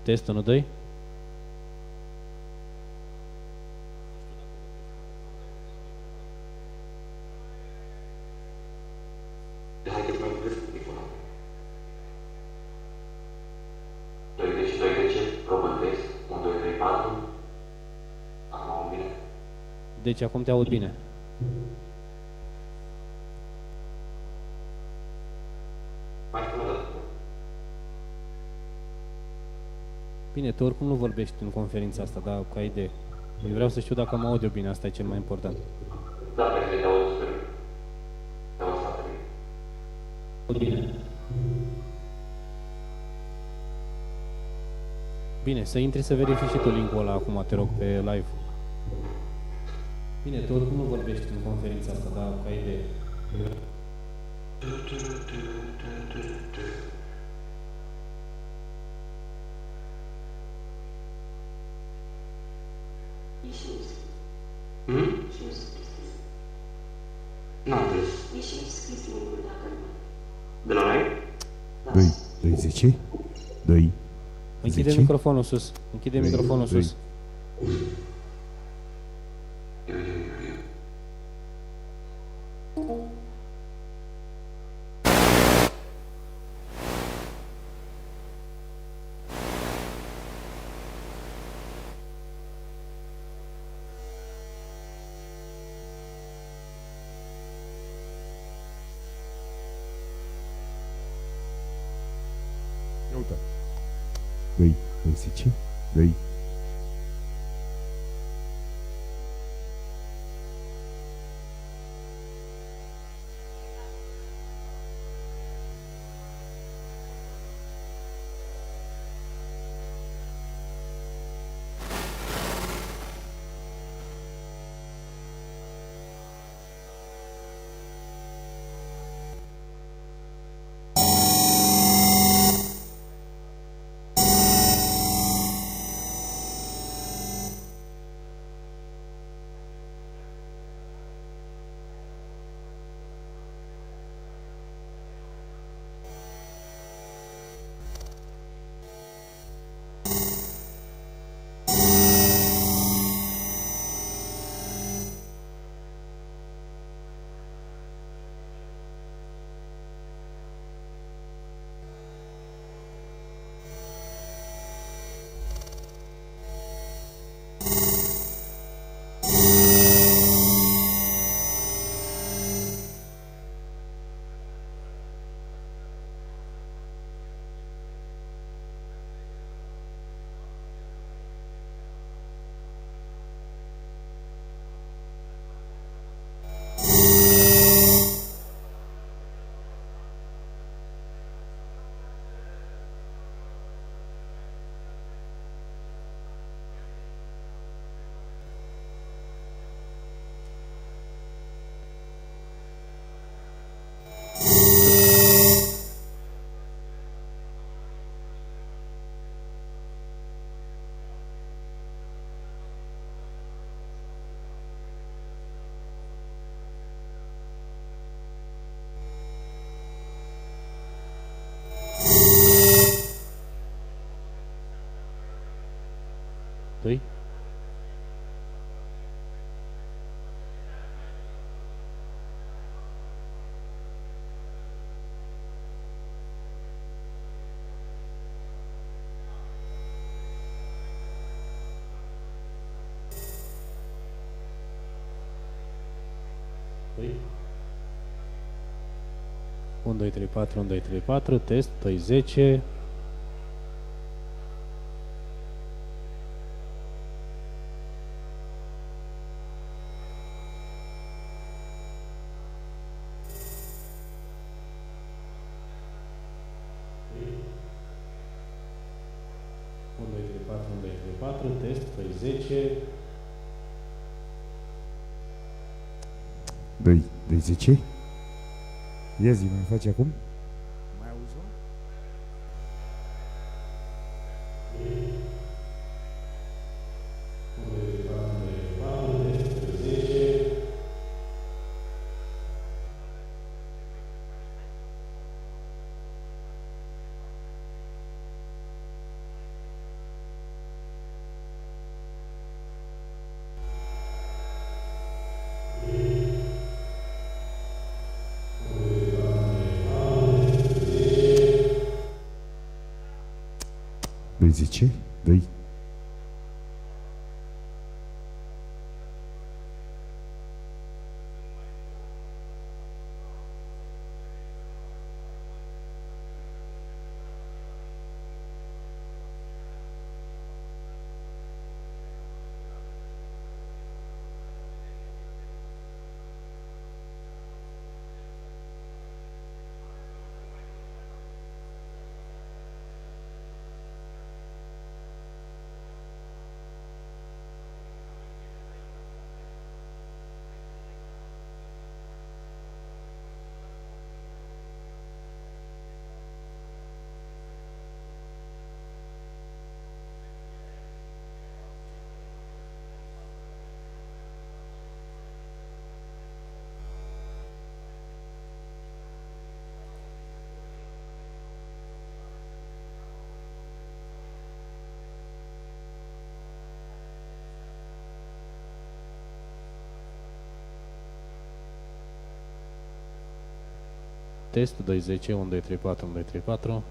Test 1, 2. Haideți mai vârf cu microfonul. 2 de și 2 de ce? Probă test. 1, 2, 3, 4. Acum aud bine? Deci acum te aud bine. Mai spune o dată. Bine, tu oricum nu vorbești în conferința asta, dar ca idee. Eu vreau să știu dacă mă aud eu bine, asta e cel mai important. Da, pe te aud super bine. Te aud foarte bine. Aud bine. Bine, să intri să verifici și tu link-ul ăla acum, te rog, pe live. Bine, tu oricum nu vorbești în conferința asta, dar ca idee. N-am înțeles. De la noi? 2, 2, 10, 2, Închide 10. microfonul sus. Închide microfonul sus. Ia uite. 2, 2, 10, 2. Doi. Doi. 1, 2, 3, 4, 1, 2, 3, 4, test, 2, 10. Un, doi, trei, patru, 1, 2, 3, 4, test, 2, 10. 2, 2, 10. Ia zi, mai faci acum? Mai auzi, mă? 2, 10, 2. Test 2, 10, 1, 2, 3, 4, 1, 2, 3, 4.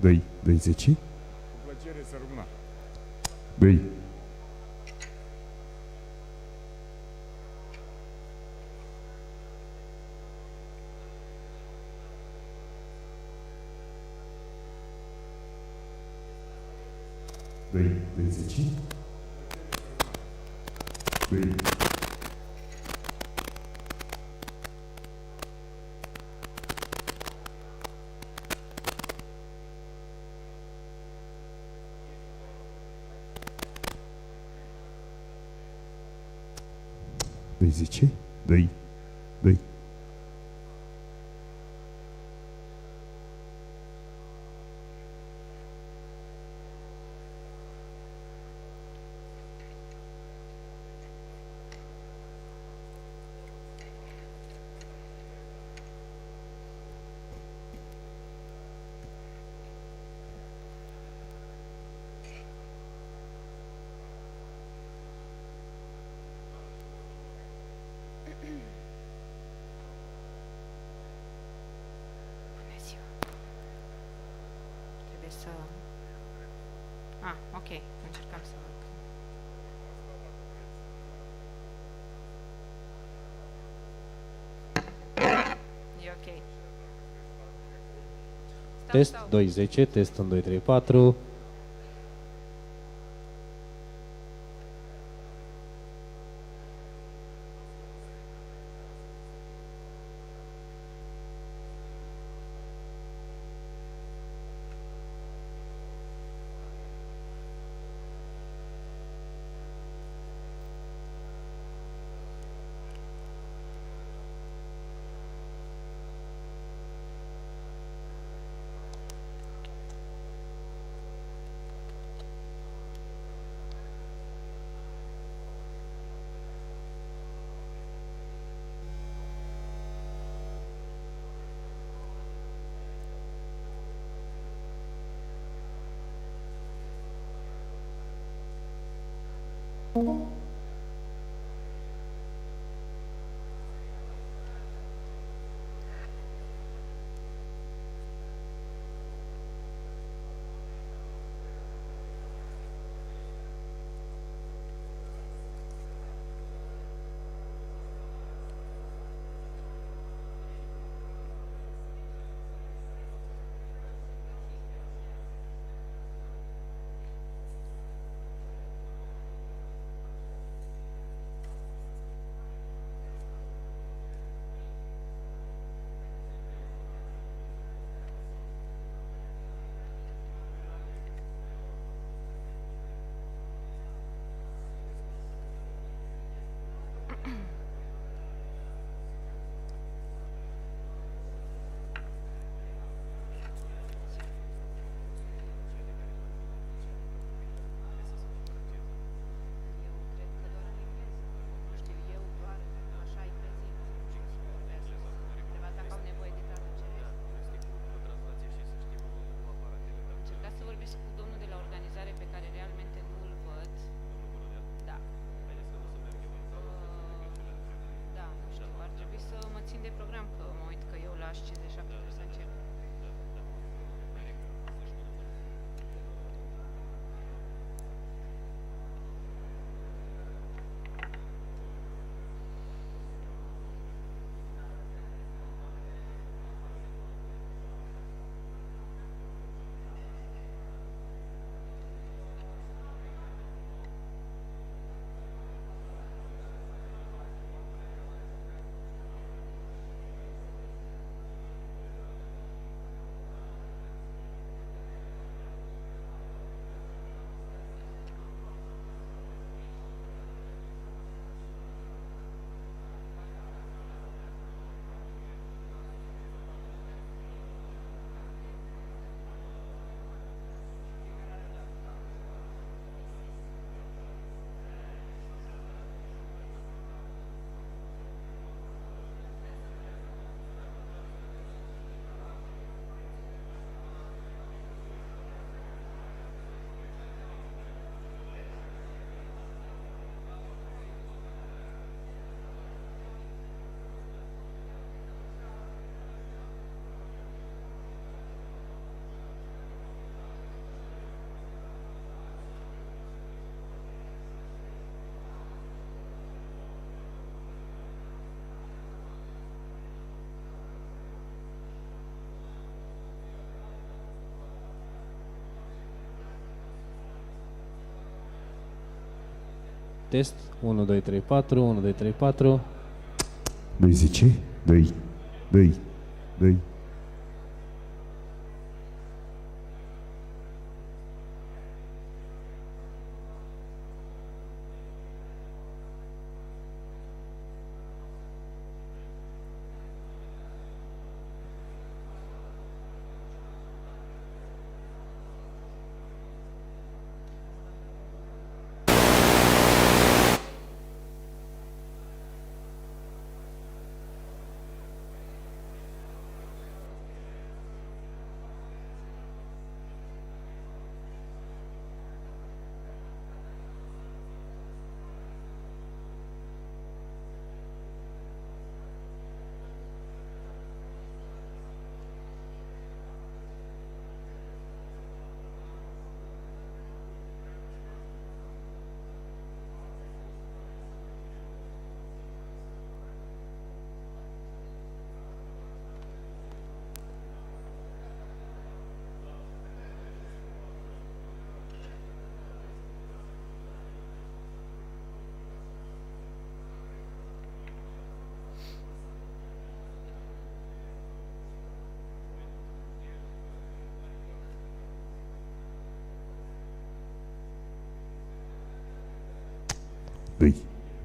2, 2, 10. Cu plăcere să rămână. 2. 2, 2, 10. 2. 10, 2, 2. Bună ziua. Trebuie să... ok. Încercam să văd. E ok. Test 2, 10, test 1, 2, 3, 4. test. 1, 2, 3, 4, 1, 2, 3, 4. 2, 10, 2, 2, 2.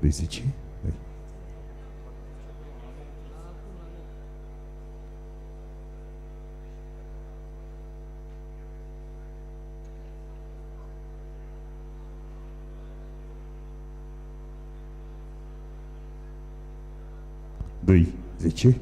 Doi, 10, 2. Doi, 10.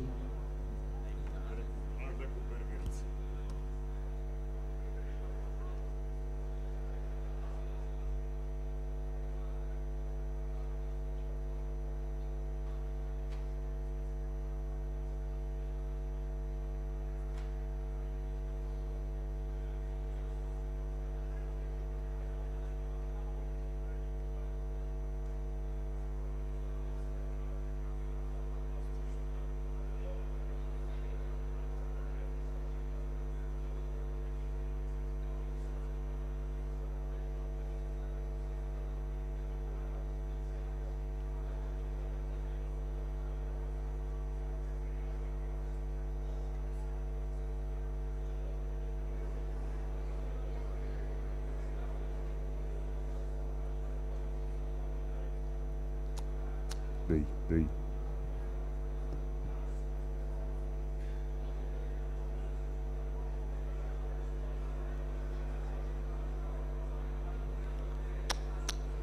Doi, doi.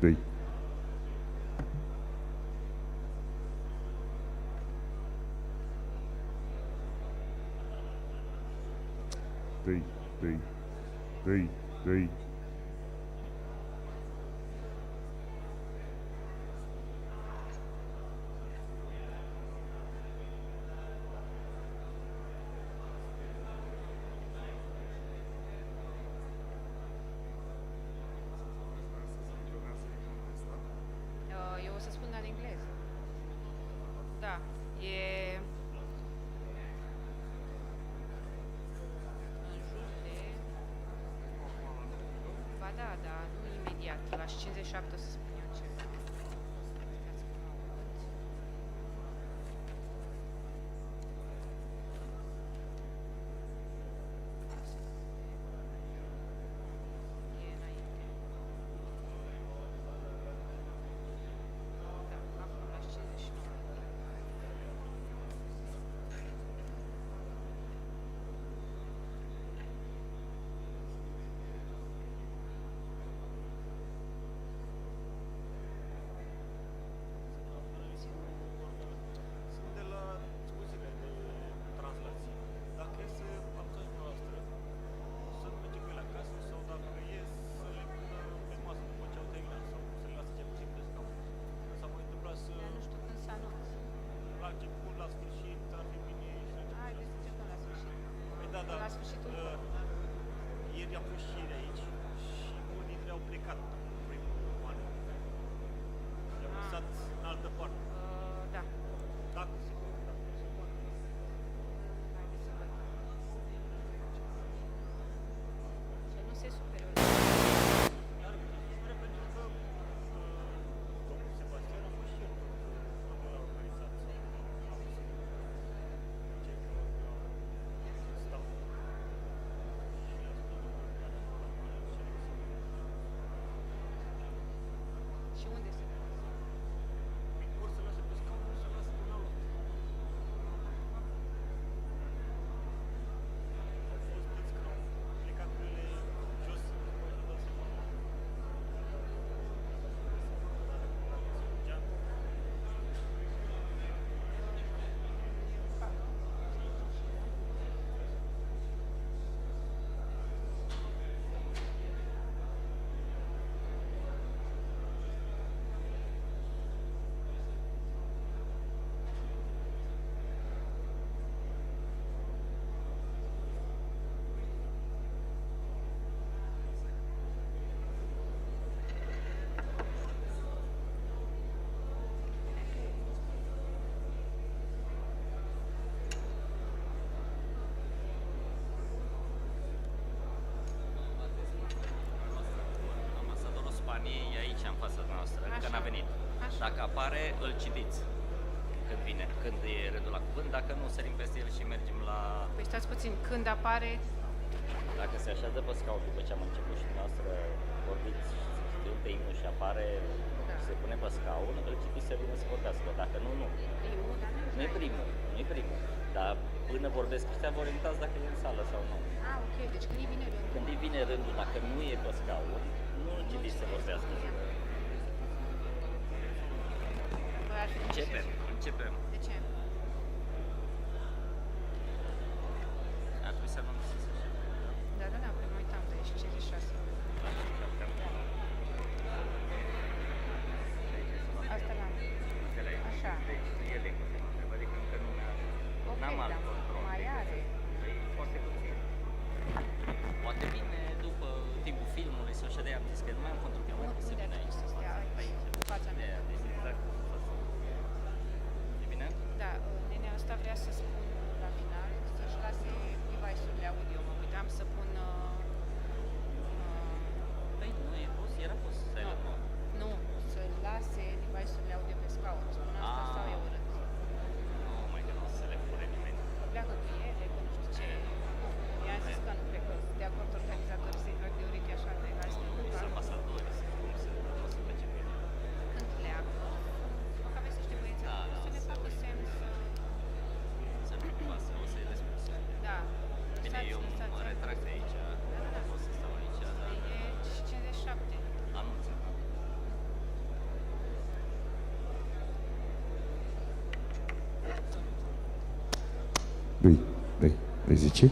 Doi. Doi, doi, doi, doi. Eu o să spun în engleză. Da, e în jur de... Ba da, da, nu imediat. La 57 o să spun eu ceva. Stați că mă aud. E înainte. Da, acum la 59. Sunt de la scuzile de translație. Dacă e să alcăți noastră, să nu merge cu ele acasă sau dacă e să le pună pe masă după ce au terminat sau să le lasă cel puțin pe scaun. S-a mai întâmplat să Dar nu știu când să anunț. la început, la sfârșit, ar fi bine să începem. Haideți să începem la sfârșit. Păi da, da. La sfârșitul Ieri am fost și ieri aici și mulți dintre ei au plecat în primul an. Și am lăsat în altă parte. Da. Dacă se poate, dacă nu se poate. Haideți să văd. Să nu se supere. Iar pentru că n-a venit. Așa. Dacă apare, îl citiți când vine, când e rândul la cuvânt. Dacă nu, sărim peste el și mergem la... Păi stați puțin, când apare... Dacă se așează pe scaun după ce am început și dumneavoastră vorbiți și cântă imnul și apare, Da. se pune pe scaun, îl citiți să vină să vorbească. Dacă nu, nu. Primul, dar Nu e primul, nu e primul. Dar până vorbesc ăștia, vă orientați dacă e în sală sau nu. Ah, ok, deci când îi vine rândul... Când îi vine rândul, dacă nu e pe scaun, nu îl citiți să vorbească. Bă, ar fi Începem, începem. De ce? Ar trebui să anunț să se Da, da, da, păi mă uitam de aici, 56. Asta l-am. Așa. Deci, el e cu semnul întrebării, adică încă nu mi-a... Ok, N-am alt dar control. mai are. Păi, foarte puțin. Poate vine după timpul filmului sau așa de am zis că nu mai am control, că nu mai pot să Unde ar vină trebui aici. să stea aici, în fața De mea? aia, deci exact cum să fac. E bine? Da, nenea ăsta vrea să spun la final să-și lase device-urile audio. Mă uitam să pun... Păi, nu e pus, era pus. Silent mode. nu, să lase device-urile audio pe scaun. Spun asta Ah. sau eu urât? Nu mai trebuie să le pune nimeni. Că pleacă cu ele, că nu știu ce. I-am zis că nu cred că sunt de acord organizatorii să-i trag de ureche așa de la Să pasatori, să cum să face cu ele. când pleacă. Mă că aveți niște băieți Da, acolo, da, să le să facă le- semn să... Să nu pasă, o să-i le spun. Da. Bine, eu mă retrag de aici. Nu pot să stau aici, dar E 57. anunță. Îi zice?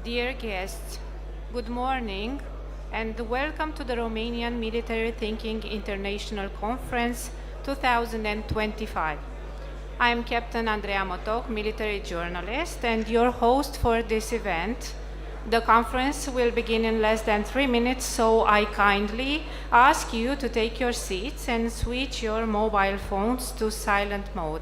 Dear guests, good morning and welcome to the Romanian Military Thinking International Conference 2025. I am Captain Andreea Motoc, military journalist and your host for this event. The conference will begin in less than 3 minutes, so I kindly ask you to take your seats and switch your mobile phones to silent mode.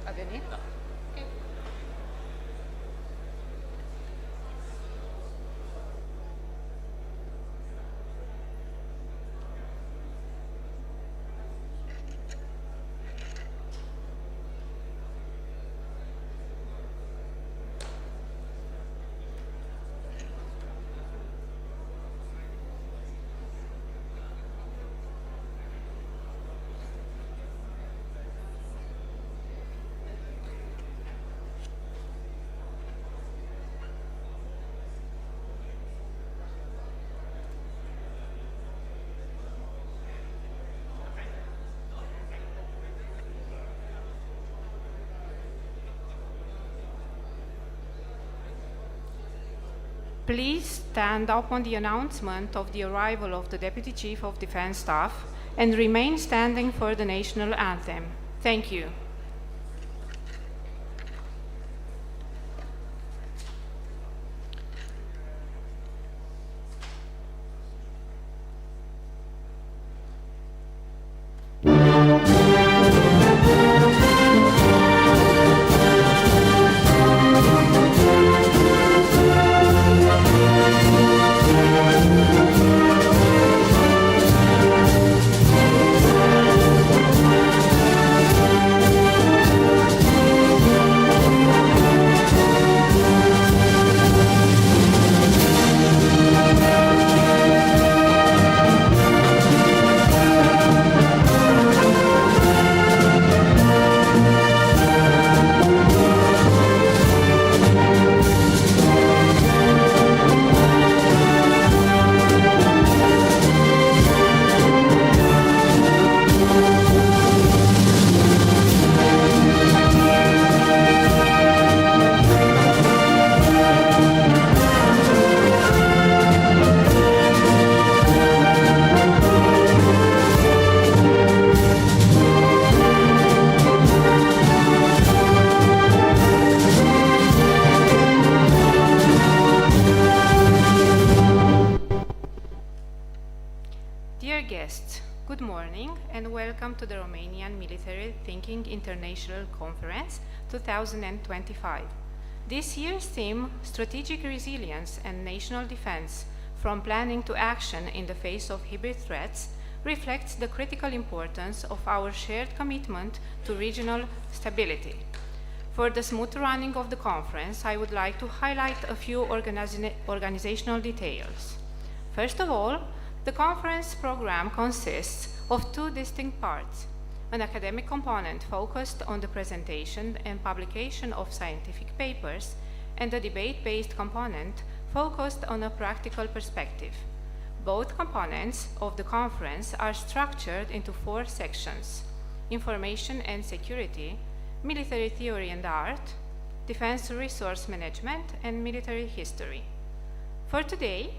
A venit? Da. Ok. Please stand up on the announcement of the arrival of the Deputy Chief of Defense Staff and remain standing for the national anthem. Thank you. welcome to the Romanian Military Thinking International Conference 2025. This year's theme, Strategic Resilience and National Defense, from planning to action in the face of hybrid threats, reflects the critical importance of our shared commitment to regional stability. For the smooth running of the conference, I would like to highlight a few organizational details. First of all, the conference program consists of two distinct parts: an academic component focused on the presentation and publication of scientific papers, and a debate-based component focused on a practical perspective. Both components of the conference are structured into four sections: information and security, military theory and art, defense resource management, and military history. For today,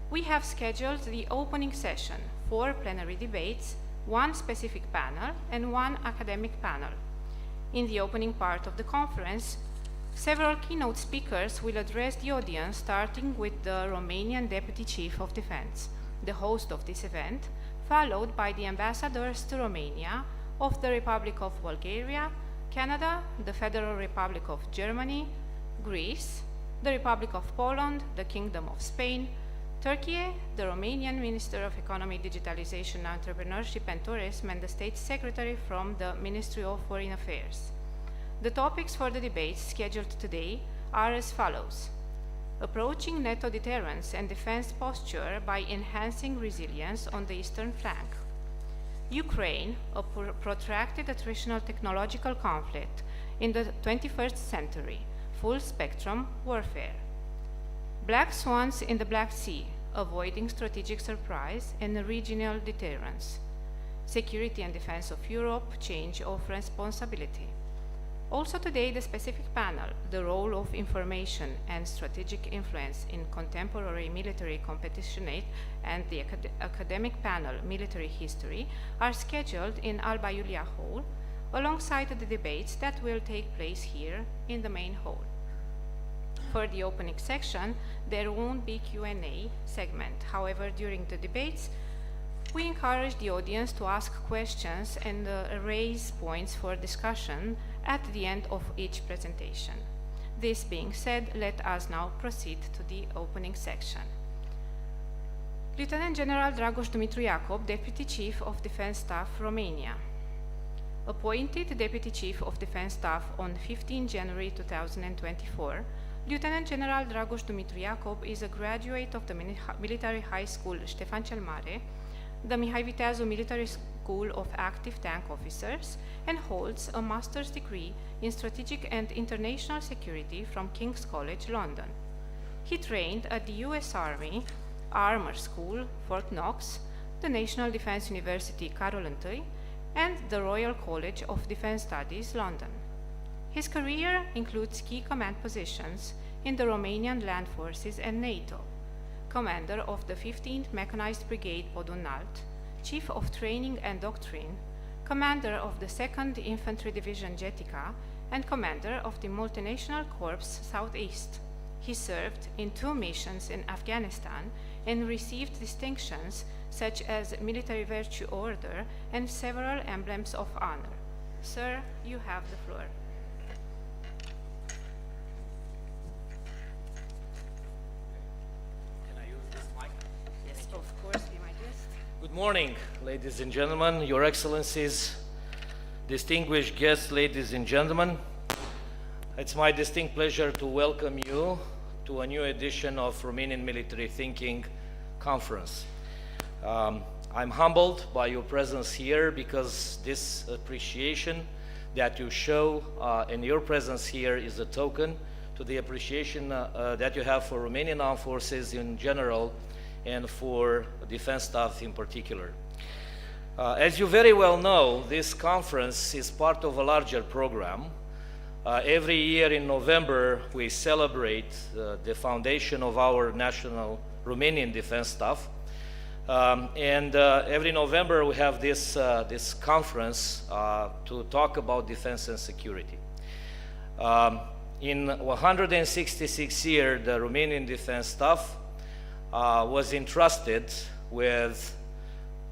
we have scheduled the opening session, 4 plenary debates, 1 specific panel, and 1 academic panel. In the opening part of the conference, several keynote speakers will address the audience, starting with the Romanian Deputy Chief of Defense, the host of this event, followed by the ambassadors to Romania of the Republic of Bulgaria, Canada, the Federal Republic of Germany, Greece, the Republic of Poland, the Kingdom of Spain, Turkey, the Romanian Minister of Economy, Digitalization, Entrepreneurship and Tourism, and the State Secretary from the Ministry of Foreign Affairs. The topics for the debates scheduled today are as follows: approaching NATO deterrence and defense posture by enhancing resilience on the eastern flank; Ukraine, a protracted attritional technological conflict in the 21st century, full-spectrum warfare; black swans in the Black Sea, avoiding strategic surprise and regional deterrence; security and defense of Europe, change of responsibility. Also today, the specific panel, the role of information and strategic influence in contemporary military competition, and the academic panel, military history, are scheduled in Alba Iulia Hall, alongside the debates that will take place here in the main hall. For the opening section, there won't be Q&A segment. However, during the debates, we encourage the audience to ask questions and raise points for discussion at the end of each presentation. This being said, let us now proceed to the opening section. Lieutenant General Dragoș Dumitru Iacob, Deputy Chief of Defense Staff, Romania. Appointed Deputy Chief of Defense Staff on 15 January 2024, Lieutenant General Dragoș Dumitru Iacob is a graduate of the Military High School Ștefan cel Mare, the Mihai Viteazu Military School of Active Tank Officers, and holds a master's degree in Strategic and International Security from King's College, London. He trained at the US Army Armor School, Fort Knox, the National Defense University, Carol I, and the Royal College of Defense Studies, London. His career includes key command positions in the Romanian Land Forces and NATO: Commander of the 15th Mechanized Brigade Podunalt, Chief of Training and Doctrine, Commander of the 2nd Infantry Division Jetica, and Commander of the Multinational Corps Southeast. He served in 2 missions in Afghanistan and received distinctions such as Military Virtue Order and several emblems of honor. Sir, you have the floor. Yes, of course, be my guest. Good morning, ladies and gentlemen, Your Excellencies, distinguished guests, ladies and gentlemen. It's my distinct pleasure to welcome you to a new edition of Romanian Military Thinking Conference. I'm humbled by your presence here because this appreciation that you show in your presence here is a token to the appreciation that you have for Romanian armed forces in general and for defense staff in particular. As you very well know, this conference is part of a larger program. Every year in November, we celebrate the foundation of our national Romanian defense staff. Every November, we have this conference to talk about defense and security. In 166 years, the Romanian defense staff was entrusted with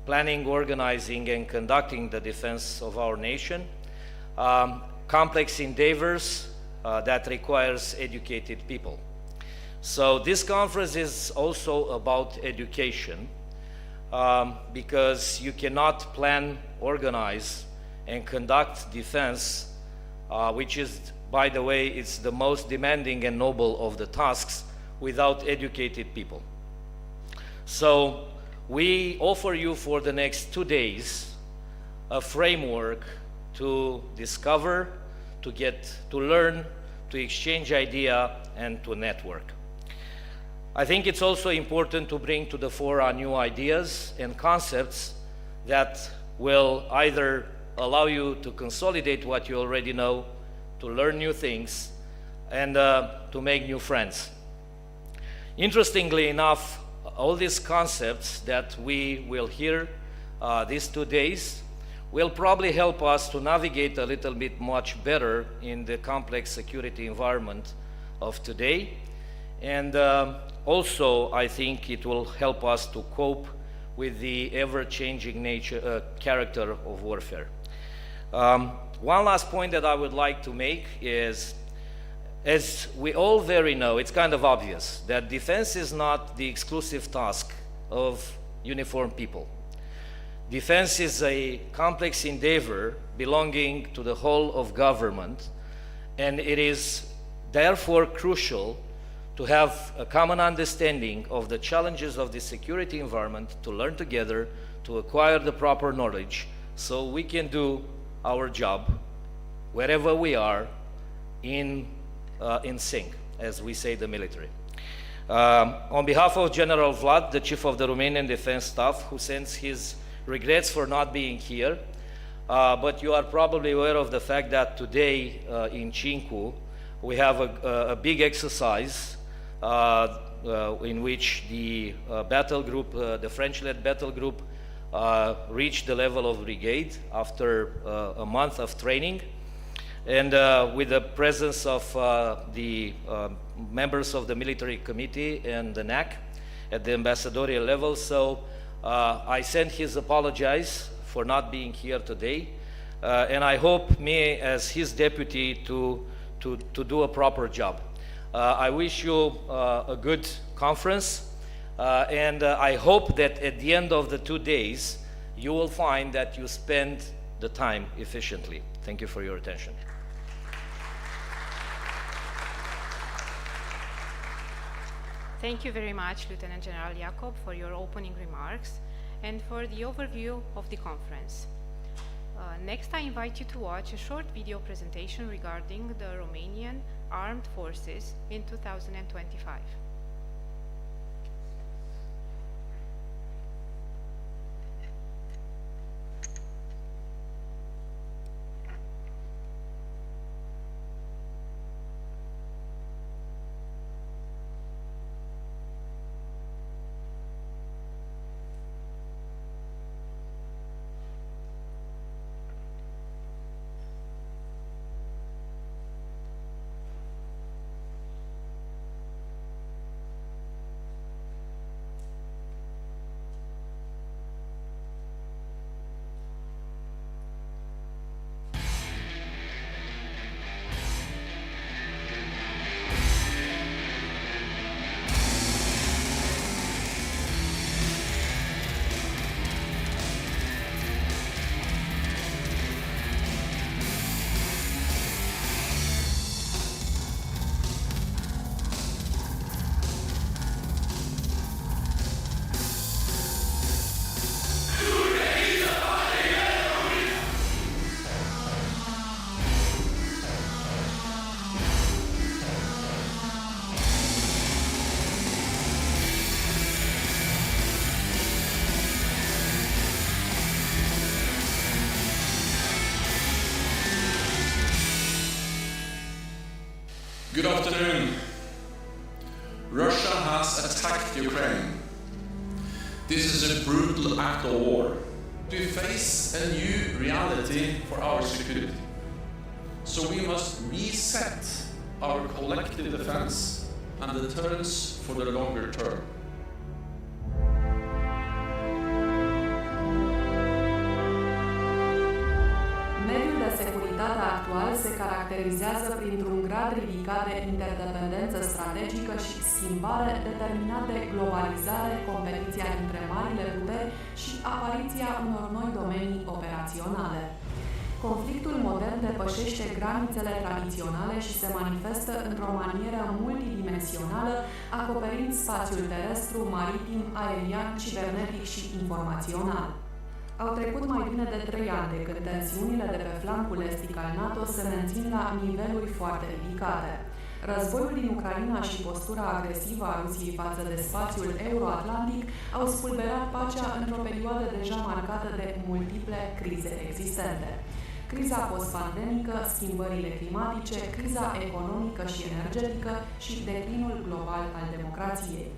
planning, organizing, and conducting the defense of our nation. Complex endeavors that requires educated people. So this conference is also about education, because you cannot plan, organize, and conduct defense, which is, by the way, it's the most demanding and noble of the tasks, without educated people. So we offer you for the next 2 days a framework to discover, to learn, to exchange idea, and to network. I think it's also important to bring to the fore new ideas and concepts that will either allow you to consolidate what you already know, to learn new things, and to make new friends. Interestingly enough, all these concepts that we will hear these 2 days will probably help us to navigate a little bit much better in the complex security environment of today. And also, I think it will help us to cope with the ever-changing character of warfare. One last point that I would like to make is, as we all very know, it's kind of obvious that defense is not the exclusive task of uniformed people. Defense is a complex endeavor belonging to the whole of government, and it is therefore crucial to have a common understanding of the challenges of the security environment, to learn together, to acquire the proper knowledge, so we can do our job wherever we are in sync, as we say, the military. On behalf of General Vlad, the Chief of the Romanian Defense Staff, who sends his regrets for not being here, but you are probably aware of the fact that today in Cincu we have a big exercise in which the battle group, the French-led battle group, reached the level of brigade after a month of training, and with the presence of the members of the military committee and the NAC at the ambassadorial level. So I sent his apologies for not being here today, and I hope me as his deputy to do a proper job. I wish you a good conference, and I hope that at the end of the 2 days you will find that you spend the time efficiently. Thank you for your attention. Thank you very much, Lieutenant General Jacob, for your opening remarks and for the overview of the conference. Next, I invite you to watch a short video presentation regarding the Romanian Armed Forces in 2025. Good afternoon. Russia has attacked Ukraine. This is a brutal act of war. We face a new reality for our security. So we must reset our collective defense and deterrence for the longer term. se caracterizează printr-un grad ridicat de interdependență strategică și schimbare determinat de globalizare, competiția dintre marile puteri și apariția unor noi domenii operaționale. Conflictul modern depășește granițele tradiționale și se manifestă într-o manieră multidimensională, acoperind spațiul terestru, maritim, aerian, cibernetic și informațional. Au trecut mai bine de 3 ani de când tensiunile de pe flancul estic al NATO se mențin la niveluri foarte ridicate. Războiul din Ucraina și postura agresivă a Rusiei față de spațiul euroatlantic au spulberat pacea într-o perioadă deja marcată de multiple crize existente. Criza postpandemică, schimbările climatice, criza economică și energetică și declinul global al democrației.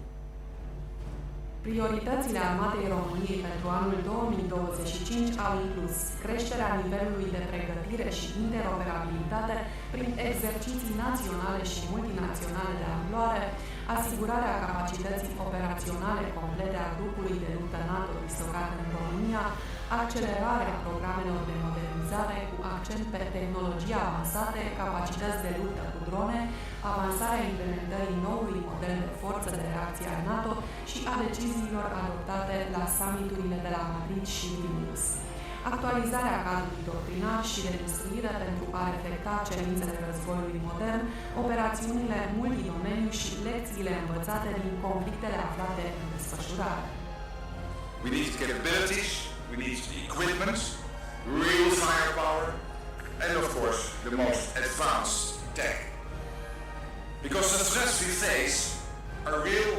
Prioritățile Armatei României pentru anul 2025 au inclus creșterea nivelului de pregătire și interoperabilitate prin exerciții naționale și multinaționale de amploare, asigurarea capacității operaționale complete a grupului de luptă NATO dislocat în România, accelerarea programelor de modernizare cu accent pe tehnologii avansate, capacități de luptă cu drone, avansarea implementării noului model de forță de reacție al NATO și a deciziilor adoptate la summiturile de la Madrid și Vilnius. Actualizarea cadrului doctrinar și de instruire pentru a reflecta cerințele războiului modern, operațiunile multidomeniu și lecțiile învățate din conflictele aflate în desfășurare. We need capabilities, we need equipment, real firepower, and of course the most advanced tech. Because the threats we face are real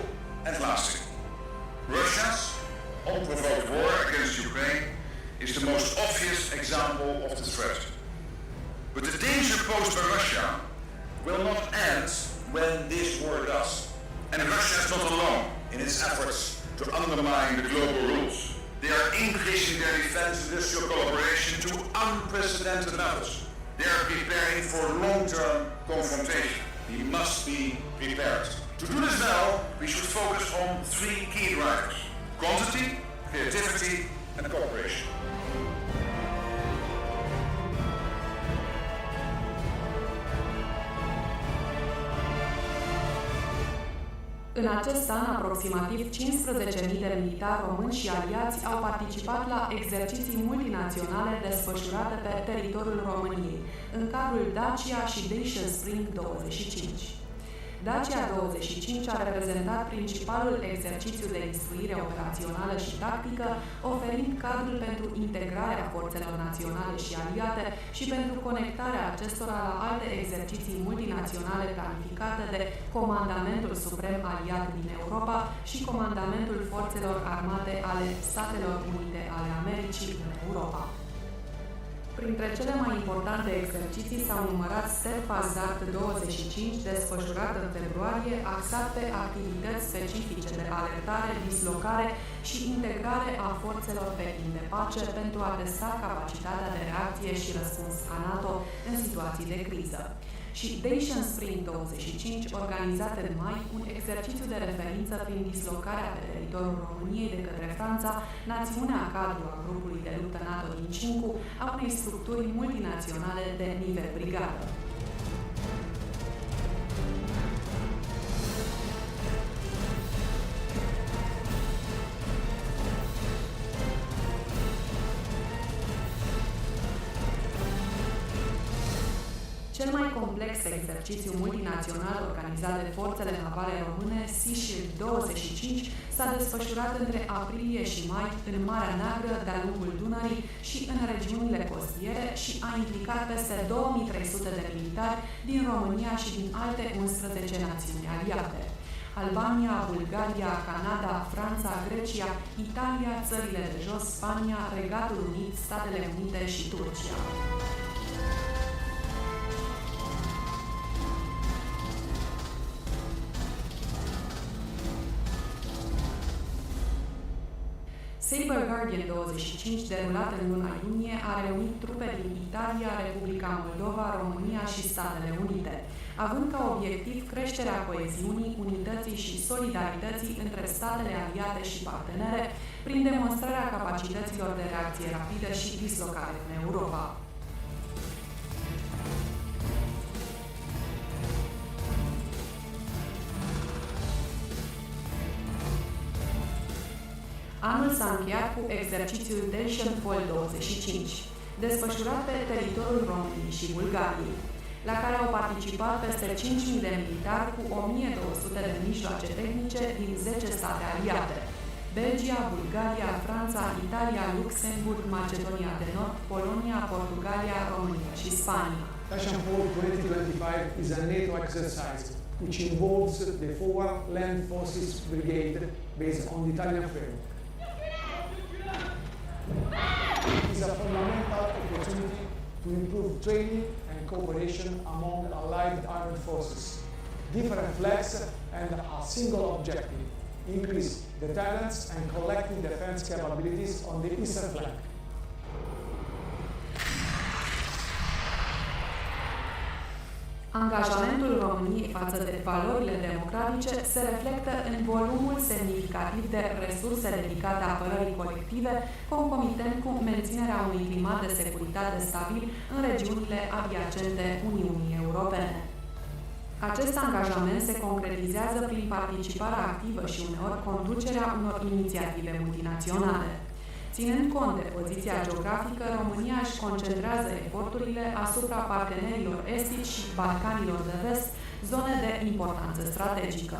and lasting. Russia's unprovoked war against Ukraine is the most obvious example of the threat. But the danger posed by Russia will not end when this war does. And Russia is not alone in its efforts to undermine the global rules. They are increasing their defense industrial collaboration to unprecedented levels. They are preparing for long-term confrontation. We must be prepared. To do this well, we should focus on 3 key drivers: quantity, creativity, and cooperation. În acest an, aproximativ 15.000 de militari români și aliați au participat la exerciții multinaționale desfășurate pe teritoriul României, în cadrul Dacia și Dacia Spring 25. Dacia 25 a reprezentat principalul exercițiu de instruire operațională și tactică, oferind cadrul pentru integrarea forțelor naționale și aliate și pentru conectarea acestora la alte exerciții multinaționale planificate de Comandamentul Suprem Aliat din Europa și Comandamentul Forțelor Armate ale Statelor Unite ale Americii în Europa. Printre cele mai importante exerciții s-au numărat Steadfast Act 25, desfășurat în februarie, axat pe activități specifice de alertare, dislocare și integrare a forțelor pe timp de pace pentru a testa capacitatea de reacție și răspuns a NATO în situații de criză. Și Dacia Spring 25, organizat în mai, un exercițiu de referință prin dislocarea pe teritoriul României de către Franța, națiunea cadru a grupului de luptă NATO din Cincu, a unei structuri multinaționale de nivel brigadă. Cel mai complex exercițiu multinațional organizat de forțele navale române, Sea Shield 25, s-a desfășurat între aprilie și mai în Marea Neagră, de-a lungul Dunării și în regiunile costiere și a implicat peste 2300 de militari din România și din alte 11 națiuni aliate: Albania, Bulgaria, Canada, Franța, Grecia, Italia, țările de jos, Spania, Regatul Unit, Statele Unite și Turcia. Saber Guardian 25, derulat în luna iunie, a reunit trupe din Italia, Republica Moldova, România și Statele Unite, având ca obiectiv creșterea coeziunii, unității și solidarității între statele aliate și partenere, prin demonstrarea capacităților de reacție rapidă și dislocare în Europa. Anul s-a încheiat cu exercițiul Tensionfall 25, desfășurat pe teritoriul României și Bulgariei, la care au participat peste 5.000 de militari cu 1.200 de mijloace tehnice din 10 state aliate: Belgia, Bulgaria, Franța, Italia, Luxemburg, Macedonia de Nord, Polonia, Portugalia, România și Spania. Tensionfall 2025 is a NATO exercise which involves the 4 Land Forces Brigade based on the Italian framework. It is a fundamental opportunity to improve training and cooperation among allied armed forces, different flags and a single objective: increase deterrence and collective defense capabilities on the eastern flank. Angajamentul României față de valorile democratice se reflectă în volumul semnificativ de resurse dedicate apărării colective, concomitent cu menținerea unui climat de securitate stabil în regiunile adiacente Uniunii Europene. Acest angajament se concretizează prin participarea activă și uneori conducerea unor inițiative multinaționale. Ținând cont de poziția geografică, România își concentrează eforturile asupra partenerilor estici și Balcanilor de Vest, zone de importanță strategică.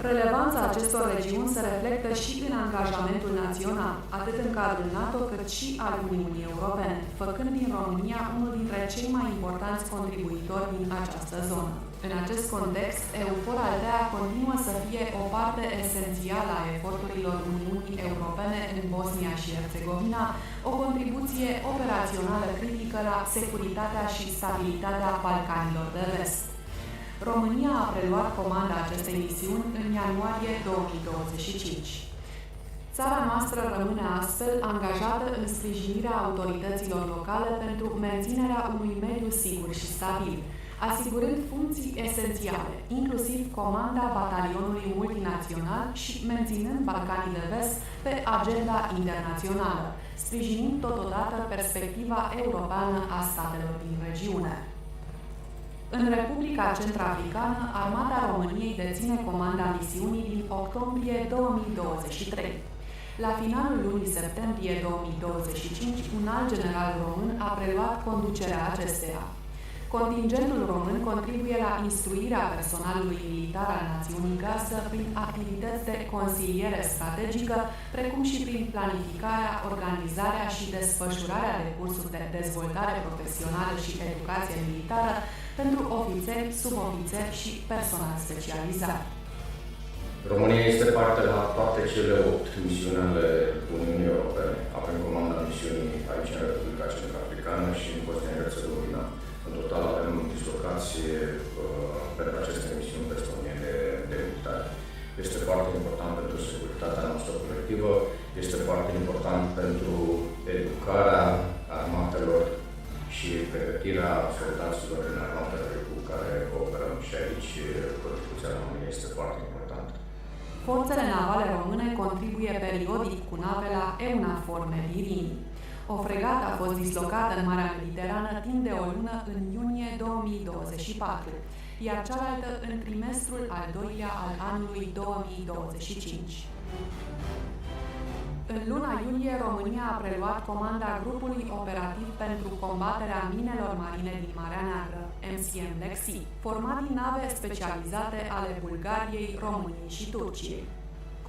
Relevanța acestor regiuni se reflectă și în angajamentul național, atât în cadrul NATO cât și al Uniunii Europene, făcând din România unul dintre cei mai importanți contribuitori din această zonă. În acest context, EUFOR Altea continuă să fie o parte esențială a eforturilor Uniunii Europene în Bosnia și Herțegovina, o contribuție operațională critică la securitatea și stabilitatea Balcanilor de Vest. România a preluat comanda acestei misiuni în ianuarie 2025. Țara noastră rămâne astfel angajată în sprijinirea autorităților locale pentru menținerea unui mediu sigur și stabil, asigurând funcții esențiale, inclusiv comanda batalionului multinațional și menținând Balcanii de Vest pe agenda internațională, sprijinind totodată perspectiva europeană a statelor din regiune. În Republica Centrafricană, Armata României deține comanda misiunii din octombrie 2023. La finalul lunii septembrie 2025, un alt general român a preluat conducerea acesteia. Contingentul român contribuie la instruirea personalului militar al națiunii gazdă prin activități de consiliere strategică, precum și prin planificarea, organizarea și desfășurarea de cursuri de dezvoltare profesională și educație militară pentru ofițeri, subofițeri și personal specializat. România este parte la toate cele 8 misiuni ale Uniunii Europene. Avem comanda misiunii aici în Republica Centrafricană și în Bosnia-Herzegovina. În total avem dislocație pentru aceste misiuni peste 1000 de militari. Este foarte important pentru securitatea noastră colectivă, este foarte important pentru educarea armatelor și pregătirea soldaților în armatele cu care cooperăm și aici contribuția României este foarte importantă. Forțele navale române contribuie periodic cu nave la EUNAVFOR Irini. O fregată a fost dislocată în Marea Mediterană timp de o lună în iunie 2024, iar cealaltă în trimestrul al doilea al anului 2025. În luna iulie, România a preluat comanda grupului operativ pentru combaterea minelor marine din Marea Neagră, MCM Lexi, format din nave specializate ale Bulgariei, României și Turciei.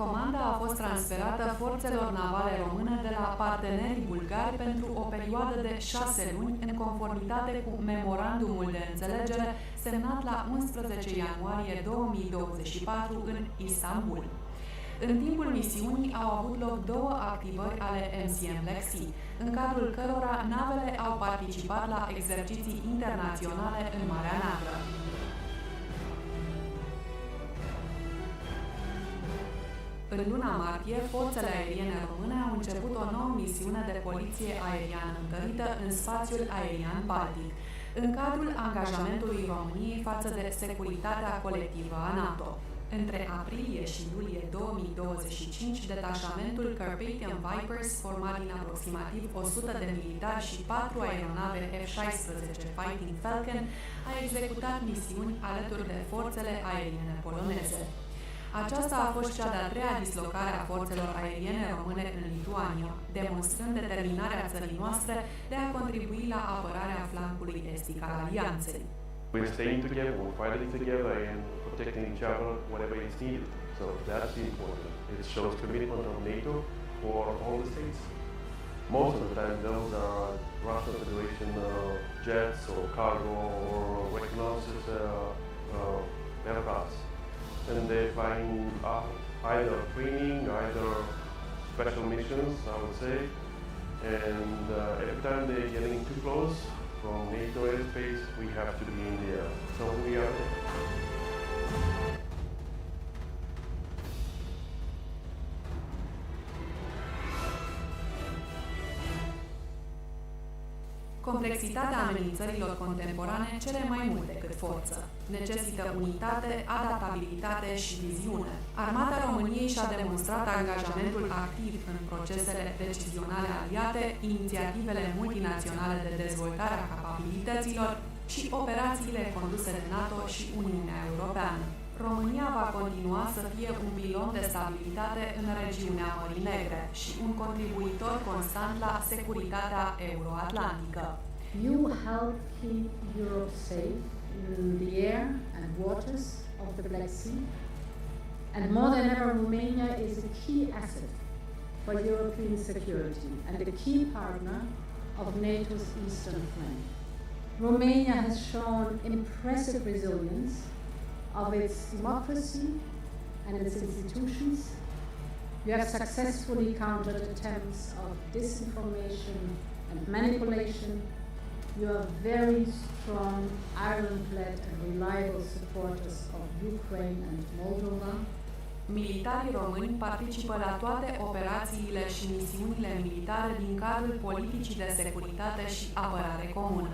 Comanda a fost transferată forțelor navale române de la partenerii bulgari pentru o perioadă de 6 luni, în conformitate cu memorandumul de înțelegere semnat la 11 ianuarie 2024 în Istanbul. În timpul misiunii au avut loc 2 activări ale MCM Lexi, în cadrul cărora navele au participat la exerciții internaționale în Marea Neagră. În luna martie, forțele aeriene române au început o nouă misiune de poliție aeriană întărită în spațiul aerian baltic, în cadrul angajamentului României față de securitatea colectivă a NATO. Între aprilie și iulie 2025, detașamentul Carpathian Vipers, format din aproximativ 100 de militari și 4 aeronave F-16 Fighting Falcon, a executat misiuni alături de forțele aeriene poloneze. Aceasta a fost cea de-a treia dislocare a forțelor aeriene române în Lituania, demonstrând determinarea țării noastre de a contribui la apărarea flancului estic al alianței. We're staying together, we're fighting together and protecting each other whenever it's needed. So that's important. It shows commitment of NATO for all the states. Most of the time those are Russian Federation jets or cargo or reconnaissance aircraft. And they're flying either training, either special missions, I would say. And every time they're getting too close from NATO airspace, we have to be in the air. So we are there. Complexitatea amenințărilor contemporane cere mai mult decât forță. Necesită unitate, adaptabilitate și viziune. Armata României și-a demonstrat angajamentul activ în procesele decizionale aliate, inițiativele multinaționale de dezvoltare a capabilităților și operațiile conduse de NATO și Uniunea Europeană. România va continua să fie un pilon de stabilitate în regiunea Mării Negre și un contribuitor constant la securitatea euroatlantică. You help keep Europe safe in the air and waters of the Black Sea, and more than ever, Romania is a key asset for European security and a key partner of NATO's eastern flank. Romania has shown impressive resilience of its democracy and its institutions. You have successfully countered attempts of disinformation and manipulation. You are very strong, ironclad and reliable supporters of Ukraine and Moldova. Militarii români participă la toate operațiile și misiunile militare din cadrul politicii de securitate și apărare comună.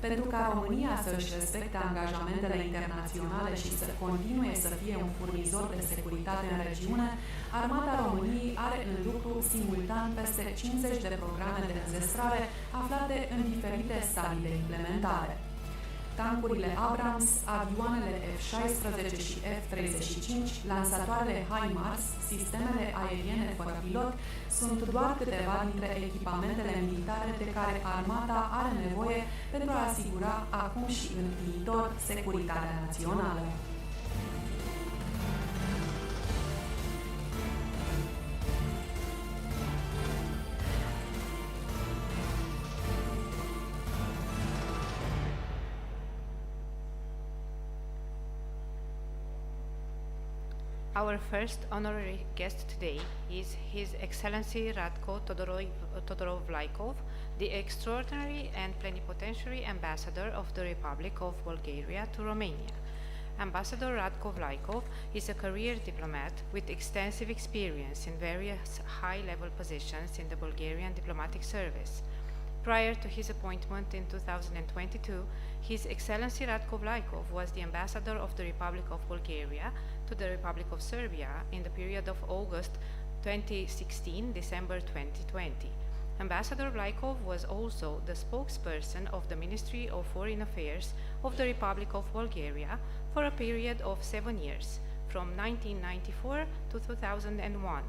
Pentru ca România să își respecte angajamentele internaționale și să continue să fie un furnizor de securitate în regiune, Armata României are în lucru simultan peste 50 de programe de înzestrare aflate în diferite stadii de implementare. Tancurile Abrams, avioanele F-16 și F-35, lansatoarele HIMARS, sistemele aeriene fără pilot, sunt doar câteva dintre echipamentele militare de care armata are nevoie pentru a asigura acum și în viitor securitatea națională. Our first honorary guest today is His Excellency Radko Todorov-Vlaikov, the Extraordinary and Plenipotentiary Ambassador of the Republic of Bulgaria to Romania. Ambassador Radko Vlaikov is a career diplomat with extensive experience in various high-level positions in the Bulgarian diplomatic service. Prior to his appointment in 2022, His Excellency Radko Vlaikov was the ambassador of the Republic of Bulgaria to the Republic of Serbia in the period of August 2016 December 2020. Ambassador Vlaikov was also the spokesperson of the Ministry of Foreign Affairs of the Republic of Bulgaria for a period of 7 years, from 1994 to 2001.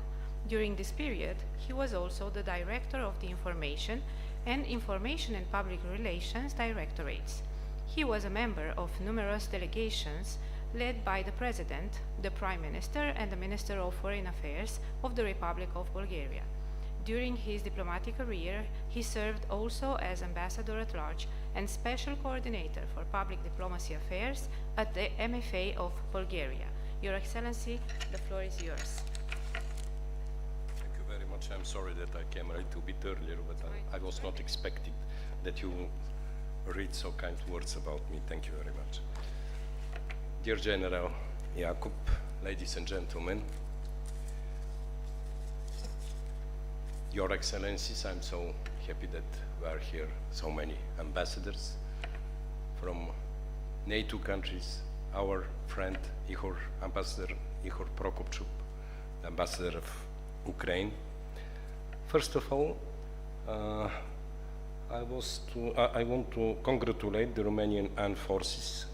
During this period, he was also the director of the Information and Public Relations Directorates. He was a member of numerous delegations led by the President, the Prime Minister, and the Minister of Foreign Affairs of the Republic of Bulgaria. During his diplomatic career, he served also as Ambassador at Large and Special Coordinator for Public Diplomacy Affairs at the MFA of Bulgaria. Your Excellency, the floor is yours. Thank you very much. I'm sorry that I came a little bit earlier, but I was not expecting that you read so kind words about me. Thank you very much. Dear General Jakub, ladies and gentlemen, Your Excellencies, I'm so happy that we are here, so many ambassadors from NATO countries, our friend Ambassador Ihor Prokopchuk, the Ambassador of Ukraine. First of all, I want to congratulate the Romanian Armed Forces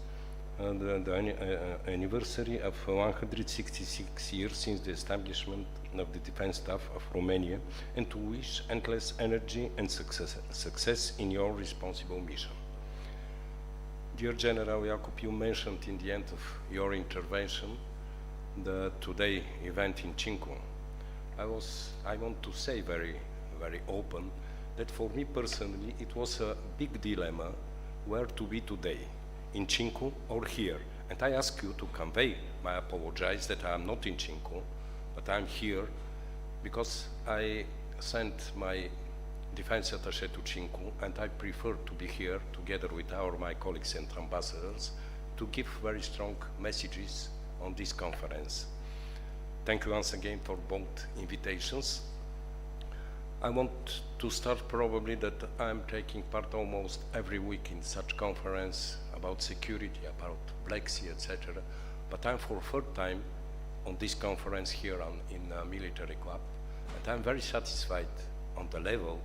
the anniversary of 166 years since the establishment of the defense staff of Romania, and to wish endless energy and success in your responsible mission. Dear General Jakub, you mentioned in the end of your intervention the today event in Cincu. I want to say very open that for me personally it was a big dilemma where to be today, in Cincu or here. And I ask you to convey my apologies that I am not in Cincu, but I'm here because I sent my defense attaché to Cincu, and I prefer to be here together with my colleagues and ambassadors to give very strong messages on this conference. Thank you once again for both invitations. I want to start probably that I'm taking part almost every week in such conference about security, about Black Sea, etc. But I'm for third time on this conference here in a military club, and I'm very satisfied on the level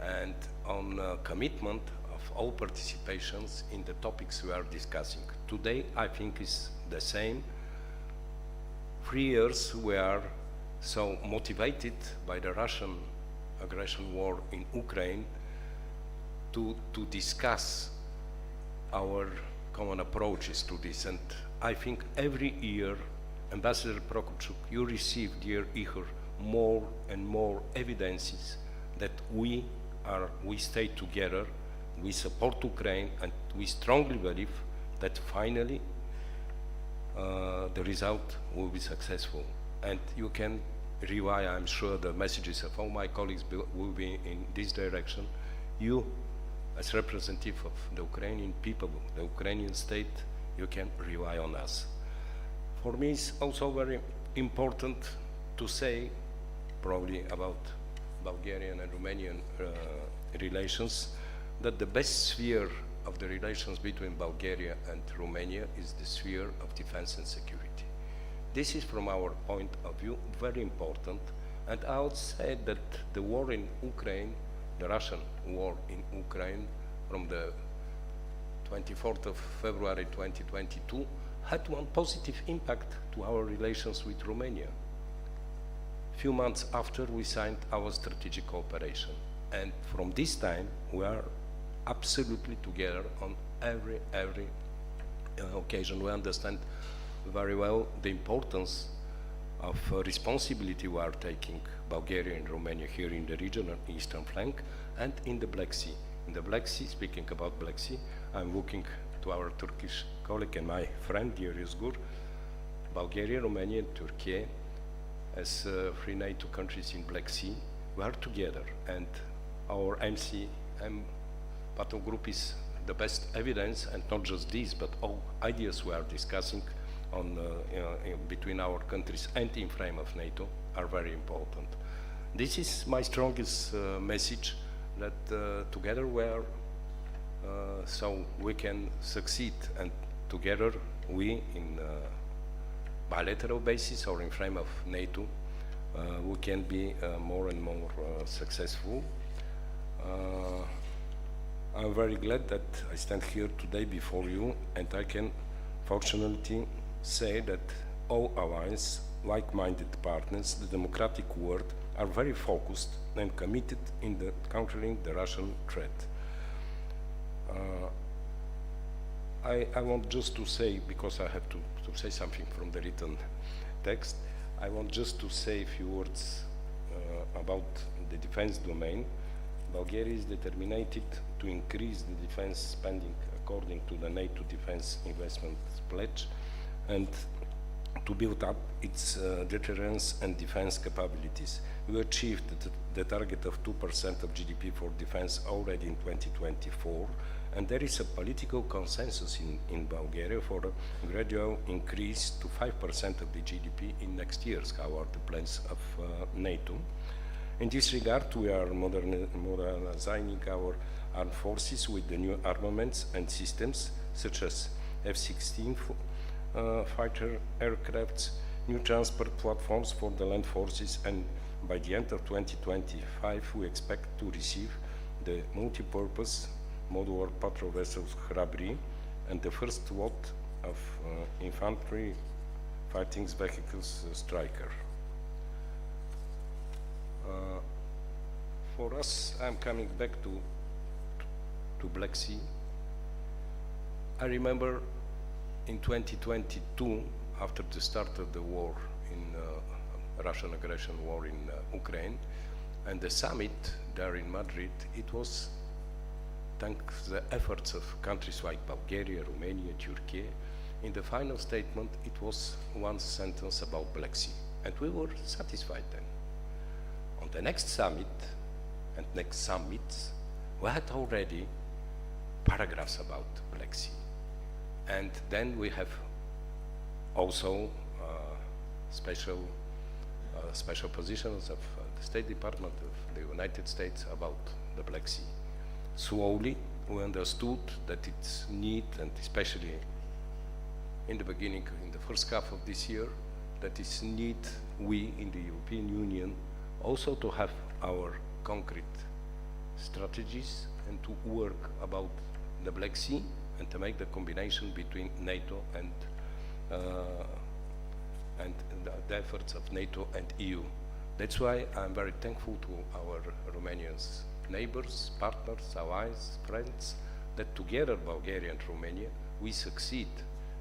and on commitment of all participations in the topics we are discussing. Today, I think is the same. 3 years we are so motivated by the Russian aggression war in Ukraine to discuss our common approaches to this. And I think every year, Ambassador Prokopchuk, you receive, dear Ihor, more and more evidences that we stay together, we support Ukraine, and we strongly believe that finally the result will be successful. And you can rely, I'm sure the messages of all my colleagues will be in this direction. You, as representative of the Ukrainian people, the Ukrainian state, you can rely on us. For me, it's also very important to say, probably about Bulgarian and Romanian relations, that the best sphere of the relations between Bulgaria and Romania is the sphere of defense and security. This is, from our point of view, very important. And I would say that the war in Ukraine, the Russian war in Ukraine, from the 24th of February 2022, had one positive impact to our relations with Romania. Few months after we signed our strategic cooperation. And from this time, we are absolutely together on every occasion. We understand very well the importance of responsibility we are taking, Bulgaria and Romania, here in the region on eastern flank and in the Black Sea. In the Black Sea, speaking about Black Sea, I'm looking to our Turkish colleague and my friend, dear Özgur. Bulgaria, Romania, and Turkey, as 3 NATO countries in Black Sea, we are together, and our MCM battle group is the best evidence, and not just this, but all ideas we are discussing on between our countries and in frame of NATO are very important. This is my strongest message, that together we are so we can succeed, and together we in bilateral basis or in frame of NATO we can be more and more successful. I'm very glad that I stand here today before you, and I can fortunately say that all alliance, like-minded partners, the democratic world, are very focused and committed in countering the Russian threat. I want just to say, because I have to say something from the written text, I want just to say a few words about the defense domain. Bulgaria is determined to increase the defense spending according to the NATO Defense Investment Pledge and to build up its deterrence and defense capabilities. We achieved the target of 2% of GDP for defense already in 2024, and there is a political consensus in Bulgaria for a gradual increase to 5% of the GDP in next years. How are the plans of NATO? In this regard, we are modernizing our armed forces with the new armaments and systems such as F-16 fighter aircrafts, new transport platforms for the land forces, and by the end of 2025 we expect to receive the multi-purpose modular patrol vessels Hrabri and the first lot of infantry fighting vehicles striker. For us, I'm coming back to Black Sea. I remember in 2022, after the start of the war in Russian aggression war in Ukraine, and the summit there in Madrid, it was thanks to the efforts of countries like Bulgaria, Romania, Turkey. In the final statement, it was one sentence about Black Sea, and we were satisfied then. On the next summit and next summits, we had already paragraphs about Black Sea. And then we have also special positions of the State Department of the United States about the Black Sea. Slowly, we understood that it's need, and especially in the beginning, in the first half of this year, that it's need we in the European Union also to have our concrete strategies and to work about the Black Sea and to make the combination between NATO and the efforts of NATO and EU. That's why I'm very thankful to our Romanian neighbors, partners, allies, friends, that together, Bulgaria and Romania, we succeed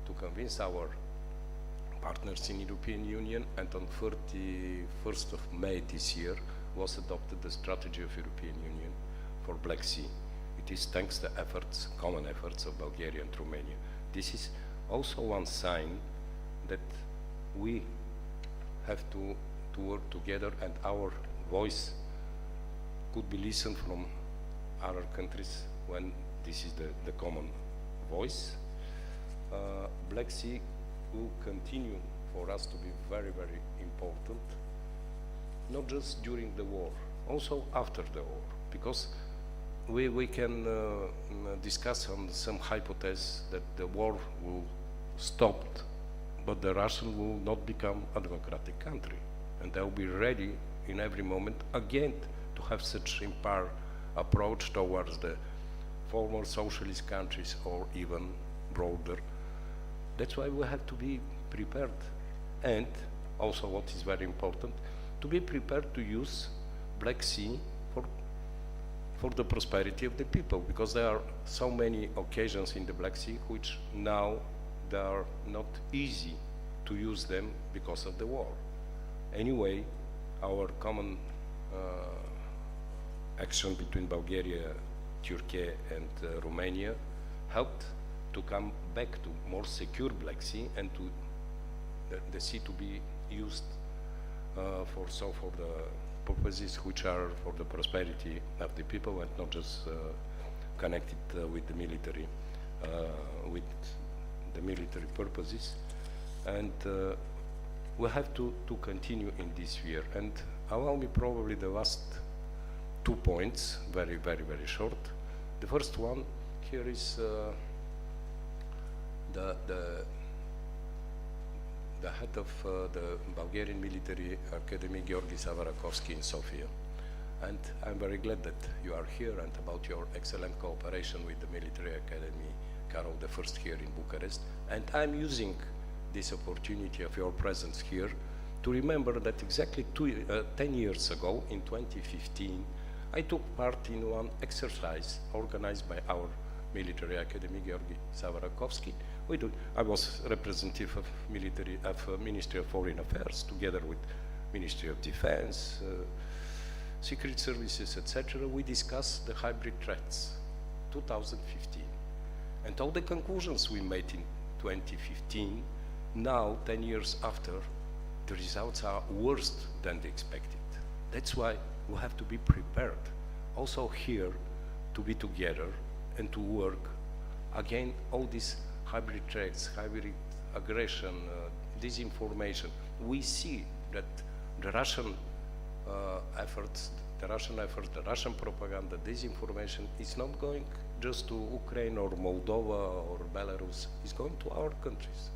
to convince our partners in European Union, and on 31st of May this year was adopted the strategy of European Union for Black Sea. It is thanks to efforts, common efforts of Bulgaria and Romania. This is also one sign that we have to work together and our voice could be listened from other countries when this is the common voice. Black Sea will continue for us to be very, very important, not just during the war, also after the war, because we can discuss on some hypothesis that the war will stop, but the Russian will not become a democratic country, and they will be ready in every moment again to have such impar approach towards the former socialist countries or even broader. That's why we have to be prepared, and also what is very important, to be prepared to use Black Sea for the prosperity of the people, because there are so many occasions in the Black Sea which now they are not easy to use them because of the war. Anyway, our common action between Bulgaria, Turkey and Romania helped to come back to more secure Black Sea and to the sea to be used for the purposes which are for the prosperity of the people and not just connected with the military purposes. And we have to continue in this sphere. And allow me probably the last 2 points, very, very, very short. The first one here is the head of the Bulgarian Military Academy, Georgi Savarakovsky in Sofia. And I'm very glad that you are here and about your excellent cooperation with the Military Academy, Karol I here in Bucharest. And I'm using this opportunity of your presence here to remember that exactly 10 years ago, in 2015, I took part in one exercise organized by our Military Academy, Georgi Savarakovsky. I was representative of Ministry of Foreign Affairs, together with Ministry of Defense, Secret Services, etc. We discussed the hybrid threats, 2015. And all the conclusions we made in 2015, now, 10 years after, the results are worse than they expected. That's why we have to be prepared, also here, to be together and to work again all these hybrid threats, hybrid aggression, disinformation. We see that the Russian efforts, the Russian propaganda, disinformation is not going just to Ukraine or Moldova or Belarus. It's going to our countries,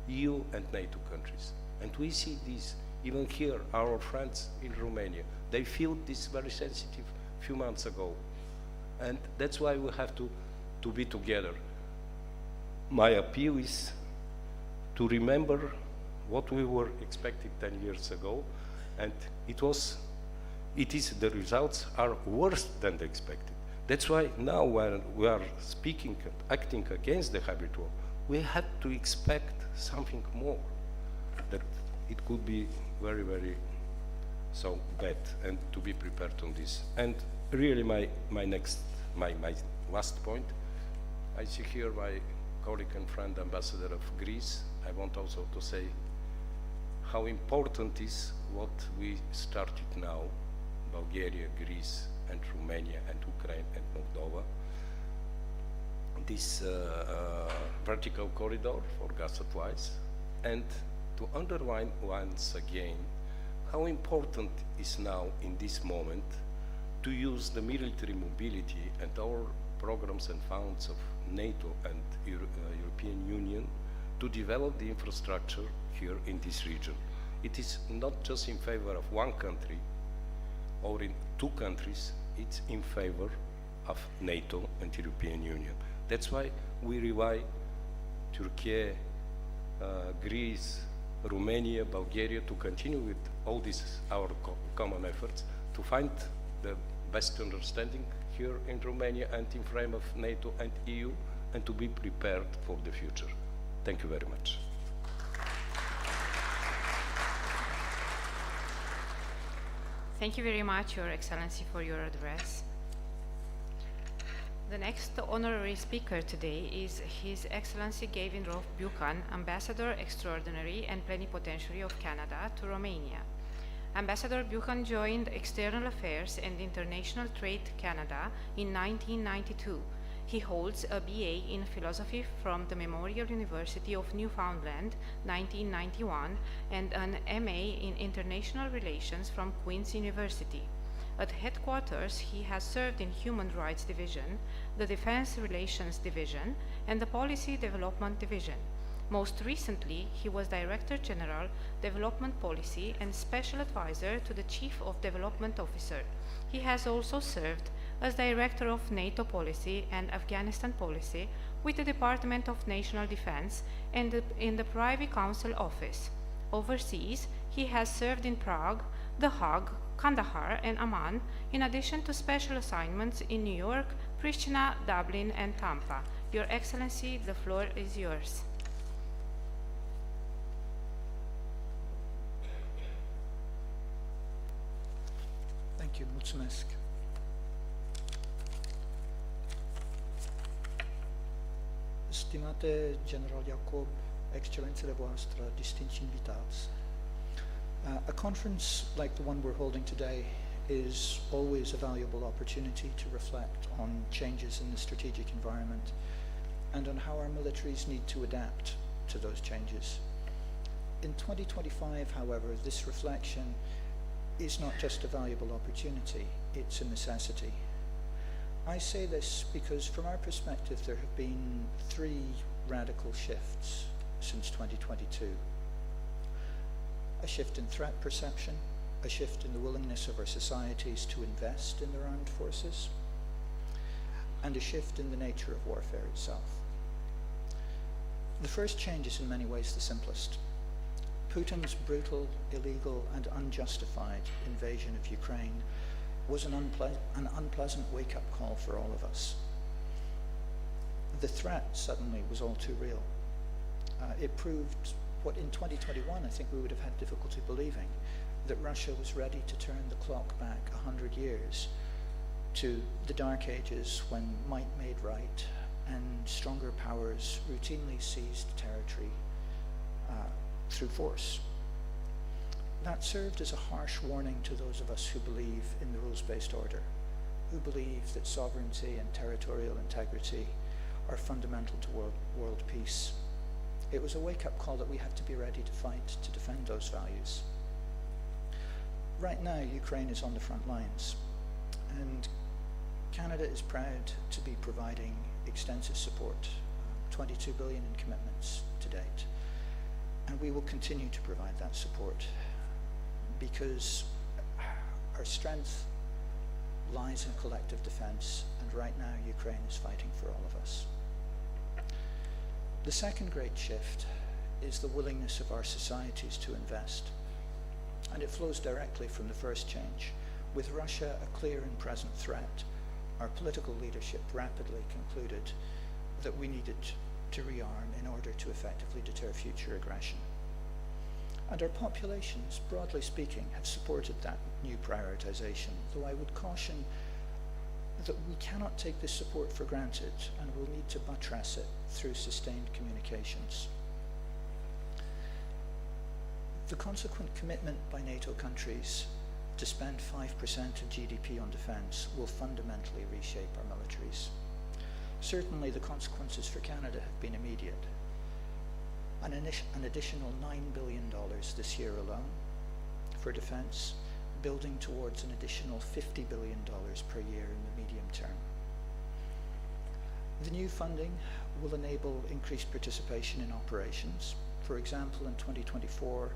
EU and NATO countries. And we see this even here, our friends in Romania. They feel this very sensitive few months ago. And that's why we have to be together. My appeal is to remember what we were expecting 10 years ago, and the results are worse than expected. That's why now when we are speaking and acting against the hybrid war, we had to expect something more, that it could be very, very so bad, and to be prepared on this. And really my last point, I see here my colleague and friend, Ambassador of Greece. I want also to say how important is what we started now, Bulgaria, Greece, and Romania, and Ukraine, and Moldova. This vertical corridor for gas supplies, and to underline once again how important is now in this moment to use the military mobility and our programs and funds of NATO and European Union to develop the infrastructure here in this region. It is not just in favor of one country or in two countries, it's in favor of NATO and European Union. That's why we rely Turkey, Greece, Romania, Bulgaria to continue with all these our common efforts to find the best understanding here in Romania and in frame of NATO and EU, and to be prepared for the future. Thank you very much. Thank you very much, Your Excellency, for your address. The next honorary speaker today is His Excellency Gavin Rolfe Buchan, Ambassador Extraordinary and Plenipotentiary of Canada to Romania. Ambassador Buchan joined External Affairs and International Trade Canada in 1992. He holds a BA in Philosophy from the Memorial University of Newfoundland, 1991, and an MA in International Relations from Queen's University. At headquarters, he has served in Human Rights Division, the Defense Relations Division, and the Policy Development Division. Most recently, he was Director General, Development Policy, and Special Advisor to the Chief of Development Officer. He has also served as Director of NATO Policy and Afghanistan Policy with the Department of National Defense and in the Privy Council Office. Overseas, he has served in Prague, The Hague, Kandahar, and Amman, in addition to special assignments in New York, Pristina, Dublin, and Tampa. Your Excellency, the floor is yours. Thank you, mulțumesc. Stimate General Jacob, Excelențele voastre, distinși invitați, a conference like the one we're holding today is always a valuable opportunity to reflect on changes in the strategic environment and on how our militaries need to adapt to those changes. In 2025, however, this reflection is not just a valuable opportunity, it's a necessity. I say this because from our perspective there have been three radical shifts since 2022. A shift in threat perception, a shift in the willingness of our societies to invest in their armed forces, and a shift in the nature of warfare itself. The first change is in many ways the simplest. Putin's brutal, illegal, and unjustified invasion of Ukraine was an unpleasant wake-up call for all of us. The threat suddenly was all too real. It proved what in 2021 I think we would have had difficulty believing, that Russia was ready to turn the clock back 100 years to the dark ages when might made right and stronger powers routinely seized territory through force. That served as a harsh warning to those of us who believe in the rules-based order, who believe that sovereignty and territorial integrity are fundamental to world peace. It was a wake-up call that we have to be ready to fight to defend those values. Right now, Ukraine is on the front lines, and Canada is proud to be providing extensive support, 22 billion in commitments to date. And we will continue to provide that support because our strength lies in collective defense, and right now Ukraine is fighting for all of us. The second great shift is the willingness of our societies to invest. And it flows directly from the first change. With Russia a clear and present threat, our political leadership rapidly concluded that we needed to rearm in order to effectively deter future aggression. And our populations, broadly speaking, have supported that new prioritization, though I would caution that we cannot take this support for granted and will need to buttress it through sustained communications. The consequent commitment by NATO countries to spend 5% of GDP on defence will fundamentally reshape our militaries. Certainly the consequences for Canada have been immediate. An additional $9 billion this year alone for defence, building towards an additional $50 billion per year in the medium term. The new funding will enable increased participation in operations. For example, in 2024,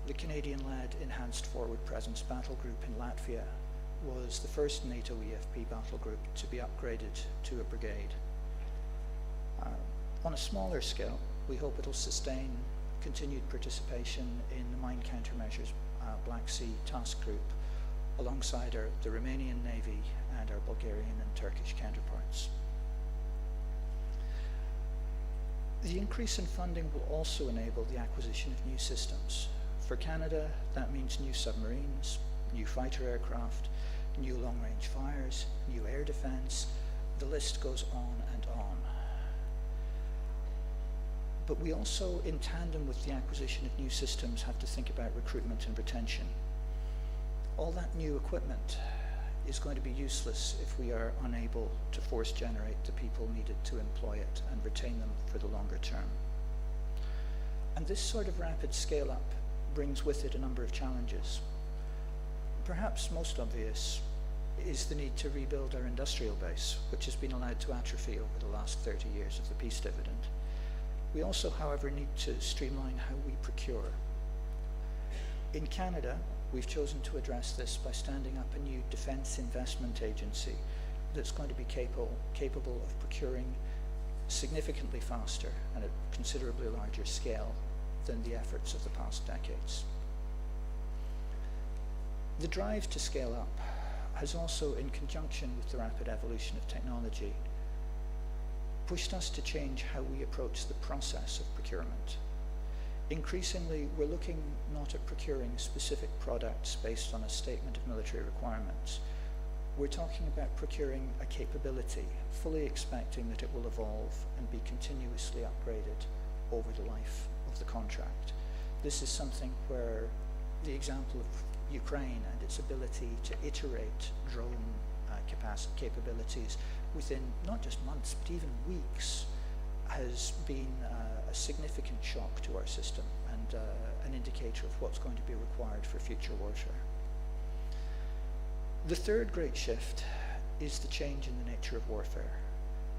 the Canadian-led Enhanced Forward Presence Battle Group in Latvia was the first NATO EFP battle group to be upgraded to a brigade. On a smaller scale, we hope it'll sustain continued participation in the Mine Countermeasures Black Sea Task Group alongside the Romanian Navy and our Bulgarian and Turkish counterparts. The increase in funding will also enable the acquisition of new systems. For Canada, that means new submarines, new fighter aircraft, new long-range fires, new air defence. The list goes on and on. But we also, in tandem with the acquisition of new systems, have to think about recruitment and retention. All that new equipment is going to be useless if we are unable to force generate the people needed to employ it and retain them for the longer term. And this sort of rapid scale-up brings with it a number of challenges. Perhaps most obvious is the need to rebuild our industrial base, which has been allowed to atrophy over the last 30 years of the peace dividend. We also, however, need to streamline how we procure. In Canada, we've chosen to address this by standing up a new defence investment agency that's going to be capable of procuring significantly faster and at considerably larger scale than the efforts of the past decades. The drive to scale up has also, in conjunction with the rapid evolution of technology, pushed us to change how we approach the process of procurement. Increasingly, we're looking not at procuring specific products based on a statement of military requirements. We're talking about procuring a capability, fully expecting that it will evolve and be continuously upgraded over the life of the contract. This is something where the example of Ukraine and its ability to iterate drone capabilities within not just months, but even weeks, has been a significant shock to our system and an indicator of what's going to be required for future warfare. The third great shift is the change in the nature of warfare,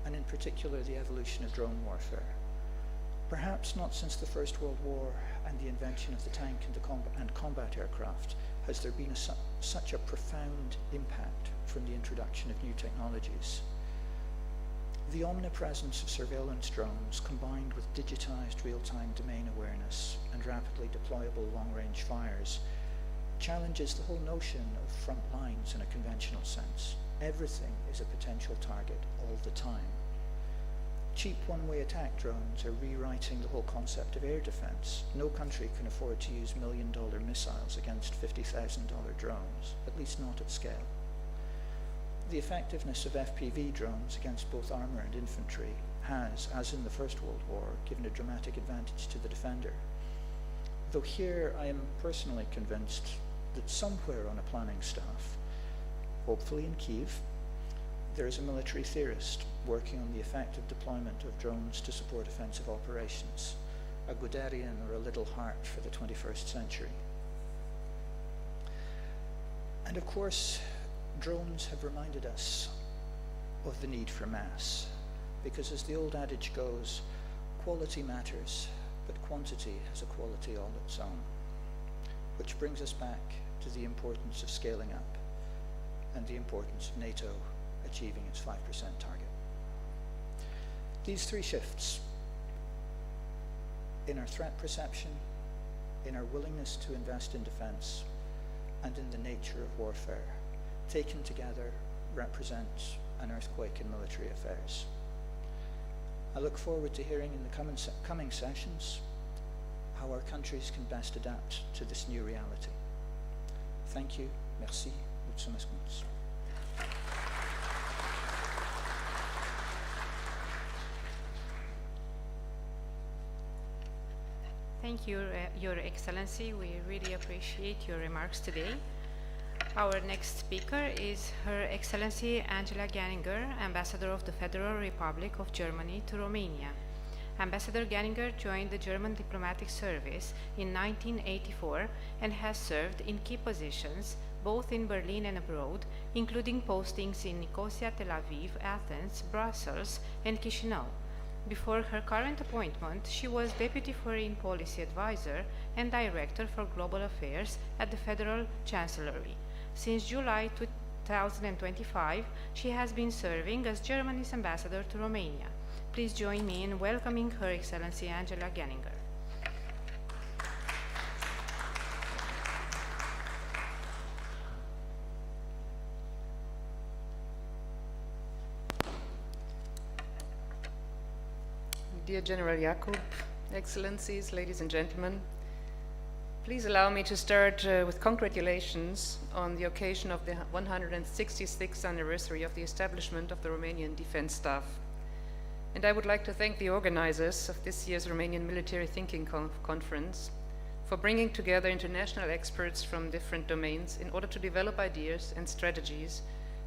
and in particular the evolution of drone warfare. Perhaps not since the First World War and the invention of the tank and combat aircraft has there been such a profound impact from the introduction of new technologies. The omnipresence of surveillance drones combined with digitized real-time domain awareness and rapidly deployable long-range fires challenges the whole notion of front lines in a conventional sense. Everything is a potential target all the time. Cheap one-way attack drones are rewriting the whole concept of air defense. No country can afford to use million-dollar missiles against $50,000 drones, at least not at scale. The effectiveness of FPV drones against both armor and infantry has, as in the First World War, given a dramatic advantage to the defender. Though here I am personally convinced that somewhere on a planning staff, hopefully in Kyiv, there is a military theorist working on the effective deployment of drones to support offensive operations, a Guderian or a Little Heart for the 21st century. And of course, drones have reminded us of the need for mass, because as the old adage goes, quality matters, but quantity has a quality all its own. Which brings us back to the importance of scaling up and the importance of NATO achieving its 5% target. These three shifts in our threat perception, in our willingness to invest in defense, and in the nature of warfare, taken together, represent an earthquake in military affairs. I look forward to hearing in the coming sessions how our countries can best adapt to this new reality. Thank you. Merci. Mulțumesc mult. Thank you, Your Excellency. We really appreciate your remarks today. Our next speaker is Her Excellency Angela Ganninger, Ambassador of the Federal Republic of Germany to Romania. Ambassador Ganninger joined the German diplomatic service in 1984 and has served in key positions both in Berlin and abroad, including postings in Nicosia, Tel Aviv, Athens, Brussels, and Chisinau. Before her current appointment, she was Deputy Foreign Policy Advisor and Director for Global Affairs at the Federal Chancellery. Since July 2025, she has been serving as Germany's ambassador to Romania. Please join me in welcoming Her Excellency Angela Ganninger. Dear General Jakub, Excellencies, ladies and gentlemen, please allow me to start with congratulations on the occasion of the 166th anniversary of the establishment of the Romanian Defense Staff. And I would like to thank the organizers of this year's Romanian Military Thinking Conference for bringing together international experts from different domains in order to develop ideas and strategies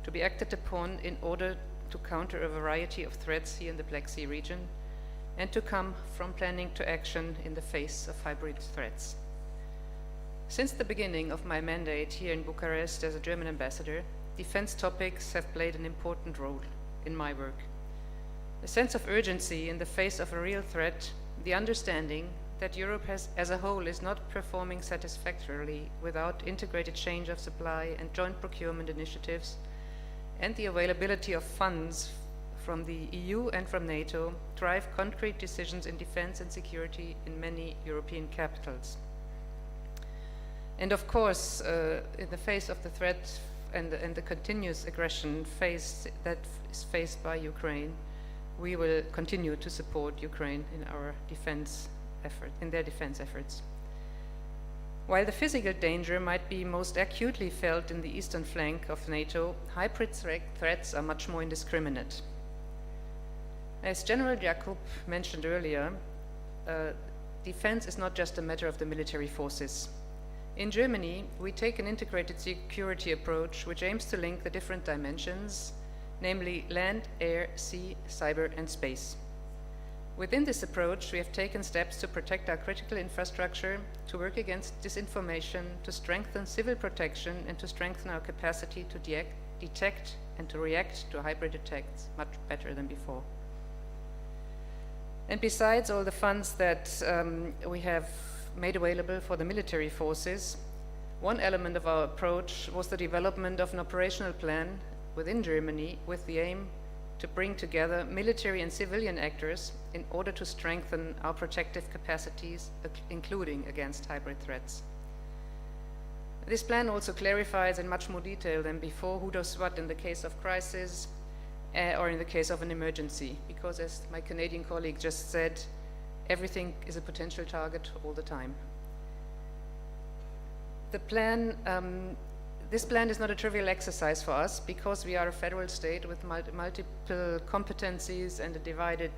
to be acted upon in order to counter a variety of threats here in the Black Sea region and to come from planning to action in the face of hybrid threats. Since the beginning of my mandate here in Bucharest as a German ambassador, defense topics have played an important role in my work. A sense of urgency in the face of a real threat, the understanding that Europe as a whole is not performing satisfactorily without integrated change of supply and joint procurement initiatives, and the availability of funds from the EU and from NATO drive concrete decisions in defense and security in many European capitals. And of course, in the face of the threat and the continuous aggression that is faced by Ukraine, we will continue to support Ukraine in their defense efforts. While the physical danger might be most acutely felt in the eastern flank of NATO, hybrid threats are much more indiscriminate. As General Jakub mentioned earlier, defense is not just a matter of the military forces. In Germany, we take an integrated security approach which aims to link the different dimensions, namely land, air, sea, cyber, and space. Within this approach, we have taken steps to protect our critical infrastructure, to work against disinformation, to strengthen civil protection, and to strengthen our capacity to detect and to react to hybrid attacks much better than before. And besides all the funds that we have made available for the military forces, one element of our approach was the development of an operational plan within Germany with the aim to bring together military and civilian actors in order to strengthen our protective capacities, including against hybrid threats. This plan also clarifies in much more detail than before who does what in the case of crisis or in the case of an emergency, because as my Canadian colleague just said, everything is a potential target all the time. This plan is not a trivial exercise for us because we are a federal state with multiple competencies and divided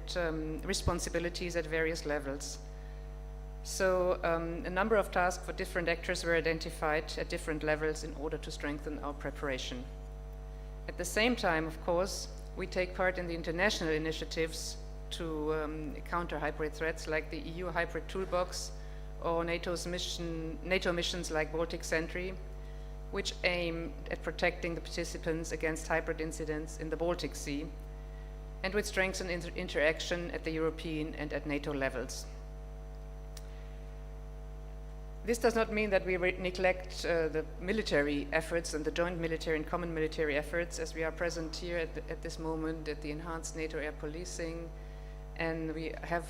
responsibilities at various levels. So a number of tasks for different actors were identified at different levels in order to strengthen our preparation. At the same time, of course, we take part in the international initiatives to counter hybrid threats like the EU Hybrid Toolbox or NATO missions like Baltic Sentry, which aim at protecting the participants against hybrid incidents in the Baltic Sea and which strengthen interaction at the European and at NATO levels. This does not mean that we neglect the military efforts and the joint military and common military efforts, as we are present here at this moment at the enhanced NATO air policing, and we have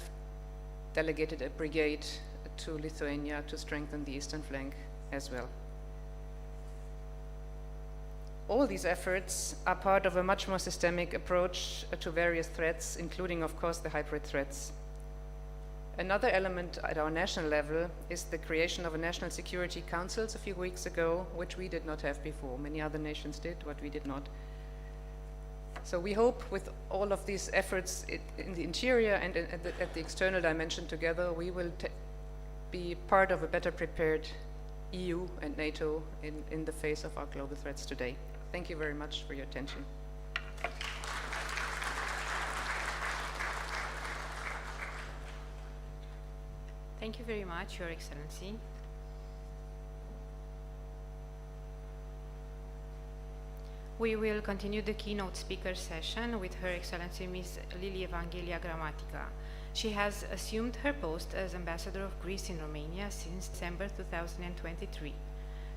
delegated a brigade to Lithuania to strengthen the eastern flank as well. All these efforts are part of a much more systemic approach to various threats, including, of course, the hybrid threats. Another element at our national level is the creation of a National Security Councils a few weeks ago, which we did not have before. Many other nations did, but we did not. So we hope with all of these efforts in the interior and at the external dimension together, we will be part of a better prepared EU and NATO in the face of our global threats today. Thank you very much for your attention. Thank you very much, Your Excellency. We will continue the keynote speaker session with Her Excellency Ms. Lily Evangelia Gramatica. She has assumed her post as Ambassador of Greece in Romania since December 2023.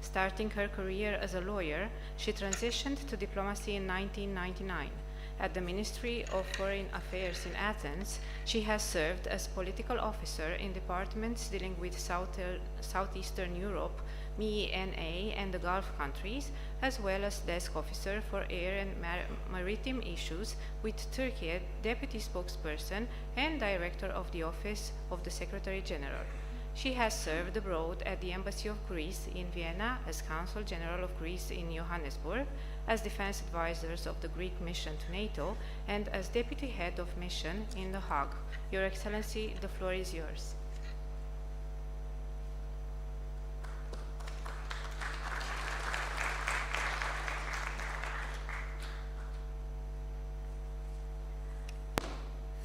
Starting her career as a lawyer, she transitioned to diplomacy in 1999. At the Ministry of Foreign Affairs in Athens, she has served as political officer in departments dealing with Southeastern Europe, MENA and the Gulf countries, as well as desk officer for air and maritime issues with Turkey, deputy spokesperson and director of the Office of the Secretary General. She has served abroad at the Embassy of Greece in Vienna, as Consul General of Greece in Johannesburg, as defense advisors of the Greek mission to NATO, and as deputy head of mission in The Hague. Your Excellency, the floor is yours.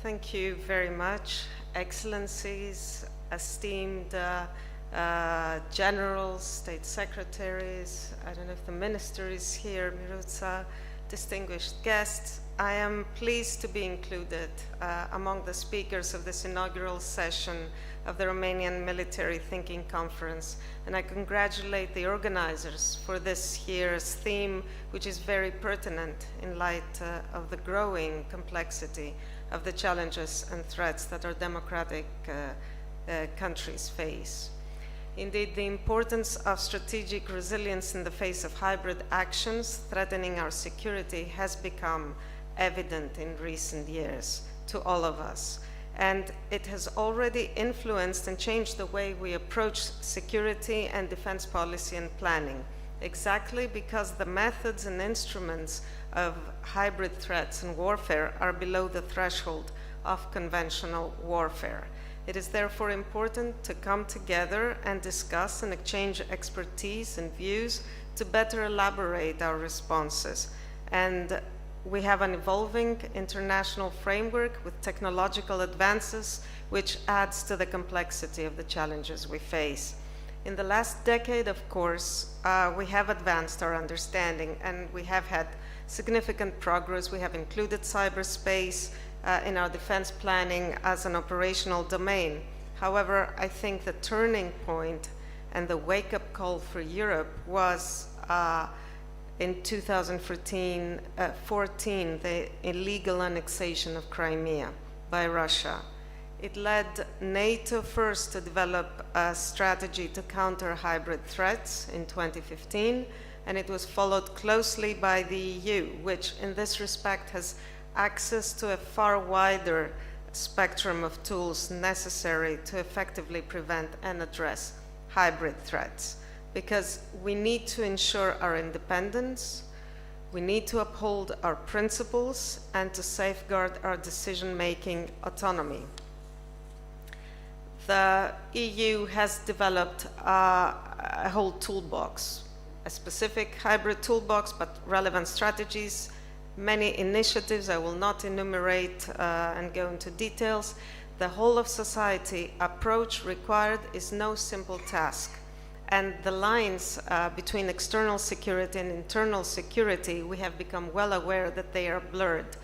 Thank you very much, Excellencies, esteemed generals, state secretaries, I don't know if the minister is here, Miruța, distinguished guests. I am pleased to be included among the speakers of this inaugural session of the Romanian Military Thinking Conference, and I congratulate the organizers for this year's theme, which is very pertinent in light of the growing complexity of the challenges and threats that our democratic countries face. Indeed, the importance of strategic resilience in the face of hybrid actions threatening our security has become evident in recent years to all of us. And it has already influenced and changed the way we approach security and defense policy and planning, exactly because the methods and instruments of hybrid threats and warfare are below the threshold of conventional warfare. It is therefore important to come together and discuss and exchange expertise and views to better elaborate our responses. And we have an evolving international framework with technological advances, which adds to the complexity of the challenges we face. In the last decade, of course, we have advanced our understanding and we have had significant progress. We have included cyberspace in our defense planning as an operational domain. However, I think the turning point and the wake-up call for Europe was in 2014, the illegal annexation of Crimea by Russia. It led NATO first to develop a strategy to counter hybrid threats in 2015, and it was followed closely by the EU, which in this respect has access to a far wider spectrum of tools necessary to effectively prevent and address hybrid threats. Because we need to ensure our independence, we need to uphold our principles, and to safeguard our decision-making autonomy. The EU has developed a whole toolbox, a specific hybrid toolbox, but relevant strategies, many initiatives. I will not enumerate and go into details. The whole of society approach required is no simple task. And the lines between external security and internal security, we have become well aware that they are blurred.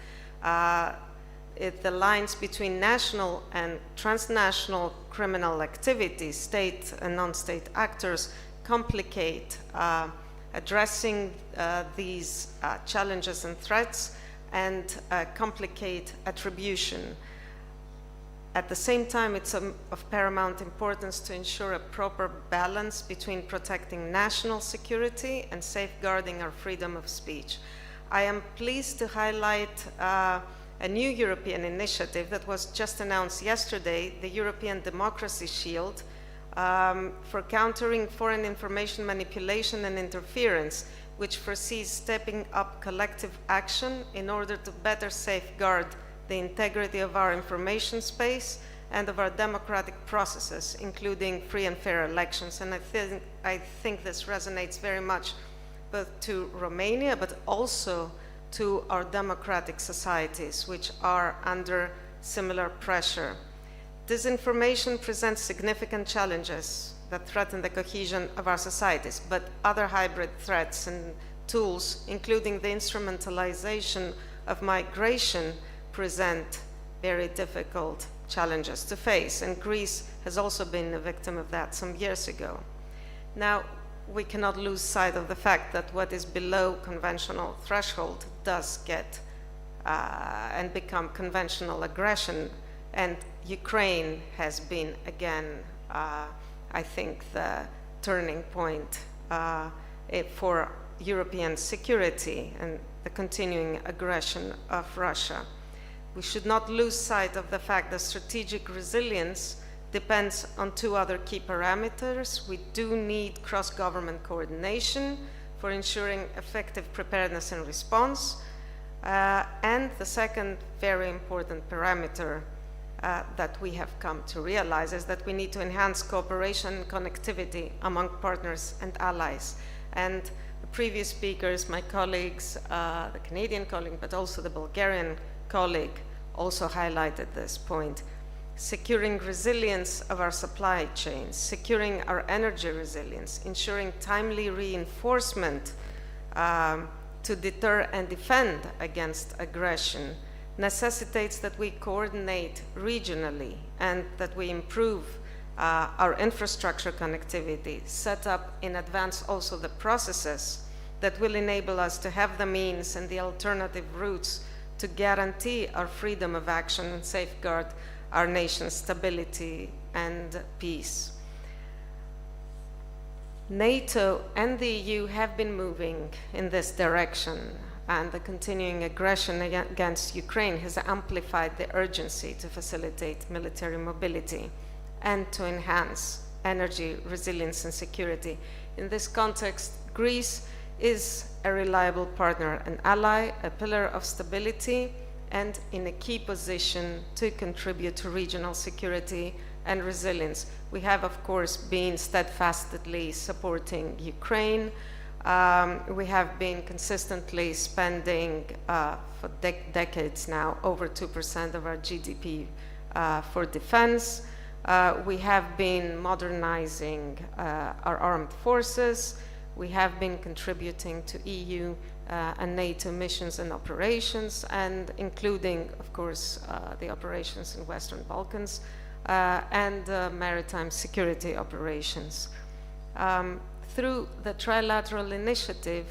The lines between national and transnational criminal activities, state and non-state actors, complicate addressing these challenges and threats, and complicate attribution. At the same time, it's of paramount importance to ensure a proper balance between protecting national security and safeguarding our freedom of speech. I am pleased to highlight a new European initiative that was just announced yesterday, the European Democracy Shield, for countering foreign information manipulation and interference, which foresees stepping up collective action in order to better safeguard the integrity of our information space and of our democratic processes, including free and fair elections. And I think this resonates very much both to Romania, but also to our democratic societies, which are under similar pressure. Disinformation presents significant challenges that threaten the cohesion of our societies, but other hybrid threats and tools, including the instrumentalization of migration, present very difficult challenges to face, and Greece has also been a victim of that some years ago. Now, we cannot lose sight of the fact that what is below conventional threshold does get and become conventional aggression, and Ukraine has been, again, I think, the turning point for European security and the continuing aggression of Russia. We should not lose sight of the fact that strategic resilience depends on two other key parameters. We do need cross-government coordination for ensuring effective preparedness and response. And the second very important parameter that we have come to realize is that we need to enhance cooperation and connectivity among partners and allies. And the previous speakers, my colleagues, the Canadian colleague, but also the Bulgarian colleague, also highlighted this point. Securing resilience of our supply chains, securing our energy resilience, ensuring timely reinforcement to deter and defend against aggression necessitates that we coordinate regionally and that we improve our infrastructure connectivity, set up in advance also the processes that will enable us to have the means and the alternative routes to guarantee our freedom of action and safeguard our nation's stability and peace. NATO and the EU have been moving in this direction, and the continuing aggression against Ukraine has amplified the urgency to facilitate military mobility and to enhance energy resilience and security. In this context, Greece is a reliable partner and ally, a pillar of stability, and in a key position to contribute to regional security and resilience. We have, of course, been steadfastly supporting Ukraine. We have been consistently spending for decades now over 2% of our GDP for defense. We have been modernizing our armed forces. We have been contributing to EU and NATO missions and operations, and including, of course, the operations in Western Balkans and maritime security operations. Through the trilateral initiative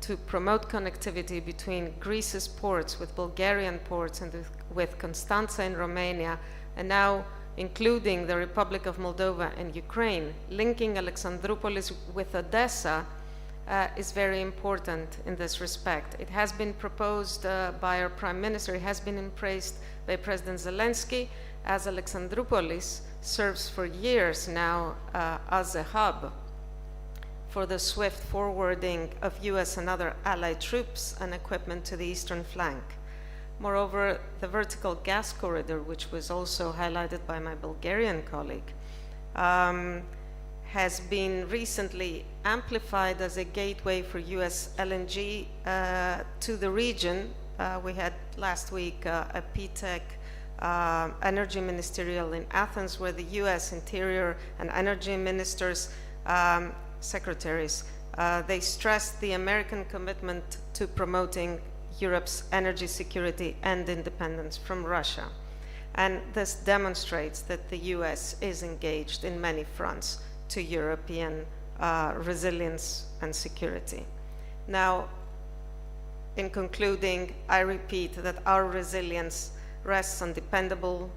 to promote connectivity between Greece's ports with Bulgarian ports and with Constanța in Romania, and now including the Republic of Moldova and Ukraine, linking Alexandroupolis with Odessa is very important in this respect. It has been proposed by our Prime Minister, it has been embraced by President Zelensky, as Alexandroupolis serves for years now as a hub for the swift forwarding of US and other allied troops and equipment to the eastern flank. Moreover, the vertical gas corridor, which was also highlighted by my Bulgarian colleague, has been recently amplified as a gateway for US LNG to the region. We had last week a PTEC energy ministerial in Athens, where the US Interior and Energy Ministers, secretaries, they stressed the American commitment to promoting Europe's energy security and independence from Russia. And this demonstrates that the US is engaged in many fronts to European resilience and security. Now, in concluding, I repeat that our resilience rests on dependable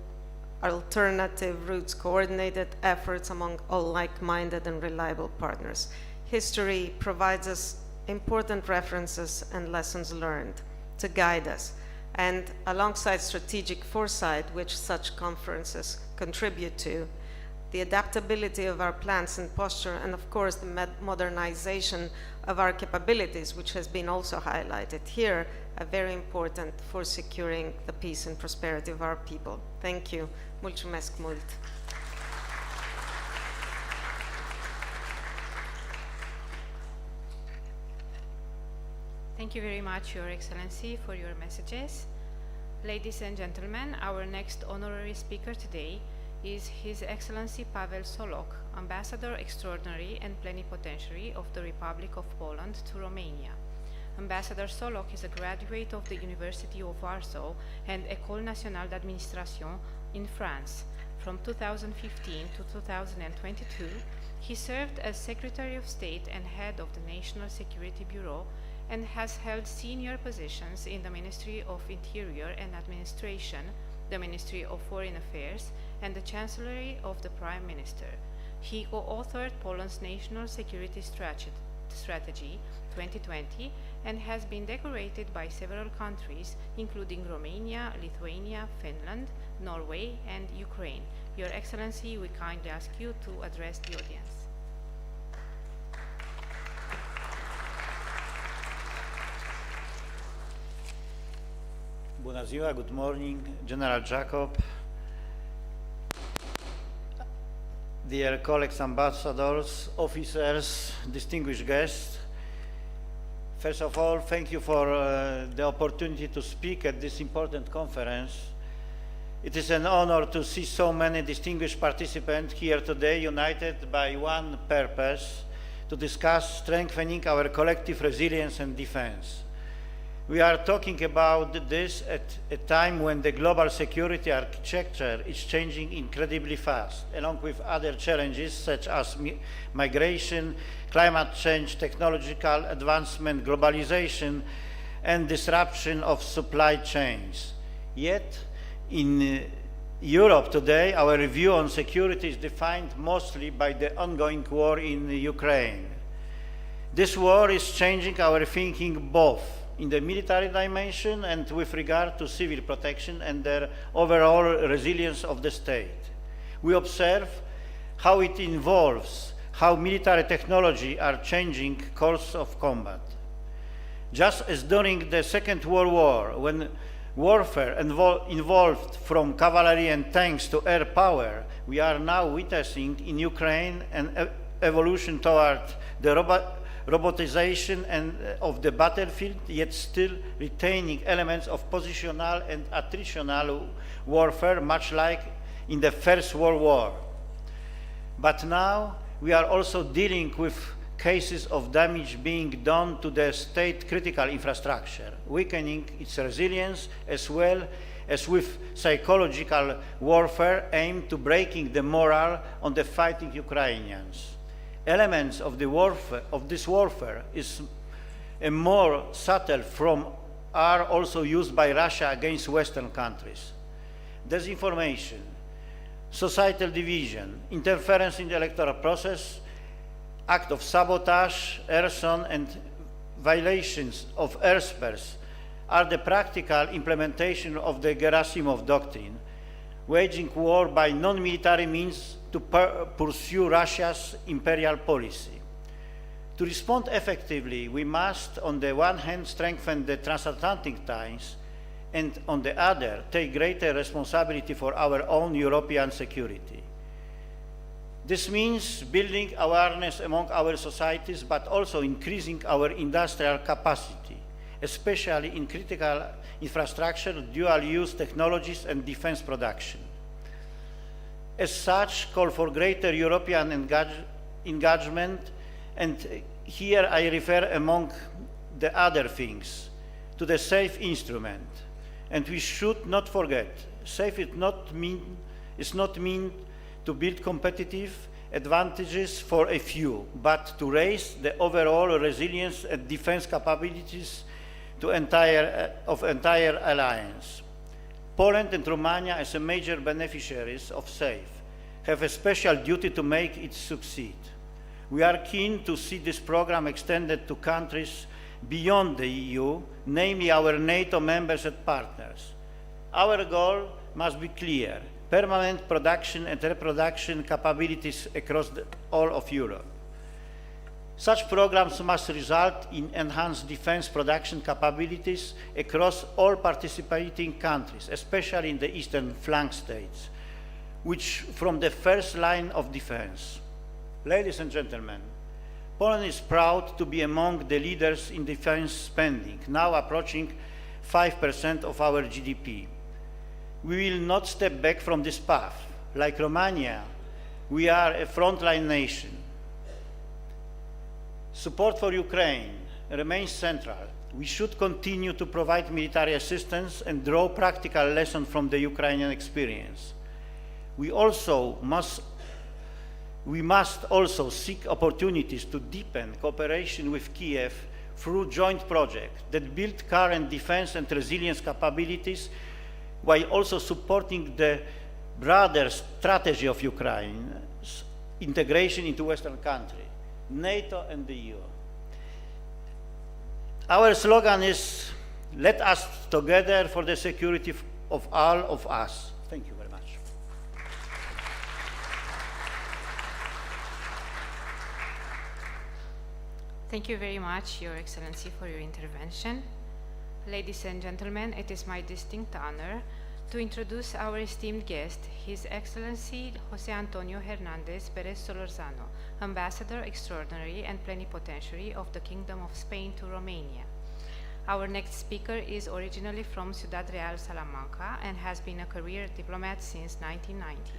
alternative routes, coordinated efforts among all like-minded and reliable partners. History provides us important references and lessons learned to guide us, and alongside strategic foresight, which such conferences contribute to, the adaptability of our plans and posture, and of course the modernization of our capabilities, which has been also highlighted here, are very important for securing the peace and prosperity of our people. Thank you. Mulțumesc mult. Thank you very much, Your Excellency, for your messages. Ladies and gentlemen, our next honorary speaker today is His Excellency Pavel Solok, Ambassador Extraordinary and Plenipotentiary of the Republic of Poland to Romania. Ambassador Solok is a graduate of the University of Warsaw and École Nationale d'Administration in France. From 2015 to 2022, he served as Secretary of State and head of the National Security Bureau and has held senior positions in the Ministry of Interior and Administration, the Ministry of Foreign Affairs, and the Chancellery of the Prime Minister. He co-authored Poland's National Security Strategy 2020 and has been decorated by several countries, including Romania, Lithuania, Finland, Norway, and Ukraine. Your Excellency, we kindly ask you to address the audience. Bună ziua, good morning, General Jacob, dear colleagues, ambassadors, officers, distinguished guests. First of all, thank you for the opportunity to speak at this important conference. It is an honor to see so many distinguished participants here today, united by one purpose, to discuss strengthening our collective resilience and defense. We are talking about this at a time when the global security architecture is changing incredibly fast, along with other challenges such as migration, climate change, technological advancement, globalization, and disruption of supply chains. Yet, in Europe today, our view on security is defined mostly by the ongoing war in Ukraine. This war is changing our thinking both in the military dimension and with regard to civil protection and the overall resilience of the state. We observe how it involves how military technology are changing course of combat. Just as during the Second World War, when warfare evolved from cavalry and tanks to air power, we are now witnessing in Ukraine an evolution toward the robotization of the battlefield, yet still retaining elements of positional and attritional warfare, much like in the First World War. But now we are also dealing with cases of damage being done to the state critical infrastructure, weakening its resilience, as well as with psychological warfare aimed to breaking the morale on the fighting Ukrainians. Elements of this warfare is a more subtle form are also used by Russia against Western countries. Disinformation, societal division, interference in the electoral process, act of sabotage, arson, and violations of airspace are the practical implementation of the Gerasimov doctrine, waging war by non-military means to pursue Russia's imperial policy. To respond effectively, we must, on the one hand, strengthen the transatlantic ties, and on the other, take greater responsibility for our own European security. This means building awareness among our societies, but also increasing our industrial capacity, especially in critical infrastructure, dual-use technologies, and defense production. As such, call for greater European engagement, and here I refer, among the other things, to the SAFE instrument. And we should not forget, SAFE is not meant to build competitive advantages for a few, but to raise the overall resilience and defense capabilities of entire alliance. Poland and Romania, as a major beneficiaries of SAFE, have a special duty to make it succeed. We are keen to see this program extended to countries beyond the EU, namely our NATO members and partners. Our goal must be clear: permanent production and reproduction capabilities across all of Europe. Such programs must result in enhanced defense production capabilities across all participating countries, especially in the eastern flank states, which form the first line of defense. Ladies and gentlemen, Poland is proud to be among the leaders in defense spending, now approaching 5% of our GDP. We will not step back from this path. Like Romania, we are a frontline nation. Support for Ukraine remains central. We should continue to provide military assistance and draw practical lessons from the Ukrainian experience. We must also seek opportunities to deepen cooperation with Kiev through joint projects that build current defense and resilience capabilities, while also supporting the broader strategy of Ukraine's integration into Western countries, NATO and the EU. Our slogan is, "Let us together for the security of all of us." Thank you very much. Thank you very much, Your Excellency, for your intervention. Ladies and gentlemen, it is my distinct honor to introduce our esteemed guest, His Excellency José Antonio Hernández Pérez Solorzano, Ambassador Extraordinary and Plenipotentiary of the Kingdom of Spain to Romania. Our next speaker is originally from Ciudad Real, Salamanca, and has been a career diplomat since 1990.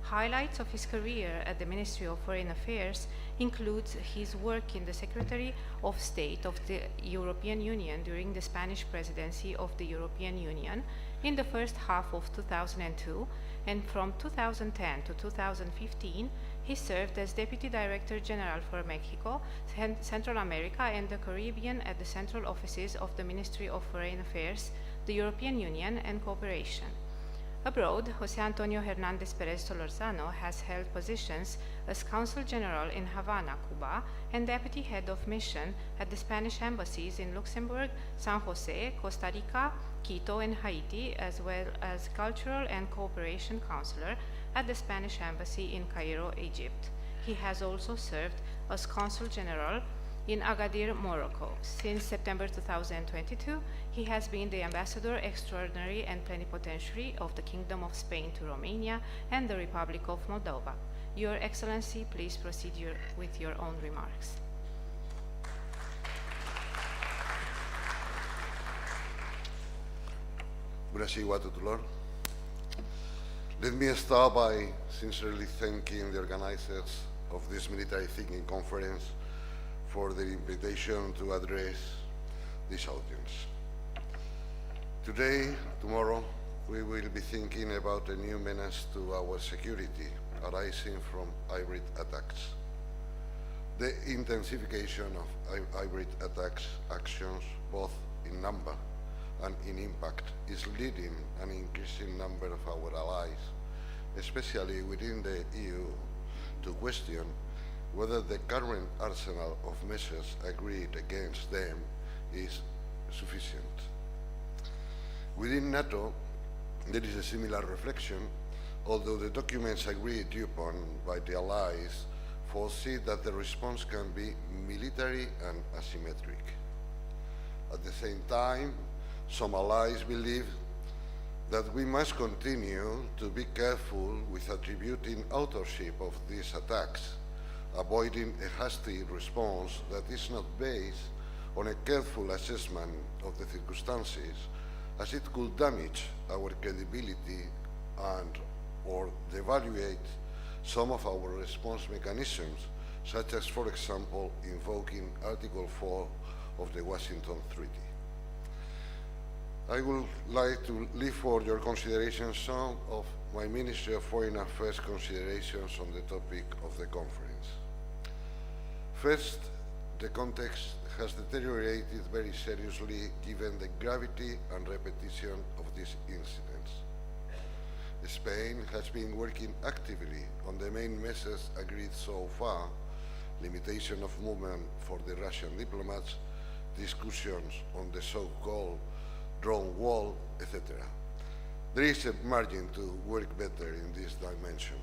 Highlights of his career at the Ministry of Foreign Affairs includes his work in the Secretary of State of the European Union during the Spanish presidency of the European Union in the first half of 2002, and from 2010 to 2015, he served as Deputy Director General for Mexico, Central America, and the Caribbean at the central offices of the Ministry of Foreign Affairs, the European Union, and Cooperation. Abroad, José Antonio Hernández Pérez Solorzano has held positions as Consul General in Havana, Cuba, and Deputy Head of Mission at the Spanish embassies in Luxembourg, San Jose, Costa Rica, Quito, and Haiti, as well as Cultural and Cooperation Counselor at the Spanish Embassy in Cairo, Egypt. He has also served as Consul General in Agadir, Morocco. Since September 2022, he has been the Ambassador Extraordinary and Plenipotentiary of the Kingdom of Spain to Romania and the Republic of Moldova. Your Excellency, please proceed with your own remarks. Bună ziua tuturor! Let me start by sincerely thanking the organizers of this military thinking conference for their invitation to address this audience. Today, tomorrow, we will be thinking about a new menace to our security arising from hybrid attacks. The intensification of hybrid attacks actions, both in number and in impact, is leading an increasing number of our allies, especially within the EU, to question whether the current arsenal of measures agreed against them is sufficient. Within NATO, there is a similar reflection, although the documents agreed upon by the allies foresee that the response can be military and asymmetric. At the same time, some allies believe that we must continue to be careful with attributing authorship of these attacks, avoiding a hasty response that is not based on a careful assessment of the circumstances, as it could damage our credibility and or devaluate some of our response mechanisms, such as, for example, invoking Article 4 of the Washington Treaty. I would like to leave for your consideration some of my Ministry of Foreign Affairs considerations on the topic of the conference. First, the context has deteriorated very seriously given the gravity and repetition of these incidents. Spain has been working actively on the main measures agreed so far: limitation of movement for the Russian diplomats, discussions on the so-called drone wall, etc. There is a margin to work better in this dimension.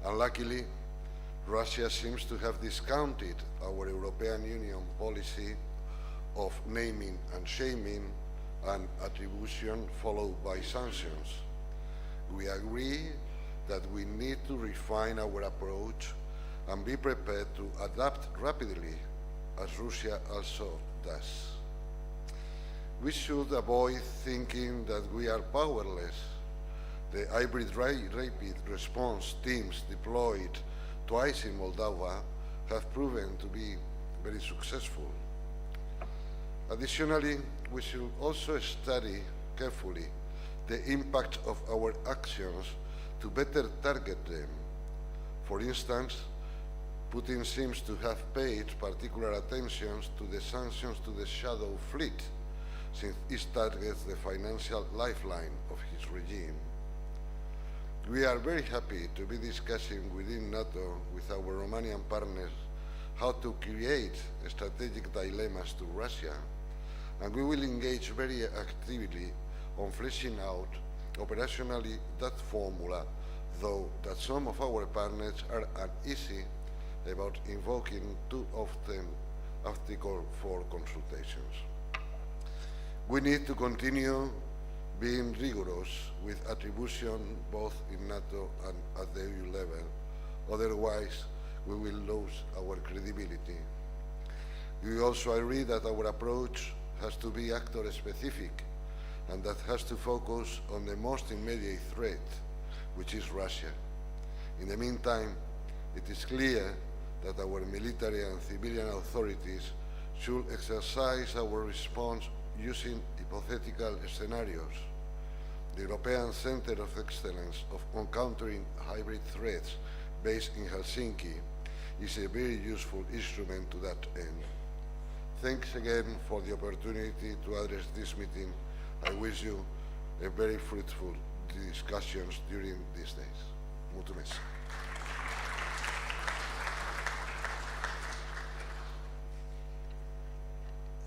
Unluckily, Russia seems to have discounted our European Union policy of naming and shaming and attribution followed by sanctions. We agree that we need to refine our approach and be prepared to adapt rapidly, as Russia also does. We should avoid thinking that we are powerless. The hybrid rapid response teams deployed twice in Moldova have proven to be very successful. Additionally, we should also study carefully the impact of our actions to better target them. For instance, Putin seems to have paid particular attention to the sanctions to the shadow fleet, since it targets the financial lifeline of his regime. We are very happy to be discussing within NATO with our Romanian partners how to create strategic dilemmas to Russia, and we will engage very actively on fleshing out operationally that formula, though that some of our partners are uneasy about invoking too often Article 4 consultations. We need to continue being rigorous with attribution both in NATO and at the EU level, otherwise we will lose our credibility. We also agree that our approach has to be actor-specific and that has to focus on the most immediate threat, which is Russia. In the meantime, it is clear that our military and civilian authorities should exercise our response using hypothetical scenarios. The European Center of Excellence on Countering Hybrid Threats, based in Helsinki, is a very useful instrument to that end. Thanks again for the opportunity to address this meeting. I wish you a very fruitful discussions during these days. Mulțumesc.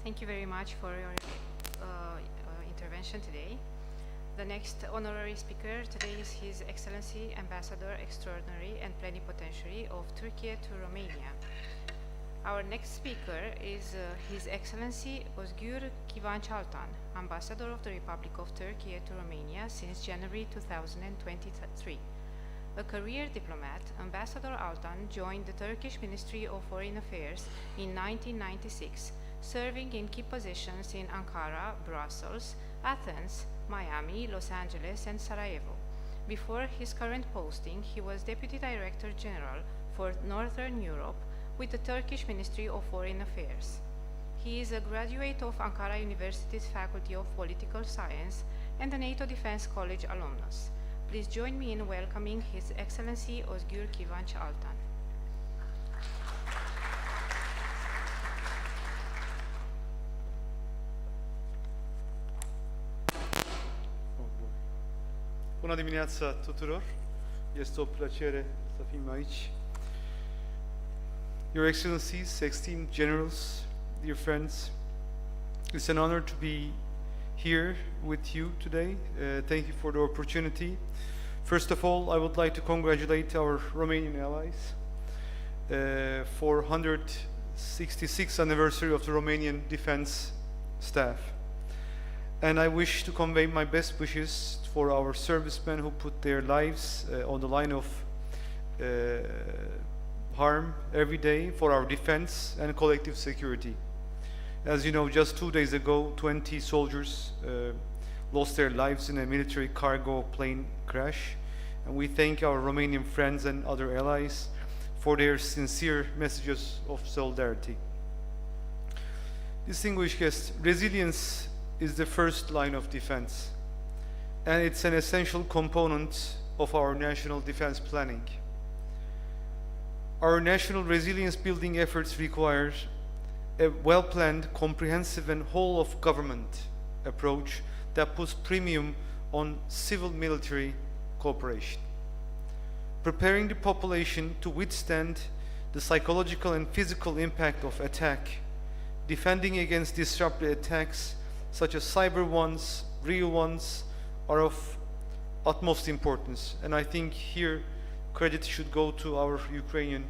Thank you very much for your intervention today. The next honorary speaker today is His Excellency Ambassador Extraordinary and Plenipotentiary of Turkey to Romania. Our next speaker is His Excellency Özgür Kıvanç Altan, Ambassador of the Republic of Turkey to Romania since January 2023. A career diplomat, Ambassador Altan joined the Turkish Ministry of Foreign Affairs in 1996, serving in key positions in Ankara, Brussels, Athens, Miami, Los Angeles, and Sarajevo. Before his current posting, he was Deputy Director General for Northern Europe with the Turkish Ministry of Foreign Affairs. He is a graduate of Ankara University's Faculty of Political Science and the NATO Defense College alumnus. Please join me in welcoming His Excellency Özgür Kıvanç Altan. Bună dimineața tuturor! Este o plăcere să fim aici. Your Excellencies, esteemed generals, dear friends, it's an honor to be here with you today. Thank you for the opportunity. First of all, I would like to congratulate our Romanian allies for 166th anniversary of the Romanian Defense Staff. And I wish to convey my best wishes for our servicemen who put their lives on the line of harm every day for our defense and collective security. As you know, just 2 days ago, 20 soldiers lost their lives in a military cargo plane crash. And we thank our Romanian friends and other allies for their sincere messages of solidarity. Distinguished guests, resilience is the first line of defense, and it's an essential component of our national defense planning. Our national resilience building efforts require a well-planned, comprehensive and whole-of-government approach that puts premium on civil-military cooperation. Preparing the population to withstand the psychological and physical impact of attack, defending against disruptive attacks such as cyber ones, real ones, are of utmost importance. And I think here credit should go to our Ukrainian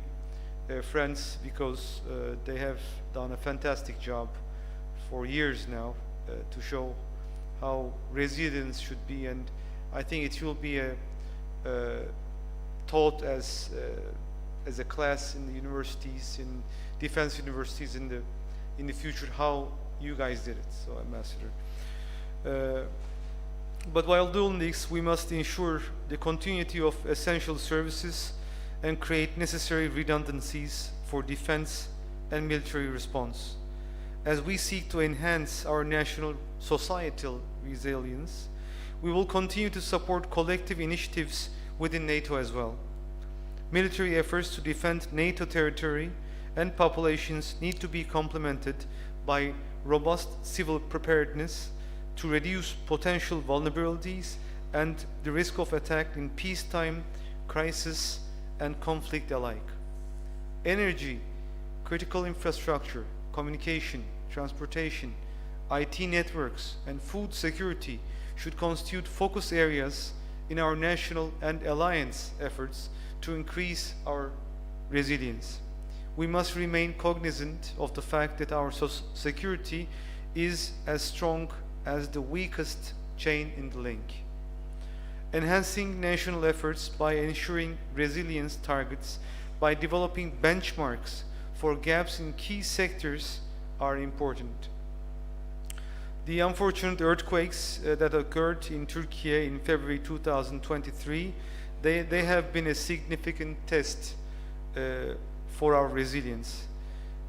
friends, because they have done a fantastic job for years now to show how resilience should be, and I think it will be taught as a class in the universities, in defense universities in the future, how you guys did it. So, Ambassador. But while doing this, we must ensure the continuity of essential services and create necessary redundancies for defense and military response. As we seek to enhance our national societal resilience, we will continue to support collective initiatives within NATO as well. Military efforts to defend NATO territory and populations need to be complemented by robust civil preparedness to reduce potential vulnerabilities and the risk of attack in peacetime, crisis, and conflict alike. Energy, critical infrastructure, communication, transportation, IT networks, and food security should constitute focus areas in our national and alliance efforts to increase our resilience. We must remain cognizant of the fact that our security is as strong as the weakest chain in the link. Enhancing national efforts by ensuring resilience targets by developing benchmarks for gaps in key sectors are important. The unfortunate earthquakes that occurred in Turkey in February 2023, they have been a significant test for our resilience.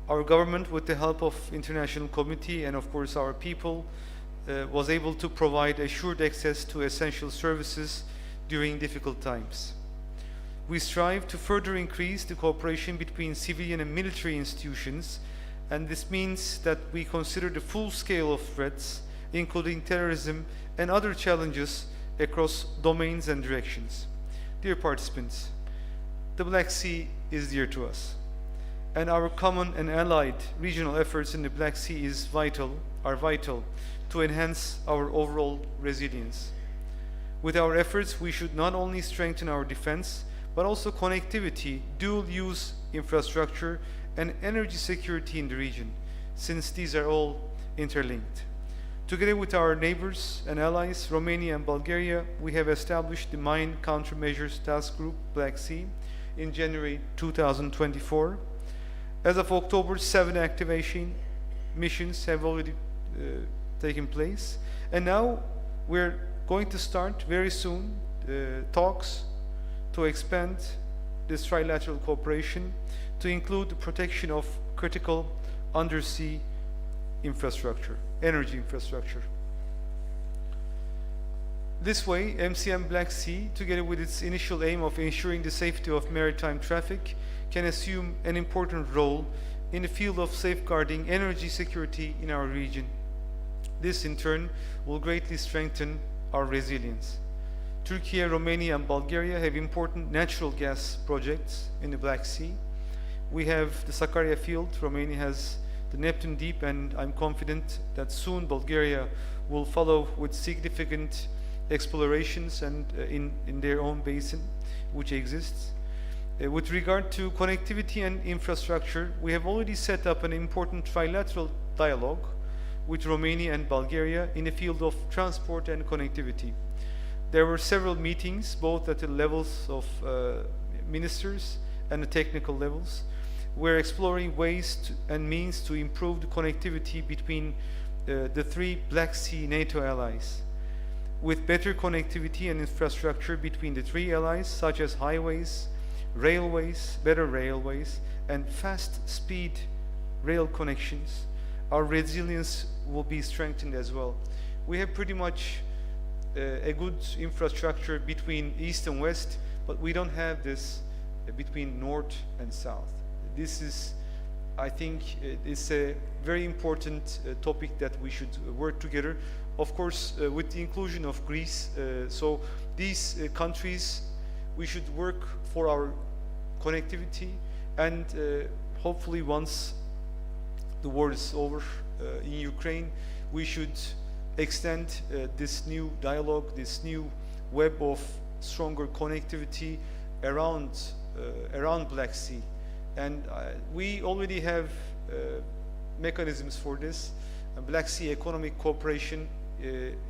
Our government, with the help of international community and of course our people, was able to provide assured access to essential services during difficult times. We strive to further increase the cooperation between civilian and military institutions, and this means that we consider the full scale of threats, including terrorism and other challenges across domains and directions. Dear participants, the Black Sea is dear to us, and our common and allied regional efforts in the Black Sea are vital to enhance our overall resilience. With our efforts, we should not only strengthen our defense, but also connectivity, dual-use infrastructure, and energy security in the region, since these are all interlinked. Together with our neighbors and allies, Romania and Bulgaria, we have established the Mine Countermeasures Task Group Black Sea in January 2024. As of October, 7 activation missions have already taken place, and now we're going to start very soon talks to expand this trilateral cooperation to include the protection of critical undersea infrastructure, energy infrastructure. This way, MCM Black Sea, together with its initial aim of ensuring the safety of maritime traffic, can assume an important role in the field of safeguarding energy security in our region. This, in turn, will greatly strengthen our resilience. Turkey, Romania, and Bulgaria have important natural gas projects in the Black Sea. We have the Sakarya field, Romania has the Neptune Deep, and I'm confident that soon Bulgaria will follow with significant explorations and in their own basin, which exists. With regard to connectivity and infrastructure, we have already set up an important trilateral dialogue with Romania and Bulgaria in the field of transport and connectivity. There were several meetings, both at the levels of ministers and the technical levels. We're exploring ways and means to improve the connectivity between the 3 Black Sea NATO allies. With better connectivity and infrastructure between the 3 allies, such as highways, railways, better railways, and fast speed rail connections, our resilience will be strengthened as well. We have pretty much a good infrastructure between east and west, but we don't have this between north and south. This is, I think it's a very important topic that we should work together. Of course, with the inclusion of Greece, so these countries, we should work for our connectivity, and hopefully once the war is over in Ukraine, we should extend this new dialogue, this new web of stronger connectivity around Black Sea. And we already have mechanisms for this. Black Sea Economic Cooperation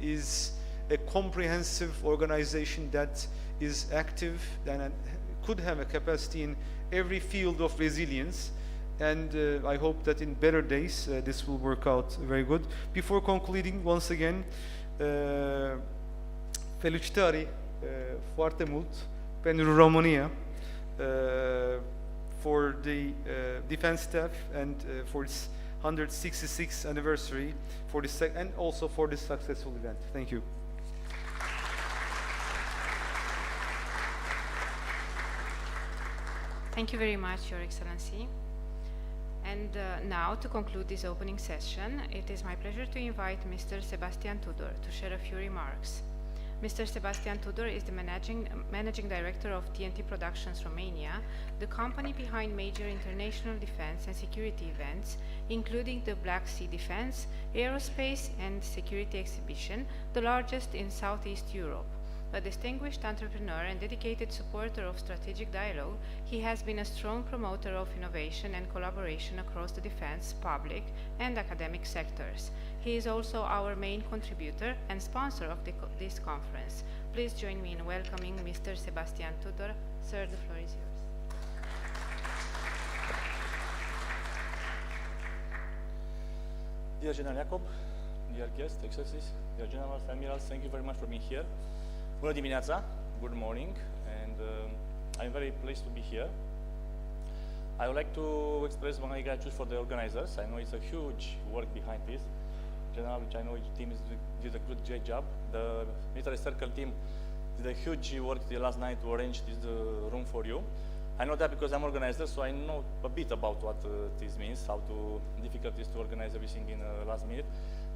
is a comprehensive organization that is active and could have a capacity in every field of resilience. And I hope that in better days this will work out very good. Before concluding, once again, felicitări foarte mult pentru România for the defense staff and for its 166th anniversary for this and also for this successful event. Thank you. Thank you very much, Your Excellency. And now, to conclude this opening session, it is my pleasure to invite Mr. Sebastian Tudor to share a few remarks. Mr. Sebastian Tudor is the Managing Director of TNT Productions Romania, the company behind major international defense and security events, including the Black Sea Defense, Aerospace and Security Exhibition, the largest in Southeast Europe. A distinguished entrepreneur and dedicated supporter of strategic dialogue, he has been a strong promoter of innovation and collaboration across the defense, public, and academic sectors. He is also our main contributor and sponsor of this conference. Please join me in welcoming Mr. Sebastian Tudor. Sir, the floor is yours. Dear General Jacob, dear guests, excellencies, dear generals, admirals, thank you very much for being here. Bună dimineața, good morning, and I'm very pleased to be here. I would like to express my gratitude for the organizers. I know it's a huge work behind this. General, which I know your team did a great job. The military circle team did a huge work the last night to arrange this room for you. I know that because I'm organizer, so I know a bit about what this means, how difficult it is to organize everything in last minute,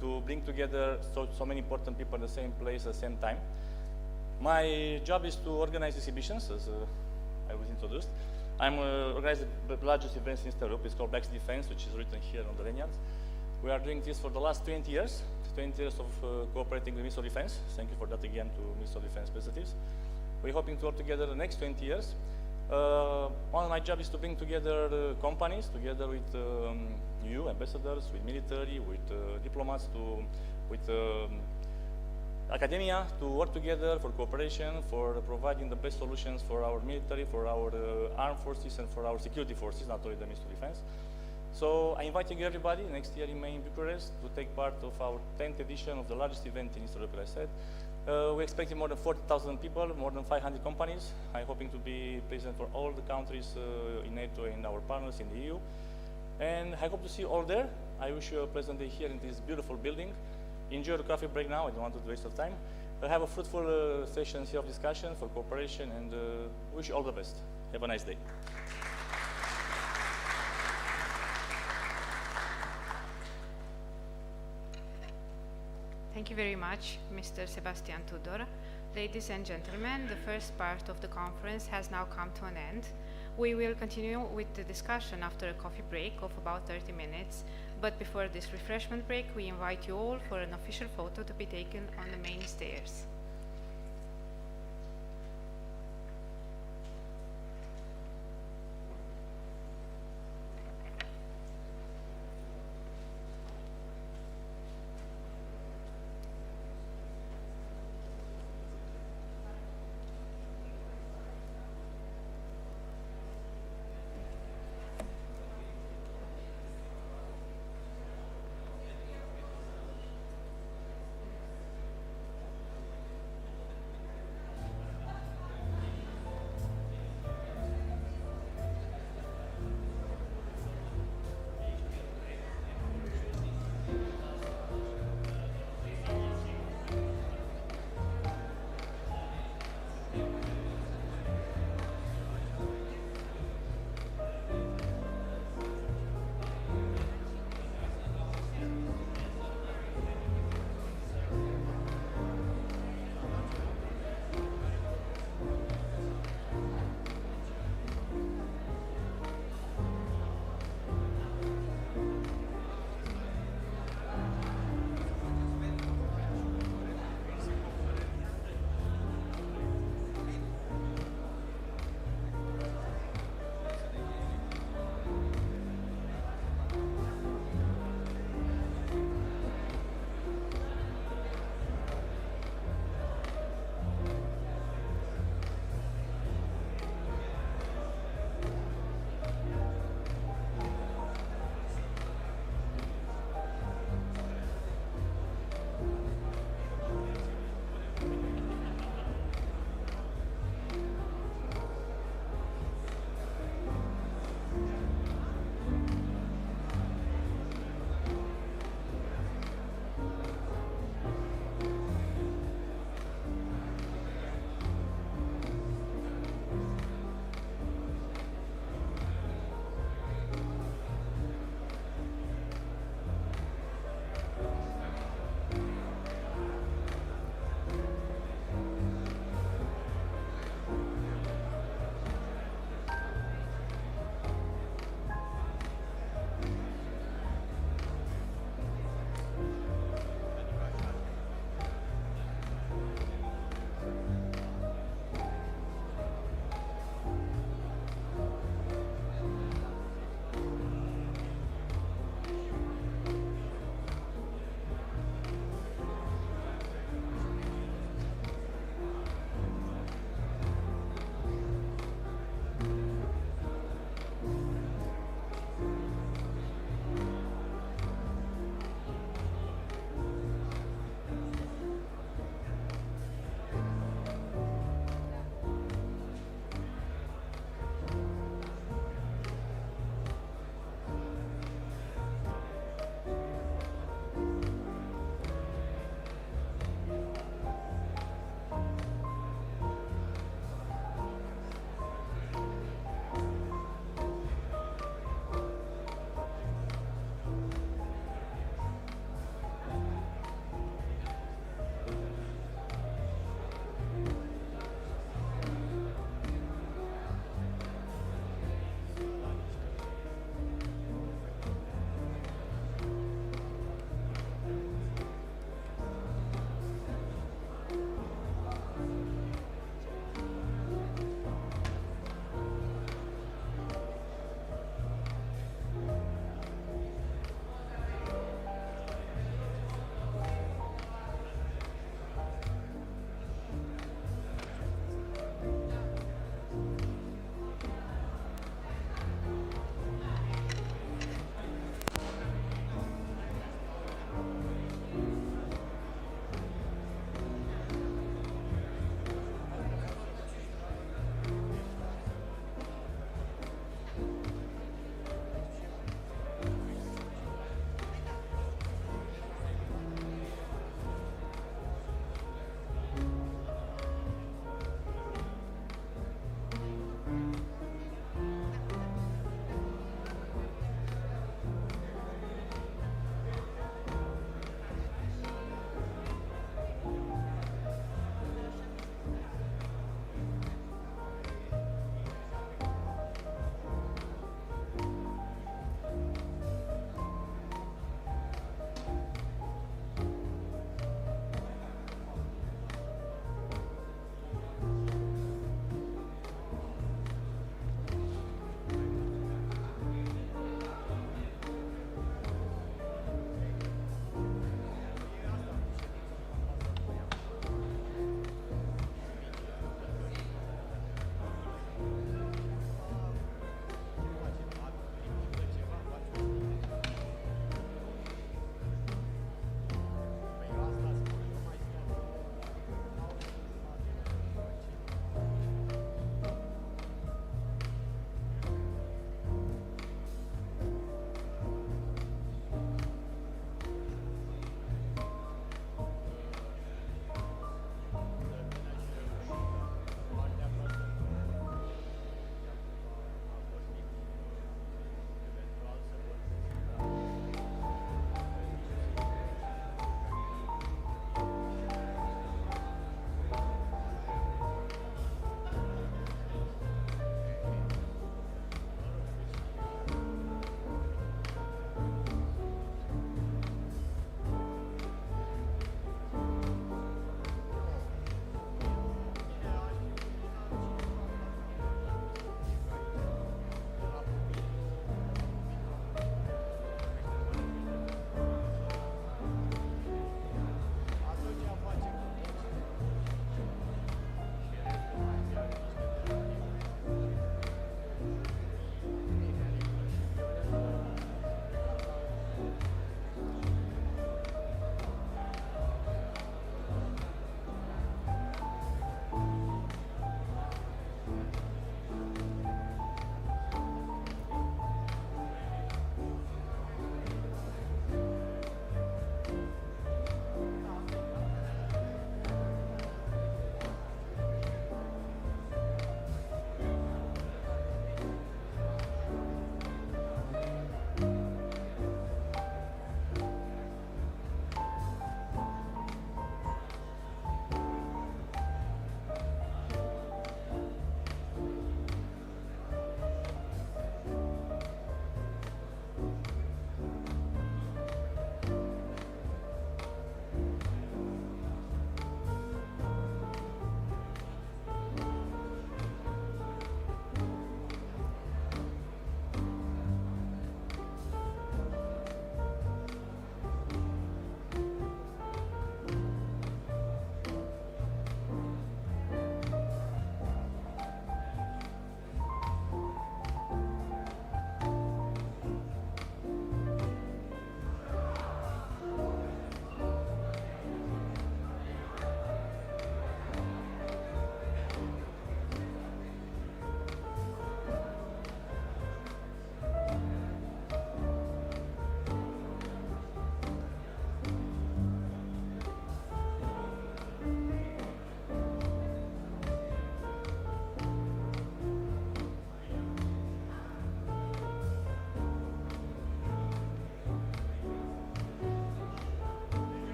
to bring together so many important people in the same place at the same time. My job is to organize exhibitions, as I was introduced. I'm organizing the largest events in Eastern Europe. It's called Black Sea Defense, which is written here on the lanyards. We are doing this for the last 20 years, 20 years of cooperating with Ministry of Defense. Thank you for that again to Ministry of Defense representatives. We're hoping to work together the next 20 years. One of my job is to bring together companies, together with you, ambassadors, with military, with diplomats, with academia, to work together for cooperation, for providing the best solutions for our military, for our armed forces, and for our security forces, not only the Ministry of Defense. So I'm inviting everybody next year in May in Bucharest to take part of our 10th edition of the largest event in Eastern Europe, as I said. We're expecting more than 40,000 people, more than 500 companies. I'm hoping to be present for all the countries in NATO and our partners in the EU. And I hope to see you all there. I wish you a pleasant day here in this beautiful building. Enjoy the coffee break now. I don't want to waste your time. Have a fruitful sessions here of discussion for cooperation, and wish you all the best. Have a nice day. Thank you very much, Mr. Sebastian Tudor. Ladies and gentlemen, the first part of the conference has now come to an end. We will continue with the discussion after a coffee break of about 30 minutes. But before this refreshment break, we invite you all for an official photo to be taken on the main stairs.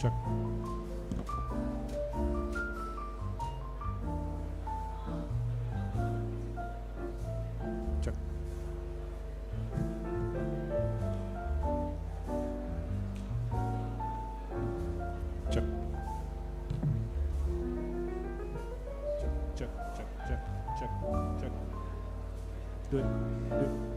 Check. Check. Check. Check, check, check, check, check. Do it. Do it.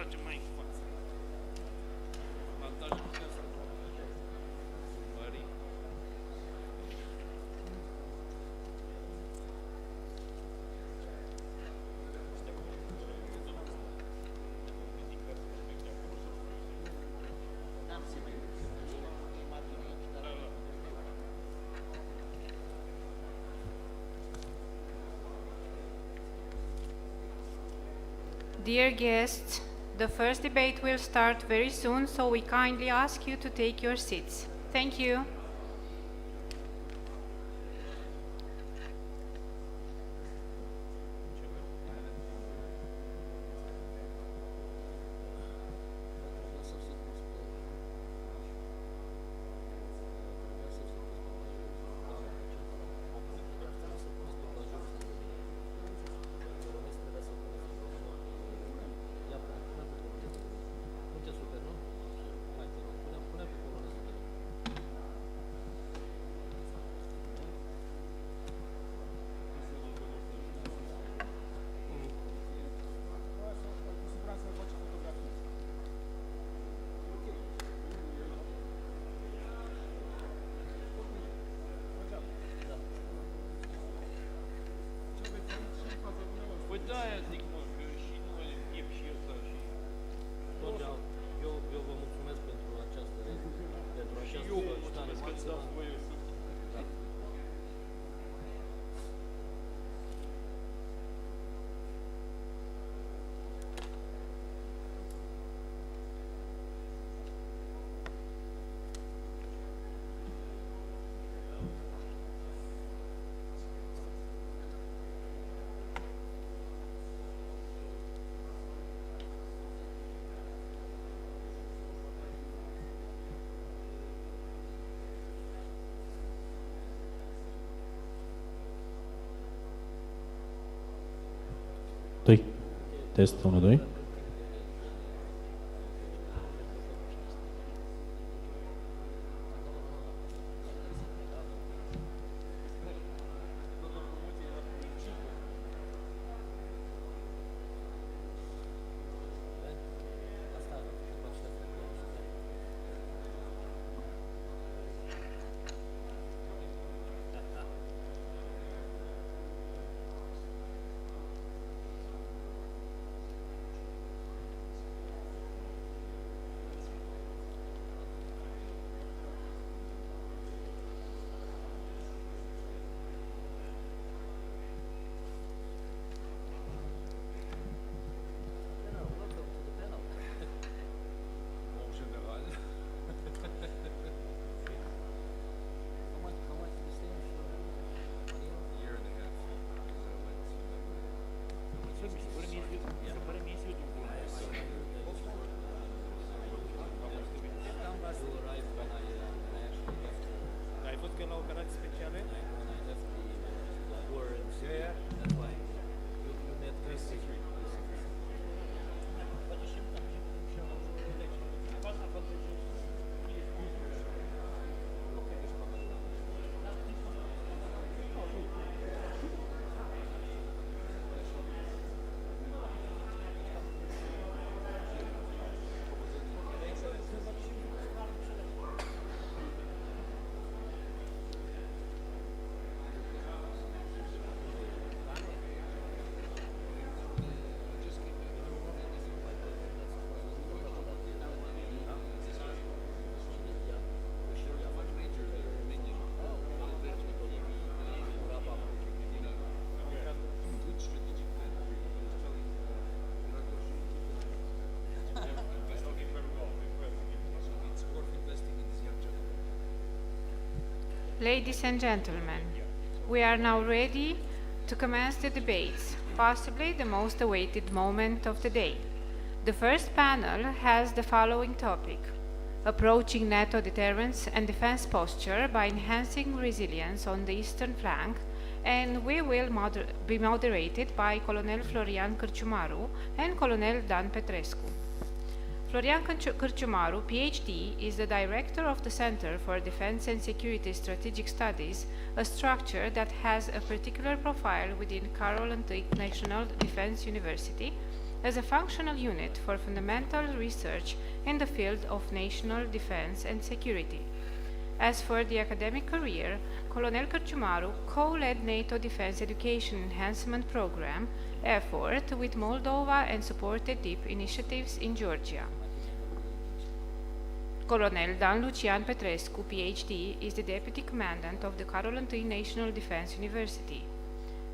tragem mai în față. Avantajul putem să mări. Dear guests, the first debate will start very soon, so we kindly ask you to take your seats. Thank you. Păi de-aia zic, mă, că și nu îl închep și ăsta și... Eu vă mulțumesc pentru această Și eu vă mulțumesc că îți dați voie să... Doi. Test 1, 2. În general. Year and a half. Se pare mie să duc un ai fost că la operații speciale? Yeah. Ladies and gentlemen, we are now ready to commence the debates, possibly the most awaited moment of the day. The first panel has the following topic: approaching NATO deterrence and defense posture by enhancing resilience on the eastern flank, and we will be moderated by Colonel Florian Cârciumaru and Colonel Dan Petrescu. Florian Cârciumaru, PhD, is the director of the Center for Defense and Security Strategic Studies, a structure that has a particular profile within Carol I National Defense University, as a functional unit for fundamental research in the field of national defense and security. As for the academic career, Colonel Cărciumaru co-led NATO Defense Education Enhancement Program effort with Moldova and supported deep initiatives in Georgia. Colonel Dan Lucian Petrescu, PhD, is the Deputy Commandant of the Carol I National Defense University.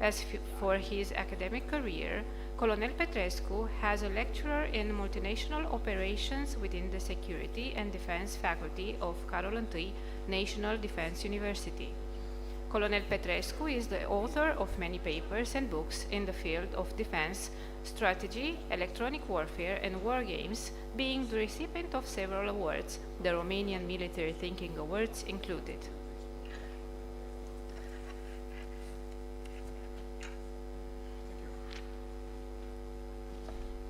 As for his academic career, Colonel Petrescu has a lecturer in multinational operations within the Security and Defense Faculty of Carol I National Defense University. Colonel Petrescu is the author of many papers and books in the field of defense, strategy, electronic warfare, and war games, being the recipient of several awards, the Romanian Military Thinking Awards included.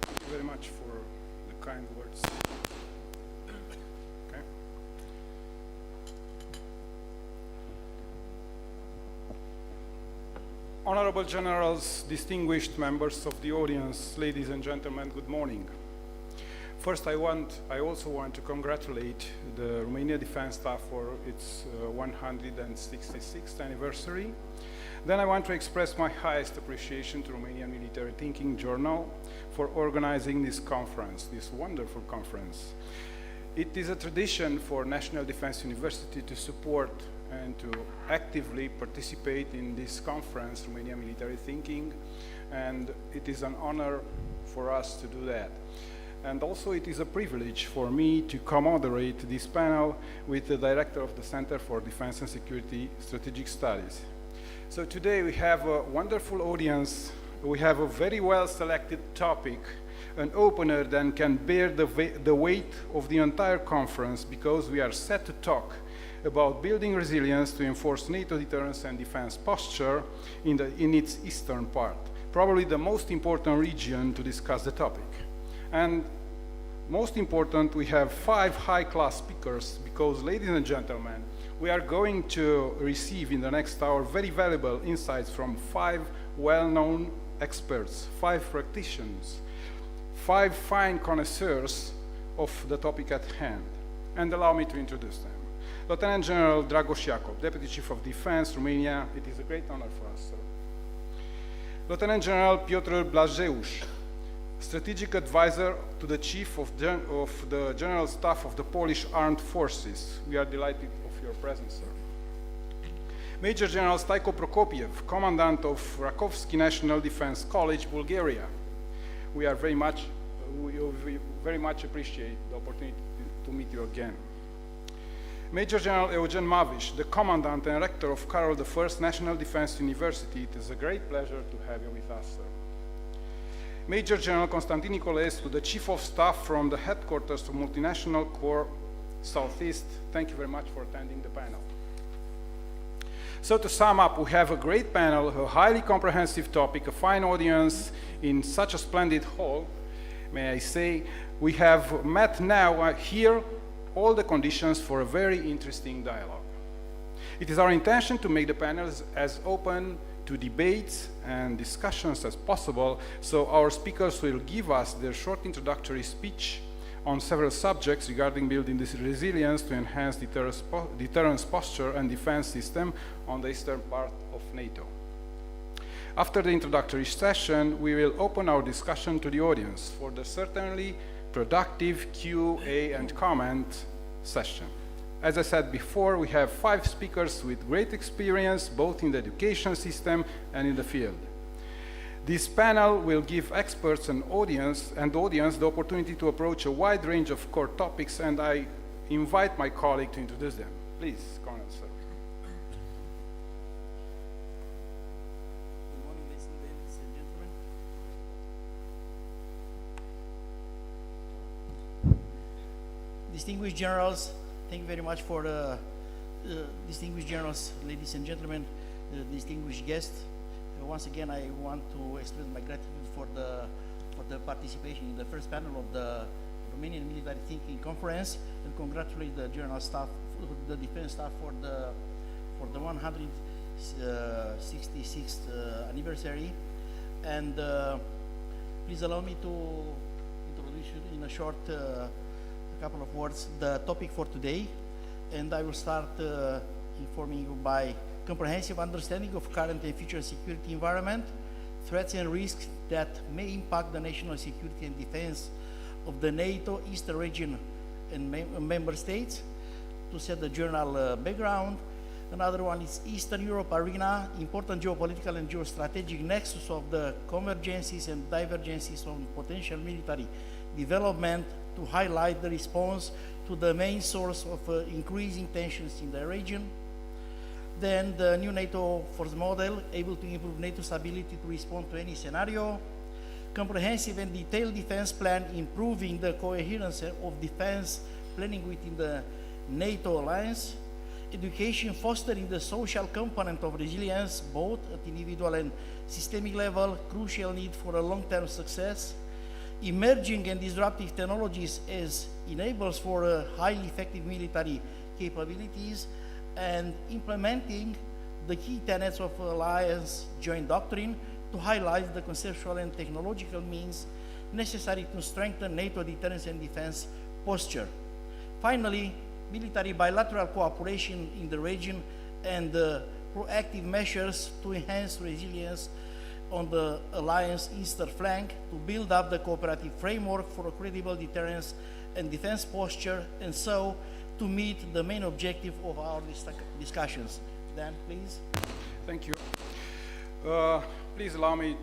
Thank you very much for the kind words. Okay. Honorable Generals, distinguished members of the audience, ladies and gentlemen, good morning. First, I also want to congratulate the Romania Defense Staff for its 166th anniversary. Then I want to express my highest appreciation to Romanian Military Thinking Journal for organizing this conference, this wonderful conference. It is a tradition for National Defense University to support and to actively participate in this conference, Romania Military Thinking, and it is an honor for us to do that. And also it is a privilege for me to co-moderate this panel with the Director of the Center for Defense and Security Strategic Studies. So today we have a wonderful audience, we have a very well selected topic, an opener that can bear the weight of the entire conference, because we are set to talk about building resilience to enforce NATO deterrence and defense posture in its eastern part, probably the most important region to discuss the topic. And most important, we have 5 high-class speakers, because, ladies and gentlemen, we are going to receive in the next hour very valuable insights from 5 well-known experts, 5 practitioners, 5 fine connoisseurs of the topic at hand. And allow me to introduce them. Lieutenant General Dragoș Jakub, Deputy Chief of Defense, Romania. It is a great honor for us, sir. Lieutenant General Piotr Blażeusz, Strategic Advisor to the Chief of the General Staff of the Polish Armed Forces. We are delighted of your presence, sir. Major General Staiko Prokopiev, Commandant of Rakovsky National Defense College, Bulgaria. We very much appreciate the opportunity to meet you again. Major General Eugen Maviș, the Commandant and Rector of Carol I National Defense University. It is a great pleasure to have you with us, sir. Major General Constantin Nicolescu, the Chief of Staff from the Headquarters of Multinational Corps Southeast. Thank you very much for attending the panel. So to sum up, we have a great panel, a highly comprehensive topic, a fine audience in such a splendid hall, may I say. We have met now here all the conditions for a very interesting dialogue. It is our intention to make the panels as open to debates and discussions as possible, so our speakers will give us their short introductory speech on several subjects regarding building this resilience to enhance deterrence posture and defense system on the eastern part of NATO. After the introductory session, we will open our discussion to the audience for the certainly productive Q&A and comment session. As I said before, we have 5 speakers with great experience both in the education system and in the field. This panel will give experts and audience the opportunity to approach a wide range of core topics, and I invite my colleague to introduce them. Please, Colonel, sir. Good morning, ladies and gentlemen. Distinguished generals, thank you very much for the distinguished generals, ladies and gentlemen, distinguished guests. Once again, I want to express my gratitude for the participation in the first panel of the Romanian Military Thinking Conference, and congratulate the general staff, the defense staff, for the 166th anniversary. And please allow me to introduce you in a short couple of words the topic for today, and I will start informing you by comprehensive understanding of current and future security environment, threats and risks that may impact the national security and defense of the NATO Eastern region and member states, to set the general background. Another one is Eastern Europe arena, important geopolitical and geostrategic nexus of the convergences and divergences on potential military development, to highlight the response to the main source of increasing tensions in the region. Then the new NATO force model, able to improve NATO's ability to respond to any scenario. Comprehensive and detailed defense plan, improving the coherence of defense planning within the NATO alliance. Education, fostering the social component of resilience, both at individual and systemic level, crucial need for a long-term success. Emerging and disruptive technologies as enablers for highly effective military capabilities, and implementing the key tenets of alliance joint doctrine to highlight the conceptual and technological means necessary to strengthen NATO deterrence and defense posture. Finally, military bilateral cooperation in the region and proactive measures to enhance resilience on the alliance eastern flank, to build up the cooperative framework for a credible deterrence and defense posture, and so to meet the main objective of our discussions. Dan, please. Thank you. Please allow me,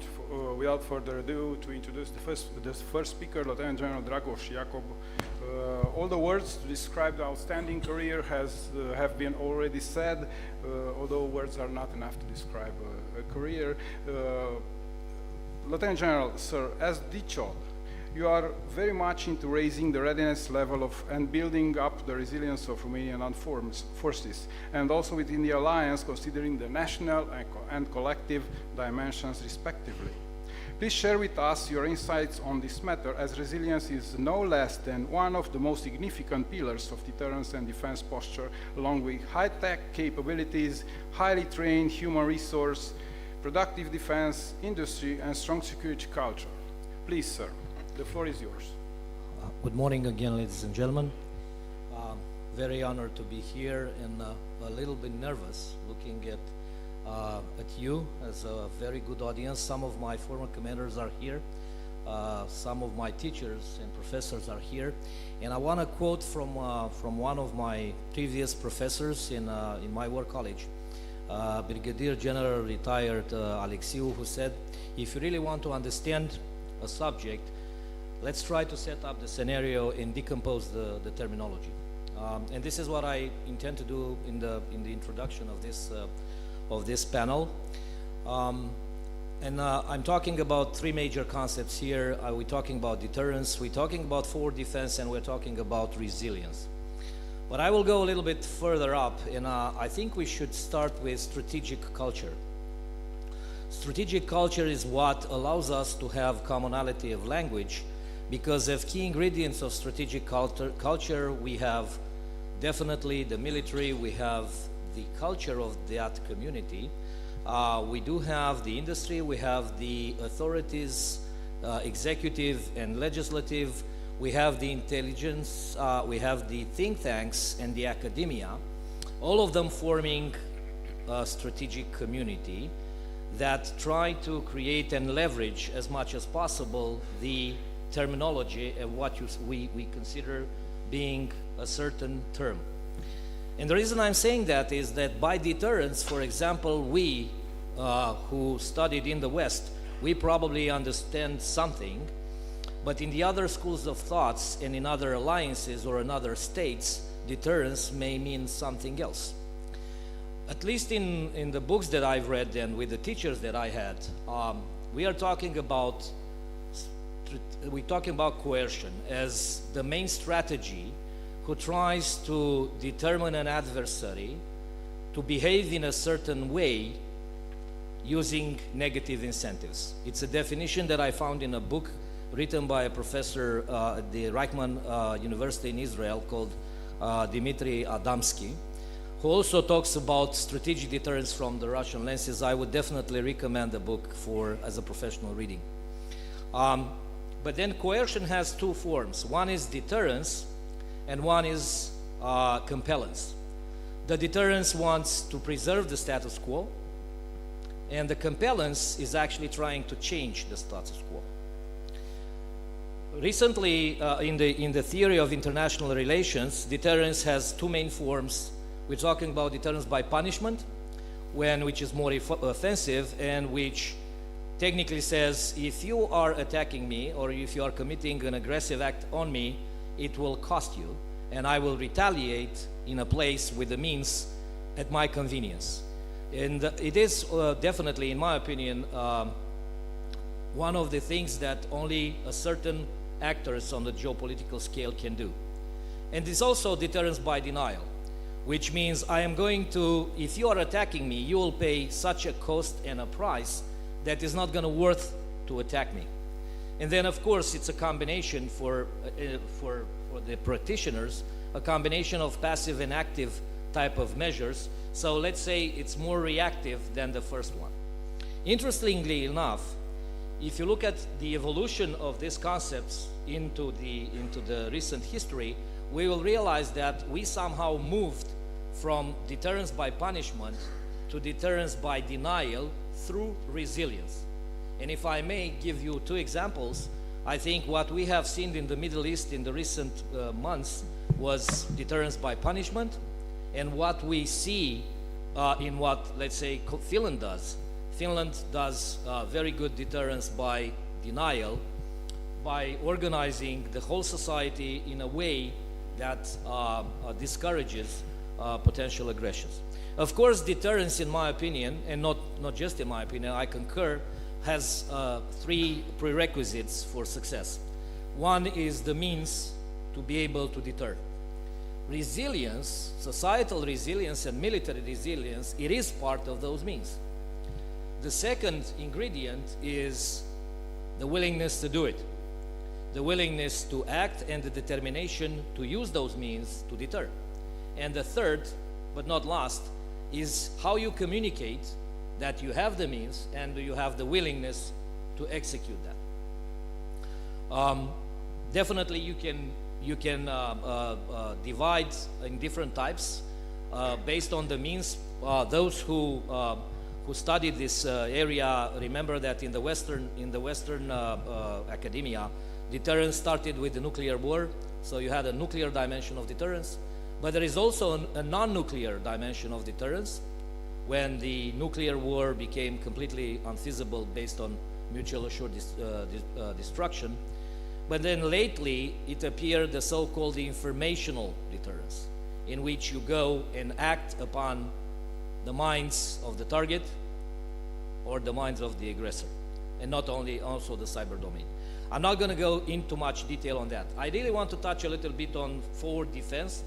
without further ado, to introduce the first speaker, Lieutenant General Dragos Jakub. All the words to describe the outstanding career have been already said, although words are not enough to describe a career. Lieutenant General, sir, as DCHOD, you are very much into raising the readiness level of and building up the resilience of Romanian armed forces, and also within the alliance, considering the national and collective dimensions respectively. Please share with us your insights on this matter, as resilience is no less than one of the most significant pillars of deterrence and defense posture, along with high-tech capabilities, highly trained human resource, productive defense industry, and strong security culture. Please, sir, the floor is yours. Good morning again, ladies and gentlemen. Very honored to be here, and a little bit nervous looking at you as a very good audience. Some of my former commanders are here. Some of my teachers and professors are here. And I want to quote from one of my previous professors in my war college, Brigadier General retired Alexiu, who said, if you really want to understand a subject, let's try to set up the scenario and decompose the terminology. And this is what I intend to do in the introduction of this panel. I'm talking about three major concepts here. We're talking about deterrence, we're talking about forward defense, and we're talking about resilience. But I will go a little bit further up, and I think we should start with strategic culture. Strategic culture is what allows us to have commonality of language, because of key ingredients of strategic culture, we have definitely the military, we have the culture of that community, we do have the industry, we have the authorities, executive and legislative, we have the intelligence, we have the think tanks and the academia, all of them forming a strategic community that try to create and leverage as much as possible the terminology of what we consider being a certain term. And the reason I'm saying that is that by deterrence, for example, we who studied in the West, we probably understand something, but in the other schools of thoughts and in other alliances or in other states, deterrence may mean something else. At least in the books that I've read and with the teachers that I had, we're talking about coercion as the main strategy who tries to determine an adversary to behave in a certain way using negative incentives. It's a definition that I found in a book written by a professor at the Reichman University in Israel called Dmitry Adamsky, who also talks about strategic deterrence from the Russian lenses. I would definitely recommend the book as a professional reading. But then coercion has two forms. One is deterrence and one is compellence. The deterrence wants to preserve the status quo, and the compellence is actually trying to change the status quo. Recently, in the theory of international relations, deterrence has two main forms. We're talking about deterrence by punishment, which is more offensive, and which technically says, if you are attacking me or if you are committing an aggressive act on me, it will cost you, and I will retaliate in a place with the means at my convenience. And it is definitely, in my opinion, one of the things that only a certain actors on the geopolitical scale can do. And it's also deterrence by denial, which means I am going to, if you are attacking me, you will pay such a cost and a price that is not going to worth to attack me. And then, of course, it's a combination for the practitioners, a combination of passive and active type of measures. So let's say it's more reactive than the first one. Interestingly enough, if you look at the evolution of these concepts into the recent history, we will realize that we somehow moved from deterrence by punishment to deterrence by denial through resilience. And if I may give you two examples, I think what we have seen in the Middle East in the recent months was deterrence by punishment, and what we see in what, let's say, Finland does. Finland does very good deterrence by denial, by organizing the whole society in a way that discourages potential aggressions. Of course, deterrence, in my opinion, and not just in my opinion, I concur, has three prerequisites for success. One is the means to be able to deter. Resilience, societal resilience and military resilience, it is part of those means. The second ingredient is the willingness to do it, the willingness to act and the determination to use those means to deter. And the third, but not last, is how you communicate that you have the means and you have the willingness to execute that. Definitely you can divide in different types based on the means. Those who studied this area remember that in the Western academia, deterrence started with the nuclear war, so you had a nuclear dimension of deterrence, but there is also a non-nuclear dimension of deterrence when the nuclear war became completely unfeasible based on mutual assured destruction. But then lately it appeared the so-called informational deterrence, in which you go and act upon the minds of the target or the minds of the aggressor, and not only also the cyber domain. I'm not going to go into much detail on that. I really want to touch a little bit on forward defense,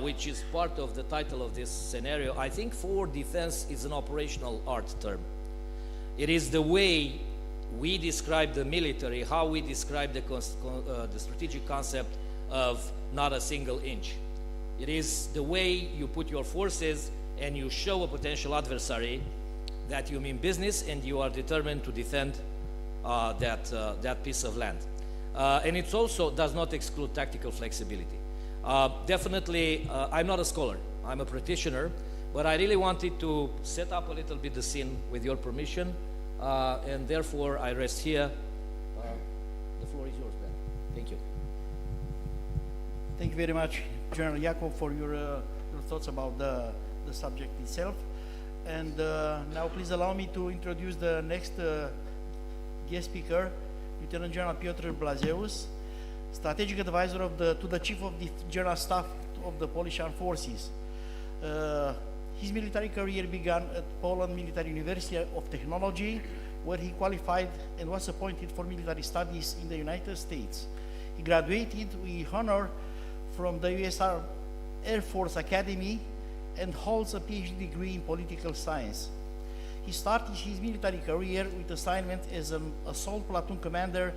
which is part of the title of this scenario. I think forward defense is an operational art term. It is the way we describe the military, how we describe the strategic concept of not a single inch. It is the way you put your forces and you show a potential adversary that you mean business and you are determined to defend that piece of land. And it also does not exclude tactical flexibility. Definitely, I'm not a scholar, I'm a practitioner, but I really wanted to set up a little bit the scene with your permission, and therefore I rest here. The floor is yours, Ben. Thank you. Thank you very much, General Jakub, for your thoughts about the subject itself. And now please allow me to introduce the next guest speaker, Lieutenant General Piotr Blazeus, Strategic Advisor to the Chief of the General Staff of the Polish Armed Forces. His military career began at Poland Military University of Technology, where he qualified and was appointed for military studies in the United States. He graduated with honor from the US Air Force Academy and holds a PhD degree in political science. He started his military career with assignment as an assault platoon commander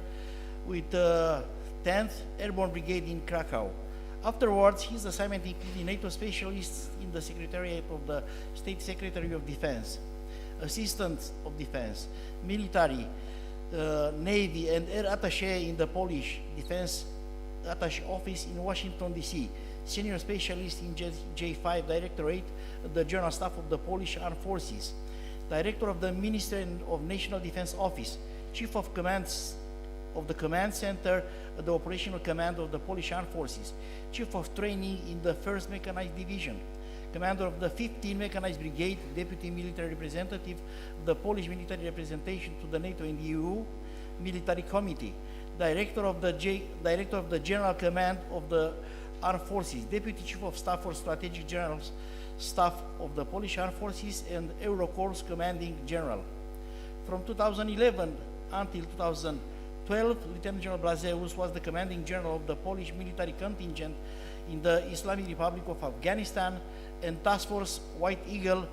with 10th Airborne Brigade in Krakow. Afterwards, his assignment included NATO specialist in the Secretariat of the State Secretary of Defense, Assistant of Defense, Military Navy and Air Attaché in the Polish Defense Attaché Office in Washington, D.C., Senior Specialist in J5 Directorate at the General Staff of the Polish Armed Forces, Director of the Ministry of National Defense Office, Chief of Commands of the Command Center at the Operational Command of the Polish Armed Forces, Chief of Training in the 1st Mechanized Division, Commander of the 15th Mechanized Brigade, Deputy Military Representative of the Polish Military Representation to the NATO and EU Military Committee, Director of the General Command of the Armed Forces, Deputy Chief of Staff for Strategic General Staff of the Polish Armed Forces, and Eurocorps Commanding General. From 2011 until 2012, Lieutenant General Blazeus was the Commanding General of the Polish military contingent in the Islamic Republic of Afghanistan and Task Force White Eagle,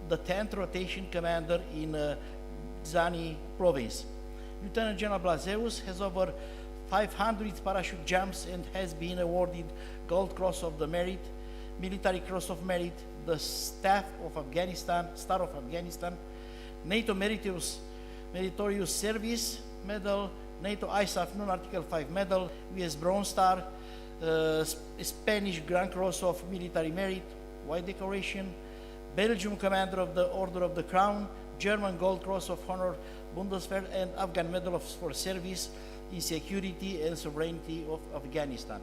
the 10th Rotation Commander in Zani province. Lieutenant General Blazeus has over 500 parachute jumps and has been awarded Gold Cross of the Merit, Military Cross of Merit, the Staff of Afghanistan, Star of Afghanistan, NATO Meritorious Service Medal, NATO ISAF Non-Article 5 Medal, US Bronze Star, Spanish Grand Cross of Military Merit, White Decoration, Belgium Commander of the Order of the Crown, German Gold Cross of Honor Bundeswehr, and Afghan Medal for Service in Security and Sovereignty of Afghanistan.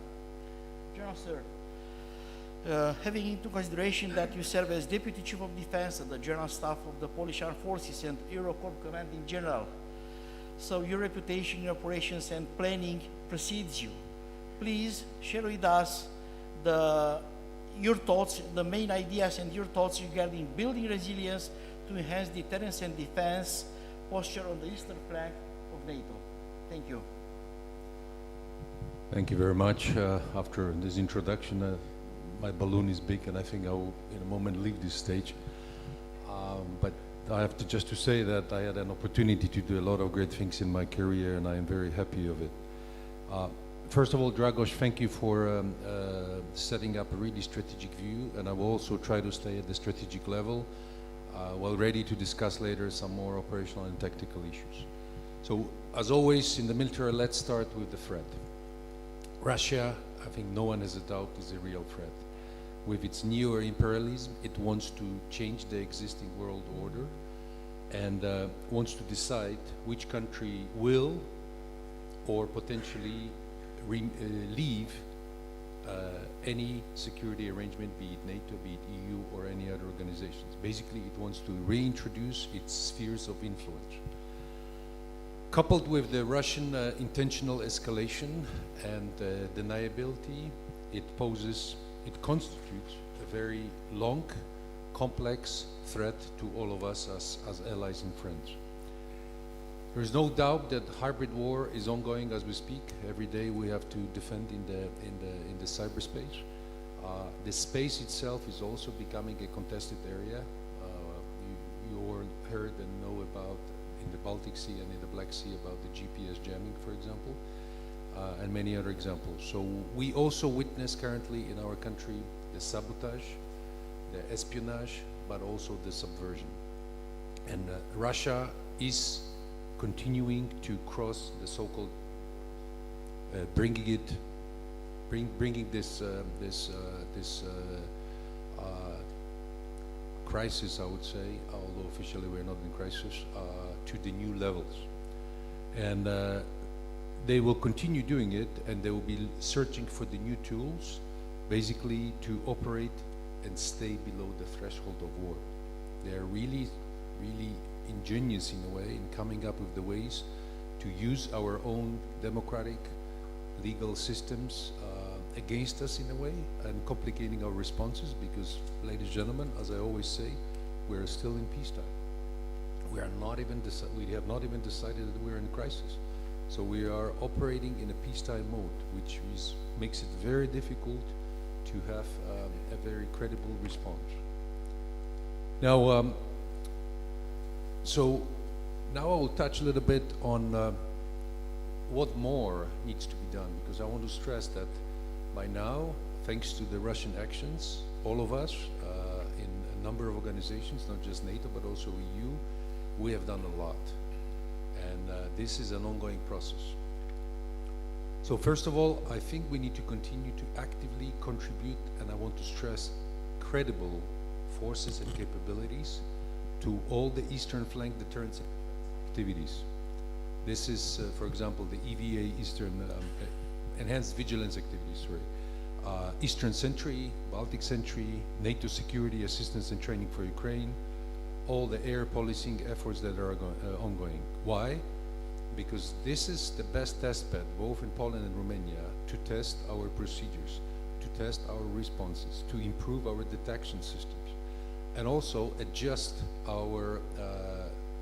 General Sir, having into consideration that you serve as Deputy Chief of Defense at the General Staff of the Polish Armed Forces and Eurocorps Commanding General, so your reputation in operations and planning precedes you. Please share with us your thoughts, the main ideas and your thoughts regarding building resilience to enhance deterrence and defense posture on the eastern flank of NATO. Thank you. Thank you very much. After this introduction, my balloon is big, and I think I will in a moment leave this stage. But I have to just to say that I had an opportunity to do a lot of great things in my career, and I am very happy of it. First of all, Dragos, thank you for setting up a really strategic view, and I will also try to stay at the strategic level, while ready to discuss later some more operational and tactical issues. So, as always, in the military, let's start with the threat. Russia, I think no one has a doubt, is a real threat. With its neo-imperialism, it wants to change the existing world order and wants to decide which country will or potentially leave any security arrangement, be it NATO, be it EU, or any other organizations. Basically, it wants to reintroduce its spheres of influence. Coupled with the Russian intentional escalation and deniability, it constitutes a very long, complex threat to all of us as allies and friends. There is no doubt that hybrid war is ongoing as we speak. Every day we have to defend in the cyberspace. The space itself is also becoming a contested area. You all heard and know about in the Baltic Sea and in the Black Sea about the GPS jamming, for example, and many other examples. So we also witness currently in our country the sabotage, the espionage, but also the subversion. And Russia is continuing to cross the so-called bringing this crisis, I would say, although officially we're not in crisis, to the new levels. And they will continue doing it, and they will be searching for the new tools, basically to operate and stay below the threshold of war. They are really, really ingenious in a way in coming up with the ways to use our own democratic legal systems against us in a way, and complicating our responses, because, ladies and gentlemen, as I always say, we are still in peacetime. We have not even decided that we're in crisis. So we are operating in a peacetime mode, which makes it very difficult to have a very credible response. Now, so now I will touch a little bit on what more needs to be done, because I want to stress that by now, thanks to the Russian actions, all of us in a number of organizations, not just NATO, but also EU, we have done a lot. And this is an ongoing process. So first of all, I think we need to continue to actively contribute, and I want to stress credible forces and capabilities to all the Eastern Flank deterrence activities. This is, for example, the EVA, Eastern Enhanced Vigilance Activities, Eastern Sentry, Baltic Sentry, NATO Security Assistance and Training for Ukraine, all the air policing efforts that are ongoing. Why? Because this is the best test bed, both in Poland and Romania, to test our procedures, to test our responses, to improve our detection systems, and also adjust our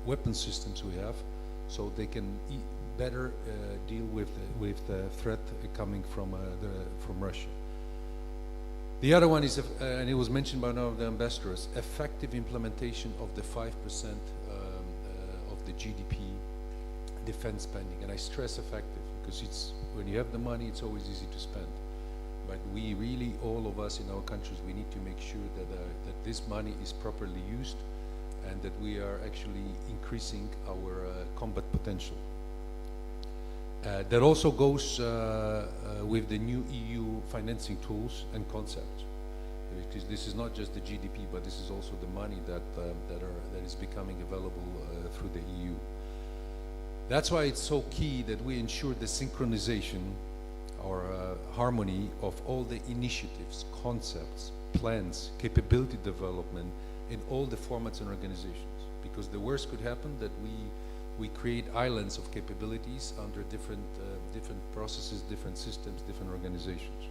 weapon systems we have so they can better deal with the threat coming from Russia. The other one is, and it was mentioned by one of the ambassadors, effective implementation of the 5% of the GDP defense spending. And I stress effective because it's, when you have the money, it's always easy to spend. But we really, all of us in our countries, we need to make sure that this money is properly used and that we are actually increasing our combat potential. That also goes with the new EU financing tools and concepts. Because this is not just the GDP, but this is also the money that is becoming available through the EU. That's why it's so key that we ensure the synchronization or harmony of all the initiatives, concepts, plans, capability development in all the formats and organizations. Because the worst could happen that we create islands of capabilities under different processes, different systems, different organizations.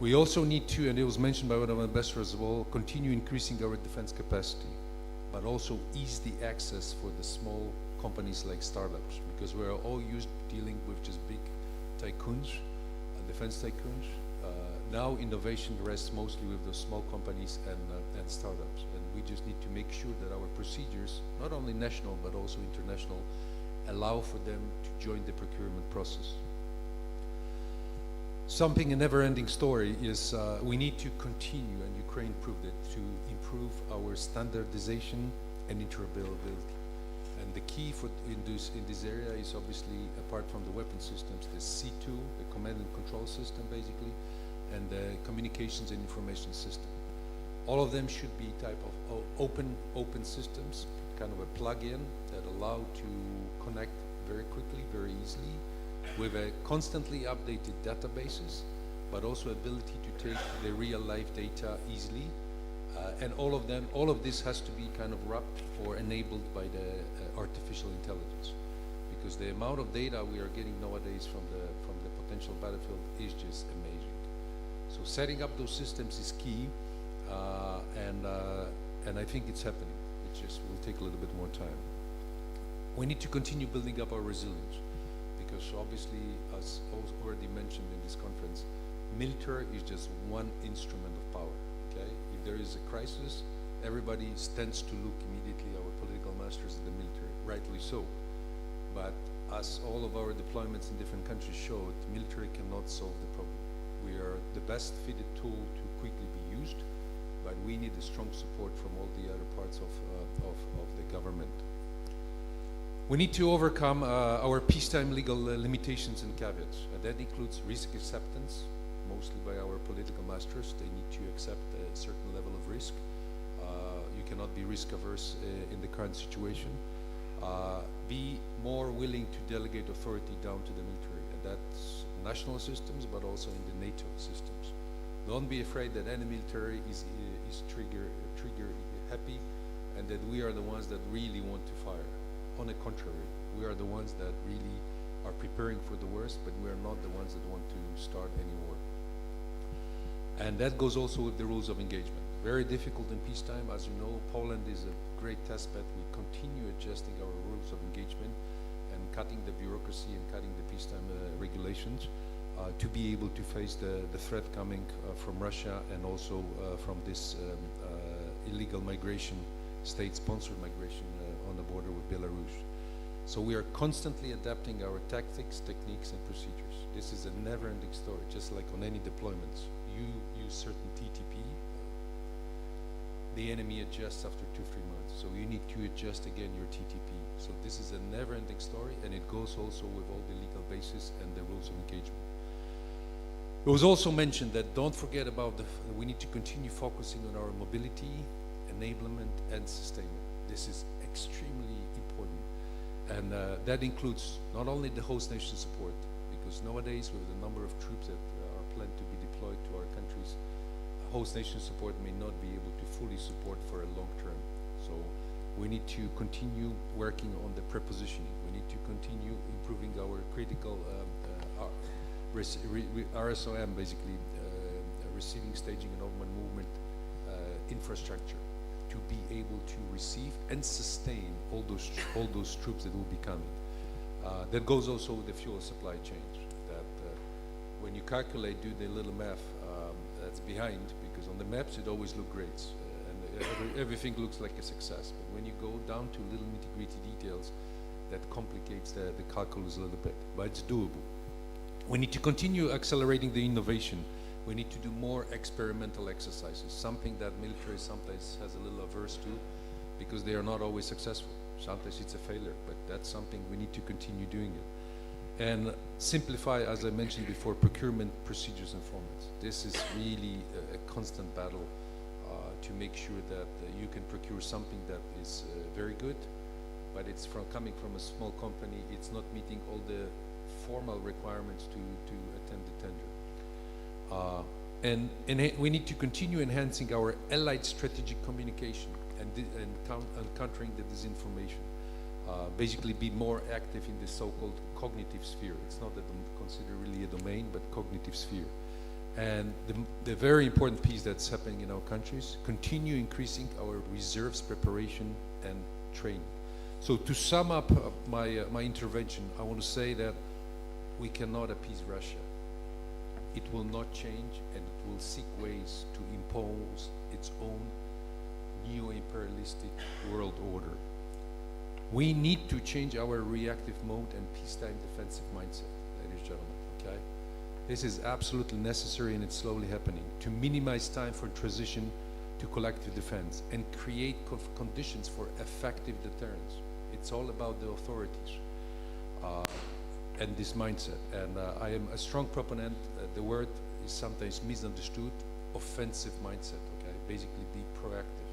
We also need to, and it was mentioned by one of our ambassadors as well, continue increasing our defense capacity, but also ease the access for the small companies like startups, because we are all used to dealing with just big tycoons, defense tycoons. Now innovation rests mostly with the small companies and startups, and we just need to make sure that our procedures, not only national but also international, allow for them to join the procurement process. Something, a never-ending story, is we need to continue, and Ukraine proved it, to improve our standardization and interoperability. And the key in this area is obviously, apart from the weapon systems, the C2, the command and control system basically, and the communications and information system. All of them should be type of open systems, kind of a plug-in that allow to connect very quickly, very easily, with a constantly updated databases, but also ability to take the real life data easily. And all of this has to be kind of wrapped or enabled by the artificial intelligence, because the amount of data we are getting nowadays from the potential battlefield is just amazing. So setting up those systems is key, and I think it's happening. It just will take a little bit more time. We need to continue building up our resilience, because obviously, as already mentioned in this conference, military is just one instrument of power. Okay, if there is a crisis, everybody tends to look immediately our political masters in the military, rightly so. But as all of our deployments in different countries showed, the military cannot solve the problem. We are the best fitted tool to quickly be used, but we need a strong support from all the other parts of the government. We need to overcome our peacetime legal limitations and caveats, and that includes risk acceptance, mostly by our political masters. They need to accept a certain level of risk. You cannot be risk averse in the current situation. Be more willing to delegate authority down to the military, and that's national systems, but also in the NATO systems. Don't be afraid that any military is trigger happy, and that we are the ones that really want to fire. On the contrary, we are the ones that really are preparing for the worst, but we are not the ones that want to start any war. And that goes also with the rules of engagement. Very difficult in peacetime. As you know, Poland is a great test bed. We continue adjusting our rules of engagement and cutting the bureaucracy and cutting the peacetime regulations to be able to face the threat coming from Russia and also from this illegal migration, state-sponsored migration on the border with Belarus. So we are constantly adapting our tactics, techniques, and procedures. This is a never-ending story, just like on any deployments. You use certain TTP, the enemy adjusts after 2-3 months. So you need to adjust again your TTP. So this is a never-ending story, and it goes also with all the legal basis and the rules of engagement. It was also mentioned that don't forget about we need to continue focusing on our mobility, enablement, and sustainment. This is extremely important, and that includes not only the host nation support, because nowadays with the number of troops that are planned to be deployed to our countries, host nation support may not be able to fully support for a long term. So we need to continue working on the prepositioning. We need to continue improving our critical RSOM, basically receiving, staging, and overman movement infrastructure to be able to receive and sustain all those troops that will be coming. That goes also with the fuel supply chain. That when you calculate, do the little math that's behind, because on the maps it always looks great and everything looks like a success. But when you go down to little nitty-gritty details, that complicates the calculus a little bit. But it's doable. We need to continue accelerating the innovation. We need to do more experimental exercises, something that military sometimes has a little averse to because they are not always successful. Sometimes it's a failure, but that's something we need to continue doing it. And simplify, as I mentioned before, procurement procedures and formats. This is really a constant battle to make sure that you can procure something that is very good, but it's coming from a small company. It's not meeting all the formal requirements to attend the tender. And we need to continue enhancing our allied strategic communication and countering the disinformation. Basically be more active in the so-called cognitive sphere. It's not considered really a domain, but cognitive sphere. And the very important piece that's happening in our countries, continue increasing our reserves preparation and training. So to sum up my intervention, I want to say that we cannot appease Russia. It will not change, and it will seek ways to impose its own neo-imperialistic world order. We need to change our reactive mode and peacetime defensive mindset, ladies and gentlemen, okay? This is absolutely necessary, and it's slowly happening, to minimize time for transition to collective defense and create conditions for effective deterrence. It's all about the authorities and this mindset. And I am a strong proponent, the word is sometimes misunderstood, offensive mindset, okay? Basically be proactive.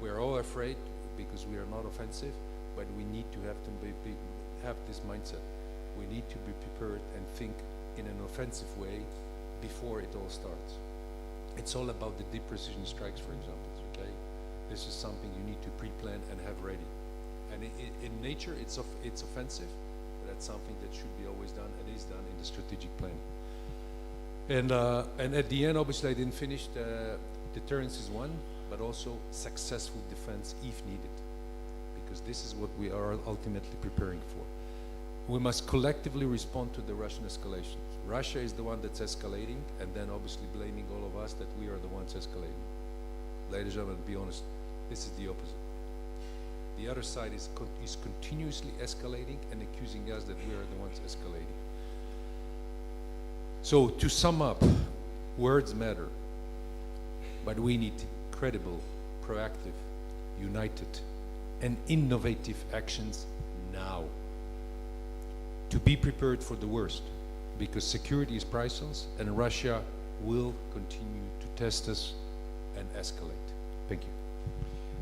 We are all afraid because we are not offensive, but we need to have this mindset. We need to be prepared and think in an offensive way before it all starts. It's all about the deep precision strikes, for example, okay? This is something you need to pre-plan and have ready. And in nature, it's offensive, but that's something that should be always done and is done in the strategic plan. And at the end, obviously, I didn't finish. Deterrence is one, but also successful defense if needed, because this is what we are ultimately preparing for. We must collectively respond to the Russian escalations. Russia is the one that's escalating, and then obviously blaming all of us that we are the ones escalating. Ladies and gentlemen, be honest, this is the opposite. The other side is continuously escalating and accusing us that we are the ones escalating. So to sum up, words matter, but we need credible, proactive, united, and innovative actions now to be prepared for the worst, because security is priceless and Russia will continue to test us and escalate. Thank you.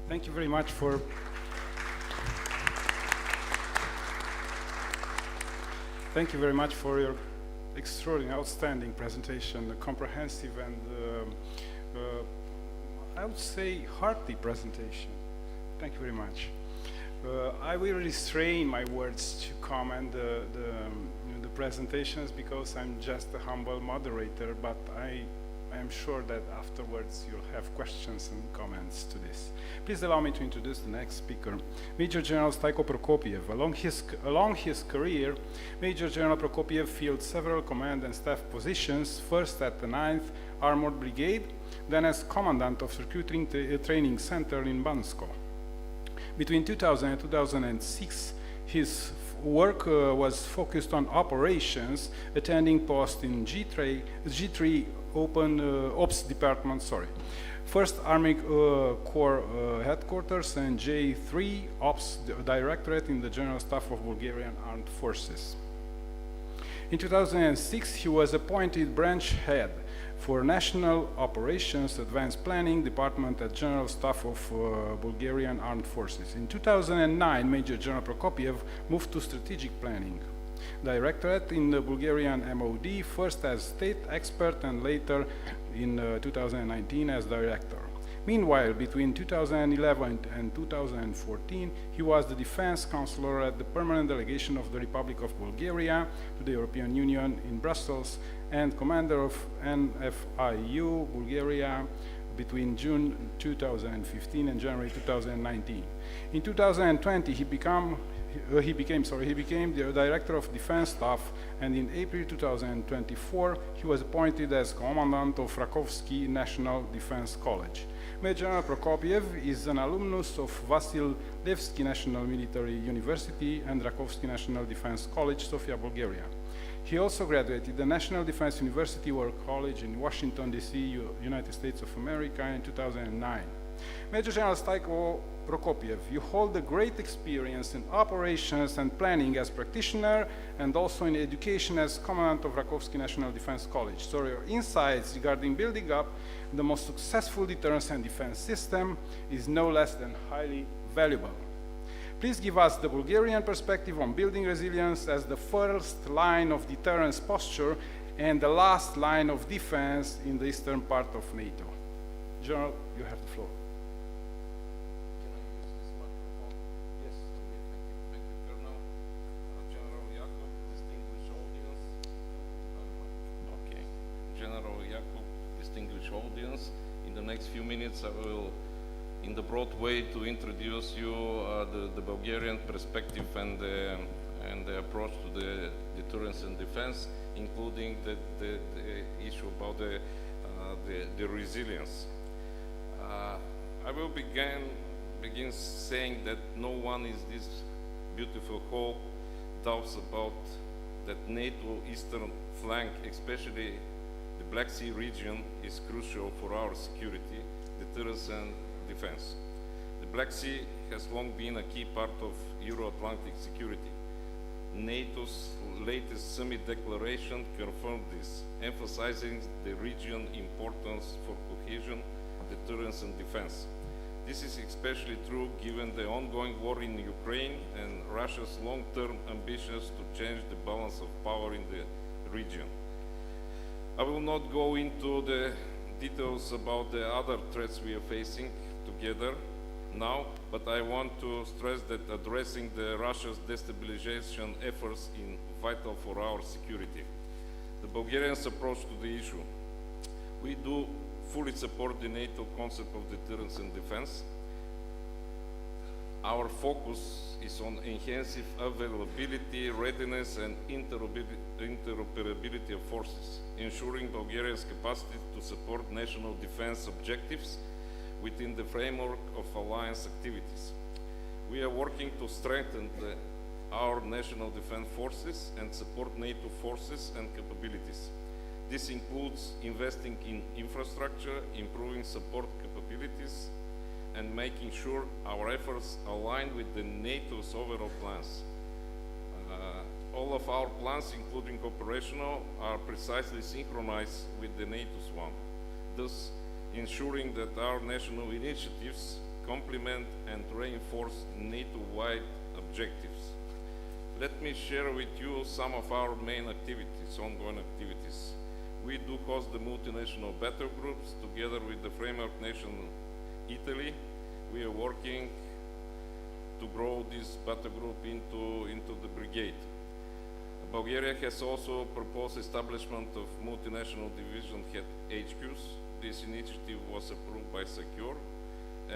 Thank you very much for your extraordinary, outstanding presentation, a comprehensive and I would say hearty presentation. Thank you very much. I will restrain my words to comment the presentations because I'm just a humble moderator, but I am sure that afterwards you'll have questions and comments to this. Please allow me to introduce the next speaker, Major General Staiko Prokopiev. Along his career, Major General Prokopiev filled several command and staff positions, first at the 9th Armored Brigade, then as Commandant of Recruiting Training Center in Bansko. Between 2000 and 2006, his work was focused on operations, attending posts in G3 Open Ops Department. 1st Army Corps Headquarters and J3 Ops Directorate in the General Staff of Bulgarian Armed Forces. In 2006, he was appointed branch head for National Operations Advanced Planning Department at General Staff of Bulgarian Armed Forces. In 2009, Major General Prokopiev moved to Strategic Planning Directorate in the Bulgarian MOD, first as state expert and later in 2019 as director. Meanwhile, between 2011 and 2014, he was the defense counselor at the permanent delegation of the Republic of Bulgaria to the European Union in Brussels and commander of NFIU Bulgaria between June 2015 and January 2019. In 2020, he became the Director of Defense Staff, and in April 2024, he was appointed as Commandant of Rakovsky National Defense College. Major General Prokopiev is an alumnus of Vasil Levski National Military University and Rakovsky National Defense College, Sofia, Bulgaria. He also graduated the National Defense University or College in Washington, D.C., United States of America in 2009. Major General Staiko Prokopiev, you hold a great experience in operations and planning as practitioner and also in education as Commandant of Rakovsky National Defense College. So your insights regarding building up the most successful deterrence and defense system is no less than highly valuable. Please give us the Bulgarian perspective on building resilience as the first line of deterrence posture and the last line of defense in the eastern part of NATO. General, you have the floor. Audience. In the next few minutes, I will, in the broad way, to introduce you the Bulgarian perspective and the approach to the deterrence and defense, including the issue about the resilience. I will begin saying that no one in this beautiful hall doubts about that NATO eastern flank, especially the Black Sea region, is crucial for our security, deterrence and defense. The Black Sea has long been a key part of Euro-Atlantic security. NATO's latest summit declaration confirmed this, emphasizing the region's importance for cohesion, deterrence and defense. This is especially true given the ongoing war in Ukraine and Russia's long-term ambitions to change the balance of power in the region. I will not go into the details about the other threats we are facing together now, but I want to stress that addressing the Russia's destabilization efforts is vital for our security. The Bulgarians' approach to the issue. We do fully support the NATO concept of deterrence and defense. Our focus is on enhancing availability, readiness and interoperability of forces, ensuring Bulgaria's capacity to support national defense objectives within the framework of alliance activities. We are working to strengthen our national defense forces and support NATO forces and capabilities. This includes investing in infrastructure, improving support capabilities, and making sure our efforts align with the NATO's overall plans. All of our plans, including operational, are precisely synchronized with the NATO's one, thus ensuring that our national initiatives complement and reinforce NATO-wide objectives. Let me share with you some of our main activities, ongoing activities. We do host the multinational battle groups together with the framework nation Italy. We are working to grow this battle group into the brigade. Bulgaria has also proposed establishment of multinational division head HQs. This initiative was approved by SECURE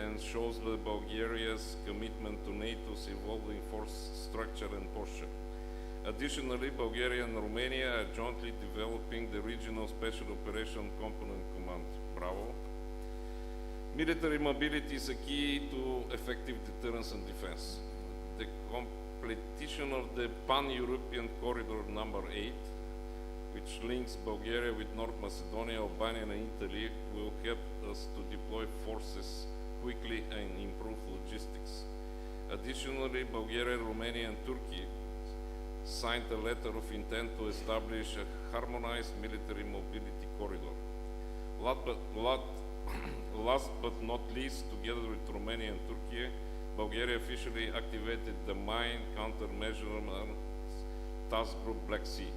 and shows Bulgaria's commitment to NATO's evolving force structure and posture. Additionally, Bulgaria and Romania are jointly developing the Regional Special Operation Component Command, Bravo. Military mobility is a key to effective deterrence and defense. The completion of the Pan-European Corridor number 8 which links Bulgaria with North Macedonia, Albania and Italy, will help us to deploy forces quickly and improve logistics. Additionally, Bulgaria, Romania and Turkey signed a letter of intent to establish a harmonized military mobility corridor. Last but not least, together with Romania and Turkey, Bulgaria officially activated the Mine Countermeasure Task Group Black Sea.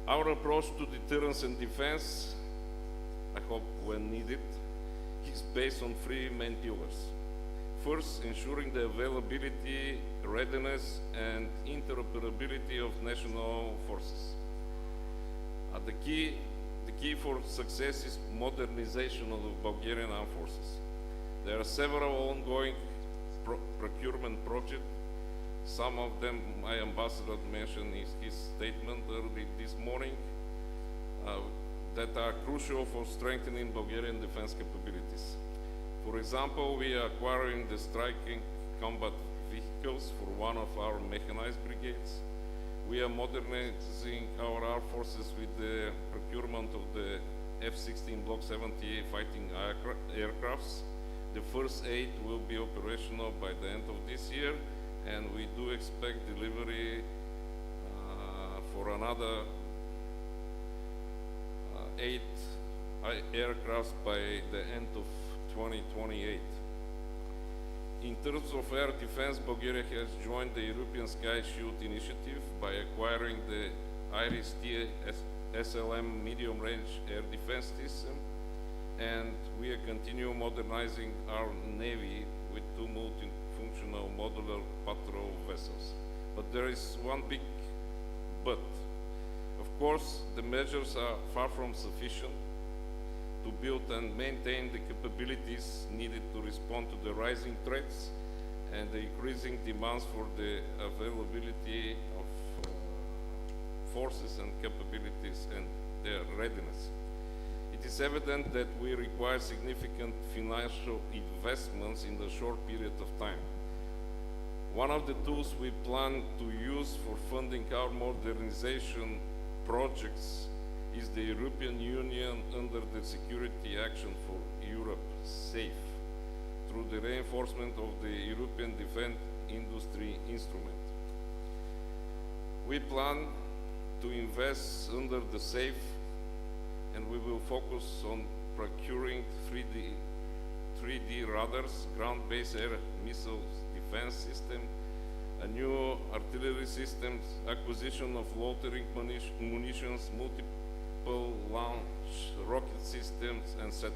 Our approach to deterrence and defense, I hope when needed, is based on three main pillars. First, ensuring the availability, readiness, and interoperability of national forces. The key for success is modernization of the Bulgarian armed forces. There are several ongoing procurement projects. Some of them my ambassador mentioned in his statement early this morning that are crucial for strengthening Bulgarian defense capabilities. For example, we are acquiring the striking combat vehicles for one of our mechanized brigades. We are modernizing our armed forces with the procurement of the F-16 Block 70 fighting aircrafts. The first 8 will be operational by the end of this year, and we do expect delivery for another 8 aircrafts by the end of 2028. In terms of air defense, Bulgaria has joined the European Sky Shield initiative by acquiring the IRIS-T SLM medium-range air defense system, and we are continue modernizing our Navy with 2 multifunctional modular patrol vessels. But there is one big but. Of course, the measures are far from sufficient to build and maintain the capabilities needed to respond to the rising threats and the increasing demands for the availability of forces and capabilities and their readiness. It is evident that we require significant financial investments in a short period of time. One of the tools we plan to use for funding our modernization projects is the European Union under the Security Action for Europe, SAFE, through the reinforcement of the European Defence Industry Instrument. We plan to invest under the SAFE, and we will focus on procuring 3D radars, ground-based air missile defense system, a new artillery systems, acquisition of loitering munitions, multiple launch rocket systems, etc.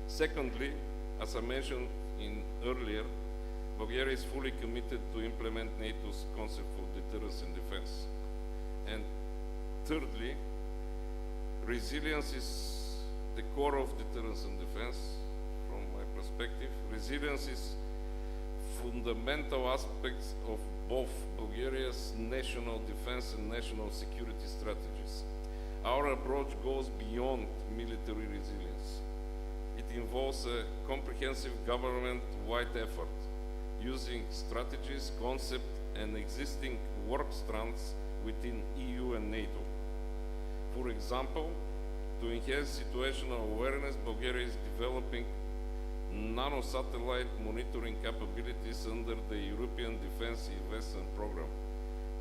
Secondly, as I mentioned earlier, Bulgaria is fully committed to implement NATO's concept for deterrence and defense. And thirdly, resilience is the core of deterrence and defense from my perspective. Resilience is fundamental aspects of both Bulgaria's national defense and national security strategies. Our approach goes beyond military resilience. It involves a comprehensive government-wide effort using strategies, concepts, and existing work strands within EU and NATO. For example, to enhance situational awareness, Bulgaria is developing nano-satellite monitoring capabilities under the European Defence Investment Programme.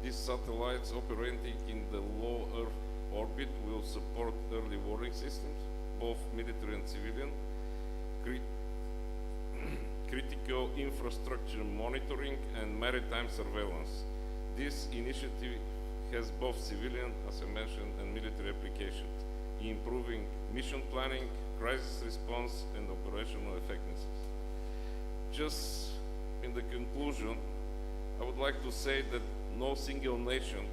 These satellites operating in the low Earth orbit will support early warning systems, both military and civilian, critical infrastructure monitoring, and maritime surveillance. This initiative has both civilian, as I mentioned, and military applications, improving mission planning, crisis response, and operational effectiveness. Just in the conclusion, I would like to say that no single nation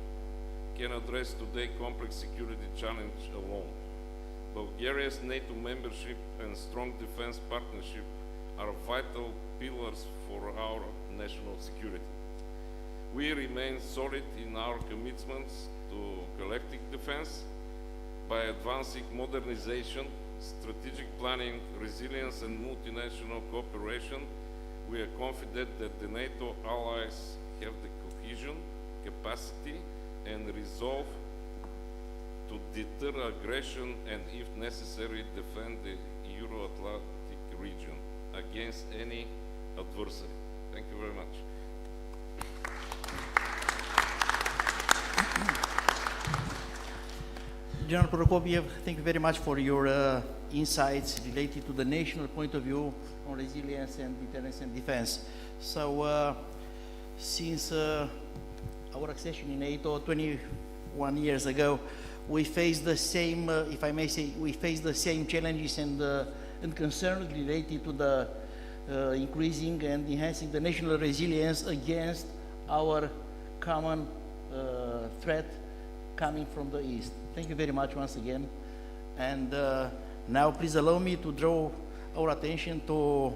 can address today's complex security challenge alone. Bulgaria's NATO membership and strong defense partnership are vital pillars for our national security. We remain solid in our commitments to collective defense. By advancing modernization, strategic planning, resilience, and multinational cooperation, we are confident that the NATO allies have the cohesion, capacity, and resolve deter aggression and, if necessary, defend the Euro-Atlantic region against any adversary. Thank you very much. General Prokopiev, thank you very much for your insights related to the national point of view on resilience and deterrence and defense. So, since our accession in NATO 21 years ago, we faced the same, if I may say, we faced the same challenges and concerns related to the increasing and enhancing the national resilience against our common threat coming from the East. Thank you very much once again. And now please allow me to draw our attention to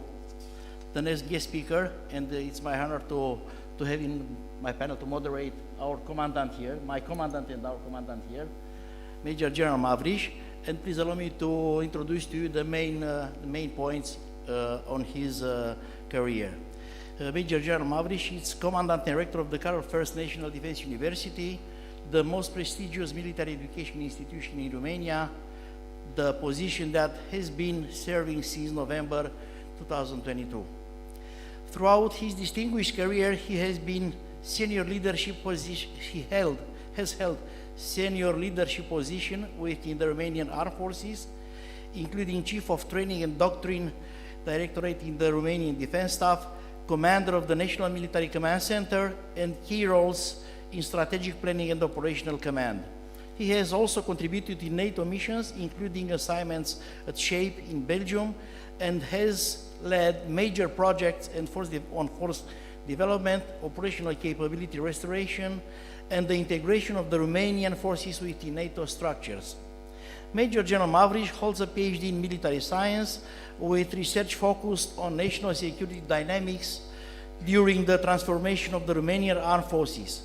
the next guest speaker, and it's my honor to have in my panel to moderate our commandant here, my commandant and our commandant here, Major General Mavrish. And please allow me to introduce to you the main points on his career. Major General Mavrish is Commandant and Rector of the Carol First National Defense University, the most prestigious military education institution in Romania, the position that has been serving since November 2022. Throughout his distinguished career, he has been senior leadership position. Has held senior leadership position within the Romanian Armed Forces, including Chief of Training and Doctrine Directorate in the Romanian Defense Staff, Commander of the National Military Command Center, and key roles in strategic planning and operational command. He has also contributed in NATO missions, including assignments at SHAPE in Belgium, and has led major projects on force development, operational capability restoration, and the integration of the Romanian forces within NATO structures. Major General Mavrish holds a PhD in military science with research focused on national security dynamics during the transformation of the Romanian armed forces.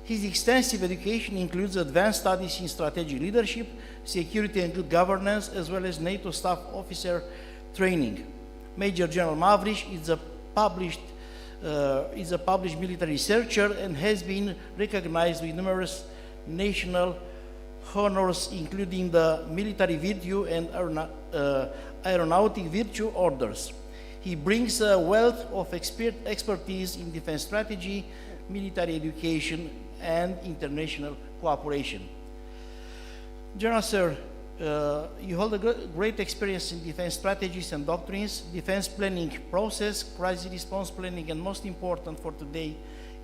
His extensive education includes advanced studies in strategic leadership, security and good governance, as well as NATO staff officer training. Major General Mavrish is a published military researcher and has been recognized with numerous national honors, including the Military Virtue and Aeronautic Virtue orders. He brings a wealth of expertise in defense strategy, military education, and international cooperation. General Sir, you hold a great experience in defense strategies and doctrines, defense planning process, crisis response planning, and most important for today,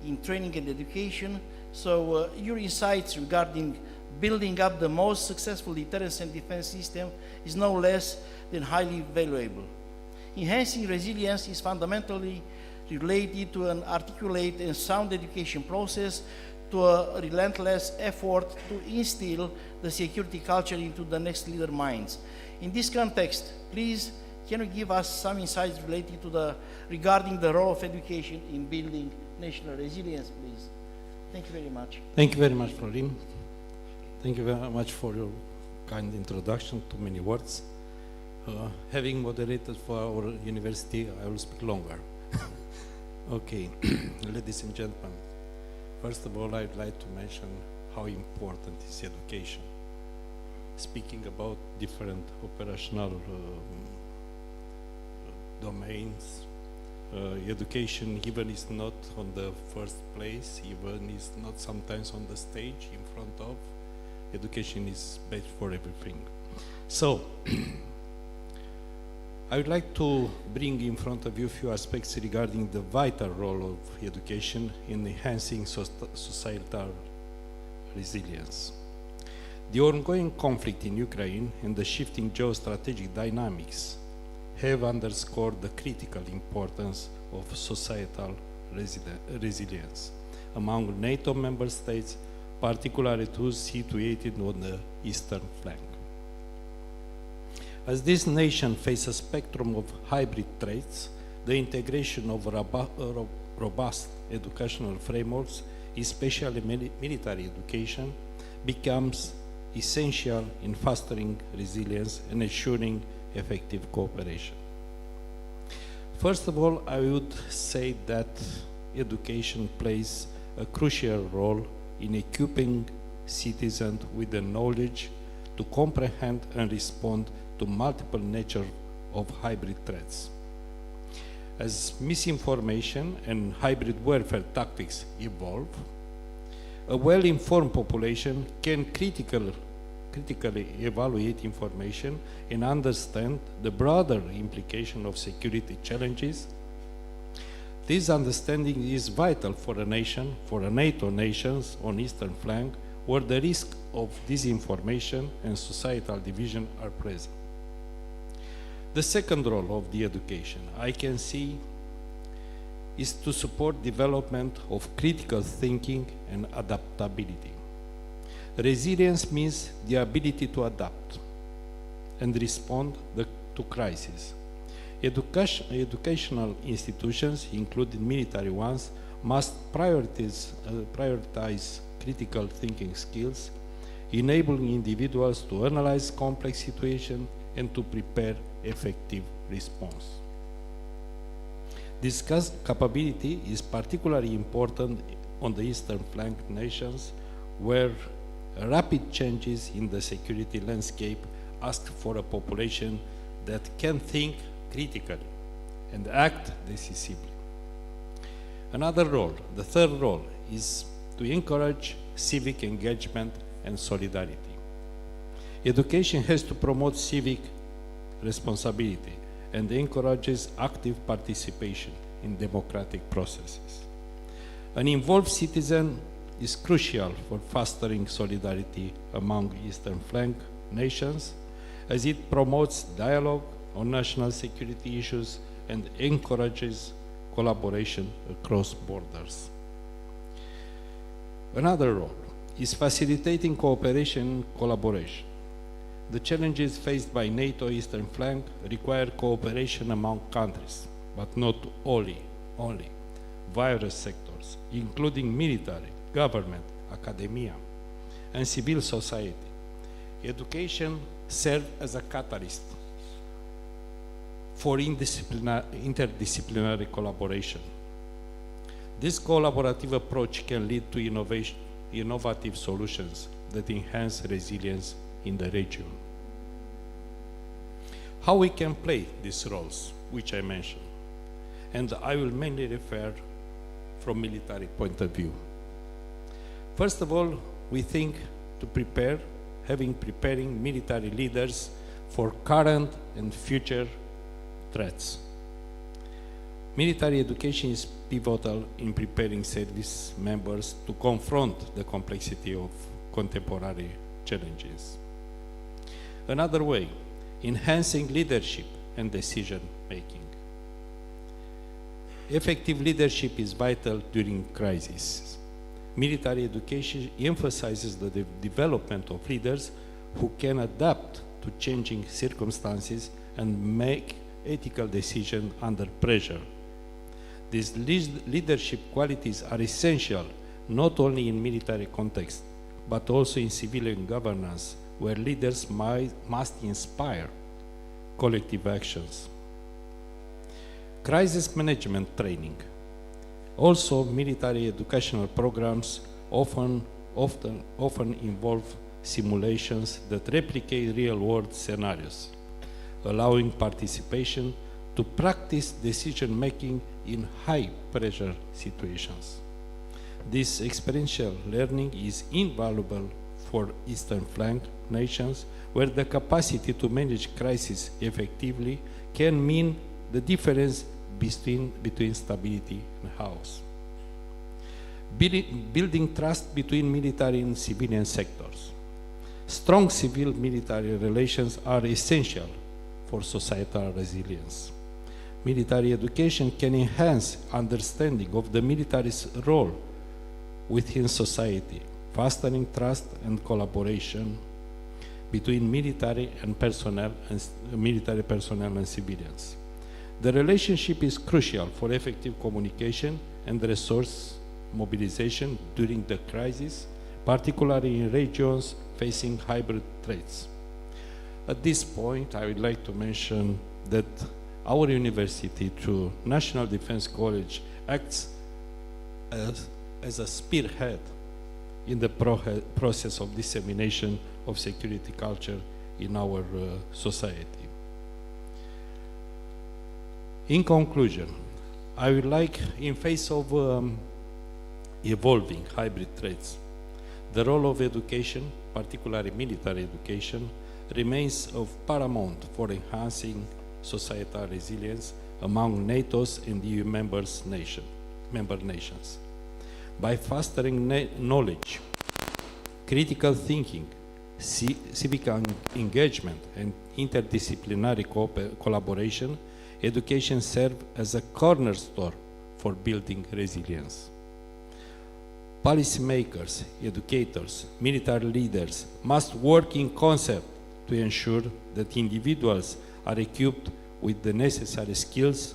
in training and education. So your insights regarding building up the most successful deterrence and defense system is no less than highly valuable. Enhancing resilience is fundamentally related to an articulate and sound education process, to a relentless effort to instill the security culture into the next leader minds. In this context, please, can you give us some insights related to regarding the role of education in building national resilience, please? Thank you very much. Thank you very much, Florin. Thank you very much for your kind introduction, too many words. Having moderated for our university, I will speak longer. Okay, ladies and gentlemen, first of all, I'd like to mention how important is education. Speaking about different operational domains, education even is not on the first place, even is not sometimes on the stage in front of. Education is best for everything. So, I would like to bring in front of you a few aspects regarding the vital role of education in enhancing societal resilience. The ongoing conflict in Ukraine and the shifting geostrategic dynamics have underscored the critical importance of societal resilience among NATO member states, particularly those situated on the eastern flank. As this nation faces a spectrum of hybrid threats, the integration of robust educational frameworks, especially military education, becomes essential in fostering resilience and ensuring effective cooperation. First of all, I would say that education plays a crucial role in equipping citizens with the knowledge to comprehend and respond to multiple nature of hybrid threats. As misinformation and hybrid warfare tactics evolve, a well-informed population can critically evaluate information and understand the broader implication of security challenges. This understanding is vital for a nation, for a NATO nations on eastern flank, where the risk of disinformation and societal division are present. The second role of the education I can see is to support development of critical thinking and adaptability. Resilience means the ability to adapt and respond to crises. Educational institutions, including military ones, must prioritize critical thinking skills, enabling individuals to analyze complex situations and to prepare effective response. This capability is particularly important on the eastern flank nations, where rapid changes in the security landscape ask for a population that can think critically and act decisively. Another role, the third role, is to encourage civic engagement and solidarity. Education has to promote civic responsibility and encourages active participation in democratic processes. An involved citizen is crucial for fostering solidarity among Eastern flank nations, as it promotes dialogue on national security issues and encourages collaboration across borders. Another role is facilitating cooperation and collaboration. The challenges faced by NATO Eastern flank require cooperation among countries, but not only various sectors, including military, government, academia, and civil society. Education serves as a catalyst for interdisciplinary collaboration. This collaborative approach can lead to innovative solutions that enhance resilience in the region. How we can play these roles, which I mentioned, and I will mainly refer from military point of view. First of all, we think to preparing military leaders for current and future threats. Military education is pivotal in preparing service members to confront the complexity of contemporary challenges. Another way, enhancing leadership and decision making. Effective leadership is vital during crises. Military education emphasizes the development of leaders who can adapt to changing circumstances and make ethical decisions under pressure. These leadership qualities are essential not only in military context, but also in civilian governance, where leaders must inspire collective actions. Crisis management training. Also, military educational programs often involve simulations that replicate real-world scenarios, allowing participation to practice decision-making in high-pressure situations. This experiential learning is invaluable for Eastern flank nations, where the capacity to manage crises effectively can mean the difference between stability and chaos. Building trust between military and civilian sectors. Strong civil-military relations are essential for societal resilience. Military education can enhance understanding of the military's role within society, fostering trust and collaboration between military personnel and civilians. The relationship is crucial for effective communication and resource mobilization during the crisis, particularly in regions facing hybrid threats. At this point, I would like to mention that our university, through National Defense College, acts as a spearhead in the process of dissemination of security culture in our society. In conclusion, I would like, in face of evolving hybrid threats, the role of education, particularly military education, remains of paramount for enhancing societal resilience among NATO's and EU member nations. By fostering knowledge, critical thinking, civic engagement, and interdisciplinary collaboration, education serves as a cornerstone for building resilience. Policymakers, educators, military leaders must work in concert to ensure that individuals are equipped with the necessary skills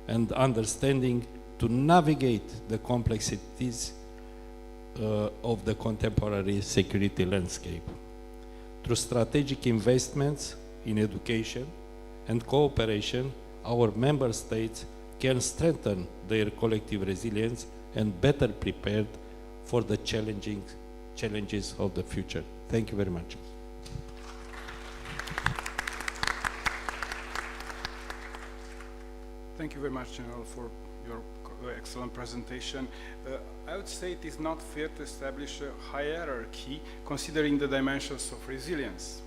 and understanding to navigate the complexities of the contemporary security landscape. Through strategic investments in education and cooperation, our member states can strengthen their collective resilience and better prepared for the challenges of the future. Thank you very much. Thank you very much, General, for your excellent presentation. I would say it is not fair to establish a hierarchy considering the dimensions of resilience.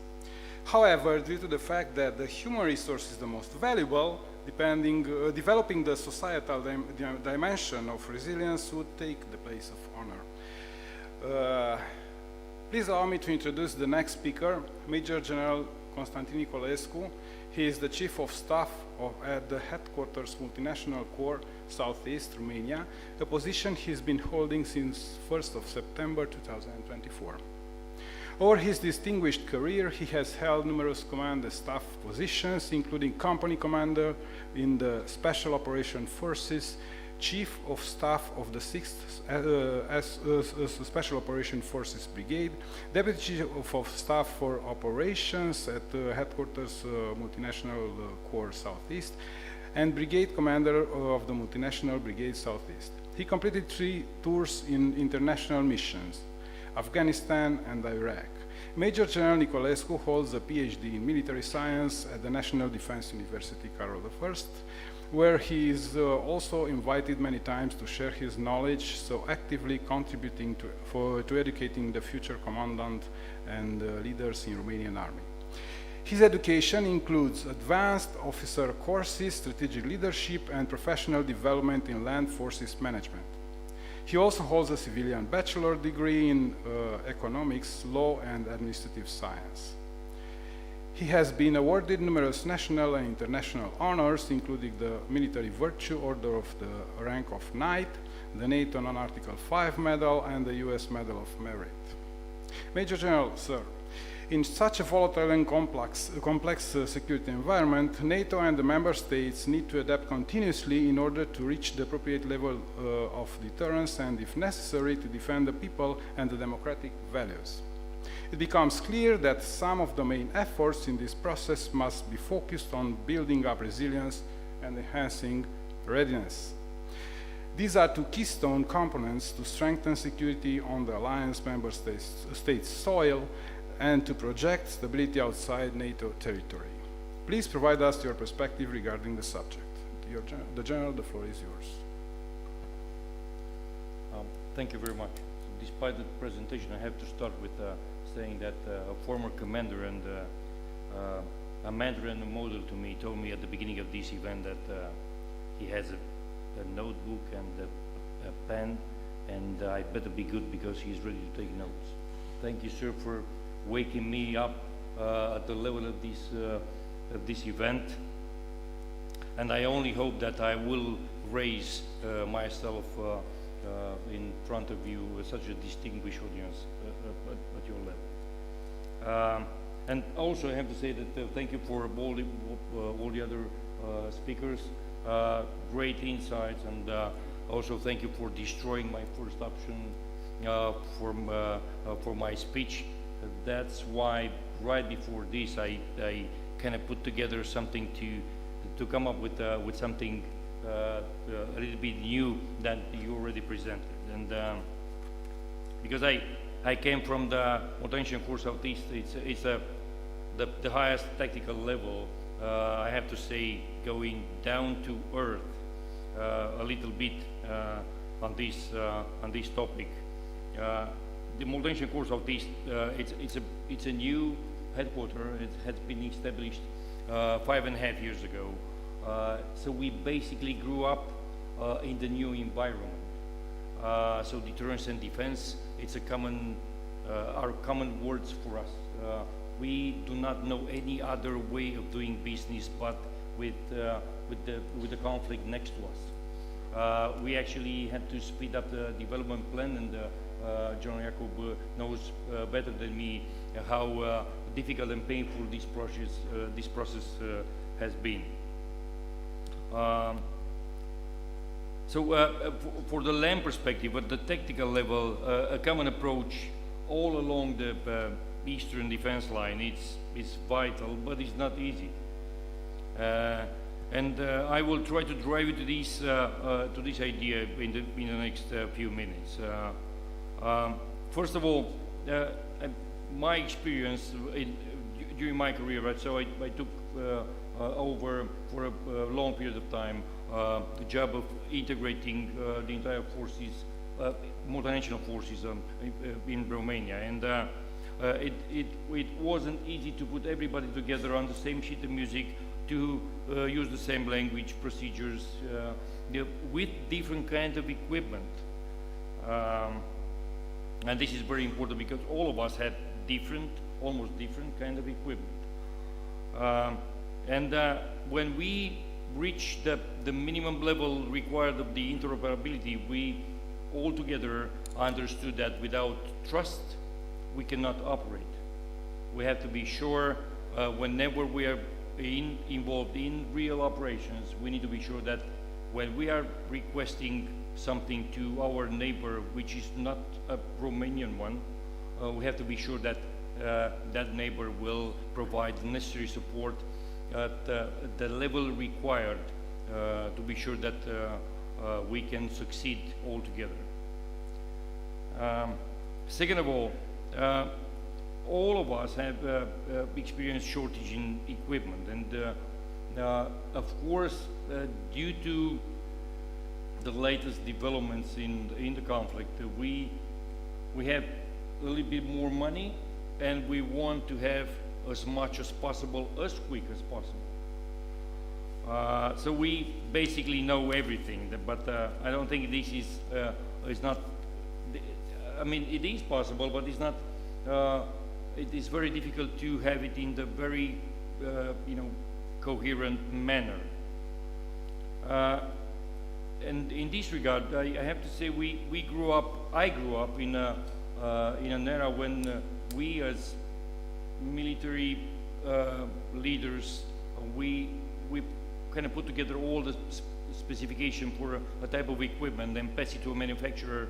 However, due to the fact that the human resource is the most valuable, developing the societal dimension of resilience would take the place of honor. Please allow me to introduce the next speaker, Major General Constantin Nicolescu. He is the Chief of Staff at the Headquarters Multinational Corps, Southeast Romania, a position he's been holding since 1st of September 2024. Over his distinguished career, he has held numerous command and staff positions, including company commander in the Special Operation Forces, Chief of Staff of the 6th Special Operation Forces Brigade, Deputy Chief of Staff for Operations at the Headquarters Multinational Corps Southeast, and Brigade Commander of the Multinational Brigade Southeast. He completed 3 tours in international missions, Afghanistan and Iraq. Major General Nicolescu holds a PhD in military science at the National Defense University Carol I, where he is also invited many times to share his knowledge, so actively contributing to educating the future commandant and leaders in Romanian Army. His education includes advanced officer courses, strategic leadership, and professional development in land forces management. He also holds a civilian bachelor degree in economics, law, and administrative science. He has been awarded numerous national and international honors, including the Military Virtue Order of the rank of Knight, the NATO Non-Article 5 Medal, and the US Medal of Merit. Major General, sir, in such a volatile and complex security environment, NATO and the member states need to adapt continuously in order to reach the appropriate level of deterrence and, if necessary, to defend the people and the democratic values. It becomes clear that some of the main efforts in this process must be focused on building up resilience and enhancing readiness. These are 2 keystone components to strengthen security on the alliance member states' soil and to project stability outside NATO territory. Please provide us your perspective regarding the subject. The General, the floor is yours. Thank you very much. Despite the presentation, I have to start with saying that a former commander and a mentor and a model to me told me at the beginning of this event that he has a notebook and a pen, and I better be good because he's ready to take notes. Thank you, sir, for waking me up at the level of this event, and I only hope that I will raise myself in front of you with such a distinguished audience at your level. And also I have to say that thank you for all the other speakers, great insights, and also thank you for destroying my first option for my speech. That's why right before this I kind of put together something to come up with something a little bit new that you already presented, and because I came from the Mountain Corps Southeast. It's the highest tactical level. I have to say, going down to earth a little bit on this topic. The Mountain Corps Southeast, it's a new headquarters. It has been established 5.5 years ago. So we basically grew up in the new environment. So deterrence and defense, it's a are common words for us. We do not know any other way of doing business but with the conflict next to us. We actually had to speed up the development plan, and General Jakub knows better than me how difficult and painful this process has been. For the land perspective, at the tactical level, a common approach all along the eastern defense line is vital, but it's not easy. I will try to drive you to this idea in the next few minutes. First of all, my experience during my career, right? So I took over for a long period of time the job of integrating the entire forces, multinational forces in Romania, and it wasn't easy to put everybody together on the same sheet of music, to use the same language, procedures, with different kinds of equipment. And this is very important because all of us had almost different kind of equipment. When we reached the minimum level required of the interoperability, we all together understood that without trust, we cannot operate. We have to be sure whenever we are involved in real operations, we need to be sure that when we are requesting something to our neighbor, which is not a Romanian one, we have to be sure that that neighbor will provide the necessary support at the level required to be sure that we can succeed all together. Second of all of us have experienced shortage in equipment, and of course, due to the latest developments in the conflict, we have a little bit more money, and we want to have as much as possible, as quick as possible. So we basically know everything, but I don't think this is not. I mean, it is possible, but it's not. It is very difficult to have it in the very, coherent manner. And in this regard, I have to say I grew up in an era when we as military leaders, we kind of put together all the specification for a type of equipment and pass it to a manufacturer,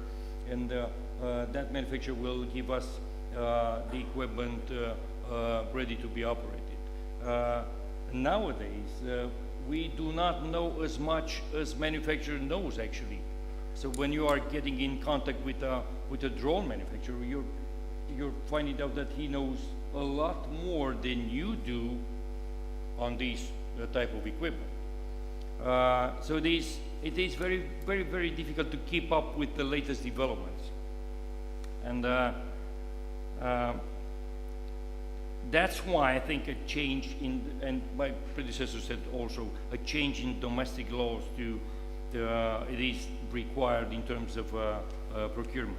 and that manufacturer will give us the equipment ready to be operated. Nowadays, we do not know as much as manufacturer knows actually. So when you are getting in contact with a drone manufacturer, you're finding out that he knows a lot more than you do on this type of equipment. So it is very, very, very difficult to keep up with the latest developments. And that's why I think a change and my predecessor said also, a change in domestic laws it is required in terms of procurement.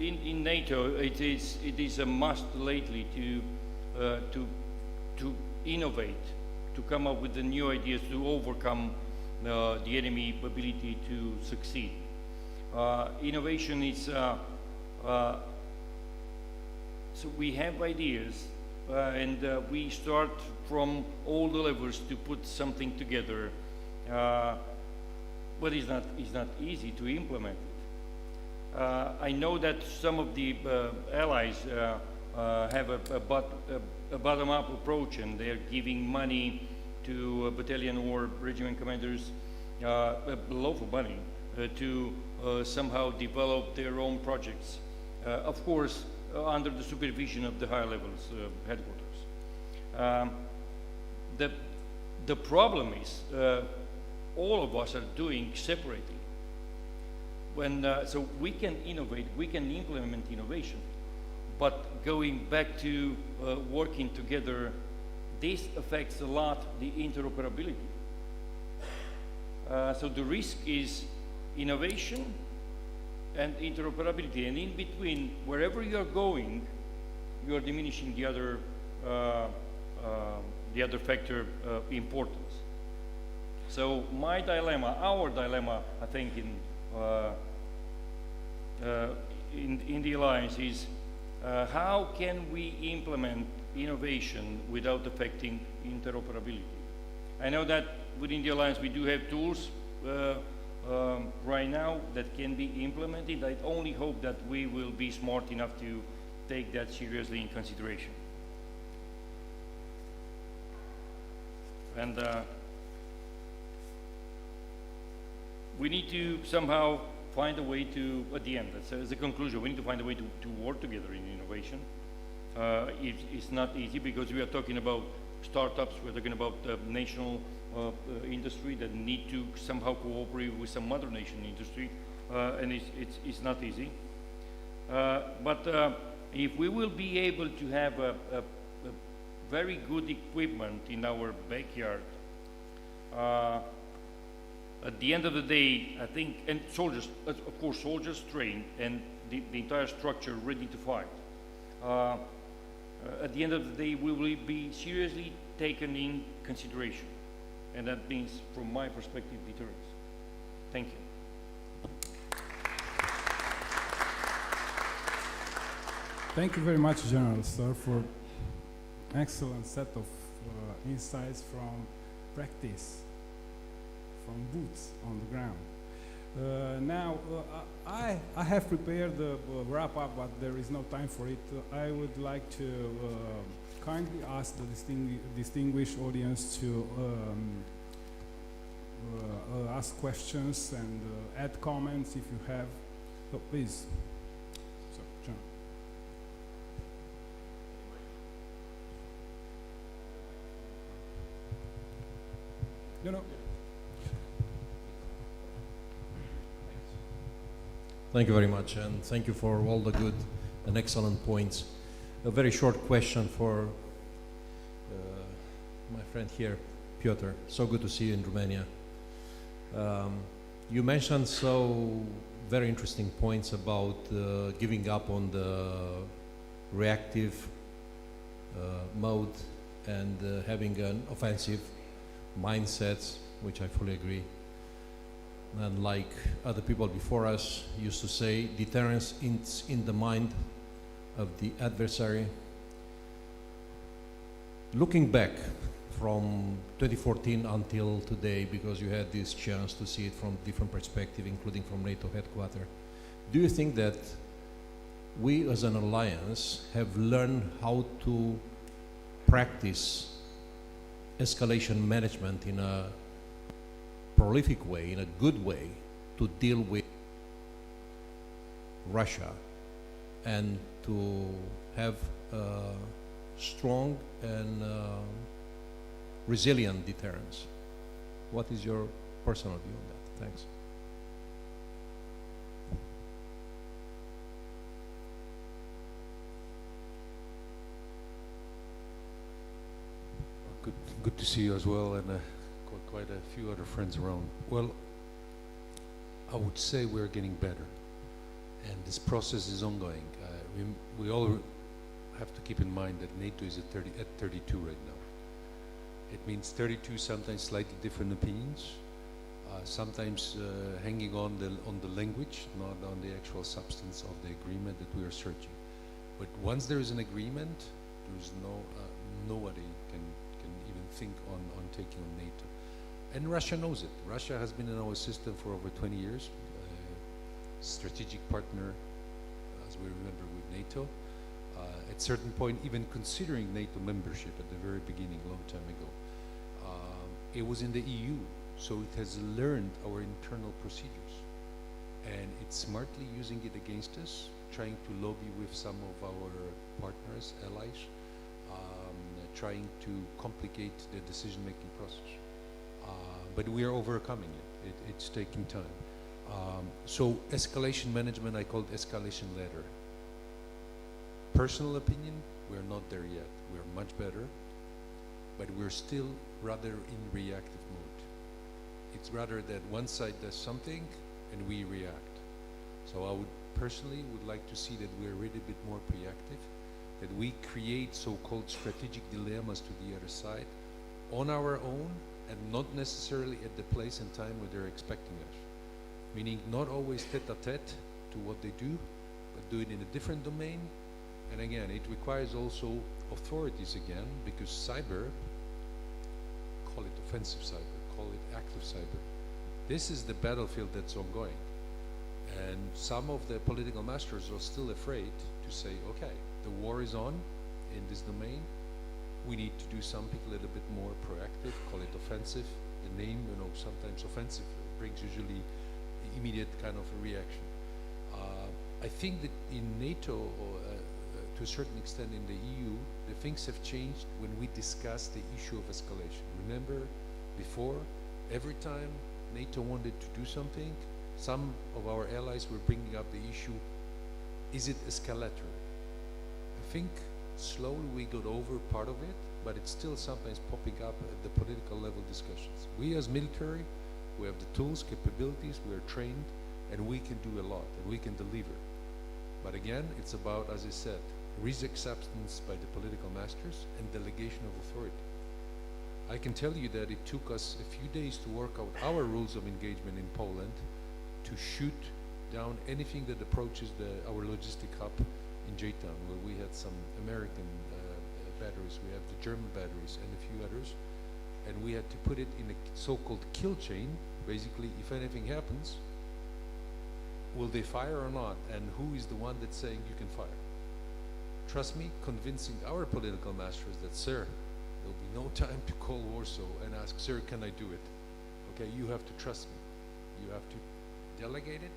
In NATO, it is a must lately to innovate, to come up with the new ideas to overcome the enemy ability to succeed. Innovation is so we have ideas and we start from all the levels to put something together, but it's not easy to implement it. I know that some of the allies have a bottom-up approach, and they're giving money to battalion or regiment commanders below for money. to somehow develop their own projects, of course, under the supervision of the high levels headquarters. The problem is all of us are doing separately. So we can innovate, we can implement innovation, but going back to working together, this affects a lot the interoperability. So the risk is innovation and interoperability, and in between, wherever you are going, you are diminishing the other factor importance. So my dilemma, our dilemma, I think, in the Alliance is how can we implement innovation without affecting interoperability? I know that within the Alliance we do have tools right now that can be implemented. I only hope that we will be smart enough to take that seriously in consideration. And we need to somehow find a way to, at the end, as a conclusion, we need to find a way to work together in innovation. It's not easy because we are talking about startups, we're talking about national industry that need to somehow cooperate with some other nation industry, and it's not easy. But if we will be able to have a very good equipment in our backyard, at the end of the day, I think, and soldiers, of course, soldiers trained and the entire structure ready to fight. At the end of the day, we will be seriously taken in consideration. And that means, from my perspective, deterrence. Thank you. Thank you very much, General, sir, for excellent set of insights from practice, from boots on the ground. Now, I have prepared the wrap-up, but there is no time for it. I would like to kindly ask the distinguished audience to ask questions and add comments if you have. So please. So, John. No. Thank you very much, and thank you for all the good and excellent points. A very short question for my friend here, Piotr. So good to see you in Romania. You mentioned so very interesting points about giving up on the reactive mode and having an offensive mindset, which I fully agree. And like other people before us used to say, deterrence is in the mind of the adversary. Looking back from 2014 until today, because you had this chance to see it from different perspective, including from NATO headquarters, do you think that we as an alliance have learned how to practice escalation management in a prolific way, in a good way, to deal with Russia and to have strong and resilient deterrence? What is your personal view on that? Thanks. Good to see you as well, and quite a few other friends around. Well, I would say we're getting better, and this process is ongoing. We all have to keep in mind that NATO is at 32 right now. It means 32 sometimes slightly different opinions, sometimes hanging on the language, not on the actual substance of the agreement that we are searching. But once there is an agreement, there is nobody can even think on taking on NATO. And Russia knows it. Russia has been in our system for over 20 years, strategic partner, as we remember, with NATO. At certain point, even considering NATO membership at the very beginning, a long time ago. It was in the EU, so it has learned our internal procedures. and it's smartly using it against us, trying to lobby with some of our partners, allies, trying to complicate the decision-making process. But we are overcoming it. It's taking time. So escalation management, I call it escalation ladder. Personal opinion, we're not there yet. We're much better, but we're still rather in reactive mode. It's rather that one side does something and we react. So I would personally like to see that we're really a bit more proactive, that we create so-called strategic dilemmas to the other side on our own and not necessarily at the place and time where they're expecting us. Meaning not always tete-a-tete to what they do, but do it in a different domain. And again, it requires also authorities again, because cyber, call it offensive cyber, call it active cyber. This is the battlefield that's ongoing. And some of the political masters are still afraid to say, okay, the war is on in this domain. We need to do something a little bit more proactive, call it offensive. The name, sometimes offensive brings usually immediate kind of a reaction. I think that in NATO, or to a certain extent in the EU, the things have changed when we discuss the issue of escalation. Remember, before, every time NATO wanted to do something, some of our allies were bringing up the issue, is it escalatory? I think slowly we got over part of it, but it's still sometimes popping up at the political level discussions. We as military, we have the tools, capabilities, we are trained, and we can do a lot, and we can deliver. But again, it's about, as I said, risk acceptance by the political masters and delegation of authority. I can tell you that it took us a few days to work out our rules of engagement in Poland to shoot down anything that approaches our logistic hub in J-Town, where we had some American batteries, we have the German batteries and a few others, and we had to put it in a so-called kill chain. Basically, if anything happens, will they fire or not, and who is the one that's saying you can fire? Trust me, convincing our political masters that, sir, there'll be no time to call Warsaw and ask, sir, can I do it? Okay, you have to trust me. You have to delegate it.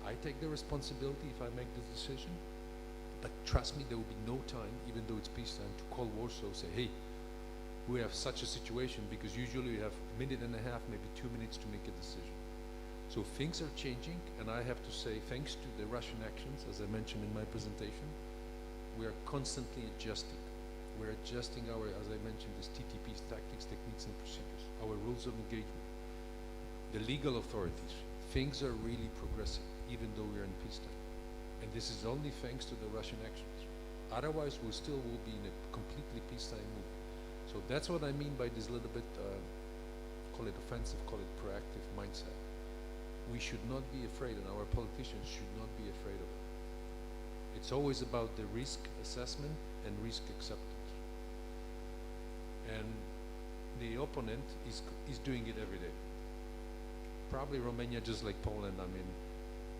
I take the responsibility if I make the decision, but trust me, there will be no time, even though it's peacetime, to call Warsaw, say, hey, we have such a situation, because usually we have a minute and a half, maybe 2 minutes to make a decision. So things are changing, and I have to say, thanks to the Russian actions, as I mentioned in my presentation, we are constantly adjusting. We're adjusting our, as I mentioned, this TTPs, tactics, techniques, and procedures, our rules of engagement, the legal authorities. Things are really progressing, even though we're in peacetime. And this is only thanks to the Russian actions. Otherwise, we still will be in a completely peacetime mood. So that's what I mean by this little bit, call it offensive, call it proactive mindset. We should not be afraid, and our politicians should not be afraid of it. It's always about the risk assessment and risk acceptance. And the opponent is doing it every day. Probably Romania, just like Poland, I mean,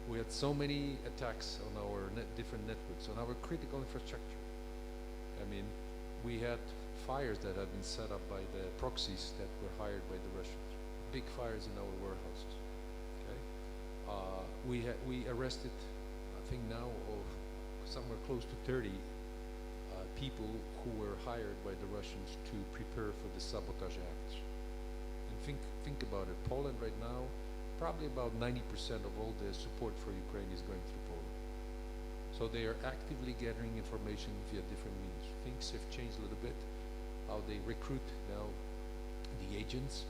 we had so many attacks on our different networks, on our critical infrastructure. I mean, we had fires that had been set up by the proxies that were hired by the Russians. Big fires in our warehouses. Okay, we arrested, I think now, somewhere close to 30 people who were hired by the Russians to prepare for the sabotage acts. And think about it. Poland right now, probably about 90% of all the support for Ukraine is going through Poland. So they are actively gathering information via different means. Things have changed a little bit. How they recruit now the agents.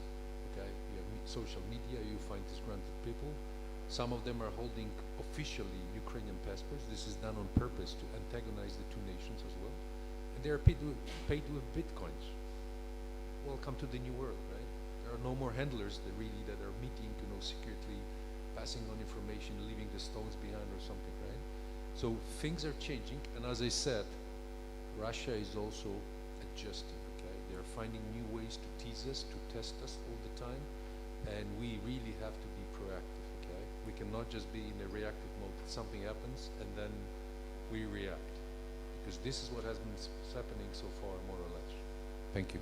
Okay, you have social media, you find disgruntled people. Some of them are holding officially Ukrainian passports. This is done on purpose to antagonize the two nations as well. And they are paid with bitcoins. Welcome to the new world, right? There are no more handlers that are meeting, secretly passing on information, leaving the stones behind or something, right? So things are changing, and as I said, Russia is also adjusting, okay? They're finding new ways to tease us, to test us all the time, and we really have to be proactive, okay? We cannot just be in a reactive mode. Something happens, and then we react, because this is what has been happening so far, more or less. Thank you.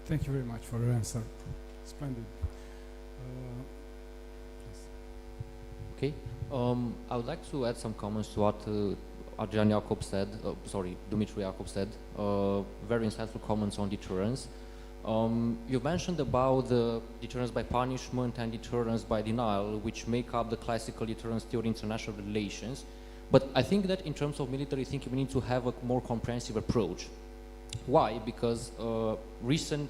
Thank you very much for your answer. Splendid. Okay. I would like to add some comments to what Adrian Jacob said, Dumitru Jacob said. Very insightful comments on deterrence. You mentioned about the deterrence by punishment and deterrence by denial, which make up the classical deterrence theory in international relations. But I think that in terms of military thinking, we need to have a more comprehensive approach. Why? Because recent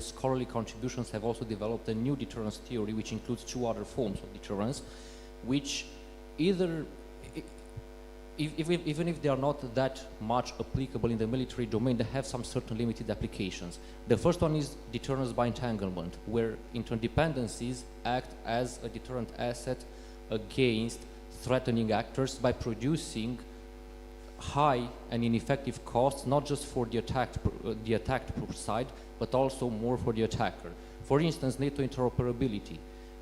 scholarly contributions have also developed a new deterrence theory, which includes two other forms of deterrence, which either, even if they are not that much applicable in the military domain, they have some certain limited applications. The first one is deterrence by entanglement, where interdependencies act as a deterrent asset against threatening actors by producing high and ineffective costs, not just for the attacked side, but also more for the attacker. For instance, NATO interoperability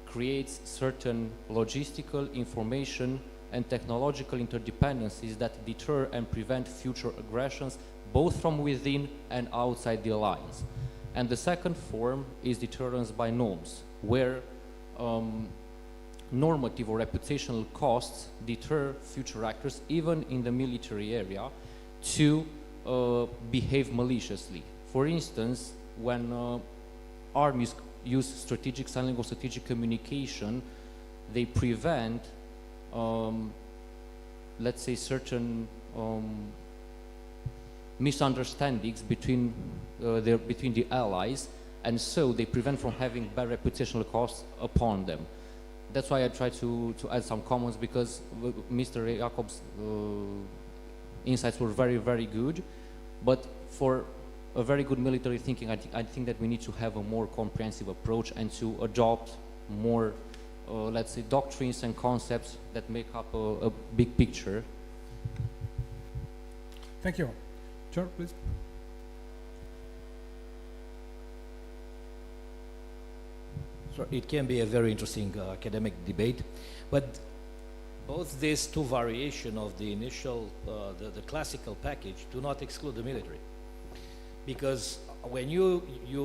creates certain logistical, information, and technological interdependencies that deter and prevent future aggressions, both from within and outside the alliance. And the second form is deterrence by norms, where normative or reputational costs deter future actors, even in the military area, to behave maliciously. For instance, when armies use strategic signaling or strategic communication, they prevent, let's say, certain misunderstandings between the allies, and so they prevent from having bad reputational costs upon them. That's why I try to add some comments, because Mr. Jacob's insights were very, very good. But for a very good military thinking, I think that we need to have a more comprehensive approach and to adopt more, let's say, doctrines and concepts that make up a big picture. Thank you. George, please. So it can be a very interesting academic debate, but both these two variations of the initial, the classical package do not exclude the military. Because when you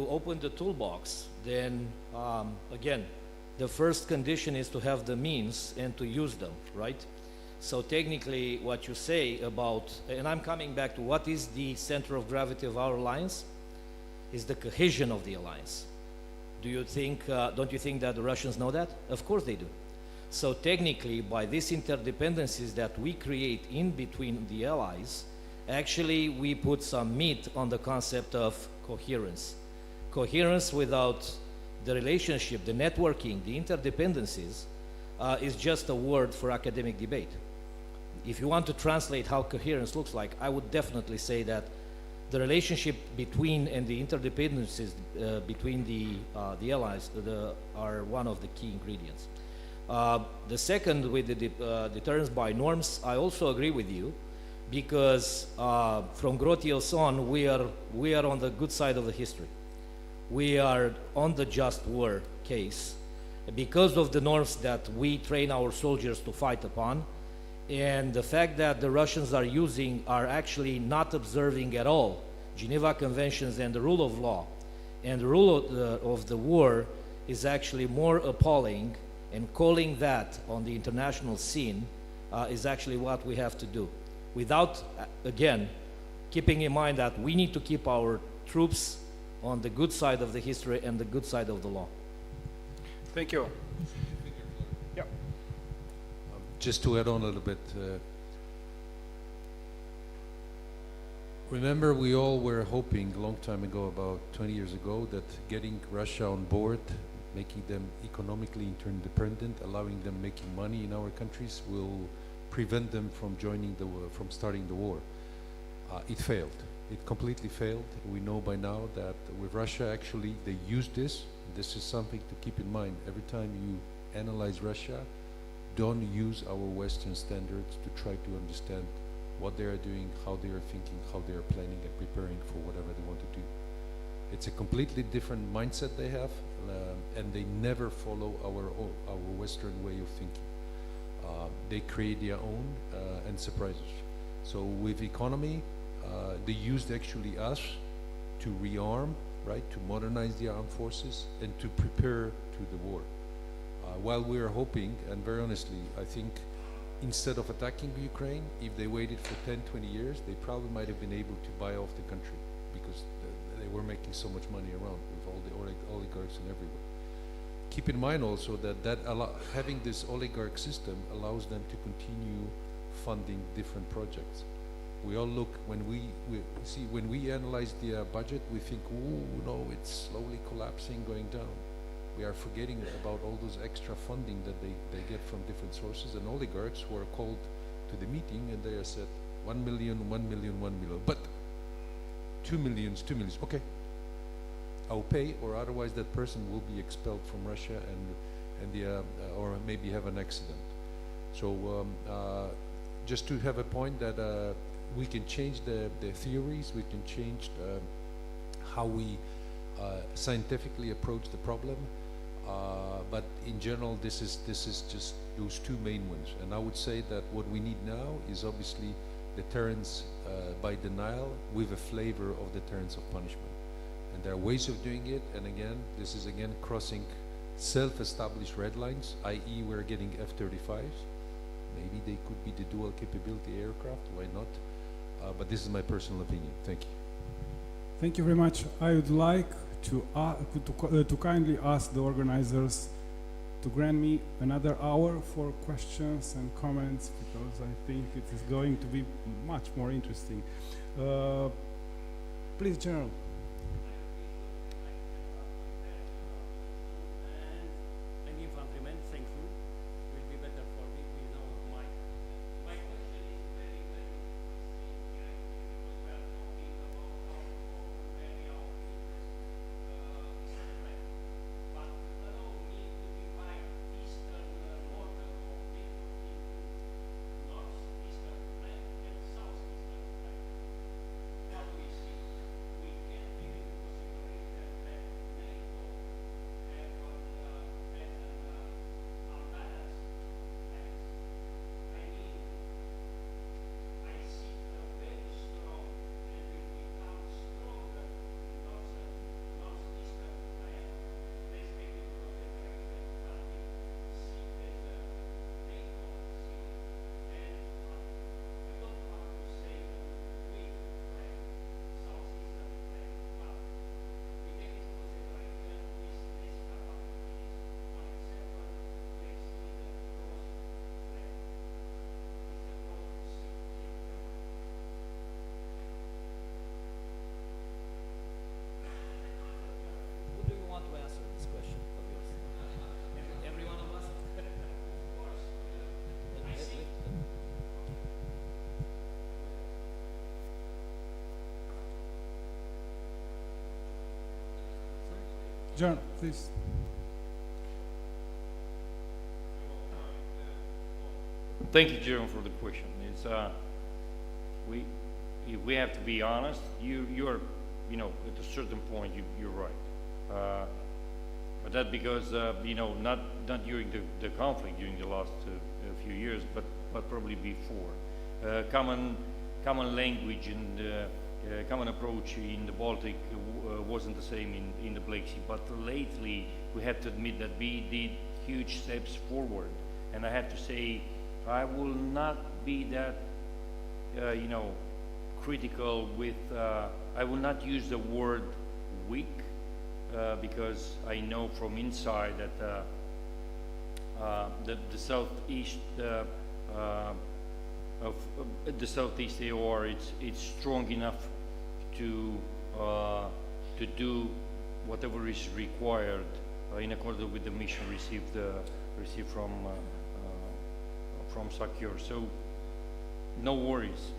open the toolbox, then again, the first condition is to have the means and to use them, right? So technically what you say about, and I'm coming back to what is the center of gravity of our alliance, is the cohesion of the alliance. Do you think, don't you think that the Russians know that? Of course they do. So technically, by these interdependencies that we create in between the allies, actually we put some meat on the concept of coherence. Coherence without the relationship, the networking, the interdependencies is just a word for academic debate. If you want to translate how coherence looks like, I would definitely say that the relationship between and the interdependencies between the allies are one of the key ingredients. The second, with the deterrence by norms, I also agree with you, because from Grotius on, we are on the good side of the history. We are on the just war case because of the norms that we train our soldiers to fight upon, and the fact that the Russians are actually not observing at all Geneva Conventions and the rule of law, and the rule of the war is actually more appalling, and calling that on the international scene is actually what we have to do. Without, again, keeping in mind that we need to keep our troops on the good side of the history and the good side of the law. Thank you. Yeah. Just to add on a little bit, remember we all were hoping a long time ago, about 20 years ago, that getting Russia on board, making them economically interdependent, allowing them making money in our countries will prevent them from starting the war. It failed. It completely failed. We know by now that with Russia, actually, they use this. This is something to keep in mind. Every time you analyze Russia, don't use our Western standards to try to understand what they are doing, how they are thinking, how they are planning and preparing for whatever they want to do. It's a completely different mindset they have, and they never follow our Western way of thinking. They create their own and surprise us. So with economy, they used actually us to rearm, right, to modernize the armed forces and to prepare to the war. While we are hoping, and very honestly, I think instead of attacking Ukraine, if they waited for 10, 20 years, they probably might have been able to buy off the country because they were making so much money around with all the oligarchs and everywhere. Keep in mind also that having this oligarch system allows them to continue funding different projects. We all look, when we analyze the budget, we think, oh no, it's slowly collapsing, going down. We are forgetting about all those extra funding that they get from different sources, and oligarchs who are called to the meeting and they are said 1 million, 1 million, 1 million, but 2 millions, 2 millions, okay, I'll pay, or otherwise that person will be expelled from Russia or maybe have an accident. So just to have a point that we can change the theories, we can change how we scientifically approach the problem, but in general this is just those two main ones. And I would say that what we need now is obviously deterrence by denial with a flavor of deterrence of punishment. And there are ways of doing it, and again, this is again crossing self-established red lines, i.e. we're getting F-35s. Maybe they could be the dual capability aircraft, why not? But this is my personal opinion. Thank you. Thank you very much. I would like to kindly ask the organizers to grant me another hour for questions and comments, because I think it is going to be much more interesting. Please, General. An infantryman, thank you. Will be better for me. We know my question is very, very direct, because we are talking about how to vary our instrument. But allow me to divide eastern model of people into northeastern plan and southeastern plan. What do we see? We can take into consideration that NATO have unbalanced plans. I mean, I see a very strong and will become stronger northeastern plan, let's take into consideration what we see as NATO see. And I don't want to say weak plan, southeastern plan, but we take into consideration this less capabilities. For example, let's see the cross plan. It's a cross Who do you want to answer this question of yours? Every one of us? Of course, I see. General, please. Thank you, Jerome, for the question. It's we have to be honest. You're at a certain point you're right, but that because not during the conflict during the last few years, but probably before. Common language and common approach in the Baltic wasn't the same in the Black Sea. But lately, we have to admit that we did huge steps forward, and I have to say, I will not be that critical with. I will not use the word weak because I know from inside that the southeast of the southeast AOR it's strong enough to do whatever is required in accordance with the mission received from SACEUR. So no worries.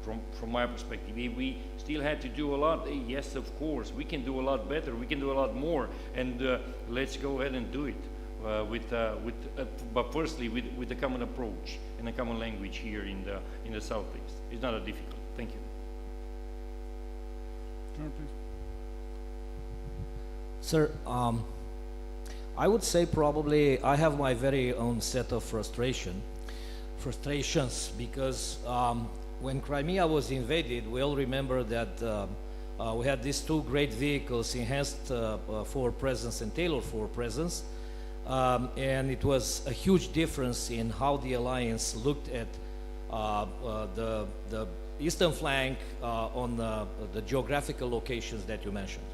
From my perspective, we still had to do a lot. Yes, of course, we can do a lot better. We can do a lot more, and let's go ahead and do it but firstly with a common approach and a common language here in the southeast. It's not that difficult. Thank you. General, please. Sir, I would say probably I have my very own set of frustrations because when Crimea was invaded, we all remember that We had these two great vehicles, enhanced forward presence and tailored forward presence. And it was a huge difference in how the alliance looked at the eastern flank on the geographical locations that you mentioned.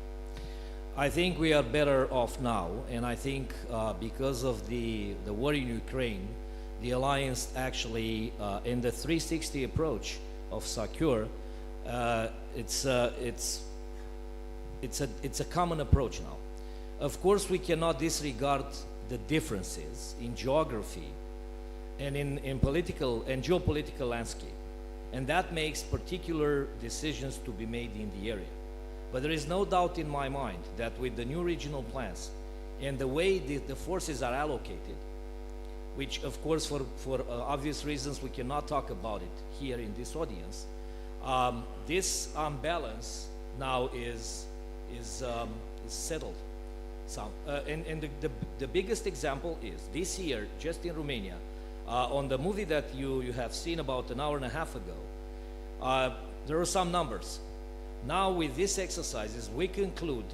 I think we are better off now, and I think because of the war in Ukraine, the alliance actually, in the 360 approach of SACEUR, it's a common approach now. Of course, we cannot disregard the differences in geography and in political and geopolitical landscape, and that makes particular decisions to be made in the area. But there is no doubt in my mind that with the new regional plans and the way the forces are allocated, which of course for obvious reasons we cannot talk about it here in this audience, this unbalance now is settled. And the biggest example is this year, just in Romania, on the movie that you have seen about an hour and a half ago, there are some numbers. Now with these exercises, we conclude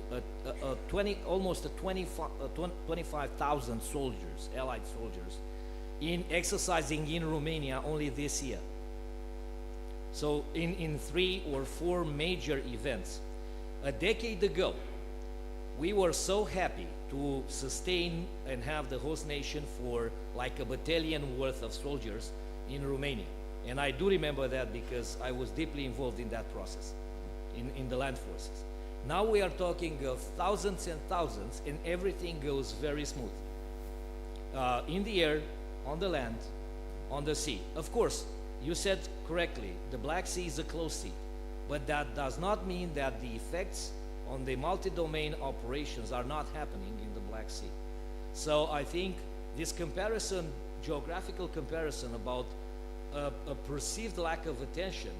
almost 25,000 soldiers, allied soldiers, in exercising in Romania only this year. So in 3 or 4 major events. A decade ago, we were so happy to sustain and have the host nation for like a battalion worth of soldiers in Romania. And I do remember that because I was deeply involved in that process, in the land forces. Now we are talking of thousands and thousands, and everything goes very smooth. In the air, on the land, on the sea. Of course, you said correctly, the Black Sea is a closed sea, but that does not mean that the effects on the multi-domain operations are not happening in the Black Sea. So I think this comparison, geographical comparison about a perceived lack of attention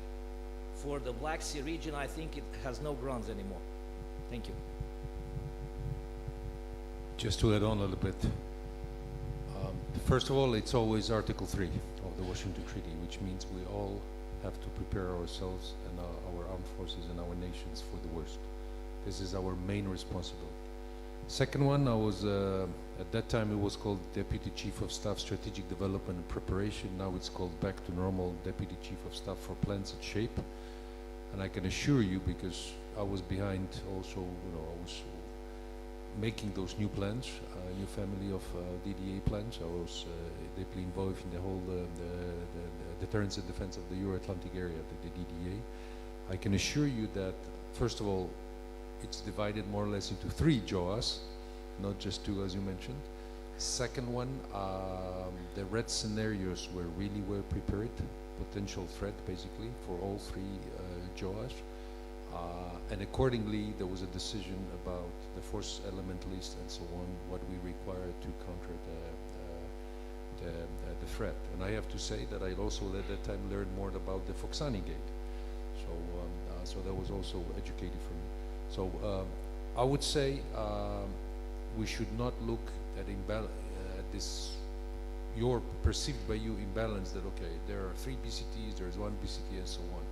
for the Black Sea region, I think it has no grounds anymore. Thank you. Just to add on a little bit. First of all, it's always Article 3 of the Washington Treaty, which means we all have to prepare ourselves and our armed forces and our nations for the worst. This is our main responsibility. Second one, I was, at that time it was called Deputy Chief of Staff Strategic Development and Preparation. Now it's called back to normal Deputy Chief of Staff for Plans and Shape. And I can assure you, because I was behind also, I was making those new plans, new family of DDA plans. I was deeply involved in the whole the deterrence and defense of the Euro-Atlantic area, the DDA. I can assure you that, first of all, it's divided more or less into 3 JOAs, not just 2 as you mentioned. Second one, the red scenarios were really well prepared, potential threat basically for all 3 JOAs. And accordingly, there was a decision about the force element list and so on, what we require to counter the threat. And I have to say that I also at that time learned more about the Foxani Gate. So that was also educated for me. So I would say we should not look at this, your perceived by you imbalance that, okay, there are 3 BCTs, there's 1 BCT and so on.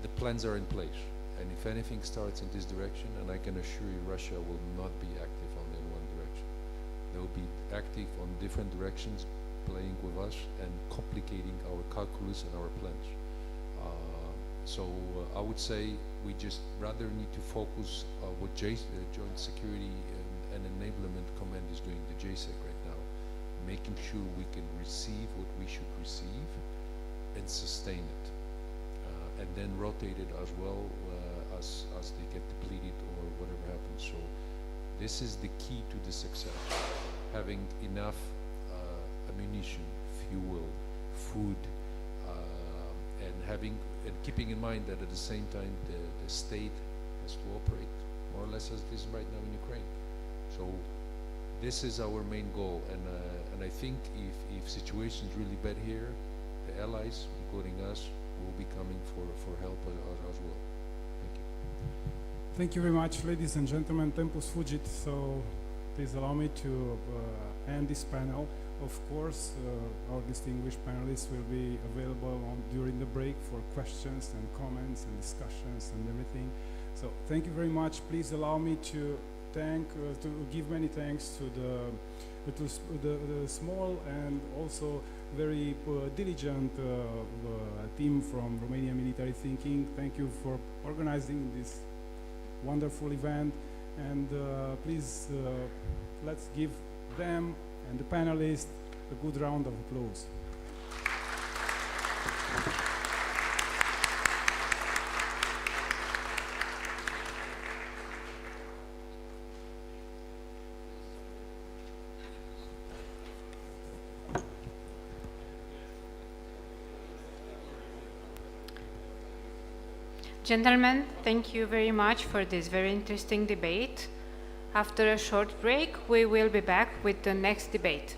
The plans are in place. And if anything starts in this direction, and I can assure you Russia will not be active only in one direction. They will be active on different directions, playing with us and complicating our calculus and our plans. So I would say we just rather need to focus what Joint Security and Enablement Command is doing, the JSEC right now, making sure we can receive what we should receive and sustain it. And then rotate it as well as they get depleted or whatever happens. So this is the key to the success. Having enough ammunition, fuel, food, and keeping in mind that at the same time the state has to operate more or less as it is right now in Ukraine. So this is our main goal, and I think if situation is really bad here, the allies, including us, will be coming for help as well. Thank you. Thank you very much, ladies and gentlemen. Tempus fugit, so please allow me to end this panel. Of course, our distinguished panelists will be available during the break for questions and comments and discussions and everything. So thank you very much. Please allow me to give many thanks to the small and also very diligent team from Romania Military Thinking. Thank you for organizing this wonderful event, and please let's give them and the panelists a good round of applause. Gentlemen, thank you very much for this very interesting debate. After a short break, we will be back with the next debate.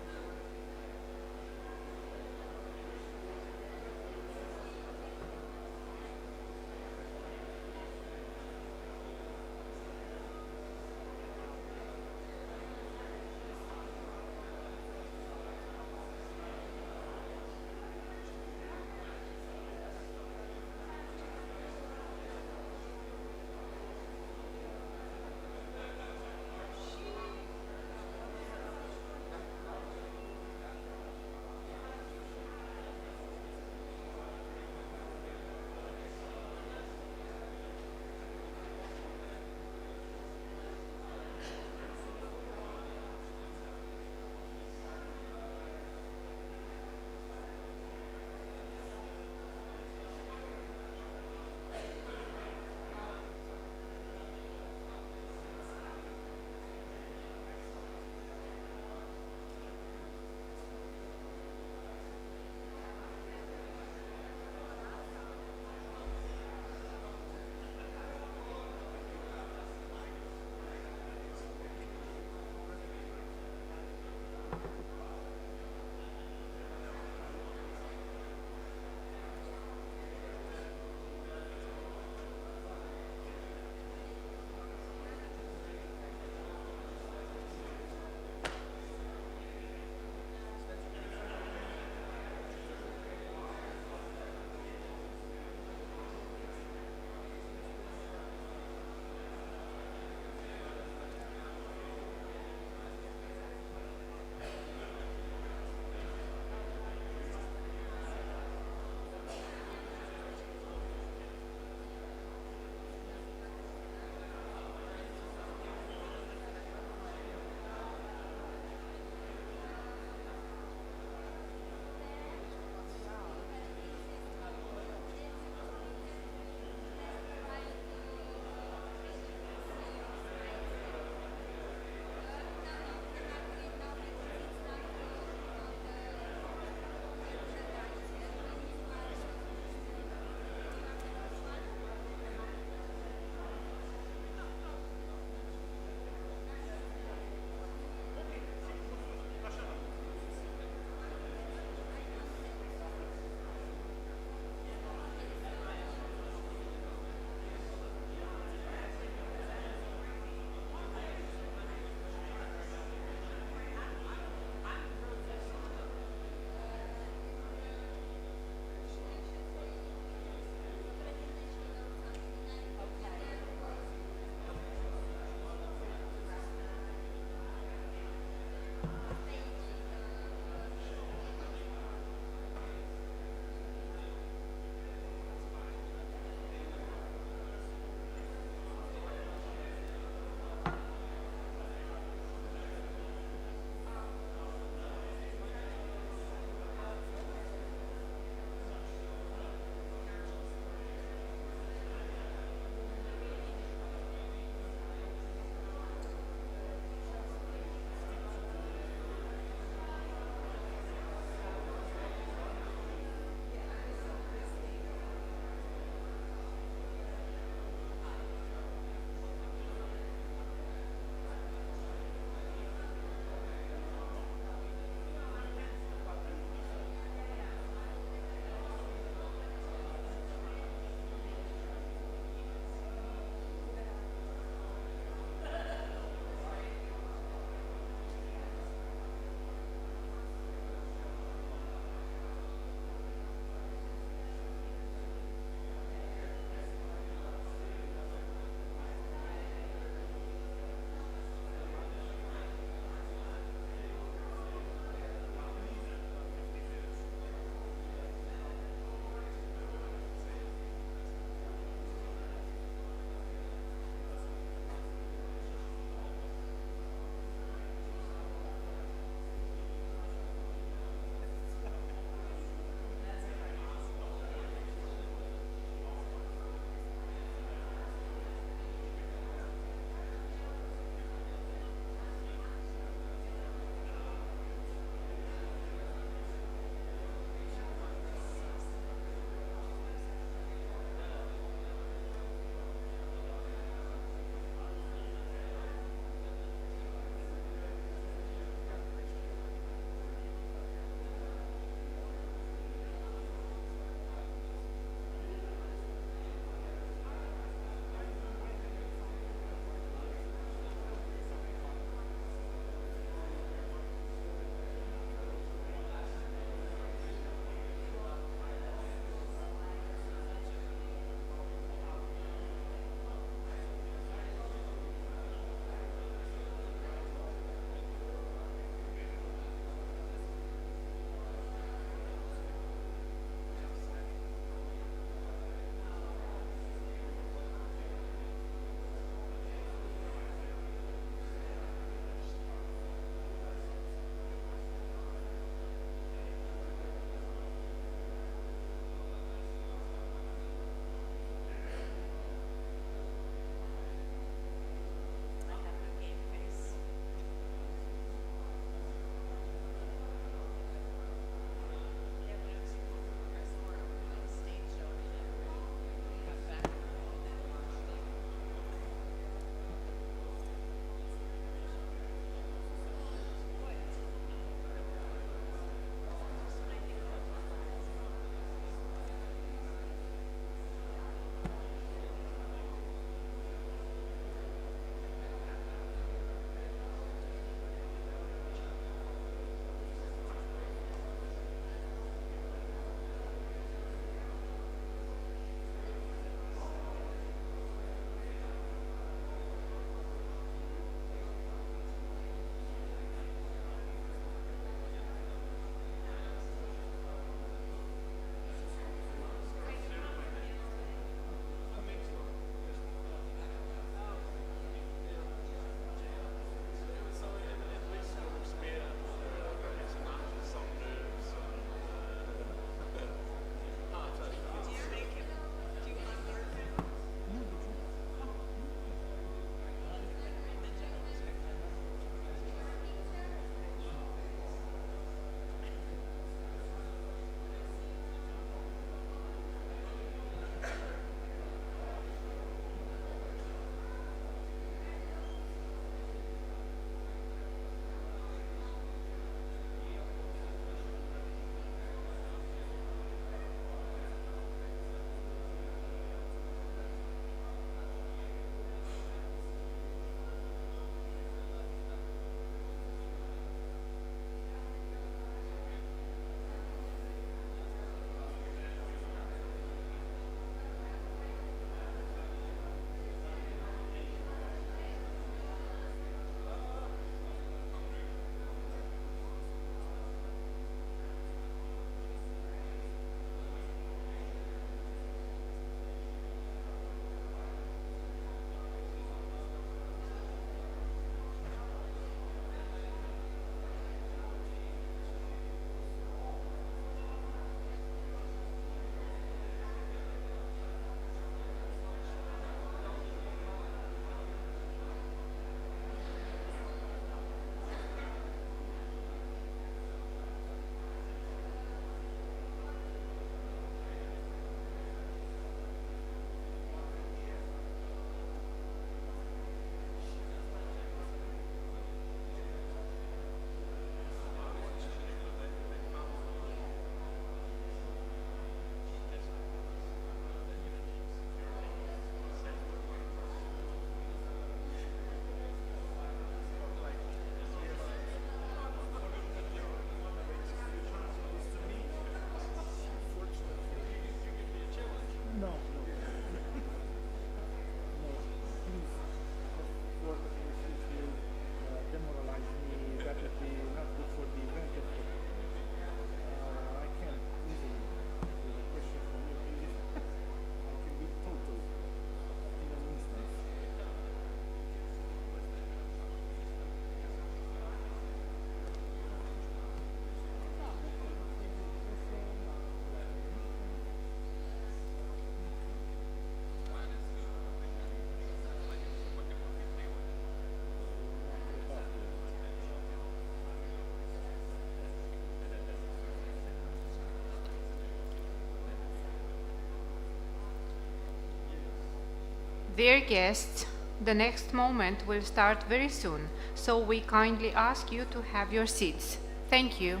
Dear guests, the next moment will start very soon, so we kindly ask you to have your seats. Thank you.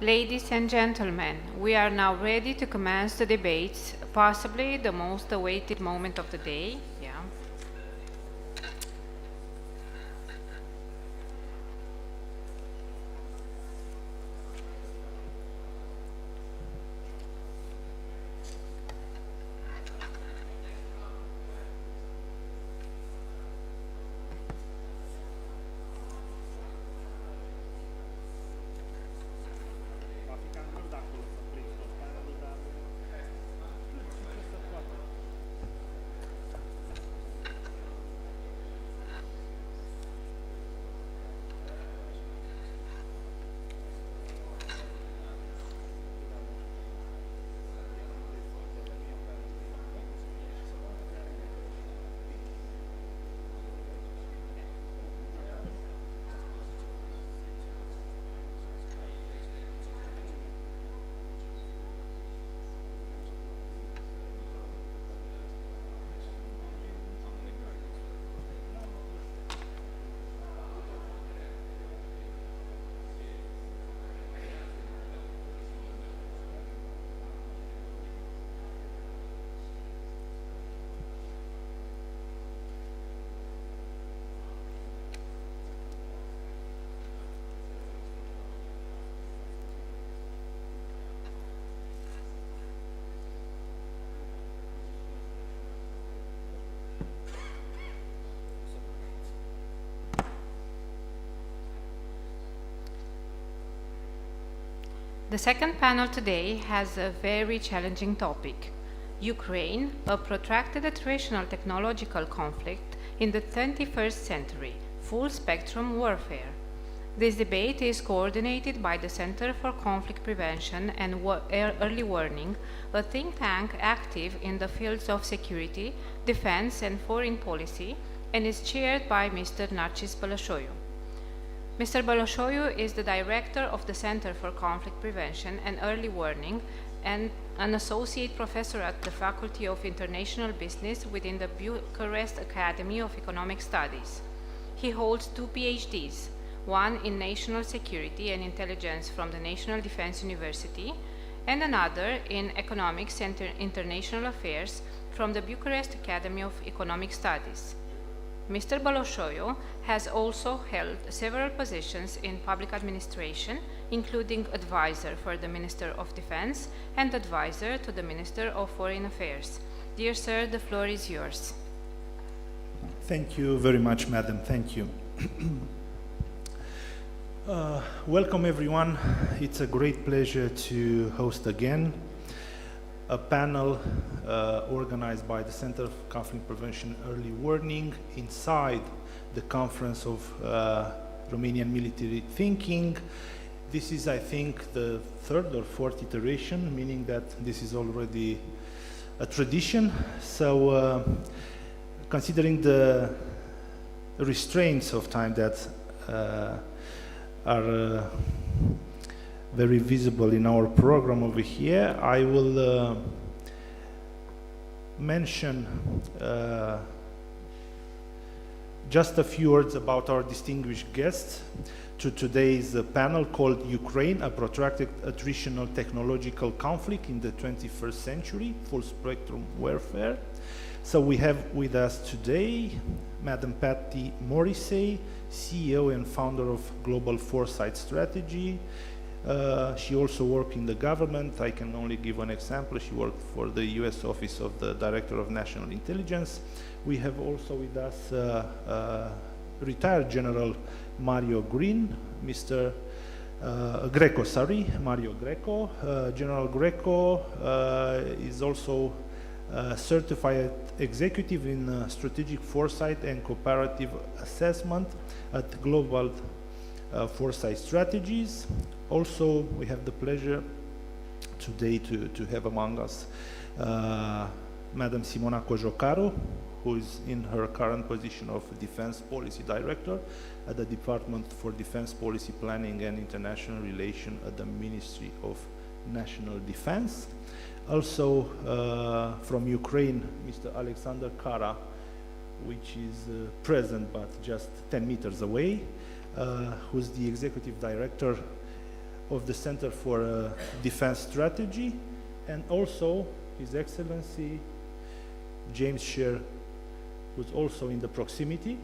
Ladies and gentlemen, we are now ready to commence the debates, possibly the most awaited moment of the day. Yeah. The second panel today has a very challenging topic: Ukraine, a protracted attritional technological conflict in the 21st century, full-spectrum warfare. This debate is coordinated by the Center for Conflict Prevention and Early Warning, a think tank active in the fields of security, defense, and foreign policy, and is chaired by Mr. Narcis Bălășoiu. Mr. Bălășoiu is the director of the Center for Conflict Prevention and Early Warning and an associate professor at the Faculty of International Business within the Bucharest Academy of Economic Studies. He holds 2 PhDs, one in national security and intelligence from the National Defense University and another in Economics and International Affairs from the Bucharest Academy of Economic Studies. Mr. Boloshoiu has also held several positions in public administration, including advisor for the Minister of Defense and advisor to the Minister of Foreign Affairs. Dear sir, the floor is yours. Thank you very much, madam. Thank you. Welcome, everyone. It's a great pleasure to host again a panel organized by the Center for Conflict Prevention Early Warning inside the Conference of Romanian Military Thinking. This is, I think, the third or fourth iteration, meaning that this is already a tradition. So, considering the restraints of time that are very visible in our program over here, I will mention just a few words about our distinguished guests to today's panel called Ukraine, a protracted attritional technological conflict in the 21st century, full spectrum warfare. So we have with us today Madam Patty Morrissey, CEO and founder of Global Foresight Strategy. She also worked in the government. I can only give one example. She worked for the US Office of the Director of National Intelligence. We have also with us retired General Mario Green, Mario Greco. General Greco is also certified executive in strategic foresight and cooperative assessment at Global Foresight Strategies. Also, we have the pleasure today to have among us Madam Simona Cojocaru, who is in her current position of Defense Policy Director at the Department for Defense Policy Planning and International Relations at the Ministry of National Defense. Also from Ukraine, Mr. Alexander Kara, which is present but just 10 meters away, who's the Executive Director of the Center for Defense Strategy, and also His Excellency James Sher, who's also in the proximity,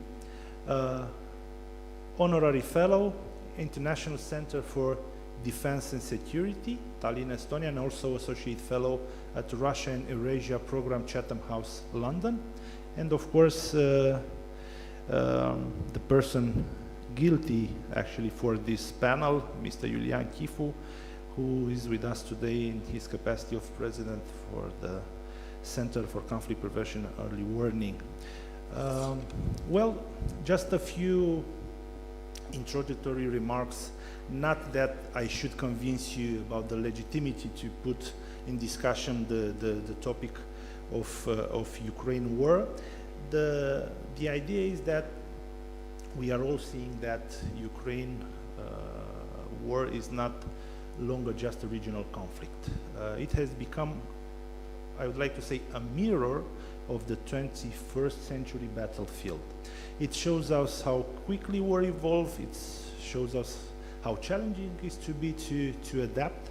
Honorary Fellow, International Center for Defense and Security, Tallinn, Estonia, and also Associate Fellow at Russia and Eurasia Program, Chatham House, London. And of course, the person guilty actually for this panel, Mr. Iulian Chifu, who is with us today in his capacity of President for the Center for Conflict Prevention and Early Warning. Well, just a few introductory remarks. Not that I should convince you about the legitimacy to put in discussion the topic of Ukraine war. The idea is that we are all seeing that Ukraine war is not longer just a regional conflict. It has become, I would like to say, a mirror of the 21st century battlefield. It shows us how quickly war evolves. It shows us how challenging it is to adapt.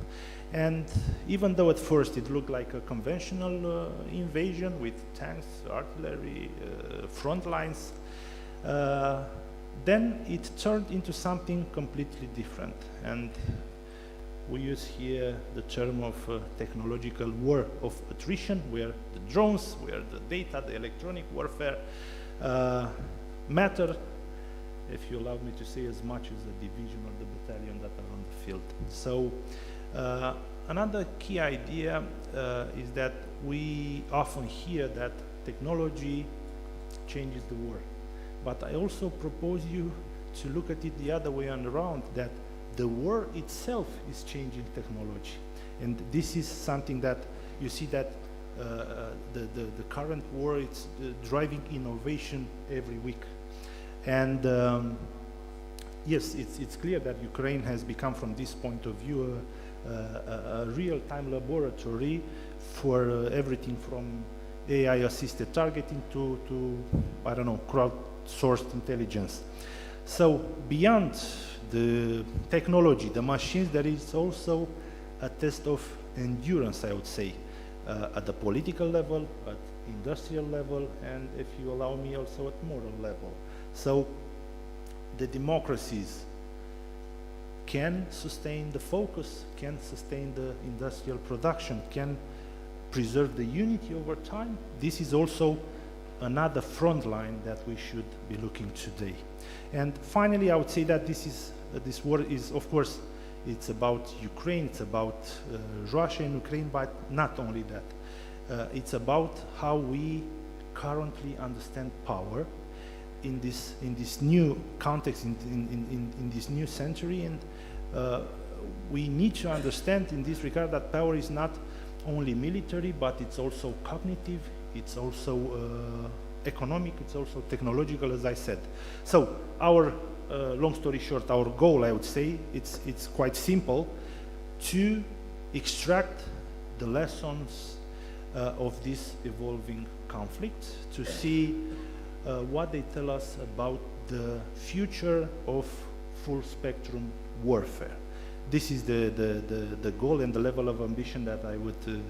And even though at first it looked like a conventional invasion with tanks, artillery, front lines, then it turned into something completely different. And we use here the term of technological war of attrition, where the drones, where the data, the electronic warfare matter, if you allow me to say, as much as the division or the battalion that are on the field. So another key idea is that we often hear that technology changes the war. But I also propose you to look at it the other way around, that the war itself is changing technology. And this is something that you see that the current war is driving innovation every week. And yes, it's clear that Ukraine has become, from this point of view, a real-time laboratory for everything from AI-assisted targeting to, I don't know, crowdsourced intelligence. So beyond the technology, the machines, there is also a test of endurance, I would say, at the political level, at industrial level, and if you allow me, also at moral level. So the democracies can sustain the focus, can sustain the industrial production, can preserve the unity over time. This is also another front line that we should be looking today. And finally, I would say that this war is, of course, it's about Ukraine, it's about Russia and Ukraine, but not only that. It's about how we currently understand power in this new context, in this new century, and we need to understand in this regard that power is not only military, but it's also cognitive, it's also economic, it's also technological, as I said. So our, long story short, our goal, I would say, it's quite simple, to extract the lessons of this evolving conflict, to see what they tell us about the future of full spectrum warfare. This is the goal and the level of ambition that I would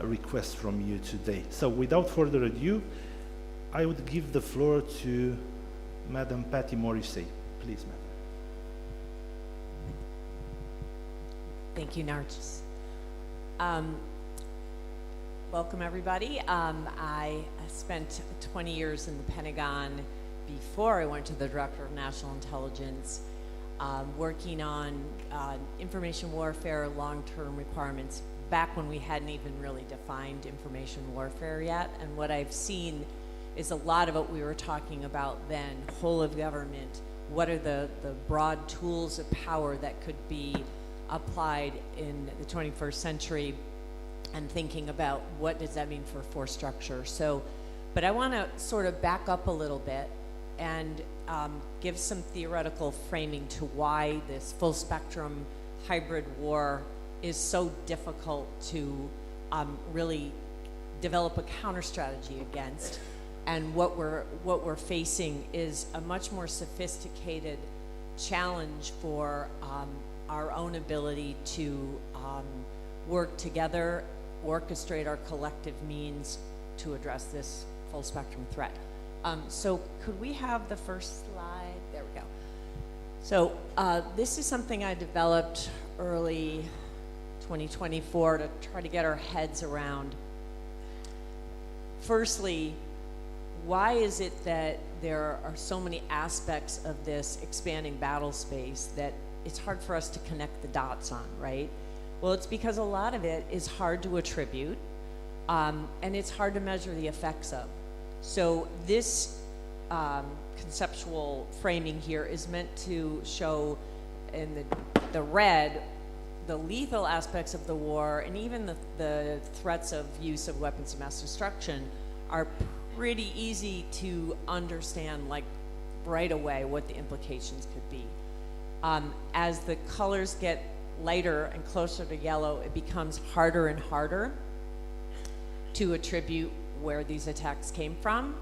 request from you today. So without further ado, I would give the floor to Madam Patty Morrissey. Please, Madam. Thank you, Narcis. Welcome, everybody. I spent 20 years in the Pentagon before I went to the Director of National Intelligence, working on information warfare long-term requirements back when we hadn't even really defined information warfare yet. And what I've seen is a lot of what we were talking about then, whole of government, what are the broad tools of power that could be applied in the 21st century, and thinking about what does that mean for force structure. So, but I want to sort of back up a little bit and give some theoretical framing to why this full spectrum hybrid war is so difficult to really develop a counter strategy against. And what we're facing is a much more sophisticated challenge for our own ability to work together, orchestrate our collective means to address this full spectrum threat. So could we have the first slide? There we go. So this is something I developed early 2024 to try to get our heads around. Firstly, why is it that there are so many aspects of this expanding battle space that it's hard for us to connect the dots on, right? Well, it's because a lot of it is hard to attribute, and it's hard to measure the effects of. So this conceptual framing here is meant to show in the red the lethal aspects of the war, and even the threats of use of weapons of mass destruction are pretty easy to understand, like right away, what the implications could be. As the colors get lighter and closer to yellow, it becomes harder and harder to attribute where these attacks came from,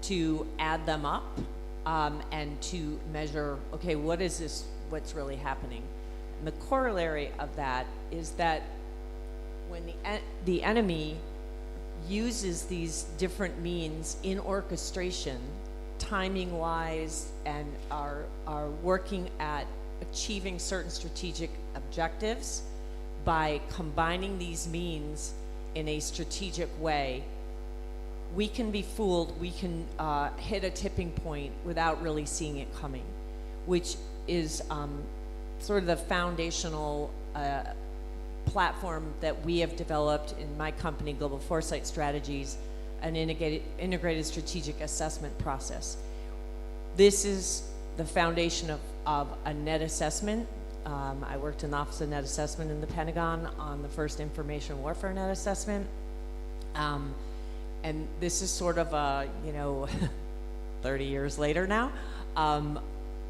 to add them up, and to measure, okay, what is this, what's really happening? And the corollary of that is that when the enemy uses these different means in orchestration, timing-wise, and are working at achieving certain strategic objectives by combining these means in a strategic way, we can be fooled, we can hit a tipping point without really seeing it coming, which is sort of the foundational platform that we have developed in my company, Global Foresight Strategies, an integrated strategic assessment process. This is the foundation of a net assessment. I worked in the Office of Net Assessment in the Pentagon on the first information warfare net assessment. And this is sort of a, 30 years later now,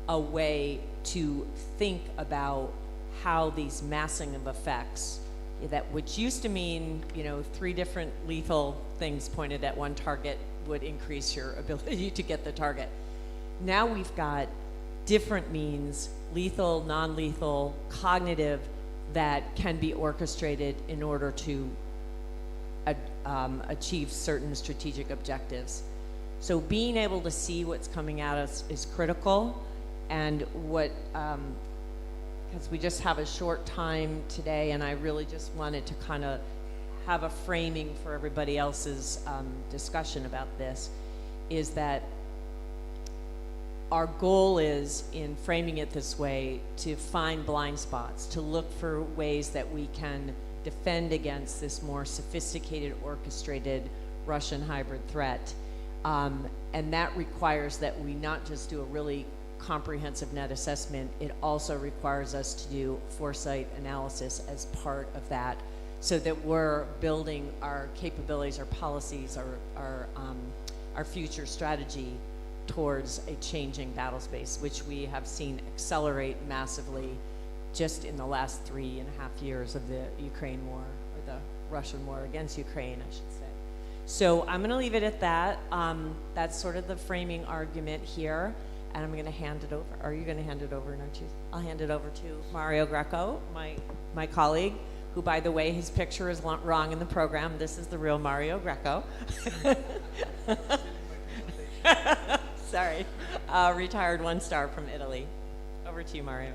a way to think about how these massing of effects, which used to mean, 3 different lethal things pointed at one target would increase your ability to get the target. Now we've got different means, lethal, non-lethal, cognitive, that can be orchestrated in order to achieve certain strategic objectives. So being able to see what's coming at us is critical, and what, because we just have a short time today, and I really just wanted to kind of have a framing for everybody else's discussion about this, is that our goal is, in framing it this way, to find blind spots, to look for ways that we can defend against this more sophisticated, orchestrated Russian hybrid threat. And that requires that we not just do a really comprehensive net assessment, it also requires us to do foresight analysis as part of that, so that we're building our capabilities, our policies, our future strategy towards a changing battle space, which we have seen accelerate massively just in the last 3.5 years of the Ukraine war, or the Russian war against Ukraine, I should say. So I'm going to leave it at that. That's sort of the framing argument here, and I'm going to hand it over. Are you going to hand it over, aren't you? I'll hand it over to Mario Greco, my colleague, who, by the way, his picture is wrong in the program. This is the real Mario Greco. Sorry. Retired 1-star from Italy. Over to you, Mario.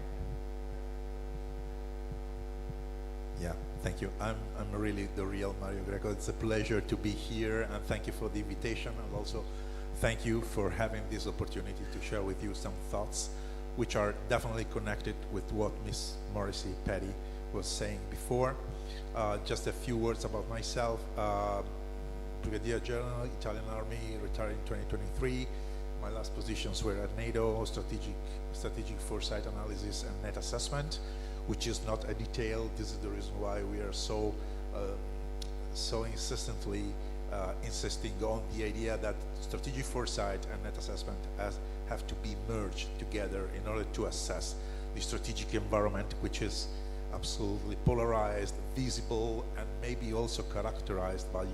Yeah, thank you. I'm really the real Mario Greco. It's a pleasure to be here, and thank you for the invitation, and also thank you for having this opportunity to share with you some thoughts which are definitely connected with what Ms. Morrissey Petty was saying before. Just a few words about myself. Brigadier General, Italian Army, retired in 2023. My last positions were at NATO, strategic foresight analysis and net assessment, which is not a detail. This is the reason why we are so insistently insisting on the idea that strategic foresight and net assessment have to be merged together in order to assess the strategic environment, which is absolutely polarized, visible, and maybe also characterized by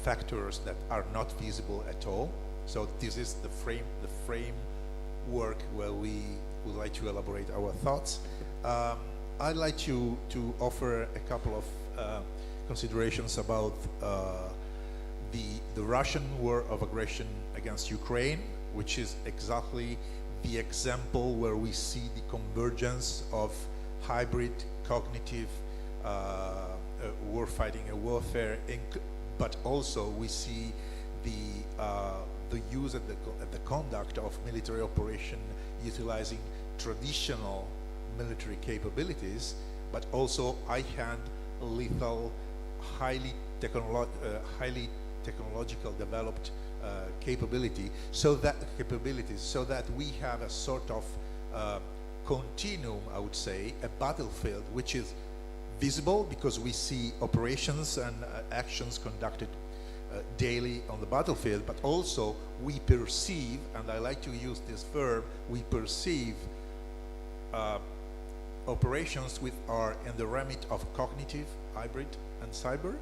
factors that are not visible at all. So this is the framework where we would like to elaborate our thoughts. I'd like to offer a couple of considerations about the Russian war of aggression against Ukraine, which is exactly the example where we see the convergence of hybrid cognitive war fighting and warfare, but also we see the use and the conduct of military operation utilizing traditional military capabilities, but also high-hand, lethal, highly technological developed capabilities, so that we have a sort of continuum, I would say, a battlefield which is visible because we see operations and actions conducted daily on the battlefield, but also we perceive, and I like to use this verb, we perceive operations which are in the remit of cognitive, hybrid, and cyber,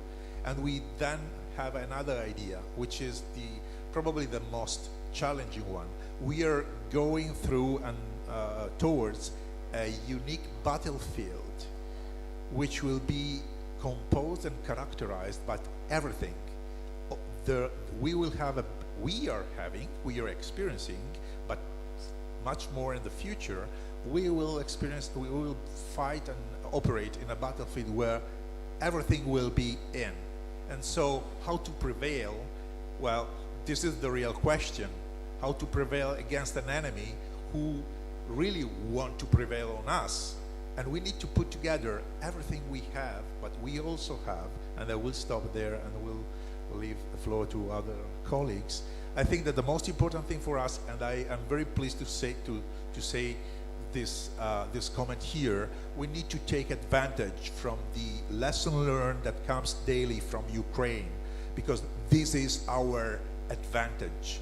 and we then have another idea, which is probably the most challenging one. We are going through and towards a unique battlefield, which will be composed and characterized by everything. We are experiencing, but much more in the future, we will fight and operate in a battlefield where everything will be in. And so how to prevail? Well, this is the real question. How to prevail against an enemy who really want to prevail on us. And we need to put together everything we have, but we also have, and I will stop there and will leave the floor to other colleagues. I think that the most important thing for us, and I am very pleased to say this comment here, we need to take advantage from the lesson learned that comes daily from Ukraine, because this is our advantage.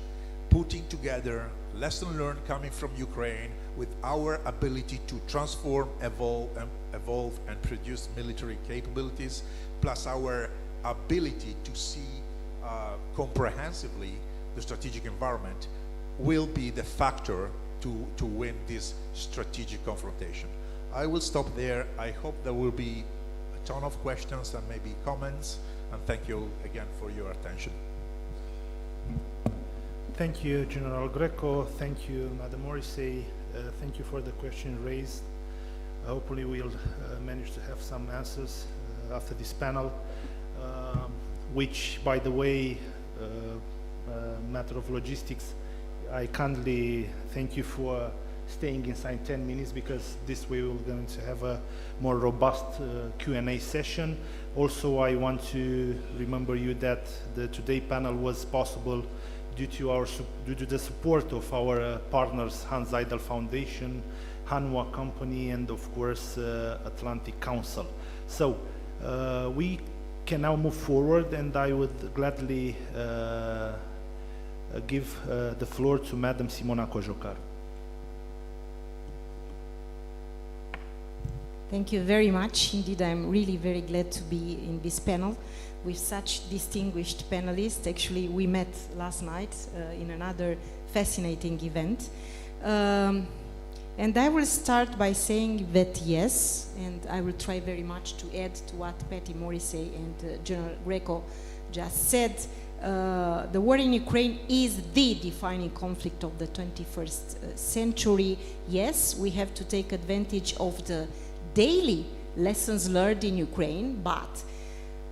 Putting together lesson learned coming from Ukraine with our ability to transform, evolve and produce military capabilities, plus our ability to see comprehensively the strategic environment, will be the factor to win this strategic confrontation. I will stop there. I hope there will be a ton of questions and maybe comments. And thank you again for your attention. Thank you, General Greco. Thank you, Madam Morrissey. Thank you for the question raised. Hopefully we'll manage to have some answers after this panel, which, by the way, matter of logistics, I kindly thank you for staying inside 10 minutes, because this way we're going to have a more robust Q&A session. Also, I want to remember you that the today panel was possible due to the support of our partners, Hans Seidel Foundation, Hanwha Company, and of course Atlantic Council. So we can now move forward, and I would gladly give the floor to Madam Simona Cojocaru. Thank you very much. Indeed, I'm really very glad to be in this panel with such distinguished panelists. Actually, we met last night in another fascinating event. And I will start by saying that yes, and I will try very much to add to what Patty Morrissey and General Greco just said. The war in Ukraine is the defining conflict of the 21st century. Yes, we have to take advantage of the daily lessons learned in Ukraine, but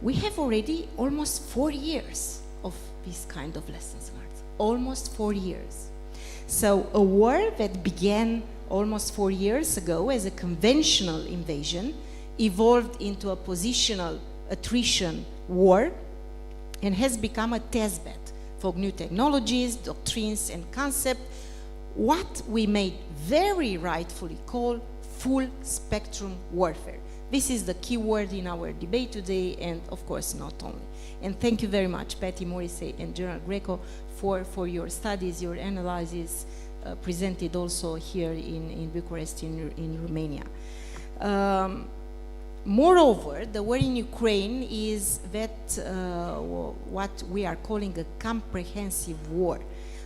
we have already almost 4 years of this kind of lessons learned. Almost 4 years. So a war that began almost 4 years ago as a conventional invasion evolved into a positional attrition war and has become a testbed for new technologies, doctrines, and concepts, what we may very rightfully call full spectrum warfare. This is the key word in our debate today, and of course not only. And thank you very much, Patty Morrissey and General Greco, for your studies, your analysis, presented also here in Bucharest, in Romania. Moreover, the war in Ukraine is what we are calling a comprehensive war,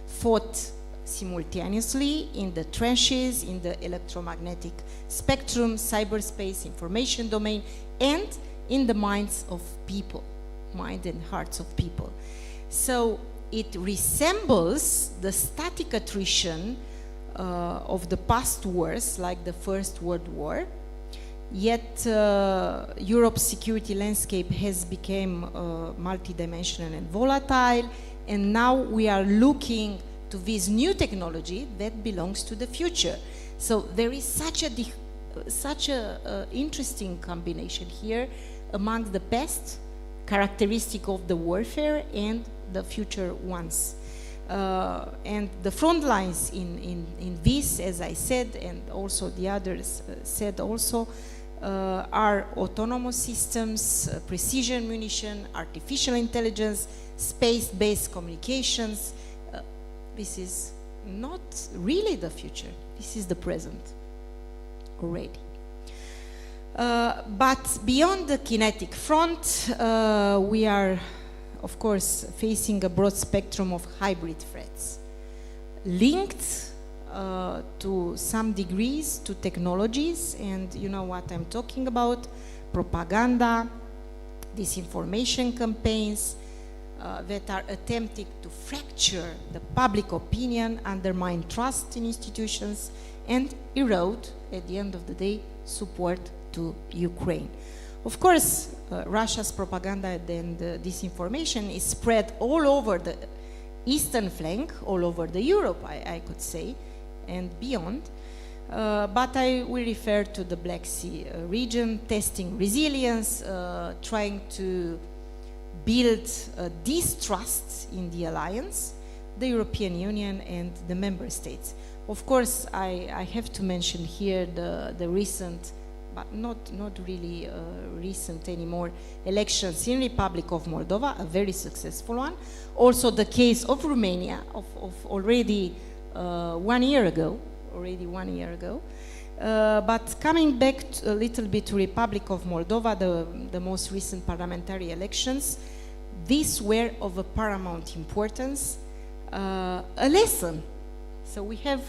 fought simultaneously in the trenches, in the electromagnetic spectrum, cyberspace, information domain, and in the minds of people, mind and hearts of people. So it resembles the static attrition of the past wars, like the First World War, yet Europe's security landscape has become multidimensional and volatile, and now we are looking to this new technology that belongs to the future. So there is such a interesting combination here among the past characteristic of the warfare and the future ones. And the front lines in this, as I said, and also the others said also, are autonomous systems, precision munition, artificial intelligence, space-based communications. This is not really the future. This is the present already. But beyond the kinetic front, we are, of course, facing a broad spectrum of hybrid threats, linked to some degrees to technologies, and you know what I'm talking about: propaganda, disinformation campaigns, that are attempting to fracture the public opinion, undermine trust in institutions, and erode, at the end of the day, support to Ukraine. Of course, Russia's propaganda and disinformation is spread all over the eastern flank, all over the Europe, I could say, and beyond. But I will refer to the Black Sea region, testing resilience, trying to build distrust in the alliance, the European Union, and the member states. Of course, I have to mention here the recent, but not really recent anymore, elections in Republic of Moldova, a very successful one. Also the case of Romania of already 1 year ago, but coming back a little bit to Republic of Moldova, the most recent parliamentary elections, these were of a paramount importance, a lesson. So we have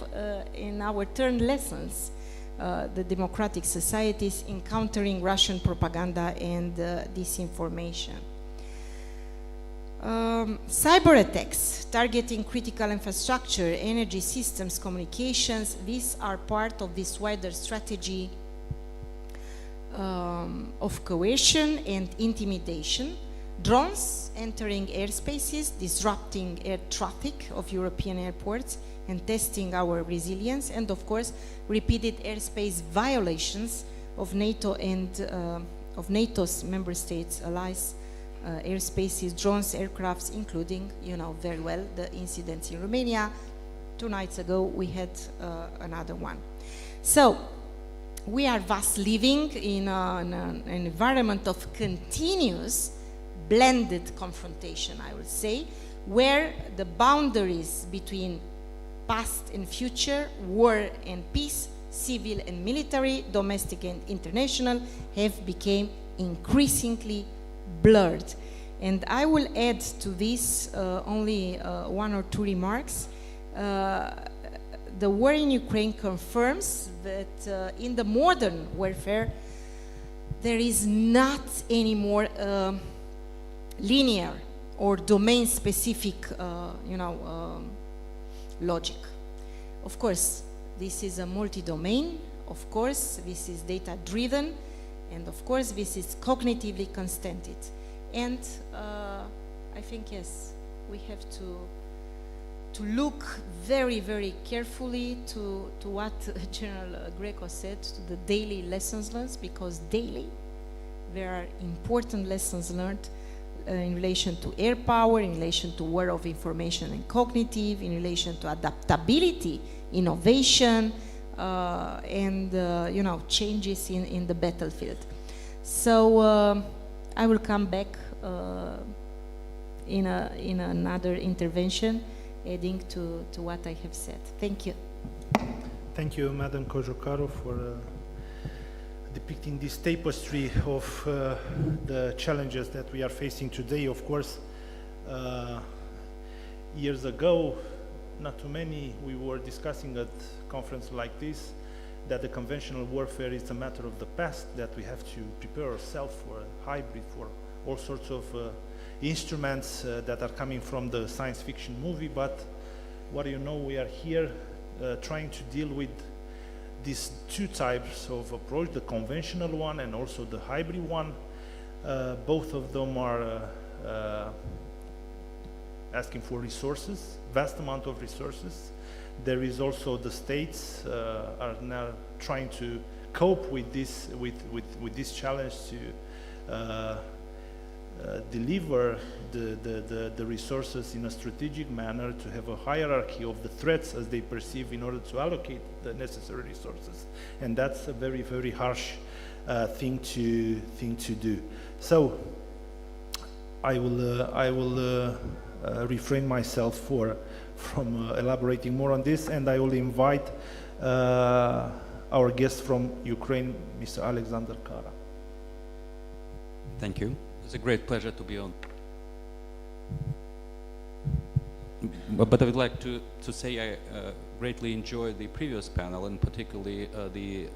in our turn lessons the democratic societies in countering Russian propaganda and disinformation. Cyber attacks targeting critical infrastructure, energy systems, communications, these are part of this wider strategy of coercion and intimidation. Drones entering airspaces, disrupting air traffic of European airports and testing our resilience, and of course repeated airspace violations of NATO and of NATO's member states, allies, airspaces, drones, aircrafts, including, you know very well, the incidents in Romania. 2 nights ago we had another one. So we are thus living in an environment of continuous blended confrontation, I would say, where the boundaries between past and future, war and peace, civil and military, domestic and international, have become increasingly blurred. And I will add to this only 1 or 2 remarks. The war in Ukraine confirms that in the modern warfare there is not anymore linear or domain-specific, logic. Of course, this is a multi-domain. Of course, this is data-driven, and of course, this is cognitively constanted. And I think, yes, we have to look very, very carefully to what General Greco said, to the daily lessons learned, because daily there are important lessons learned in relation to air power, in relation to war of information and cognitive, in relation to adaptability, innovation, and changes in the battlefield. So I will come back in another intervention, adding to what I have said. Thank you. Thank you, Madam Kojokaro, for depicting this tapestry of the challenges that we are facing today. Of course, years ago, not too many, we were discussing at conference like this that the conventional warfare is a matter of the past, that we have to prepare ourselves for a hybrid, for all sorts of instruments that are coming from the science fiction movie. But what do you know, we are here trying to deal with these 2 types of approach, the conventional one and also the hybrid one. Both of them are asking for resources, vast amount of resources. There is also the states are now trying to cope with this this challenge to deliver the resources in a strategic manner, to have a hierarchy of the threats as they perceive in order to allocate the necessary resources. And that's a very, very harsh thing to do. So I will refrain myself from elaborating more on this, and I will invite our guest from Ukraine, Mr. Alexander Kara. Thank you. It's a great pleasure to be on. But I would like to say I greatly enjoyed the previous panel, and particularly the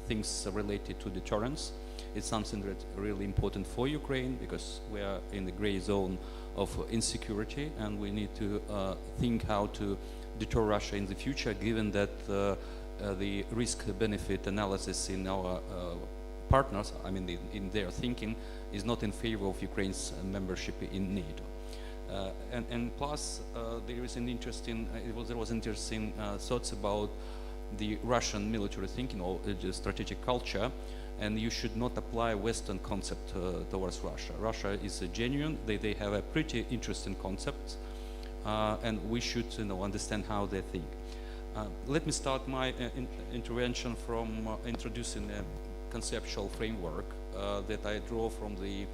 things related to deterrence. It's something that's really important for Ukraine, because we are in the gray zone of insecurity, and we need to think how to deter Russia in the future, given that the risk-benefit analysis in our partners, I mean in their thinking, is not in favor of Ukraine's membership in NATO. And plus, there is an interesting, there was interesting thoughts about the Russian military thinking or strategic culture, and you should not apply Western concept towards Russia. Russia is genuine, they have a pretty interesting concept, and we should understand how they think. Let me start my intervention from introducing a conceptual framework that I draw from the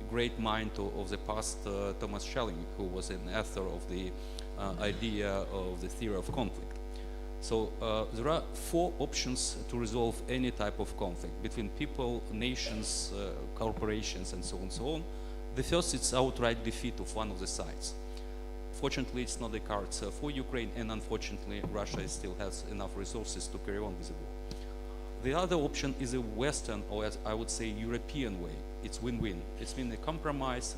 great mind of the past, Thomas Schelling, who was an author of the idea of the theory of conflict. So there are 4 options to resolve any type of conflict between people, nations, corporations, and so on and so on. The first is outright defeat of one of the sides. Fortunately, it's not the cards for Ukraine, and unfortunately, Russia still has enough resources to carry on with the war. The other option is a Western, or as I would say, European way. It's win-win. It's been a compromise.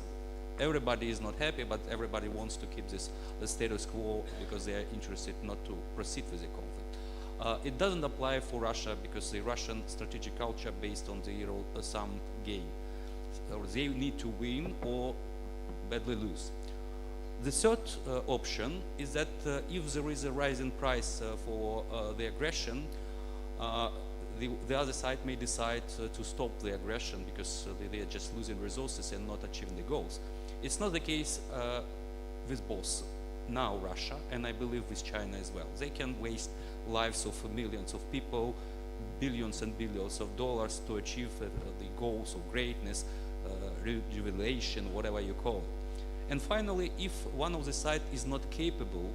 Everybody is not happy, but everybody wants to keep the status quo because they are interested not to proceed with the conflict. It doesn't apply for Russia because the Russian strategic culture based on zero-sum game. Or they need to win or badly lose. The third option is that if there is a rising price for the aggression, the other side may decide to stop the aggression because they are just losing resources and not achieving the goals. It's not the case with both now Russia and I believe with China as well. They can waste lives of millions of people, billions and billions of dollars to achieve the goals of greatness, rejuvenation, whatever you call it. And finally, if one of the sides is not capable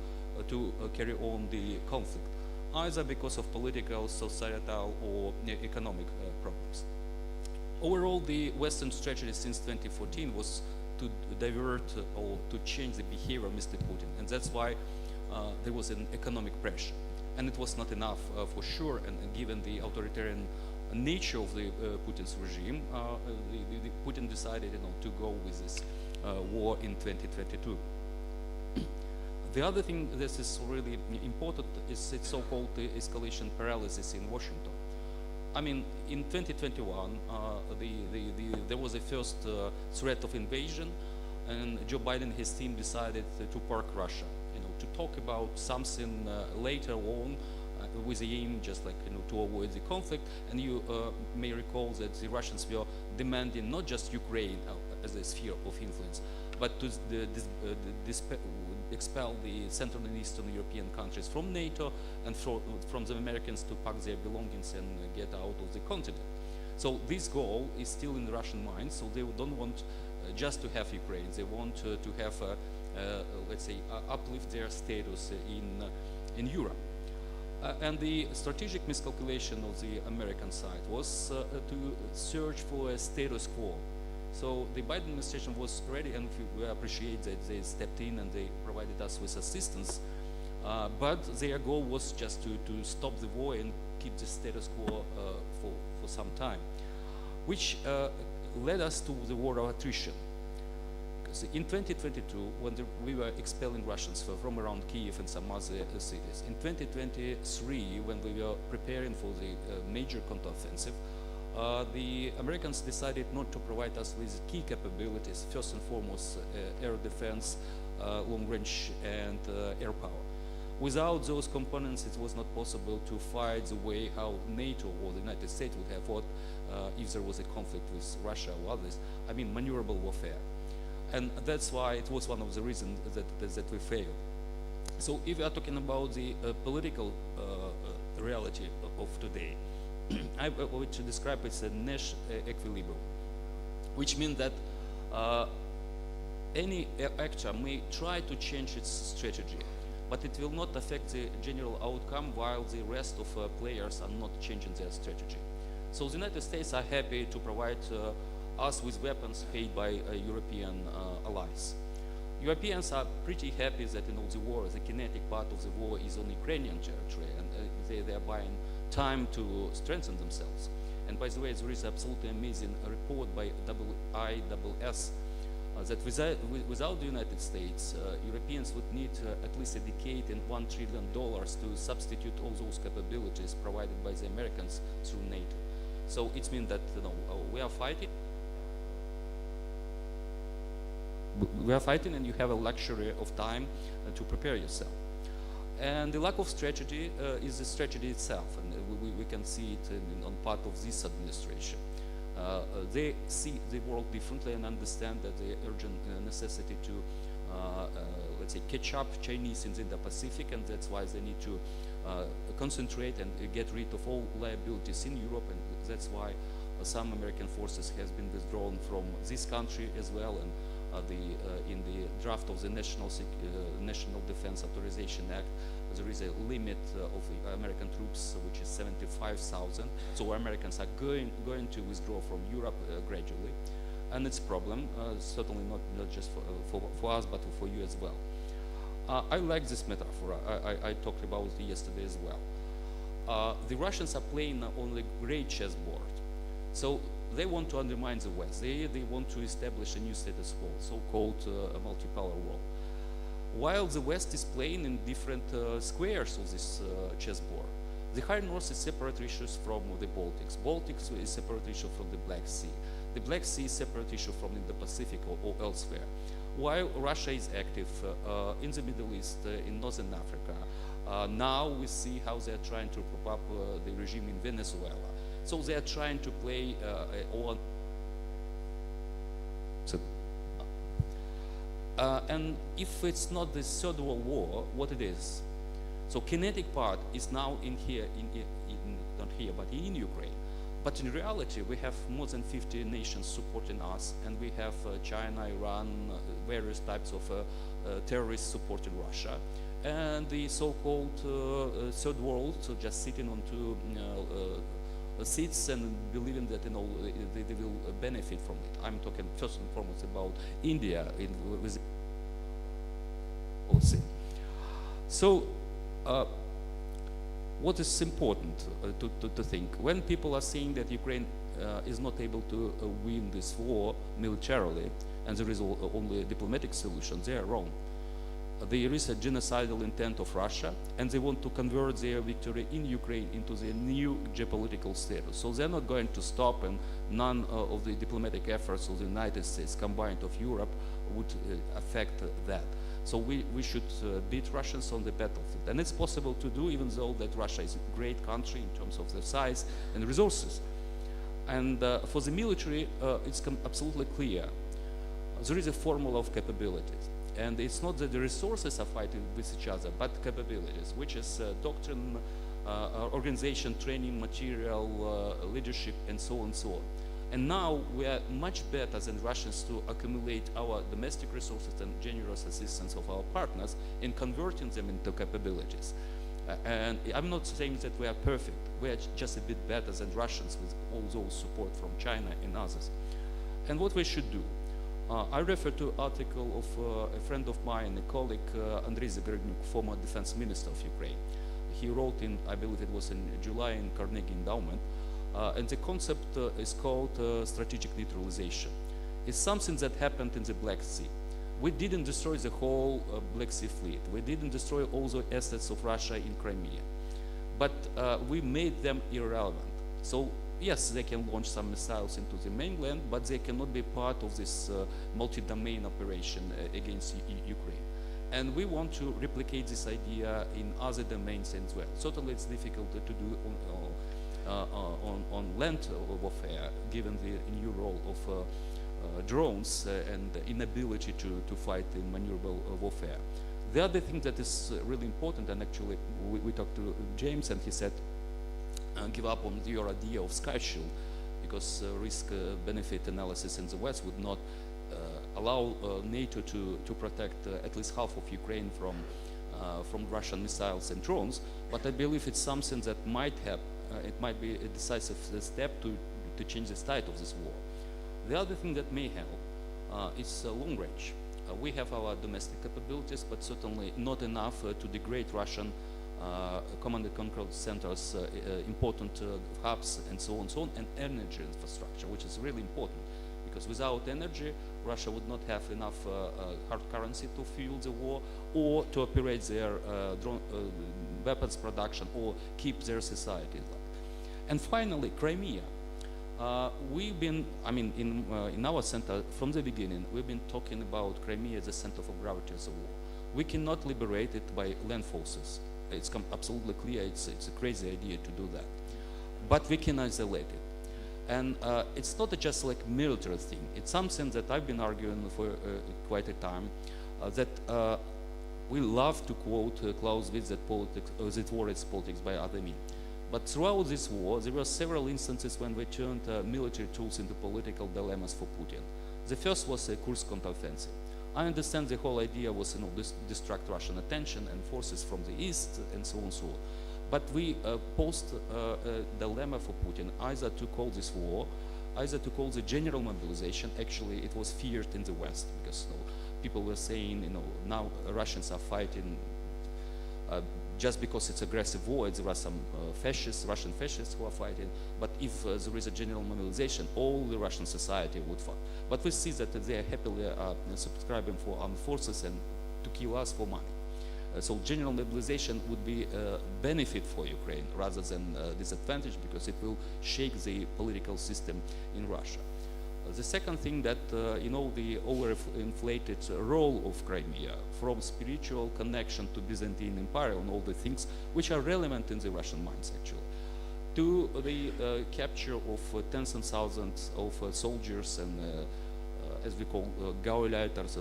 to carry on the conflict, either because of political, societal, or economic problems. Overall, the Western strategy since 2014 was to divert or to change the behavior of Mr. Putin, and that's why there was an economic pressure. And it was not enough for sure, and given the authoritarian nature of the Putin's regime, Putin decided to go with this war in 2022. The other thing that is really important is its so-called escalation paralysis in Washington. I mean, in 2021, there was a first threat of invasion, and Joe Biden and his team decided to park Russia, to talk about something later on with the aim just like to avoid the conflict. And you may recall that the Russians were demanding not just Ukraine as a sphere of influence, but to expel the Central and Eastern European countries from NATO and from the Americans to pack their belongings and get out of the continent. So this goal is still in the Russian mind, so they don't want just to have Ukraine, they want to have, let's say, uplift their status in Europe. And the strategic miscalculation of the American side was to search for a status quo. So the Biden administration was ready, and we appreciate that they stepped in and they provided us with assistance. But their goal was just to stop the war and keep the status quo for some time, which led us to the war of attrition. Because in 2022, when we were expelling Russians from around Kiev and some other cities, in 2023, when we were preparing for the major counteroffensive, the Americans decided not to provide us with key capabilities, first and foremost air defense, long range, and air power. Without those components, it was not possible to fight the way how NATO or the United States would have fought if there was a conflict with Russia or others. I mean, maneuverable warfare. And that's why it was one of the reasons that we failed. So if we are talking about the political reality of today, I would describe it as a Nash equilibrium, which means that any actor may try to change its strategy, but it will not affect the general outcome while the rest of players are not changing their strategy. So the United States are happy to provide us with weapons paid by European allies. Europeans are pretty happy that the war, the kinetic part of the war is on Ukrainian territory, and they are buying time to strengthen themselves. And by the way, there is absolutely amazing report by ISS that without the United States, Europeans would need at least a decade and $1 trillion to substitute all those capabilities provided by the Americans through NATO. So it means that we are fighting. We are fighting, and you have a luxury of time to prepare yourself. And the lack of strategy is the strategy itself, and we can see it on part of this administration. They see the world differently and understand that the urgent necessity to, let's say, catch up Chinese in the Indo-Pacific, and that's why they need to concentrate and get rid of all liabilities in Europe, and that's why some American forces has been withdrawn from this country as well. And in the draft of the National Defense Authorization Act, there is a limit of the American troops, which is 75,000. So Americans are going to withdraw from Europe gradually, and it's a problem, certainly not just for us, but for you as well. I like this metaphor. I talked about it yesterday as well. the Russians are playing on a great chessboard. So they want to undermine the West. They want to establish a new status quo, so-called a multipolar world. While the West is playing in different squares of this chessboard. The High North is separate issues from the Baltics. Baltics is separate issue from the Black Sea. The Black Sea is separate issue from the Pacific or elsewhere. While Russia is active in the Middle East, in Northern Africa, now we see how they are trying to prop up the regime in Venezuela. So they are trying to play on. And if it's not the Third World War, what it is? So kinetic part is now in here, not here, but in Ukraine. But in reality, we have more than 50 nations supporting us, and we have China, Iran, various types of terrorists supporting Russia. And the so-called third world, so just sitting on two seats and believing that they will benefit from it. I'm talking first and foremost about India with policy. So what is important to think? When people are saying that Ukraine is not able to win this war militarily, and there is only a diplomatic solution, they are wrong. There is a genocidal intent of Russia, and they want to convert their victory in Ukraine into their new geopolitical status. So they're not going to stop, and none of the diplomatic efforts of the United States, combined of Europe, would affect that. So we should beat Russians on the battlefield. And it's possible to do, even though that Russia is a great country in terms of their size and resources. And for the military, it's absolutely clear. There is a formula of capabilities. And it's not that the resources are fighting with each other, but capabilities, which is doctrine, organization, training, material, leadership, and so on and so on. And now we are much better than Russians to accumulate our domestic resources and generous assistance of our partners in converting them into capabilities. And I'm not saying that we are perfect. We are just a bit better than Russians with all those support from China and others. And what we should do? I refer to an article of a friend of mine, a colleague, Andriy Zagorodnyuk, former defense minister of Ukraine. He wrote in, I believe it was in July, in Carnegie Endowment, and the concept is called strategic neutralization. It's something that happened in the Black Sea. We didn't destroy the whole Black Sea fleet. We didn't destroy all the assets of Russia in Crimea. But we made them irrelevant. So yes, they can launch some missiles into the mainland, but they cannot be part of this multi-domain operation against Ukraine. And we want to replicate this idea in other domains as well. Certainly it's difficult to do on land warfare, given the new role of drones and the inability to fight in maneuverable warfare. The other thing that is really important, and actually we talked to James and he said, give up on your idea of Sky Shield, because risk-benefit analysis in the West would not allow NATO to protect at least half of Ukraine from Russian missiles and drones. But I believe it's something that might happen. It might be a decisive step to change the tide of this war. The other thing that may help is long range. We have our domestic capabilities, but certainly not enough to degrade Russian command and control centers, important hubs, and so on, and energy infrastructure, which is really important, because without energy, Russia would not have enough hard currency to fuel the war or to operate their weapons production or keep their society alive. And finally, Crimea. We've been, in our center from the beginning, we've been talking about Crimea as the center of gravity of the war. We cannot liberate it by land forces. It's absolutely clear it's a crazy idea to do that. But we can isolate it. And it's not just like military thing. It's something that I've been arguing for quite a time, that we love to quote Clausewitz that war is politics by other means. But throughout this war, there were several instances when we turned military tools into political dilemmas for Putin. The first was the Kursk counteroffensive. I understand the whole idea was, distract Russian attention and forces from the east and so on and so on. But we posed a dilemma for Putin, either to call this war, either to call the general mobilization. Actually, it was feared in the West because people were saying, now Russians are fighting just because it's aggressive war, there are some Russian fascists who are fighting, but if there is a general mobilization, all the Russian society would fight. But we see that they are happily subscribing for armed forces and to kill us for money. So general mobilization would be a benefit for Ukraine rather than a disadvantage, because it will shake the political system in Russia. The second thing that, the overinflated role of Crimea, from spiritual connection to Byzantine Empire and all the things which are relevant in the Russian minds actually, to the capture of tens and thousands of soldiers and as we call gauleiters,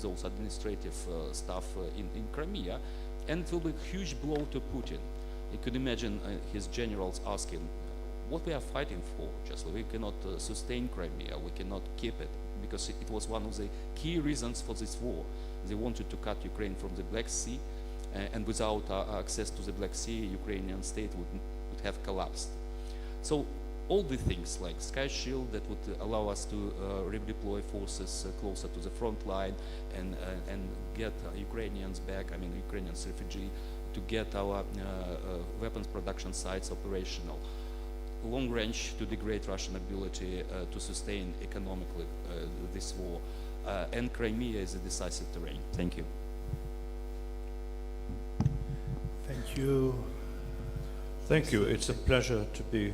those administrative staff in Crimea, and it will be a huge blow to Putin. You could imagine his generals asking, what we are fighting for, just we cannot sustain Crimea, we cannot keep it, because it was one of the key reasons for this war. They wanted to cut Ukraine from the Black Sea, and without access to the Black Sea, Ukrainian state would have collapsed. So all the things like Sky Shield that would allow us to redeploy forces closer to the front line and get Ukrainians back, Ukrainians refugee, to get our weapons production sites operational. Long range to degrade Russian ability to sustain economically this war. And Crimea is a decisive terrain. Thank you. Thank you. Thank you. It's a pleasure to be.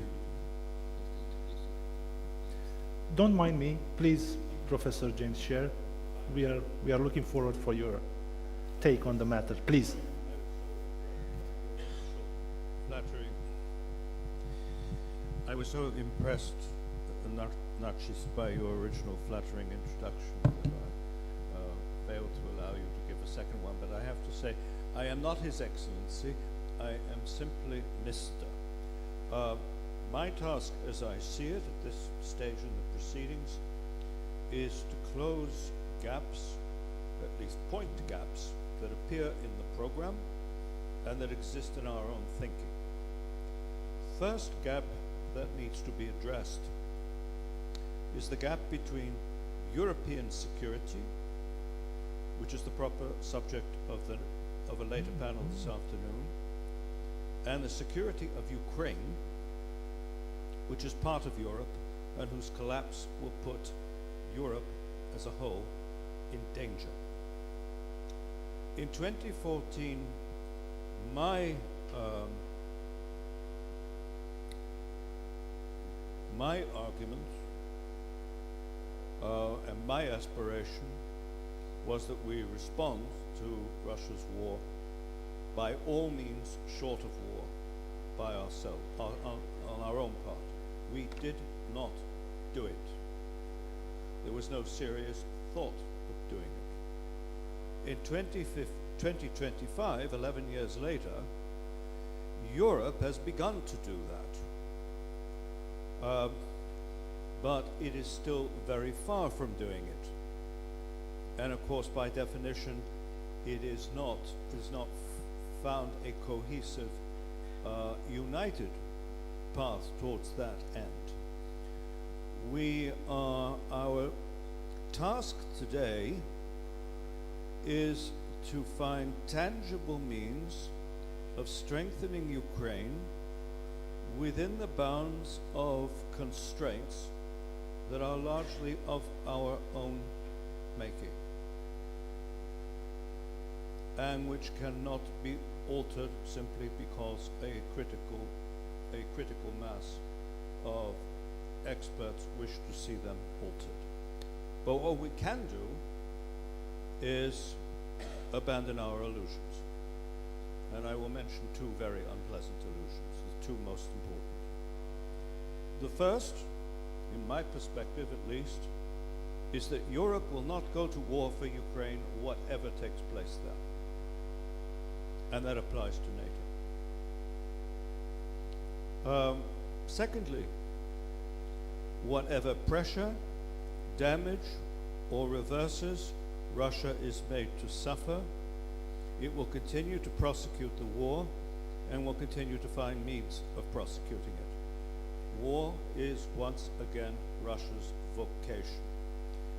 Don't mind me, please, Professor James Sher. We are looking forward for your take on the matter, please. Flattering. I was so impressed, Narcis, by your original flattering introduction that I failed to allow you to give a second one, but I have to say, I am not His Excellency, I am simply Mr. My task, as I see it at this stage in the proceedings, is to close gaps, at least point to gaps, that appear in the program and that exist in our own thinking. First gap that needs to be addressed is the gap between European security, which is the proper subject of a later panel this afternoon, and the security of Ukraine, which is part of Europe and whose collapse will put Europe as a whole in danger. In 2014, my argument and my aspiration was that we respond to Russia's war by all means short of war by ourselves, on our own part. We did not do it. There was no serious thought of doing it. In 2025, 11 years later, Europe has begun to do that. But it is still very far from doing it. And of course, by definition, it is not found a cohesive, united path towards that end. Our task today is to find tangible means of strengthening Ukraine within the bounds of constraints that are largely of our own making and which cannot be altered simply because a critical mass of experts wish to see them altered. But what we can do is abandon our illusions. And I will mention two very unpleasant illusions, the two most important. The first, in my perspective at least, is that Europe will not go to war for Ukraine whatever takes place there. And that applies to NATO. Secondly, whatever pressure, damage, or reverses Russia is made to suffer, it will continue to prosecute the war and will continue to find means of prosecuting it. War is once again Russia's vocation.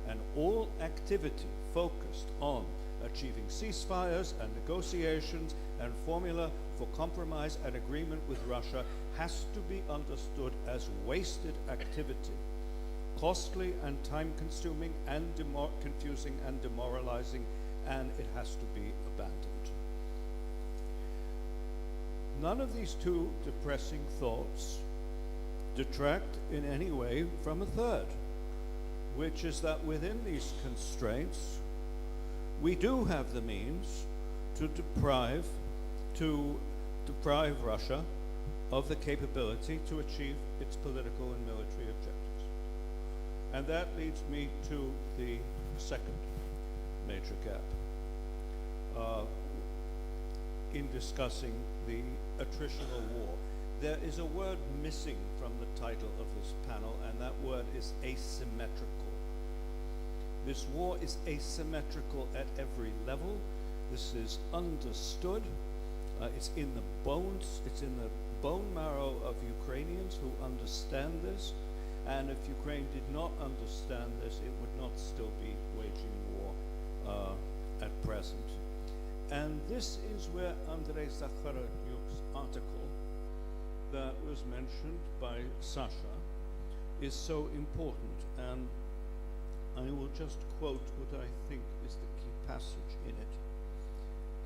And all activity focused on achieving ceasefires and negotiations and formula for compromise and agreement with Russia has to be understood as wasted activity, costly and time-consuming and confusing and demoralizing, and it has to be abandoned. None of these two depressing thoughts detract in any way from a third, which is that within these constraints, we do have the means to deprive Russia of the capability to achieve its political and military objectives. And that leads me to the second major gap in discussing the attritional war. There is a word missing from the title of this panel, and that word is asymmetrical. This war is asymmetrical at every level. This is understood. It's in the bones, it's in the bone marrow of Ukrainians who understand this. And if Ukraine did not understand this, it would not still be waging war at present. And this is where Andrei Zakharatyuk's article that was mentioned by Sasha is so important. And I will just quote what I think is the key passage in it.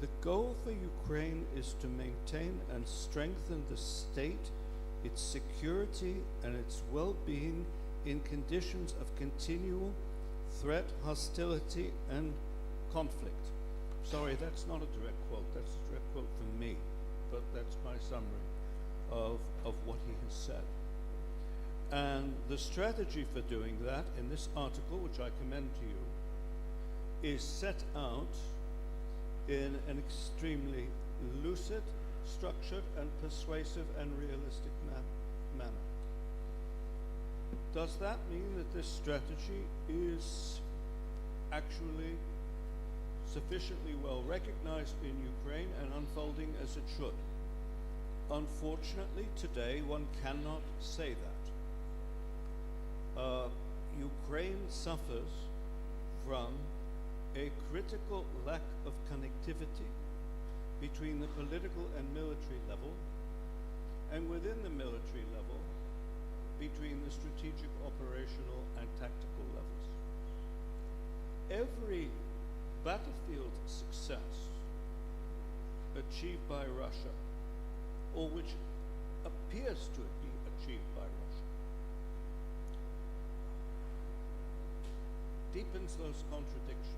The goal for Ukraine is to maintain and strengthen the state, its security, and its well-being in conditions of continual threat, hostility, and conflict. Sorry, that's not a direct quote. That's a direct quote from me, but that's my summary of what he has said. And the strategy for doing that in this article, which I commend to you, is set out in an extremely lucid, structured, and persuasive and realistic manner. Does that mean that this strategy is actually sufficiently well recognized in Ukraine and unfolding as it should? Unfortunately, today one cannot say that. Ukraine suffers from a critical lack of connectivity between the political and military level, and within the military level, between the strategic, operational, and tactical levels. Every battlefield success achieved by Russia, or which appears to be achieved by Russia, deepens those contradictions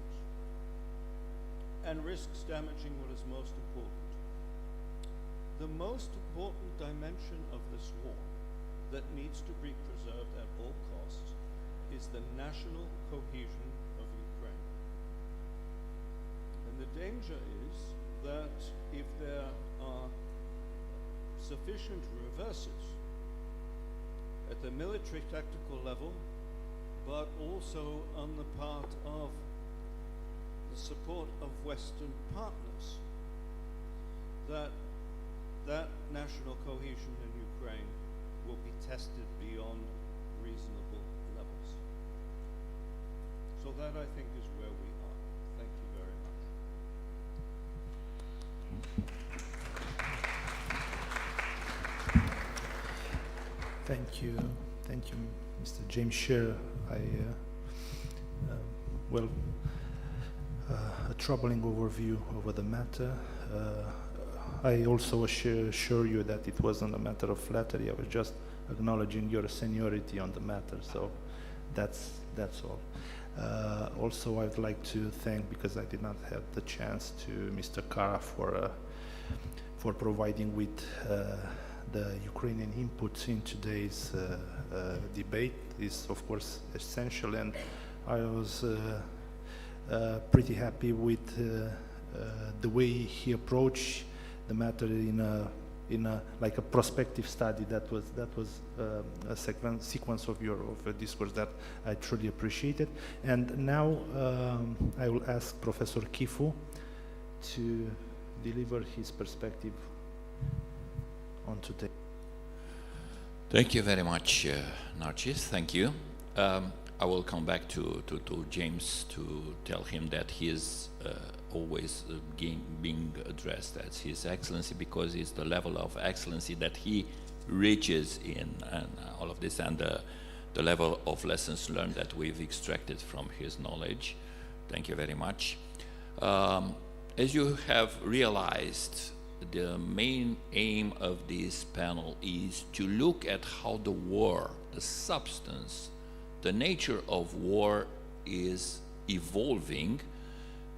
and risks damaging what is most important. The most important dimension of this war that needs to be preserved at all costs is the national cohesion of Ukraine. And the danger is that if there are sufficient reverses at the military tactical level, but also on the part of the support of Western partners, that national cohesion in Ukraine will be tested beyond reasonable levels. So that, I think, is where we are. Thank you very much. Thank you, Mr. James Scheer. A troubling overview over the matter. I also assure you that it wasn't a matter of flattery. I was just acknowledging your seniority on the matter. So that's all. Also, I'd like to thank, because I did not have the chance, to Mr. Kara for providing with the Ukrainian inputs in today's debate. Is of course essential, and I was pretty happy with the way he approached the matter in a like a prospective study. That was a sequence of your discourse that I truly appreciated. And now I will ask Professor Kifu to deliver his perspective on today. Thank you very much, Narcis. Thank you. I will come back to James to tell him that he is always being addressed as His Excellency, because it's the level of excellency that he reaches in and all of this, and the level of lessons learned that we've extracted from his knowledge. Thank you very much. As you have realized, the main aim of this panel is to look at how the war, the substance, the nature of war is evolving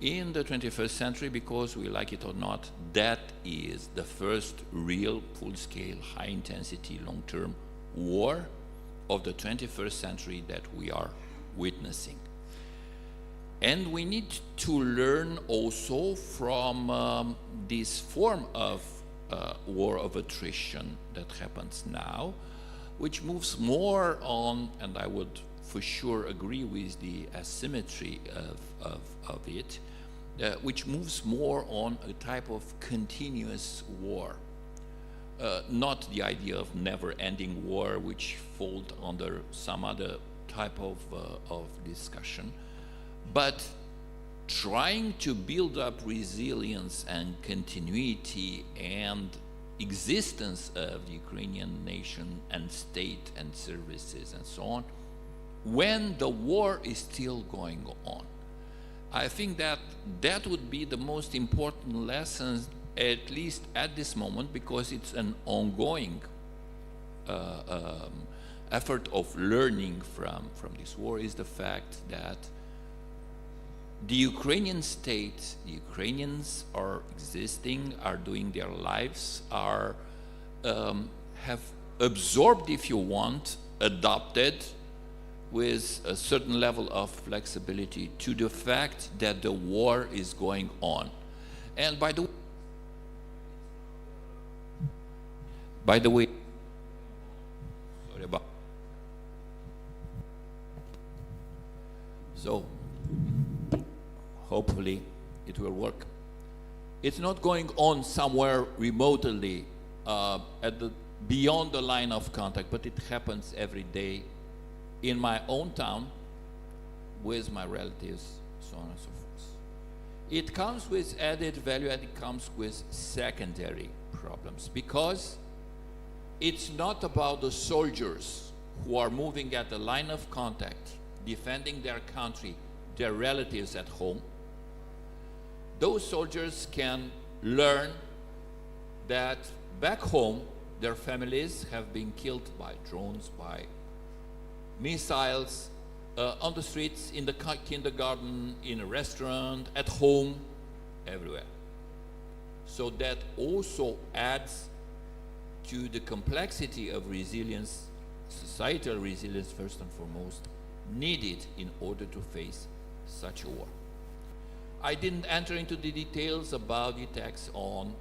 in the 21st century, because we like it or not, that is the first real full-scale, high-intensity, long-term war of the 21st century that we are witnessing. And we need to learn also from this form of war of attrition that happens now, which moves more on, and I would for sure agree with the asymmetry of it, which moves more on a type of continuous war. Not the idea of never-ending war, which falls under some other type of discussion, but trying to build up resilience and continuity and existence of the Ukrainian nation and state and services and so on, when the war is still going on. I think that that would be the most important lesson, at least at this moment, because it's an ongoing effort of learning from this war, is the fact that the Ukrainian state, the Ukrainians are existing, are doing their lives, are have absorbed, if you want, adopted with a certain level of flexibility to the fact that the war is going on. And by the way, sorry about. So, hopefully it will work. It's not going on somewhere remotely beyond the line of contact, but it happens every day in my own town with my relatives, so on and so forth. It comes with added value, and it comes with secondary problems, because it's not about the soldiers who are moving at the line of contact, defending their country, their relatives at home. Those soldiers can learn that back home their families have been killed by drones, by missiles, on the streets, in the kindergarten, in a restaurant, at home, everywhere. So that also adds to the complexity of resilience, societal resilience first and foremost, needed in order to face such a war. I didn't enter into the details about the attacks on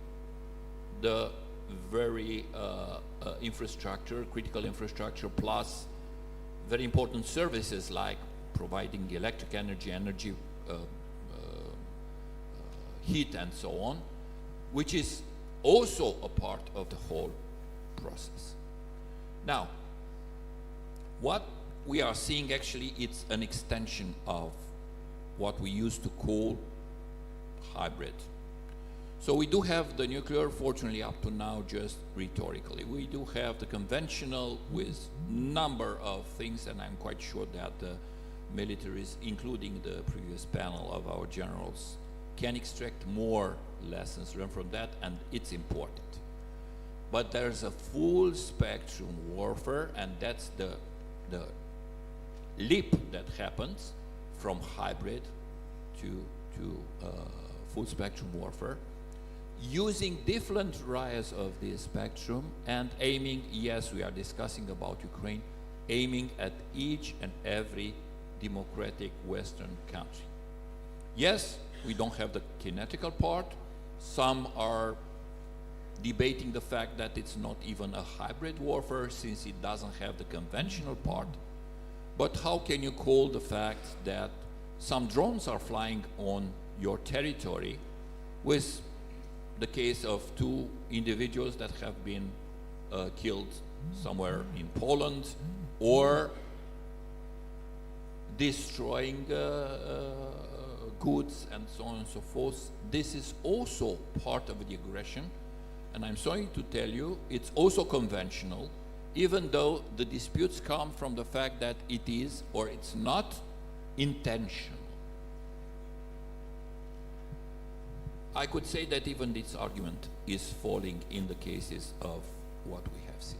the very infrastructure, critical infrastructure, plus very important services like providing electric energy, heat, and so on, which is also a part of the whole process. Now, what we are seeing actually, it's an extension of what we used to call hybrid. So we do have the nuclear, fortunately up to now, just rhetorically. We do have the conventional with number of things, and I'm quite sure that the militaries, including the previous panel of our generals, can extract more lessons learned from that, and it's important. But there's a full spectrum warfare, and that's the leap that happens from hybrid to full spectrum warfare, using different areas of the spectrum and aiming, yes, we are discussing about Ukraine, aiming at each and every democratic Western country. Yes, we don't have the kinetical part. Some are debating the fact that it's not even a hybrid warfare since it doesn't have the conventional part. But how can you call the fact that some drones are flying on your territory, with the case of 2 individuals that have been killed somewhere in Poland, or destroying goods and so on and so forth. This is also part of the aggression, and I'm sorry to tell you, it's also conventional, even though the disputes come from the fact that it is or it's not intentional. I could say that even this argument is falling in the cases of what we have seen.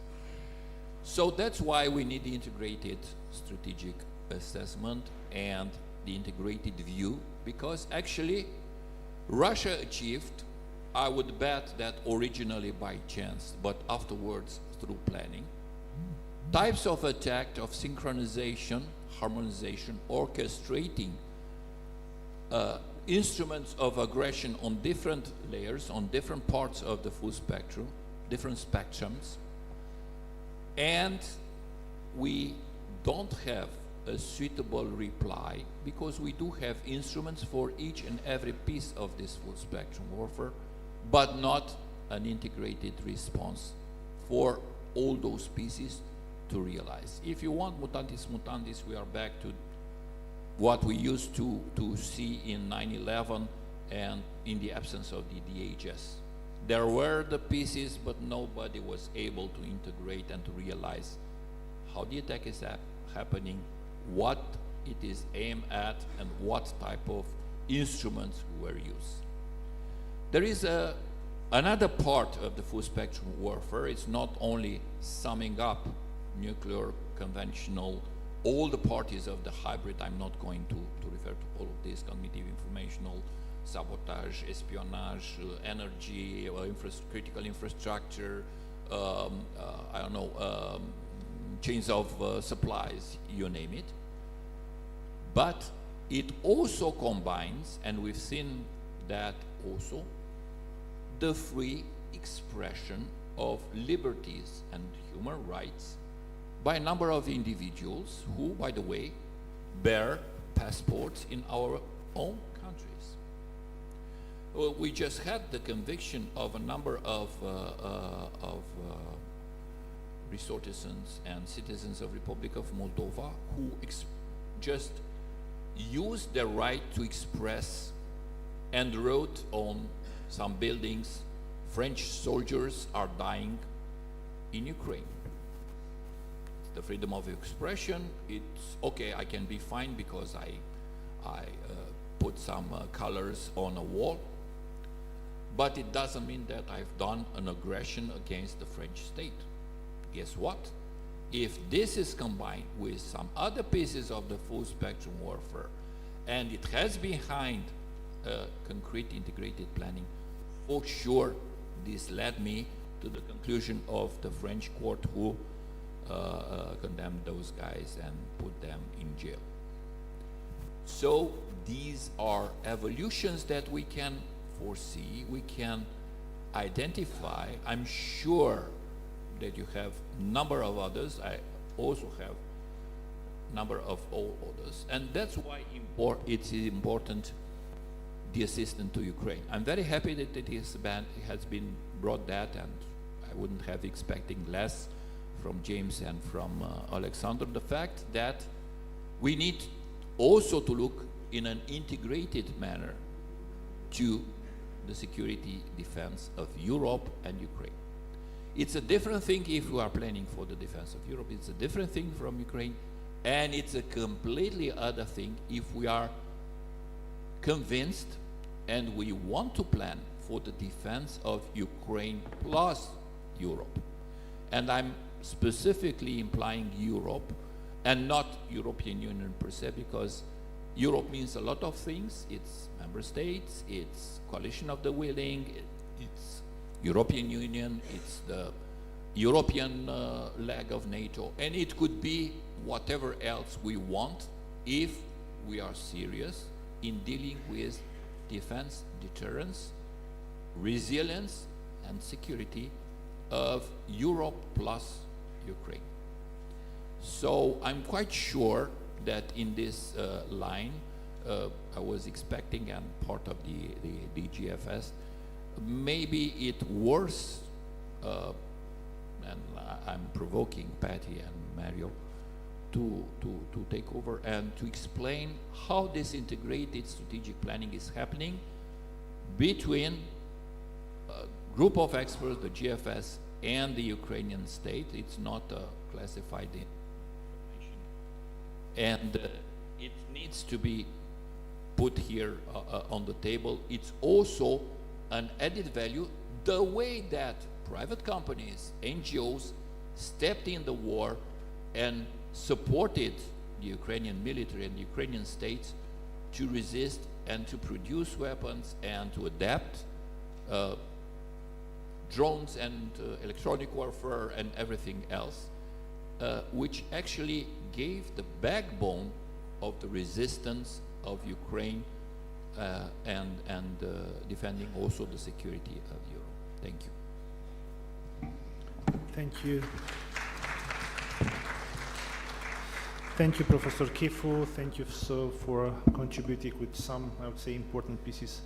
So that's why we need the integrated strategic assessment and the integrated view, because actually Russia achieved, I would bet that originally by chance, but afterwards through planning, types of attack of synchronization, harmonization, orchestrating instruments of aggression on different layers, on different parts of the full spectrum, different spectrums, and we don't have a suitable reply because we do have instruments for each and every piece of this full spectrum warfare, but not an integrated response for all those pieces to realize. If you want mutatis mutandis, we are back to what we used to see in 9/11 and in the absence of the DHS. There were the pieces, but nobody was able to integrate and to realize how the attack is happening, what it is aimed at, and what type of instruments were used. There is another part of the full spectrum warfare. It's not only summing up nuclear, conventional, all the parties of the hybrid. I'm not going to refer to all of this, cognitive, informational, sabotage, espionage, energy, critical infrastructure, I don't know, chains of supplies, you name it. But it also combines, and we've seen that also, the free expression of liberties and human rights by a number of individuals who, by the way, bear passports in our own countries. We just had the conviction of a number of citizens and citizens of Republic of Moldova who just used their right to express and wrote on some buildings, French soldiers are dying in Ukraine. The freedom of expression, it's okay, I can be fined because I put some colors on a wall, but it doesn't mean that I've done an aggression against the French state. Guess what? If this is combined with some other pieces of the full spectrum warfare, and it has behind concrete integrated planning, for sure this led me to the conclusion of the French court who condemned those guys and put them in jail. So these are evolutions that we can foresee, we can identify. I'm sure that you have a number of others. I also have a number of all others. And that's why it's important, the assistance to Ukraine. I'm very happy that it has been brought that, and I wouldn't have expecting less from James and from Alexander, the fact that we need also to look in an integrated manner to the security defense of Europe and Ukraine. It's a different thing if we are planning for the defense of Europe, it's a different thing from Ukraine, and it's a completely other thing if we are convinced and we want to plan for the defense of Ukraine plus Europe. And I'm specifically implying Europe and not European Union per se, because Europe means a lot of things. It's member states, it's coalition of the willing, it's European Union, it's the European leg of NATO, and it could be whatever else we want if we are serious in dealing with defense, deterrence, resilience, and security of Europe plus Ukraine. So I'm quite sure that in this line, I was expecting, and part of the GFS, maybe it worse, and I'm provoking Patty and Mario to take over and to explain how this integrated strategic planning is happening between a group of experts, the GFS, and the Ukrainian state. It's not classified information. And it needs to be put here on the table. It's also an added value, the way that private companies, NGOs, stepped in the war and supported the Ukrainian military and the Ukrainian states to resist and to produce weapons and to adapt drones and electronic warfare and everything else, which actually gave the backbone of the resistance of Ukraine and defending also the security of Europe. Thank you. Thank you. Thank you, Professor Kifu. Thank you so for contributing with some, I would say, important pieces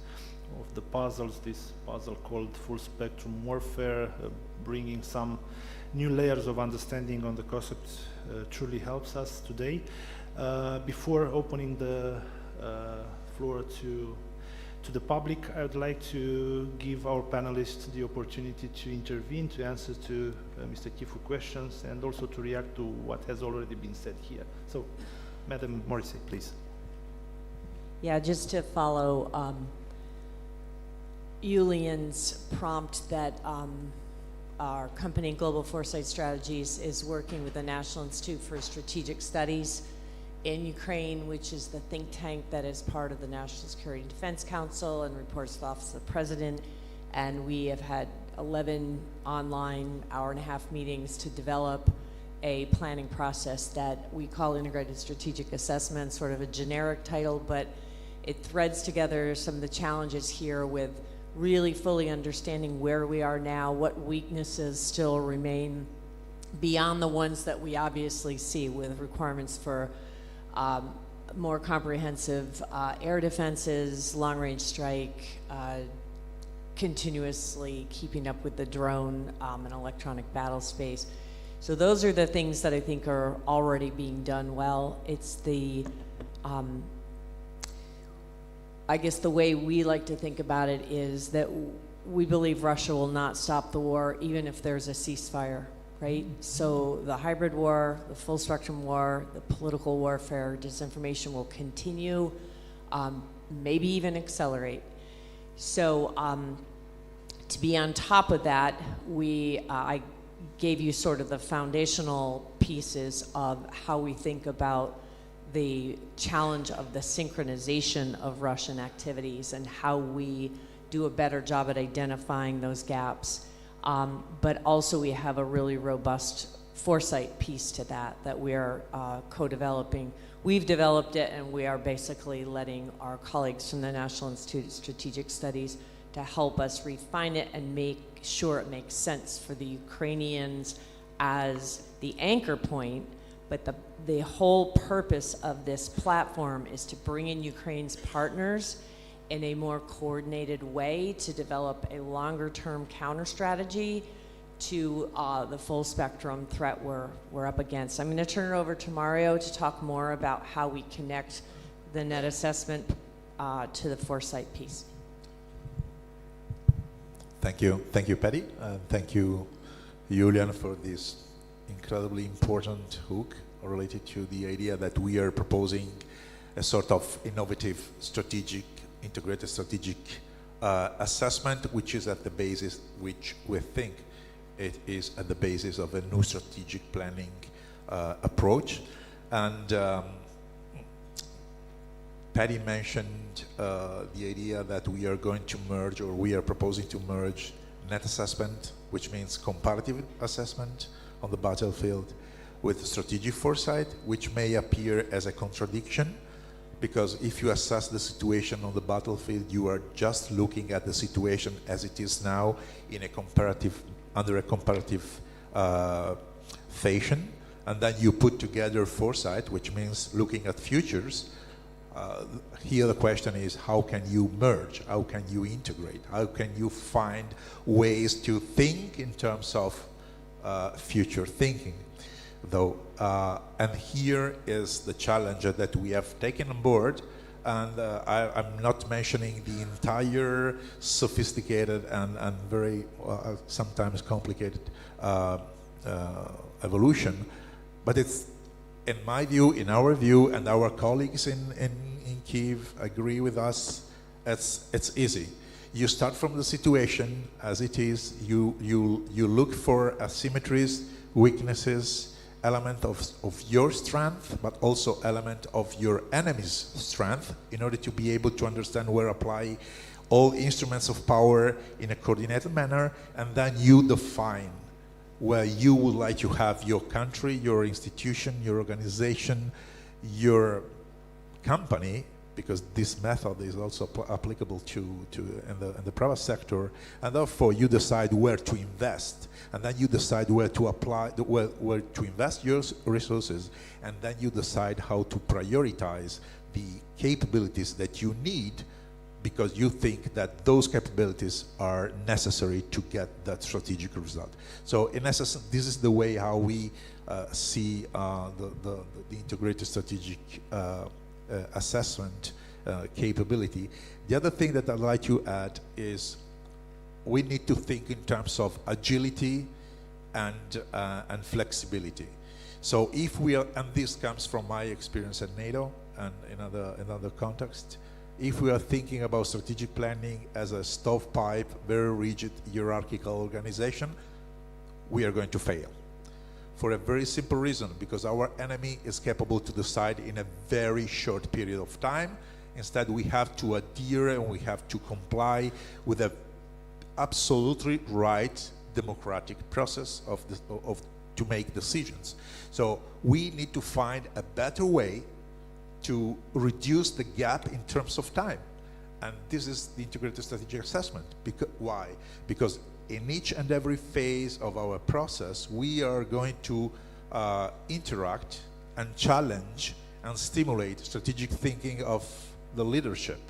of the puzzles, this puzzle called full spectrum warfare, bringing some new layers of understanding on the concept truly helps us today. Before opening the floor to the public, I would like to give our panelists the opportunity to intervene, to answer to Mr. Kifu questions, and also to react to what has already been said here. So, Madam Morrissey, please. Yeah, just to follow Julian's prompt that our company, Global Foresight Strategies, is working with the National Institute for Strategic Studies in Ukraine, which is the think tank that is part of the National Security and Defense Council and reports to the Office of the President. And we have had 11 online hour-and-a-half meetings to develop a planning process that we call Integrated Strategic Assessment, sort of a generic title, but it threads together some of the challenges here with really fully understanding where we are now, what weaknesses still remain beyond the ones that we obviously see with requirements for more comprehensive air defenses, long-range strike, continuously keeping up with the drone and electronic battle space. So those are the things that I think are already being done well. It's the, I guess the way we like to think about it is that we believe Russia will not stop the war even if there's a ceasefire. Right? So the hybrid war, the full spectrum war, the political warfare, disinformation will continue, maybe even accelerate. So to be on top of that, I gave you sort of the foundational pieces of how we think about the challenge of the synchronization of Russian activities and how we do a better job at identifying those gaps. But also we have a really robust foresight piece to that we are co-developing. We've developed it, and we are basically letting our colleagues from the National Institute of Strategic Studies to help us refine it and make sure it makes sense for the Ukrainians as the anchor point. But the whole purpose of this platform is to bring in Ukraine's partners in a more coordinated way to develop a longer-term counter strategy to the full spectrum threat we're up against. I'm going to turn it over to Mario to talk more about how we connect the net assessment to the foresight piece. Thank you, Patty, and thank you, Julian, for this incredibly important hook related to the idea that we are proposing a sort of innovative integrated strategic assessment, which is at the basis, which we think it is at the basis of a new strategic planning approach. And Patty mentioned the idea that we are going to merge, or we are proposing to merge, net assessment, which means comparative assessment on the battlefield, with strategic foresight, which may appear as a contradiction, because if you assess the situation on the battlefield, you are just looking at the situation as it is now in a comparative, under a comparative fashion, and then you put together foresight, which means looking at futures. Here the question is, how can you merge? How can you integrate? How can you find ways to think in terms of future thinking? though. And here is the challenge that we have taken on board. And I'm not mentioning the entire sophisticated and very sometimes complicated evolution, but it's, in my view, in our view, and our colleagues in Kiev agree with us, it's easy. You start from the situation as it is, you look for asymmetries, weaknesses, element of your strength, but also element of your enemy's strength, in order to be able to understand where apply all instruments of power in a coordinated manner, and then you define where you would like to have your country, your institution, your organization, your company, because this method is also applicable to in the private sector, and therefore you decide where to invest, and then you decide where to apply, where to invest your resources, and then you decide how to prioritize the capabilities that you need, because you think that those capabilities are necessary to get that strategic result. So in essence, this is the way how we see the integrated strategic assessment capability. The other thing that I'd like to add is we need to think in terms of agility and flexibility. So if we are, and this comes from my experience at NATO and in other contexts, if we are thinking about strategic planning as a stovepipe, very rigid hierarchical organization, we are going to fail. For a very simple reason, because our enemy is capable to decide in a very short period of time. Instead, we have to adhere and we have to comply with a absolutely right democratic process to make decisions. So we need to find a better way to reduce the gap in terms of time. And this is the integrated strategic assessment. Why? Because in each and every phase of our process, we are going to interact and challenge and stimulate strategic thinking of the leadership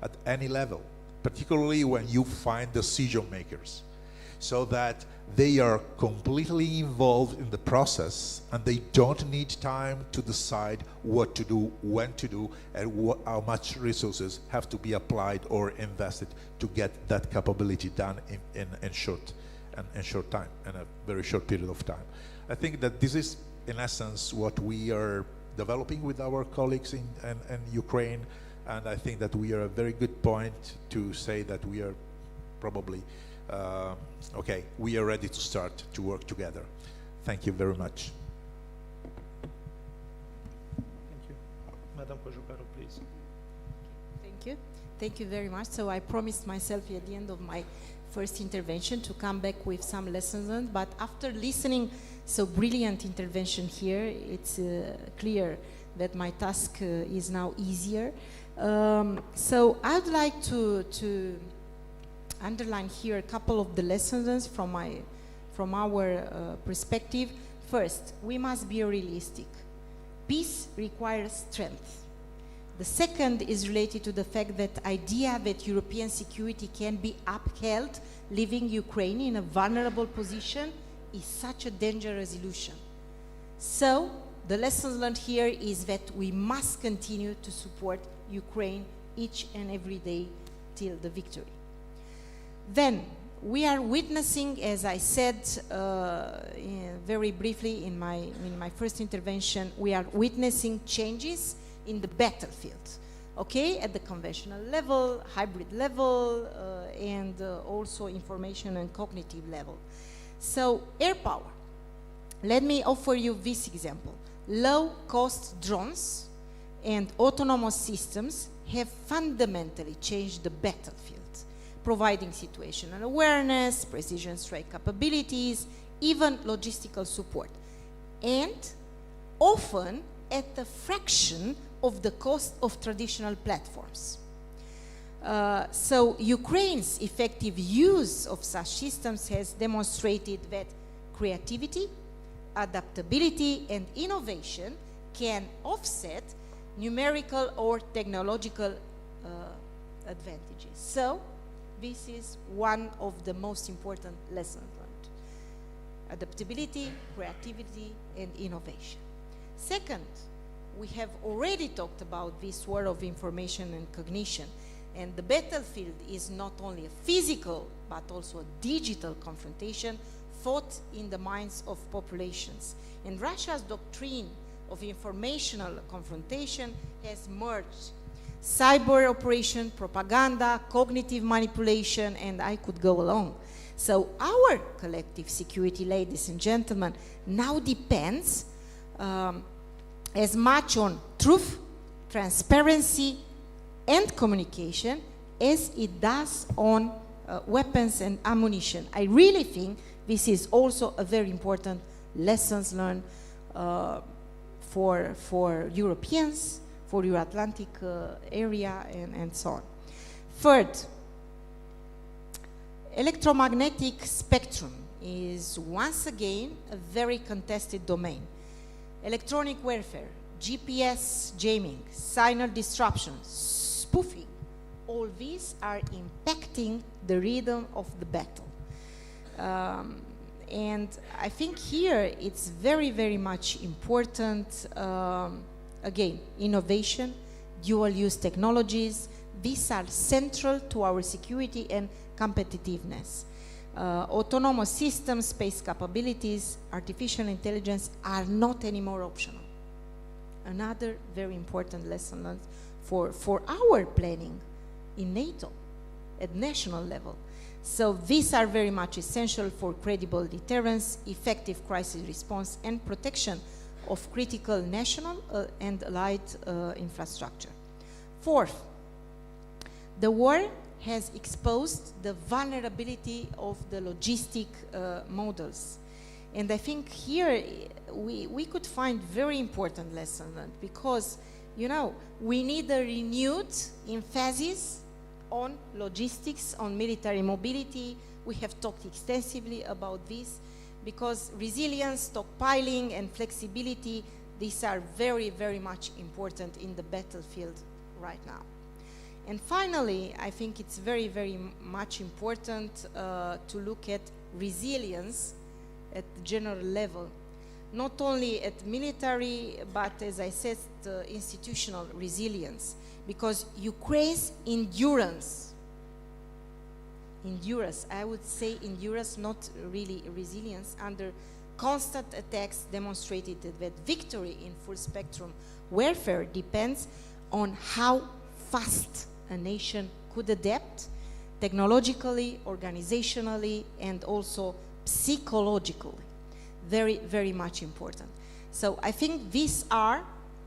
at any level, particularly when you find decision makers, so that they are completely involved in the process and they don't need time to decide what to do, when to do, and how much resources have to be applied or invested to get that capability done in short time, in a very short period of time. I think that this is, in essence, what we are developing with our colleagues in Ukraine, and I think that we are a very good point to say that we are probably okay, we are ready to start to work together. Thank you very much. Thank you. Madam Cojucaru, please. Thank you. Thank you very much. So I promised myself at the end of my first intervention to come back with some lessons learned, but after listening so brilliant intervention here, it's clear that my task is now easier. So I'd like to underline here a couple of the lessons from our perspective. First, we must be realistic. Peace requires strength. The second is related to the fact that idea that European security can be upheld, leaving Ukraine in a vulnerable position, is such a dangerous illusion. So the lessons learned here is that we must continue to support Ukraine each and every day till the victory. Then, we are witnessing, as I said very briefly in my first intervention, we are witnessing changes in the battlefield, okay, at the conventional level, hybrid level, and also information and cognitive level. So, air power. Let me offer you this example. Low-cost drones and autonomous systems have fundamentally changed the battlefield, providing situational awareness, precision strike capabilities, even logistical support, and often at the fraction of the cost of traditional platforms. So Ukraine's effective use of such systems has demonstrated that creativity, adaptability, and innovation can offset numerical or technological advantages. So this is one of the most important lessons adaptability, creativity, and innovation. Second, we have already talked about this war of information and cognition, and the battlefield is not only a physical but also a digital confrontation fought in the minds of populations. And Russia's doctrine of informational confrontation has merged cyber operation, propaganda, cognitive manipulation, and I could go along. So our collective security, ladies and gentlemen, now depends as much on truth, transparency, and communication as it does on weapons and ammunition. I really think this is also a very important lessons learned for Europeans, for Euro-Atlantic area, and so on. Third, electromagnetic spectrum is once again a very contested domain. Electronic warfare, GPS jamming, signal disruption, spoofing, all these are impacting the rhythm of the battle. And I think here it's very, very much important, again, innovation, dual-use technologies. These are central to our security and competitiveness. Autonomous systems, space capabilities, artificial intelligence are not anymore optional. Another very important lesson learned for our planning in NATO at national level. So these are very much essential for credible deterrence, effective crisis response, and protection of critical national and allied infrastructure. Fourth, the war has exposed the vulnerability of the logistic models. And I think here we could find very important lessons learned because, you know, we need a renewed emphasis on logistics, on military mobility. We have talked extensively about this because resilience, stockpiling, and flexibility, these are very, very much important in the battlefield right now. And finally, I think it's very, very much important to look at resilience at the general level, not only at military, but as I said, institutional resilience, because Ukraine's endurance, I would say endurance, not really resilience, under constant attacks demonstrated that victory in full spectrum warfare depends on how fast a nation could adapt technologically, organizationally, and also psychologically. Very, very much important. So I think these are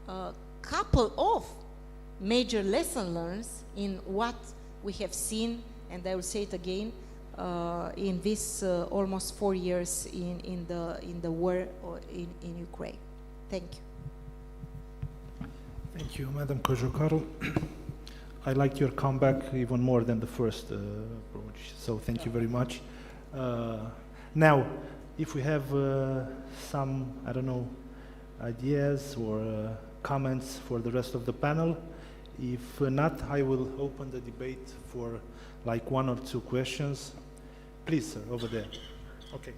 a couple of major lessons learned in what we have seen, and I will say it again, in this almost 4 years in the war in Ukraine. Thank you. Thank you, Madam Kojokaru. I liked your comeback even more than the first approach, so thank you very much. Now, if we have some, I don't know, ideas or comments for the rest of the panel. If not, I will open the debate for like 1 or 2 questions. Please, sir, over there. Okay.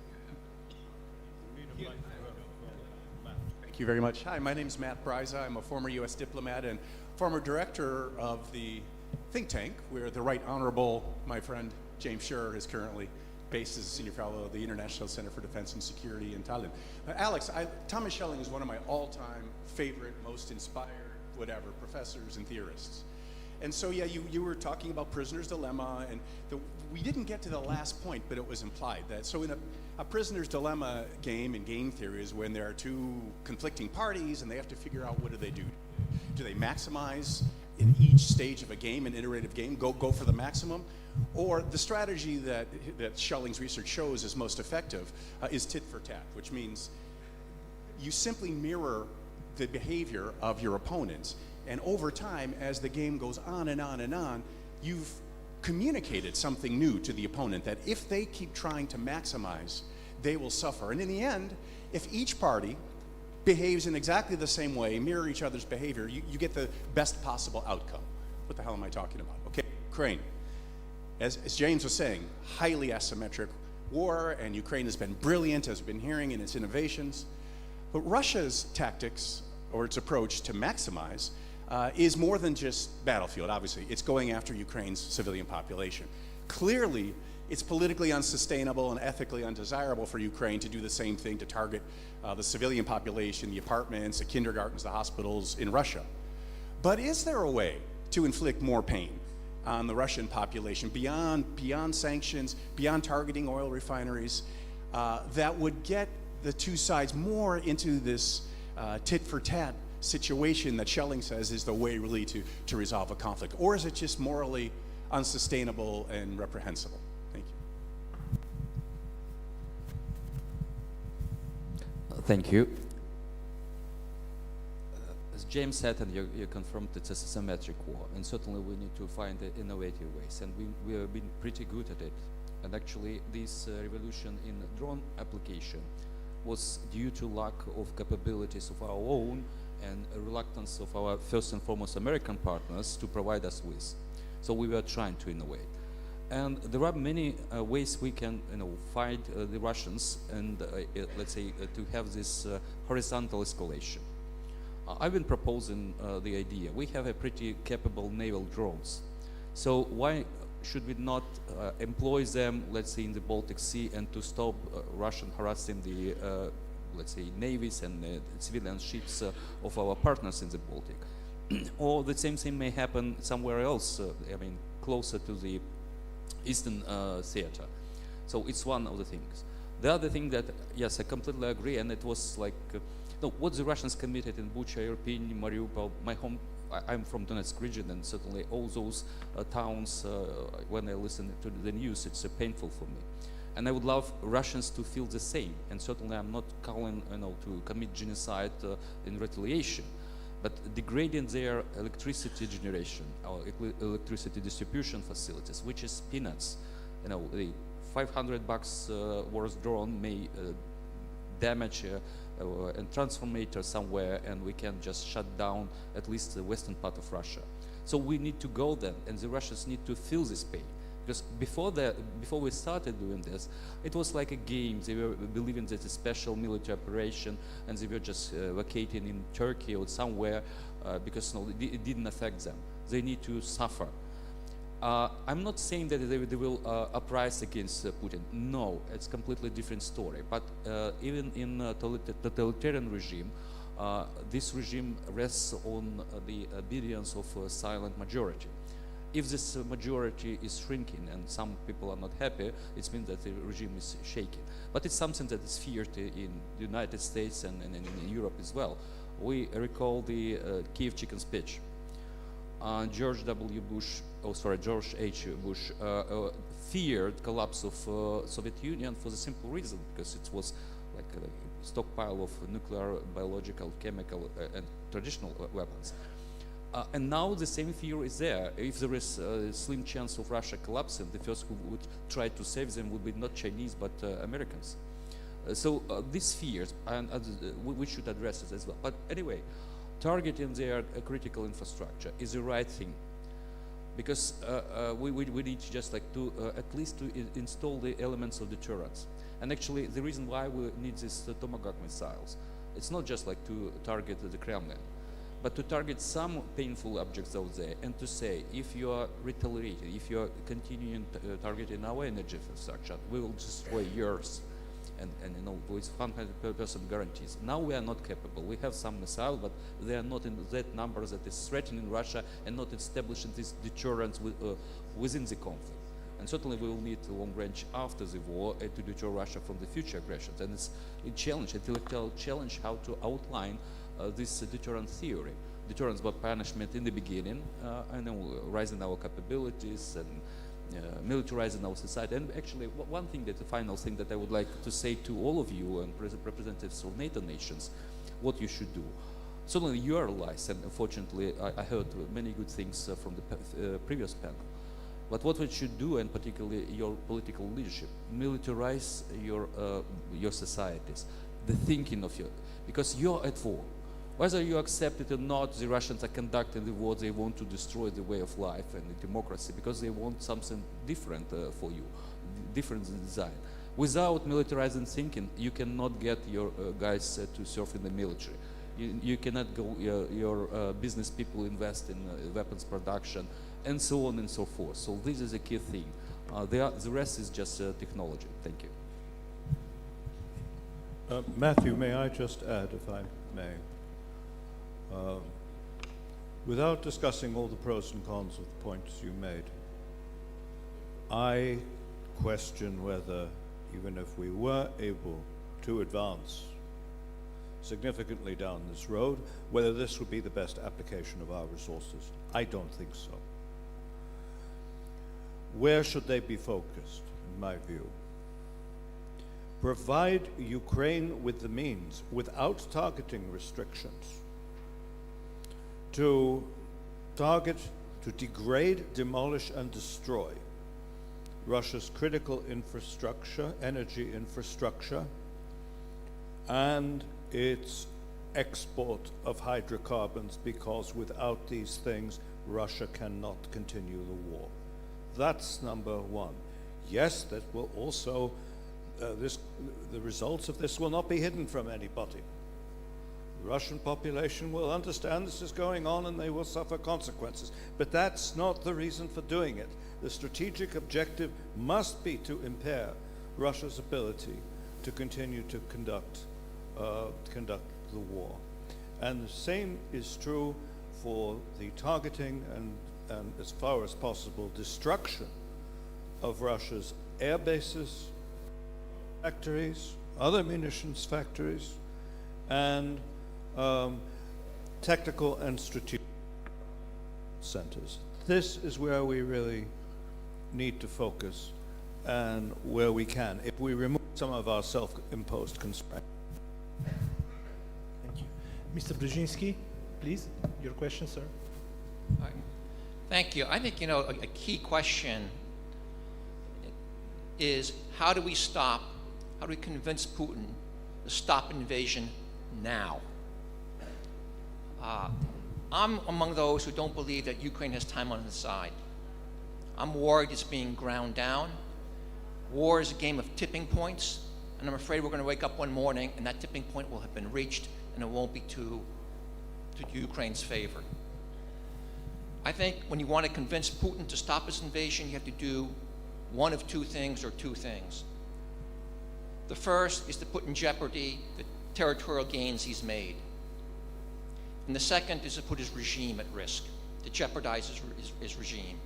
Thank you very much. Hi, my name is Matt Bryza. I'm a former U.S. diplomat and former director of the think tank where the Right Honorable, my friend James Scherr, is currently based as a senior fellow of the International Center for Defense and Security in Tallinn. Alex, Thomas Schelling is one of my all-time favorite, most inspired, whatever, professors and theorists. And so, yeah, you were talking about prisoner's dilemma, and we didn't get to the last point, but it was implied that, so in a prisoner's dilemma game in game theory is when there are 2 conflicting parties and they have to figure out what do they do. Do they maximize in each stage of a game, an iterative game, go for the maximum? Or the strategy that Schelling's research shows is most effective is tit for tat, which means you simply mirror the behavior of your opponents. And over time, as the game goes on and on and on, you've communicated something new to the opponent that if they keep trying to maximize, they will suffer. And in the end, if each party behaves in exactly the same way, mirror each other's behavior, you get the best possible outcome. What the hell am I talking about? Okay, Ukraine. As James was saying, highly asymmetric, war, and Ukraine has been brilliant, as we've been hearing, in its innovations. But Russia's tactics, or its approach to maximize, is more than just battlefield, obviously. It's going after Ukraine's civilian population. Clearly, it's politically unsustainable and ethically undesirable for Ukraine to do the same thing, to target the civilian population, the apartments, the kindergartens, the hospitals in Russia. But is there a way to inflict more pain on the Russian population beyond sanctions, beyond targeting oil refineries, that would get the two sides more into this tit-for-tat situation that Schelling says is the way really to resolve a conflict? Or is it just morally unsustainable and reprehensible? Thank you. Thank you. As James said, and you confirmed, it's a symmetric war, and certainly we need to find innovative ways, and we have been pretty good at it. And actually, this revolution in drone application was due to lack of capabilities of our own and a reluctance of our first and foremost American partners to provide us with. So we were trying to innovate. And there are many ways we can fight the Russians and let's say to have this horizontal escalation. I've been proposing the idea. We have a pretty capable naval drones. So why should we not employ them, let's say, in the Baltic Sea and to stop Russian harassing the, let's say, navies and civilian ships of our partners in the Baltic? Or the same thing may happen somewhere else, I mean, closer to the Eastern theater. So it's one of the things. The other thing that, yes, I completely agree, and it was like, no, what the Russians committed in Bucha, Irpin, Mariupol, my home, I'm from Donetsk region, and certainly all those towns, when I listen to the news, it's painful for me. And I would love Russians to feel the same, and certainly I'm not calling, to commit genocide in retaliation, but degrading their electricity generation, our electricity distribution facilities, which is peanuts. The $500 worth drone may damage a transformator somewhere, and we can just shut down at least the western part of Russia. So we need to go there, and the Russians need to feel this pain. Because before we started doing this, it was like a game. They were believing that it's a special military operation, and they were just vacating in Turkey or somewhere because it didn't affect them. They need to suffer. I'm not saying that they will uprise against Putin. No, it's a completely different story. But even in a totalitarian regime, this regime rests on the obedience of a silent majority. If this majority is shrinking and some people are not happy, it means that the regime is shaking. But it's something that is feared in the United States and in Europe as well. We recall the Kiev chicken speech. George H. Bush feared collapse of Soviet Union for the simple reason, because it was like a stockpile of nuclear, biological, chemical, and traditional weapons. And now the same fear is there. If there is a slim chance of Russia collapsing, the first who would try to save them would be not Chinese but Americans. So these fears, and we should address it as well. But anyway, targeting their critical infrastructure is the right thing, because we need just like to at least to install the elements of deterrence. And actually, the reason why we need these Tomahawk missiles, it's not just like to target the Kremlin, but to target some painful objects out there, and to say, if you are retaliating, if you are continuing targeting our energy infrastructure, we will destroy yours. And with 100% guarantees. Now we are not capable. We have some missiles, but they are not in that number that is threatening Russia and not establishing this deterrence within the conflict. And certainly we will need a long range after the war to deter Russia from the future aggressions. And it's a challenge, intellectual challenge, how to outline this deterrent theory. Deterrence by punishment in the beginning, and raising our capabilities and militarizing our society. And actually, one thing, the final thing that I would like to say to all of you and representatives of NATO nations, what you should do. Certainly you are allies, and unfortunately I heard many good things from the previous panel. But what we should do, and particularly your political leadership, militarize your societies, the thinking of you, because you're at war. Whether you accept it or not, the Russians are conducting the war. They want to destroy the way of life and the democracy because they want something different for you, different design. Without militarizing thinking, you cannot get your guys to serve in the military. You cannot go, your business people invest in weapons production, and so on and so forth. So this is a key thing. The rest is just technology. Thank you. Matthew, may I just add, if I may? Without discussing all the pros and cons of the points you made, I question whether, even if we were able to advance significantly down this road, whether this would be the best application of our resources. I don't think so. Where should they be focused, in my view? Provide Ukraine with the means, without targeting restrictions, to target, to degrade, demolish, and destroy Russia's critical infrastructure, energy infrastructure, and its export of hydrocarbons, because without these things, Russia cannot continue the war. That's number one. Yes, that will also, the results of this will not be hidden from anybody. The Russian population will understand this is going on and they will suffer consequences. But that's not the reason for doing it. The strategic objective must be to impair Russia's ability to continue to conduct the war. And the same is true for the targeting and as far as possible, destruction of Russia's air bases, factories, other munitions factories, and technical and strategic centers. This is where we really need to focus and where we can, if we remove some of our self-imposed constraints. Thank you. Mr. Brzezinski, please, your question, sir. Thank you. I think, a key question is how do we convince Putin to stop invasion now? I'm among those who don't believe that Ukraine has time on its side. I'm worried it's being ground down. War is a game of tipping points, and I'm afraid we're going to wake up one morning and that tipping point will have been reached and it won't be to Ukraine's favor. I think when you want to convince Putin to stop his invasion, you have to do one of two things or two things. The first is to put in jeopardy the territorial gains he's made. And the second is to put his regime at risk, to jeopardize his regime.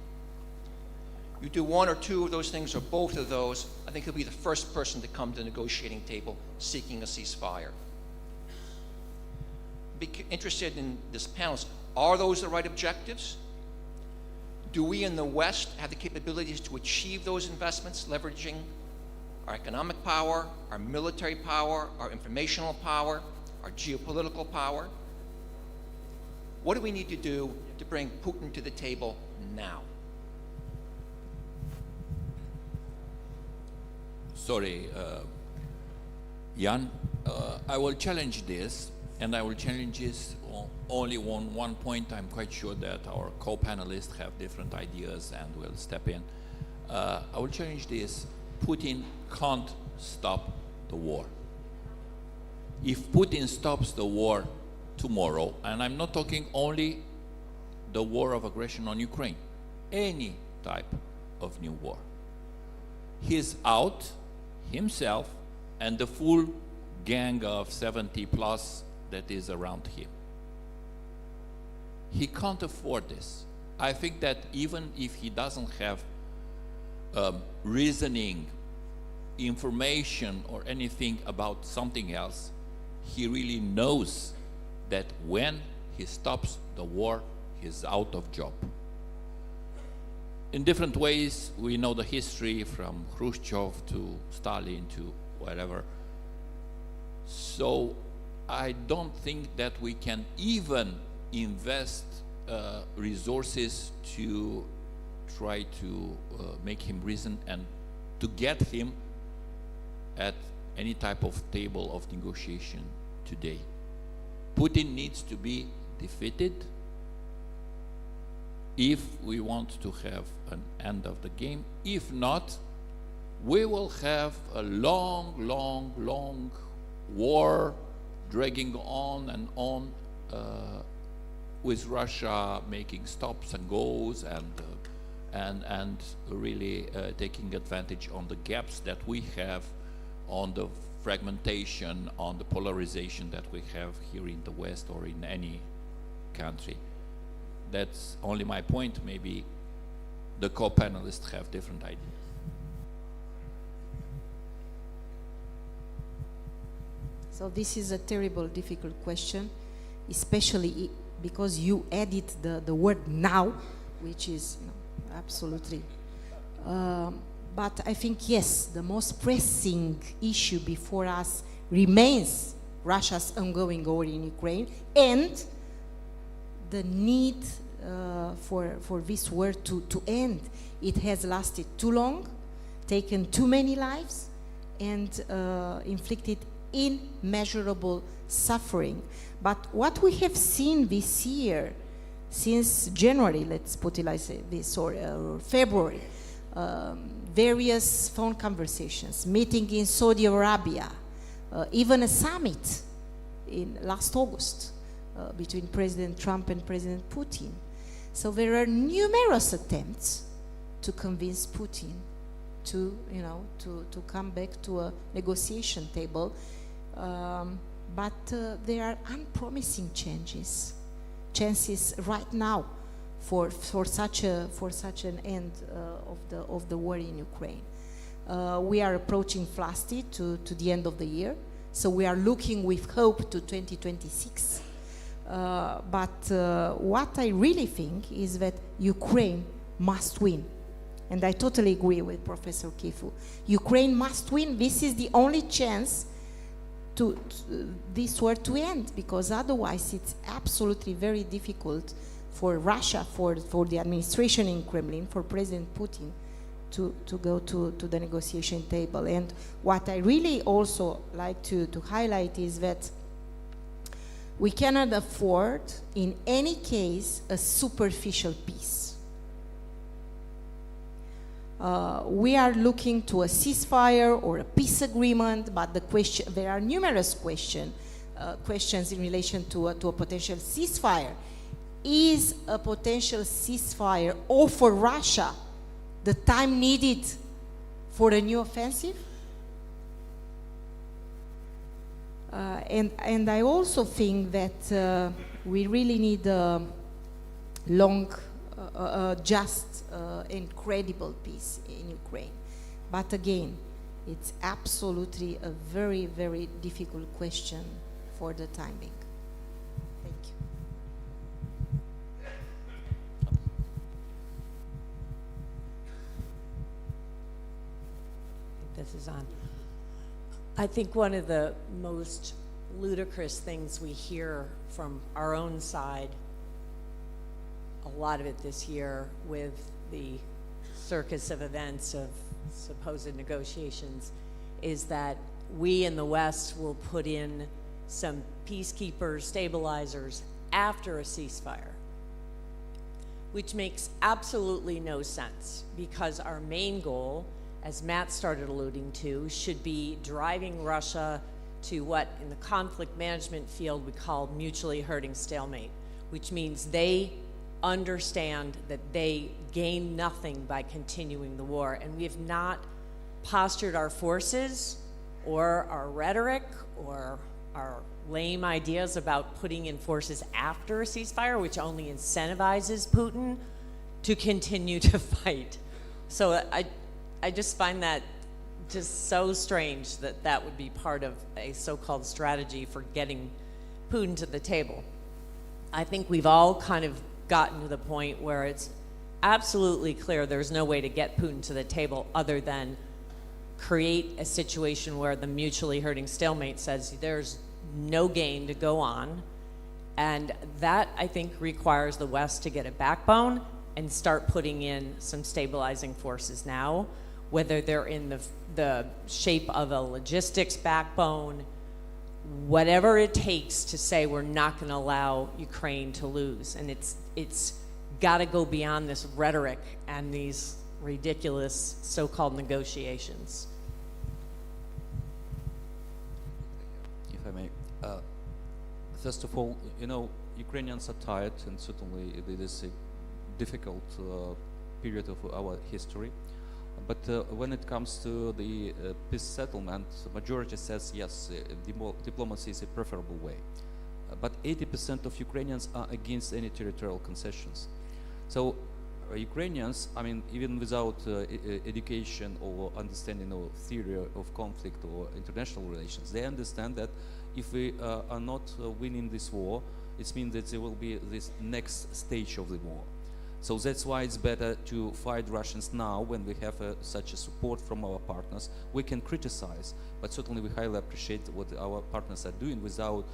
You do one or two of those things or both of those, I think he'll be the first person to come to the negotiating table seeking a ceasefire. Be interested in this panel. Are those the right objectives? Do we in the West have the capabilities to achieve those investments, leveraging our economic power, our military power, our informational power, our geopolitical power? What do we need to do to bring Putin to the table now? Sorry, Jan, I will challenge this, and I will challenge this only on one point. I'm quite sure that our co-panelists have different ideas and will step in. I will challenge this. Putin can't stop the war. If Putin stops the war tomorrow, and I'm not talking only the war of aggression on Ukraine, any type of new war, he's out, himself and the full gang of 70 plus that is around him. He can't afford this. I think that even if he doesn't have reasoning, information or anything about something else, he really knows that when he stops the war, he's out of job. In different ways, we know the history from Khrushchev to Stalin to whatever. So I don't think that we can even invest resources to try to make him reason and to get him at any type of table of negotiation today. Putin needs to be defeated if we want to have an end of the game. If not, we will have a long, long, long war dragging on and on, with Russia making stops and goes and really taking advantage on the gaps that we have, on the fragmentation, on the polarization that we have here in the West or in any country. That's only my point. Maybe the co-panelists have different ideas. So this is a terrible, difficult question, especially because you added the word now, which is absolutely. But I think, yes, the most pressing issue before us remains Russia's ongoing war in Ukraine and the need for this war to end. It has lasted too long, taken too many lives, and inflicted immeasurable suffering. But what we have seen this year, since January, let's put it like this, or February, various phone conversations, meeting in Saudi Arabia, even a summit in last August between President Trump and President Putin. So there are numerous attempts to convince Putin to come back to a negotiation table, but there are unpromising chances right now for such an end of the war in Ukraine. We are approaching fastly to the end of the year, so we are looking with hope to 2026. But what I really think is that Ukraine must win. And I totally agree with Professor Kifu. Ukraine must win. This is the only chance to this war to end, because otherwise it's absolutely very difficult for Russia, for the administration in Kremlin, for President Putin to go to the negotiation table. And what I really also like to highlight is that we cannot afford, in any case, a superficial peace. We are looking to a ceasefire or a peace agreement, but there are numerous questions in relation to a potential ceasefire. Is a potential ceasefire or for Russia the time needed for a new offensive? And I also think that we really need a long, just and credible peace in Ukraine. But again, it's absolutely a very, very difficult question for the time being. Thank you. This is on. I think one of the most ludicrous things we hear from our own side, a lot of it this year with the circus of events of supposed negotiations, is that we in the West will put in some peacekeepers, stabilizers after a ceasefire, which makes absolutely no sense, because our main goal, as Matt started alluding to, should be driving Russia to what in the conflict management field we call mutually hurting stalemate, which means they understand that they gain nothing by continuing the war. And we have not postured our forces or our rhetoric or our lame ideas about putting in forces after a ceasefire, which only incentivizes Putin to continue to fight. So I just find that just so strange that that would be part of a so-called strategy for getting Putin to the table. I think we've all kind of gotten to the point where it's absolutely clear there's no way to get Putin to the table other than create a situation where the mutually hurting stalemate says there's no gain to go on. And that, I think, requires the West to get a backbone and start putting in some stabilizing forces now, whether they're in the shape of a logistics backbone, whatever it takes to say we're not going to allow Ukraine to lose. And it's got to go beyond this rhetoric and these ridiculous so-called negotiations. If I may, first of all, you know, Ukrainians are tired, and certainly it is a difficult period of our history. But when it comes to the peace settlement, the majority says yes, diplomacy is a preferable way. But 80% of Ukrainians are against any territorial concessions. So Ukrainians, I mean, even without education or understanding of theory of conflict or international relations, they understand that if we are not winning this war, it means that there will be this next stage of the war. So that's why it's better to fight Russians now when we have such a support from our partners. We can criticize, but certainly we highly appreciate what our partners are doing without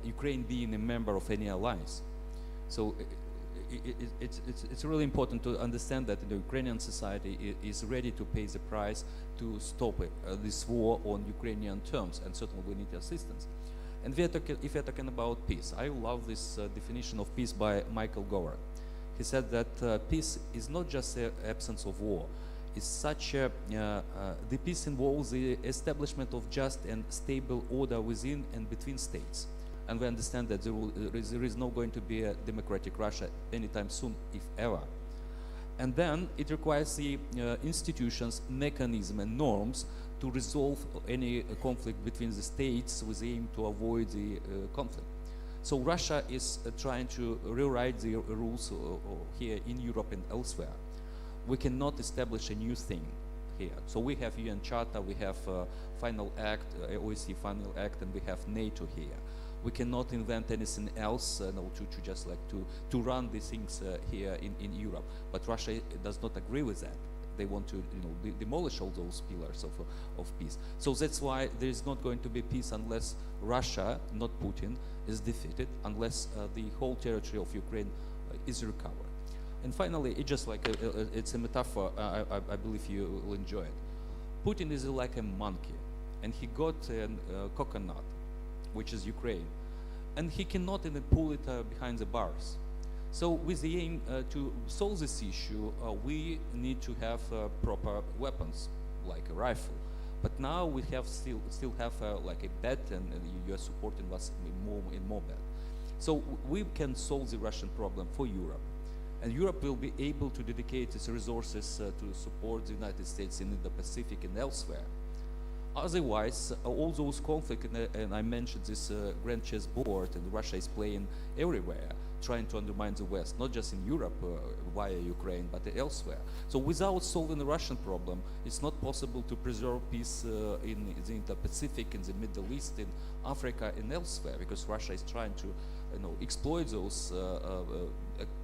Ukraine being a member of any alliance. So it's really important to understand that the Ukrainian society is ready to pay the price to stop this war on Ukrainian terms, and certainly we need assistance. And if we're talking about peace, I love this definition of peace by Michael Gower. He said that peace is not just the absence of war. It's such a, the peace involves the establishment of just and stable order within and between states. And we understand that there is not going to be a democratic Russia anytime soon, if ever. And then it requires the institutions, mechanism, and norms to resolve any conflict between the states with the aim to avoid the conflict. So Russia is trying to rewrite the rules here in Europe and elsewhere. We cannot establish a new thing here. So we have UN Charter, we have Final Act, OSCE Final Act, and we have NATO here. We cannot invent anything else to just like to run these things here in Europe. But Russia does not agree with that. They want to demolish all those pillars of peace. So that's why there is not going to be peace unless Russia, not Putin, is defeated, unless the whole territory of Ukraine is recovered. And finally, it's just like it's a metaphor. I believe you will enjoy it. Putin is like a monkey, and he got a coconut, which is Ukraine, and he cannot even pull it behind the bars. So with the aim to solve this issue, we need to have proper weapons, like a rifle. But now we have still have like a bet, and you are supporting us in more bet. So we can solve the Russian problem for Europe. And Europe will be able to dedicate its resources to support the United States in the Pacific and elsewhere. Otherwise, all those conflicts, and I mentioned this grand chessboard, and Russia is playing everywhere, trying to undermine the West, not just in Europe via Ukraine, but elsewhere. So without solving the Russian problem, it's not possible to preserve peace in the Indo-Pacific, in the Middle East, in Africa, and elsewhere, because Russia is trying to exploit those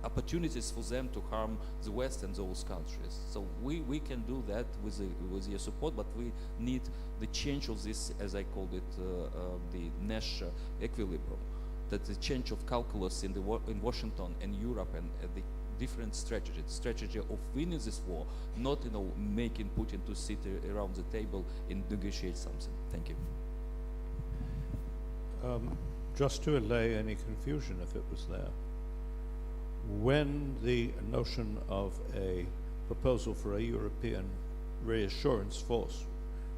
opportunities for them to harm the West and those countries. So we can do that with your support, but we need the change of this, as I called it, the Nash equilibrium. That the change of calculus in Washington and Europe, and the different strategy, the strategy of winning this war, not making Putin to sit around the table and negotiate something. Thank you. Just to allay any confusion, if it was there, when the notion of a proposal for a European reassurance force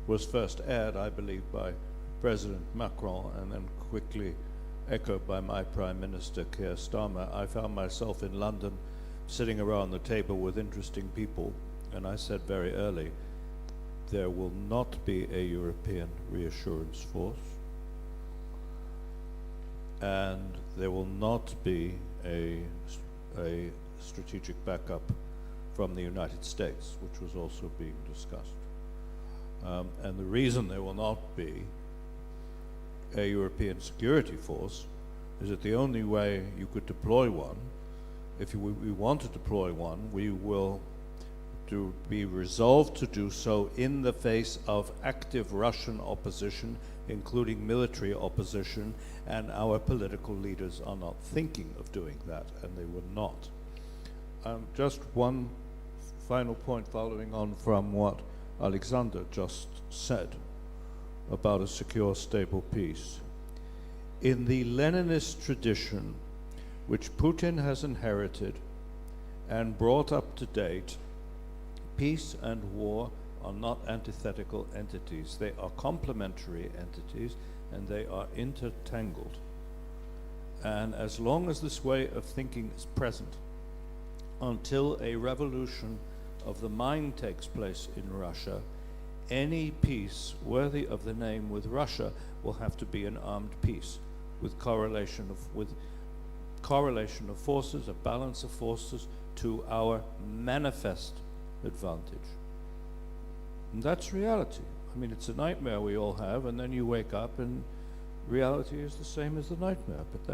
was first aired, I believe, by President Macron, and then quickly echoed by my Prime Minister, Keir Starmer, I found myself in London sitting around the table with interesting people, and I said very early, there will not be a European reassurance force, and there will not be a strategic backup from the United States, which was also being discussed. And the reason there will not be a European security force is that the only way you could deploy one, if we want to deploy one, we will be resolved to do so in the face of active Russian opposition, including military opposition, and our political leaders are not thinking of doing that, and they will not. Just one final point following on from what Alexander just said about a secure, stable peace. In the Leninist tradition, which Putin has inherited and brought up to date Peace and war are not antithetical entities. They are complementary entities, and they are intertangled. And as long as this way of thinking is present, until a revolution of the mind takes place in Russia, any peace worthy of the name with Russia will have to be an armed peace with correlation of forces, a balance of forces to our manifest advantage. And that's reality. I mean, it's a nightmare we all have, and then you wake up and reality is the same as the nightmare, but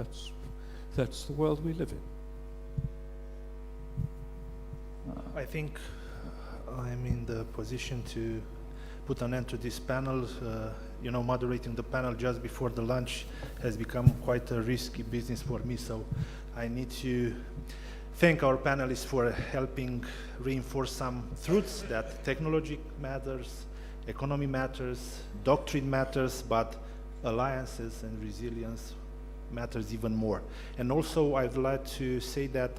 that's the world we live in. I think I'm in the position to put an end to this panel. You know, moderating the panel just before the lunch has become quite a risky business for me, so I need to thank our panelists for helping reinforce some truths that technology matters, economy matters, doctrine matters, but alliances and resilience matters even more. And also I'd like to say that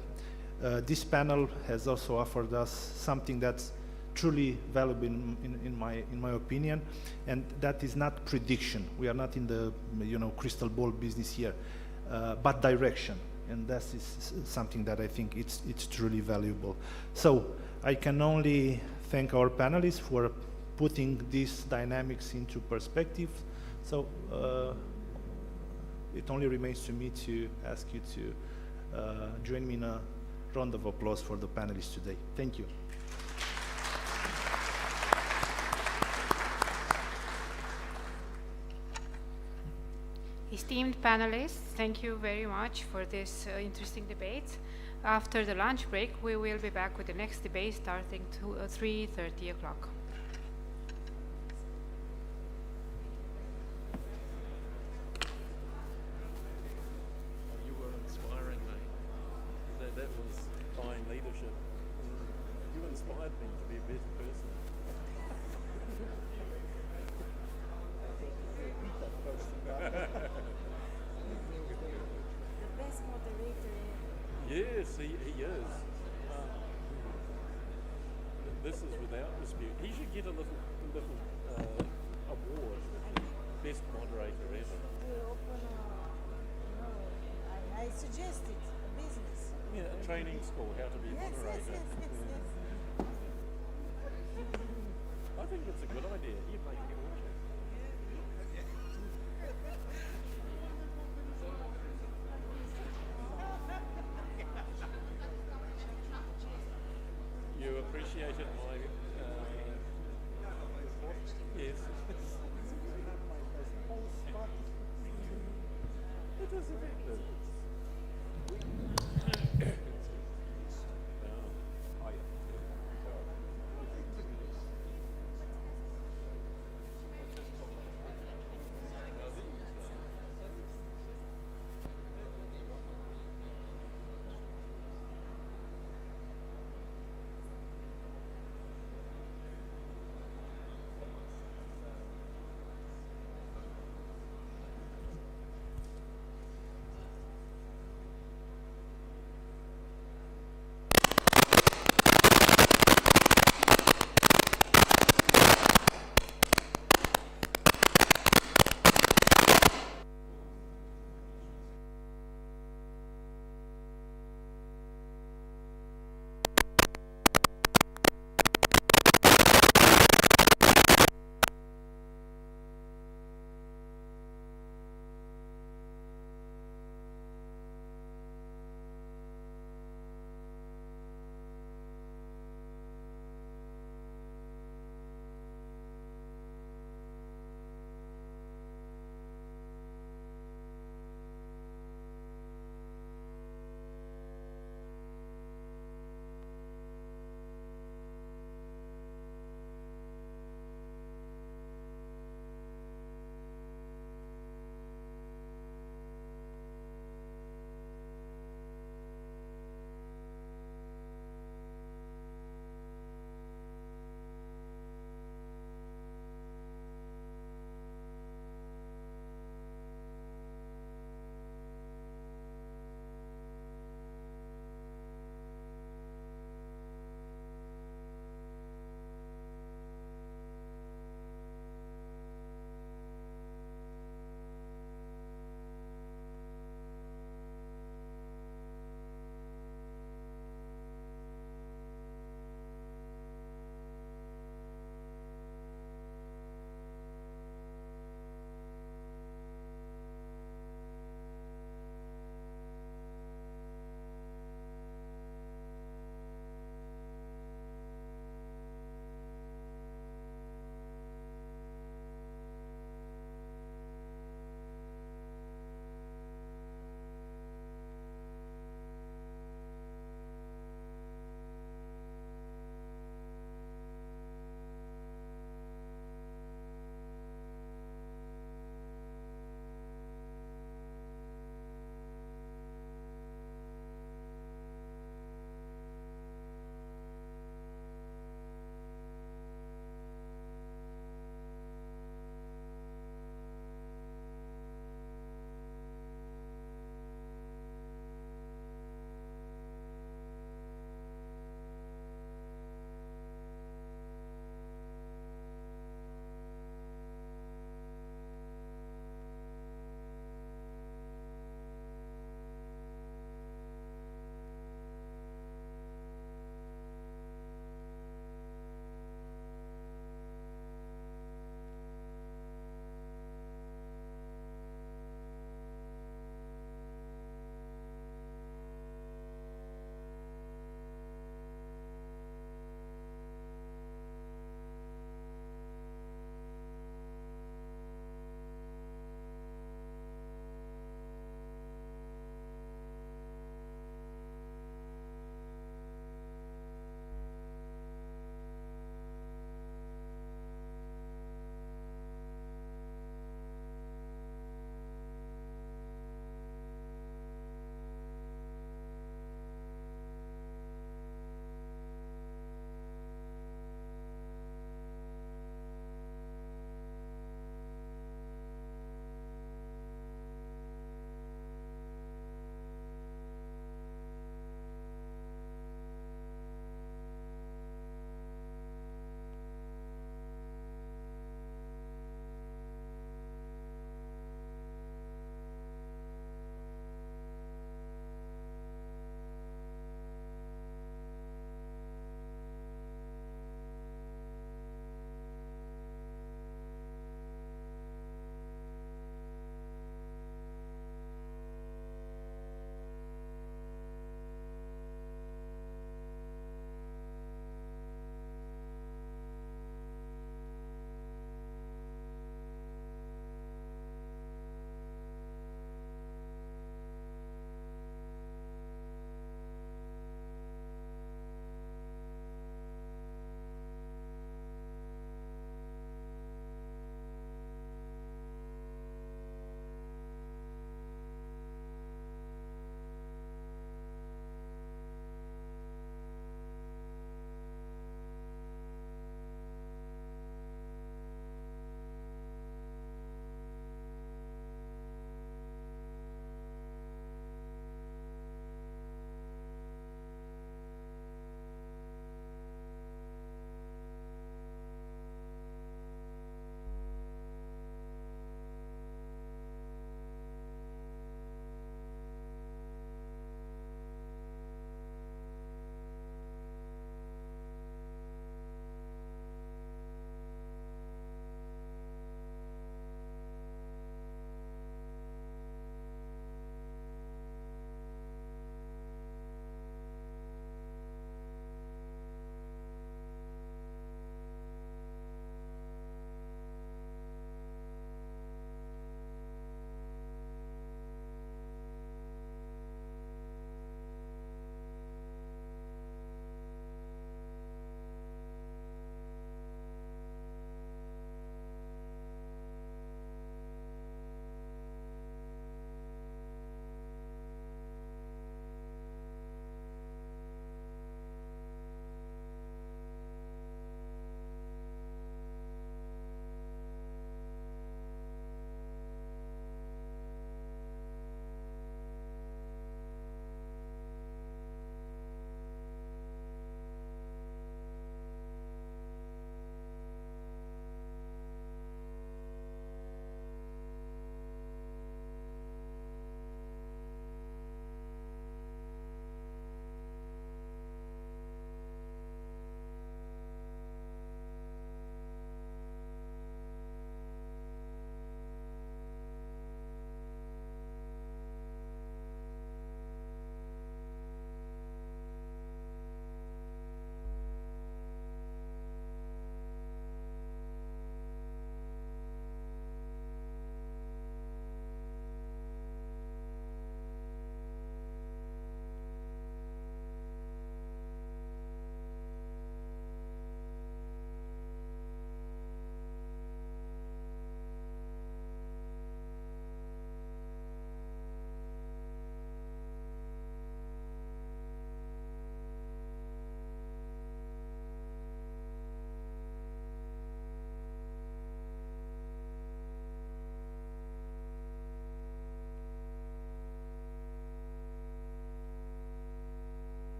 this panel has also offered us something that's truly valuable in my opinion, and that is not prediction. We are not in the crystal ball business here, but direction, and that is something that I think it's truly valuable. So I can only thank our panelists for putting these dynamics into perspective. So it only remains to me to ask you to join me in a round of applause for the panelists today. Thank you. Esteemed panelists, thank you very much for this interesting debate. After the lunch break, we will be back with the next debate starting to 3:30 o'clock. You were inspiring me. That was fine leadership. You inspired me to be a better person. The best moderator. Yes, he is. This is without dispute. He should get a little award, best moderator ever. To open I suggested a business. Yeah, a training school, how to be a moderator. Yes. I think it's a good idea. You'd make a fortune. You appreciated my yes. It is effective.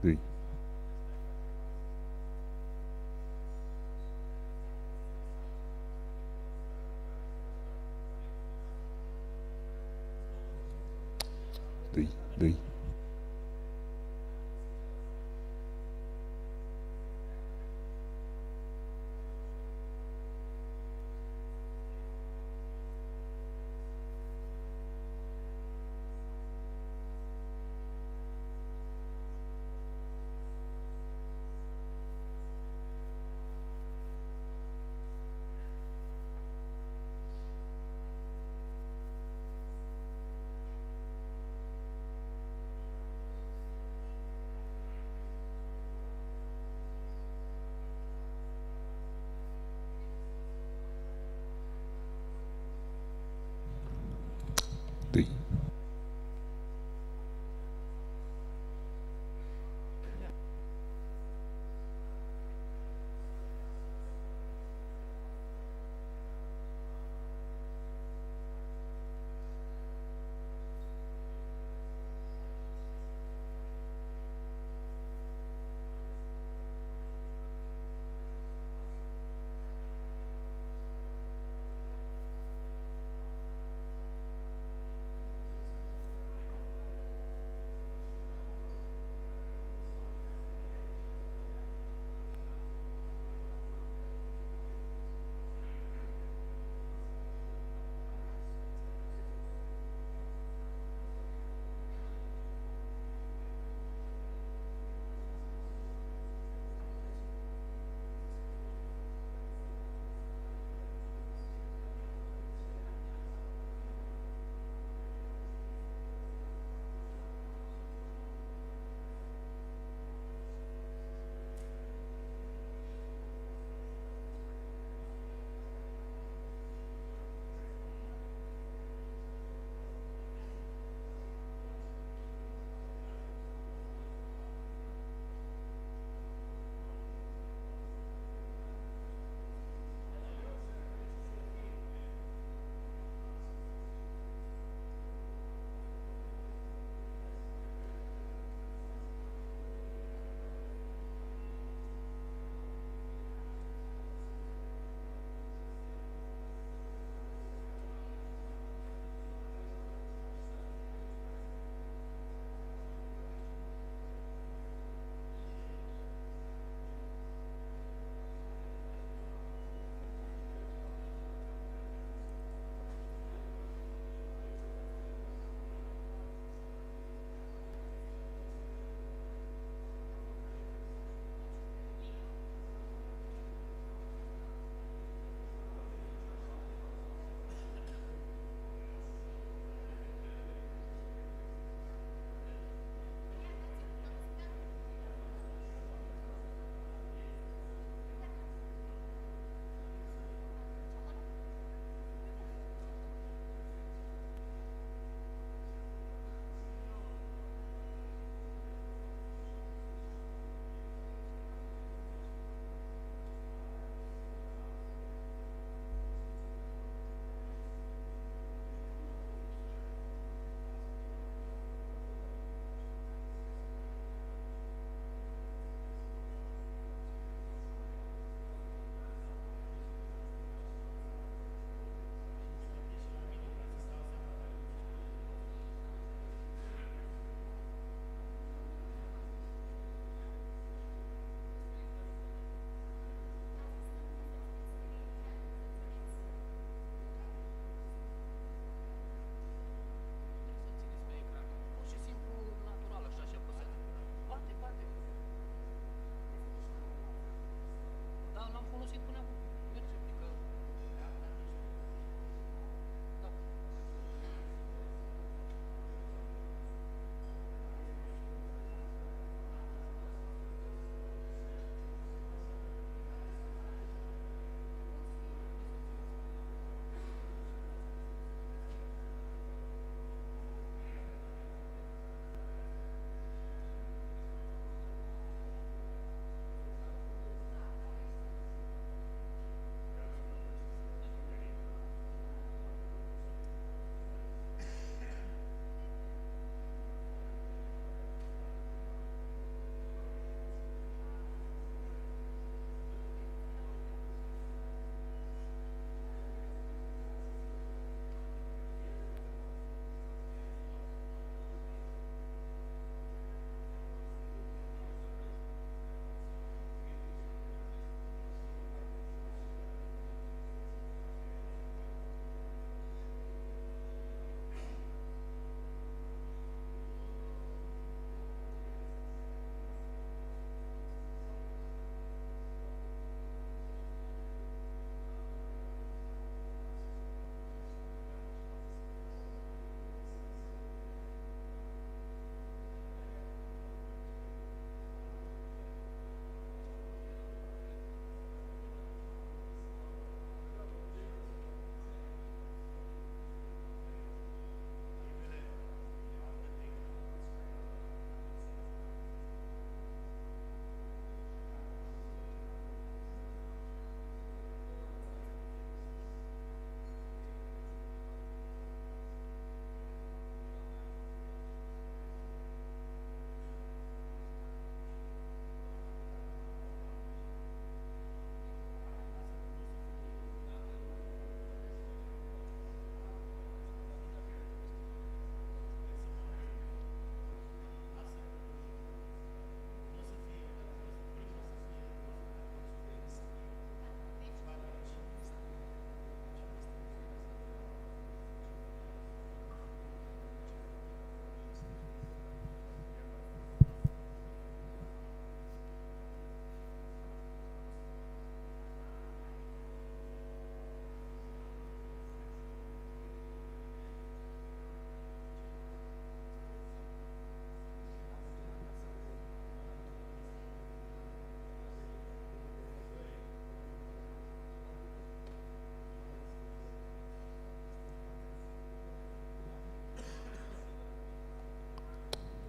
Three. Three. Three.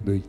Doei.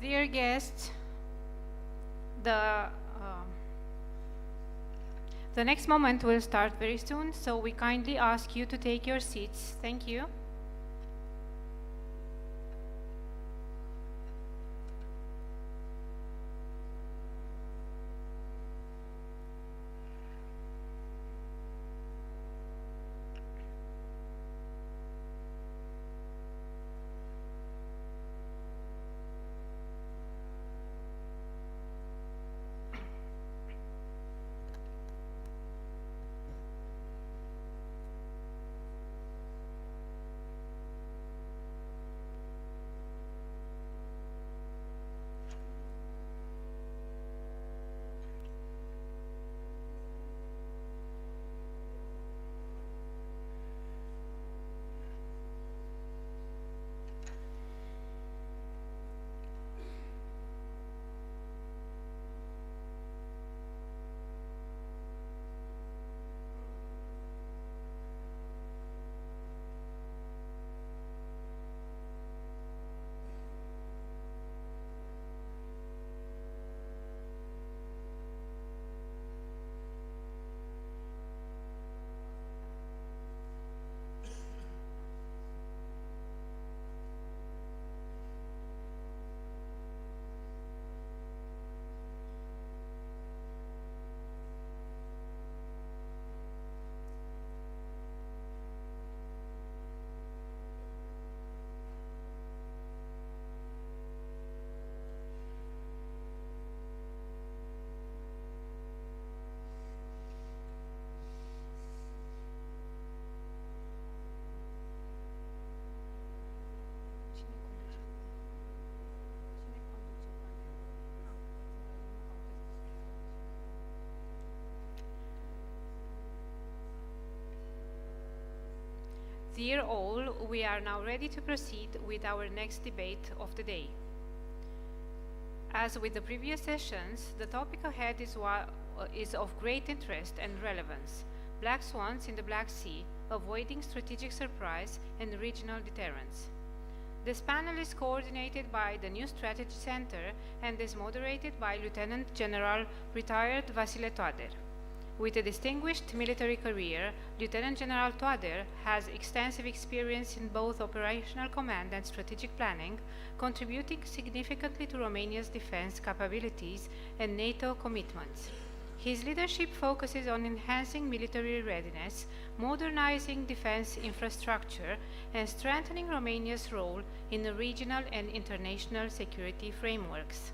Dear guests, the next moment will start very soon, so we kindly ask you to take your seats. Thank you. Dear all, we are now ready to proceed with our next debate of the day. As with the previous sessions, the topic ahead is of great interest and relevance: black swans in the Black Sea, avoiding strategic surprise and regional deterrence. This panel is coordinated by the New Strategy Center and is moderated by Lieutenant General retired Vasile Toader. With a distinguished military career, Lieutenant General Toader has extensive experience in both operational command and strategic planning, contributing significantly to Romania's defense capabilities and NATO commitments. His leadership focuses on enhancing military readiness, modernizing defense infrastructure, and strengthening Romania's role in the regional and international security frameworks.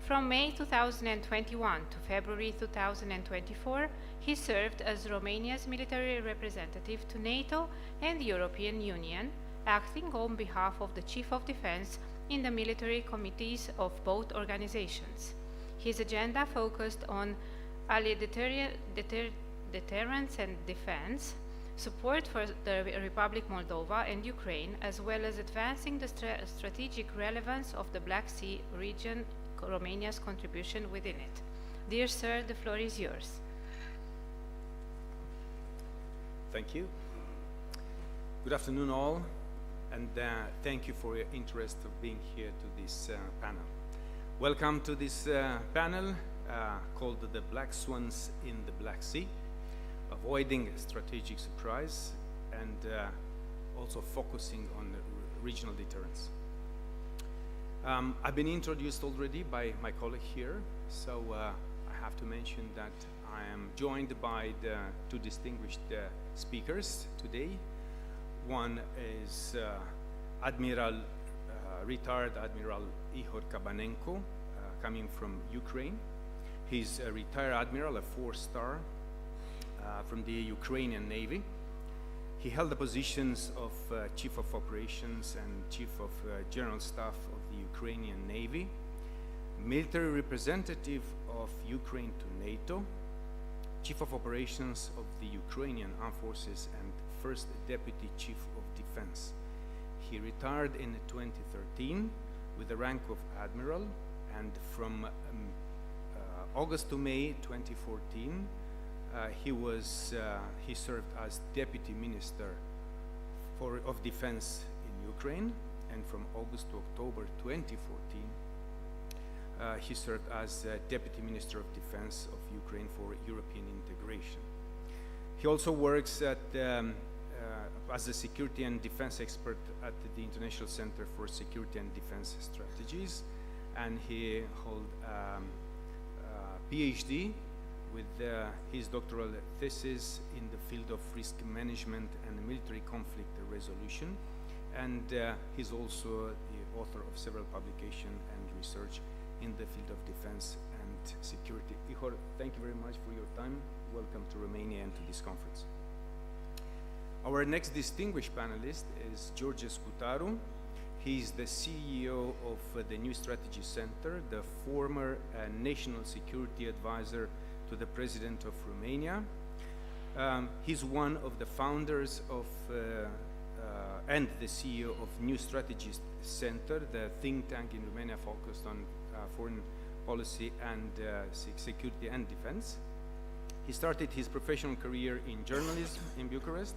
From May 2021 to February 2024, he served as Romania's military representative to NATO and the European Union, acting on behalf of the Chief of Defense in the military committees of both organizations. His agenda focused on allied deterrence and defense, support for the Republic Moldova and Ukraine, as well as advancing the strategic relevance of the Black Sea region, Romania's contribution within it. Dear sir, the floor is yours. Thank you. Good afternoon, all, and thank you for your interest of being here to this panel. Welcome to this panel called The Black Swans in the Black Sea, Avoiding a Strategic Surprise, and also focusing on regional deterrence. I've been introduced already by my colleague here, so I have to mention that I am joined by the two distinguished speakers today. One is retired Admiral Ihor Kabanenko, coming from Ukraine. He's a retired admiral, a 4-star from the Ukrainian Navy. He held the positions of Chief of Operations and Chief of General Staff of the Ukrainian Navy, military representative of Ukraine to NATO, Chief of Operations of the Ukrainian Armed Forces, and First Deputy Chief of Defense. He retired in 2013 with the rank of Admiral, and from August to May 2014, he served as Deputy Minister of Defense in Ukraine, and from August to October 2014, he served as Deputy Minister of Defense of Ukraine for European integration. He also works as a security and defense expert at the International Center for Security and Defense Strategies, and he holds a PhD with his doctoral thesis in the field of risk management and military conflict resolution, and he's also the author of several publications and research in the field of defense and security. Ihor, thank you very much for your time. Welcome to Romania and to this conference. Our next distinguished panelist is George Scutaru. He's the CEO of the New Strategy Center, the former National Security Advisor to the President of Romania. He's one of the founders of and the CEO of New Strategy Center, the think tank in Romania focused on foreign policy and security and defense. He started his professional career in journalism in Bucharest,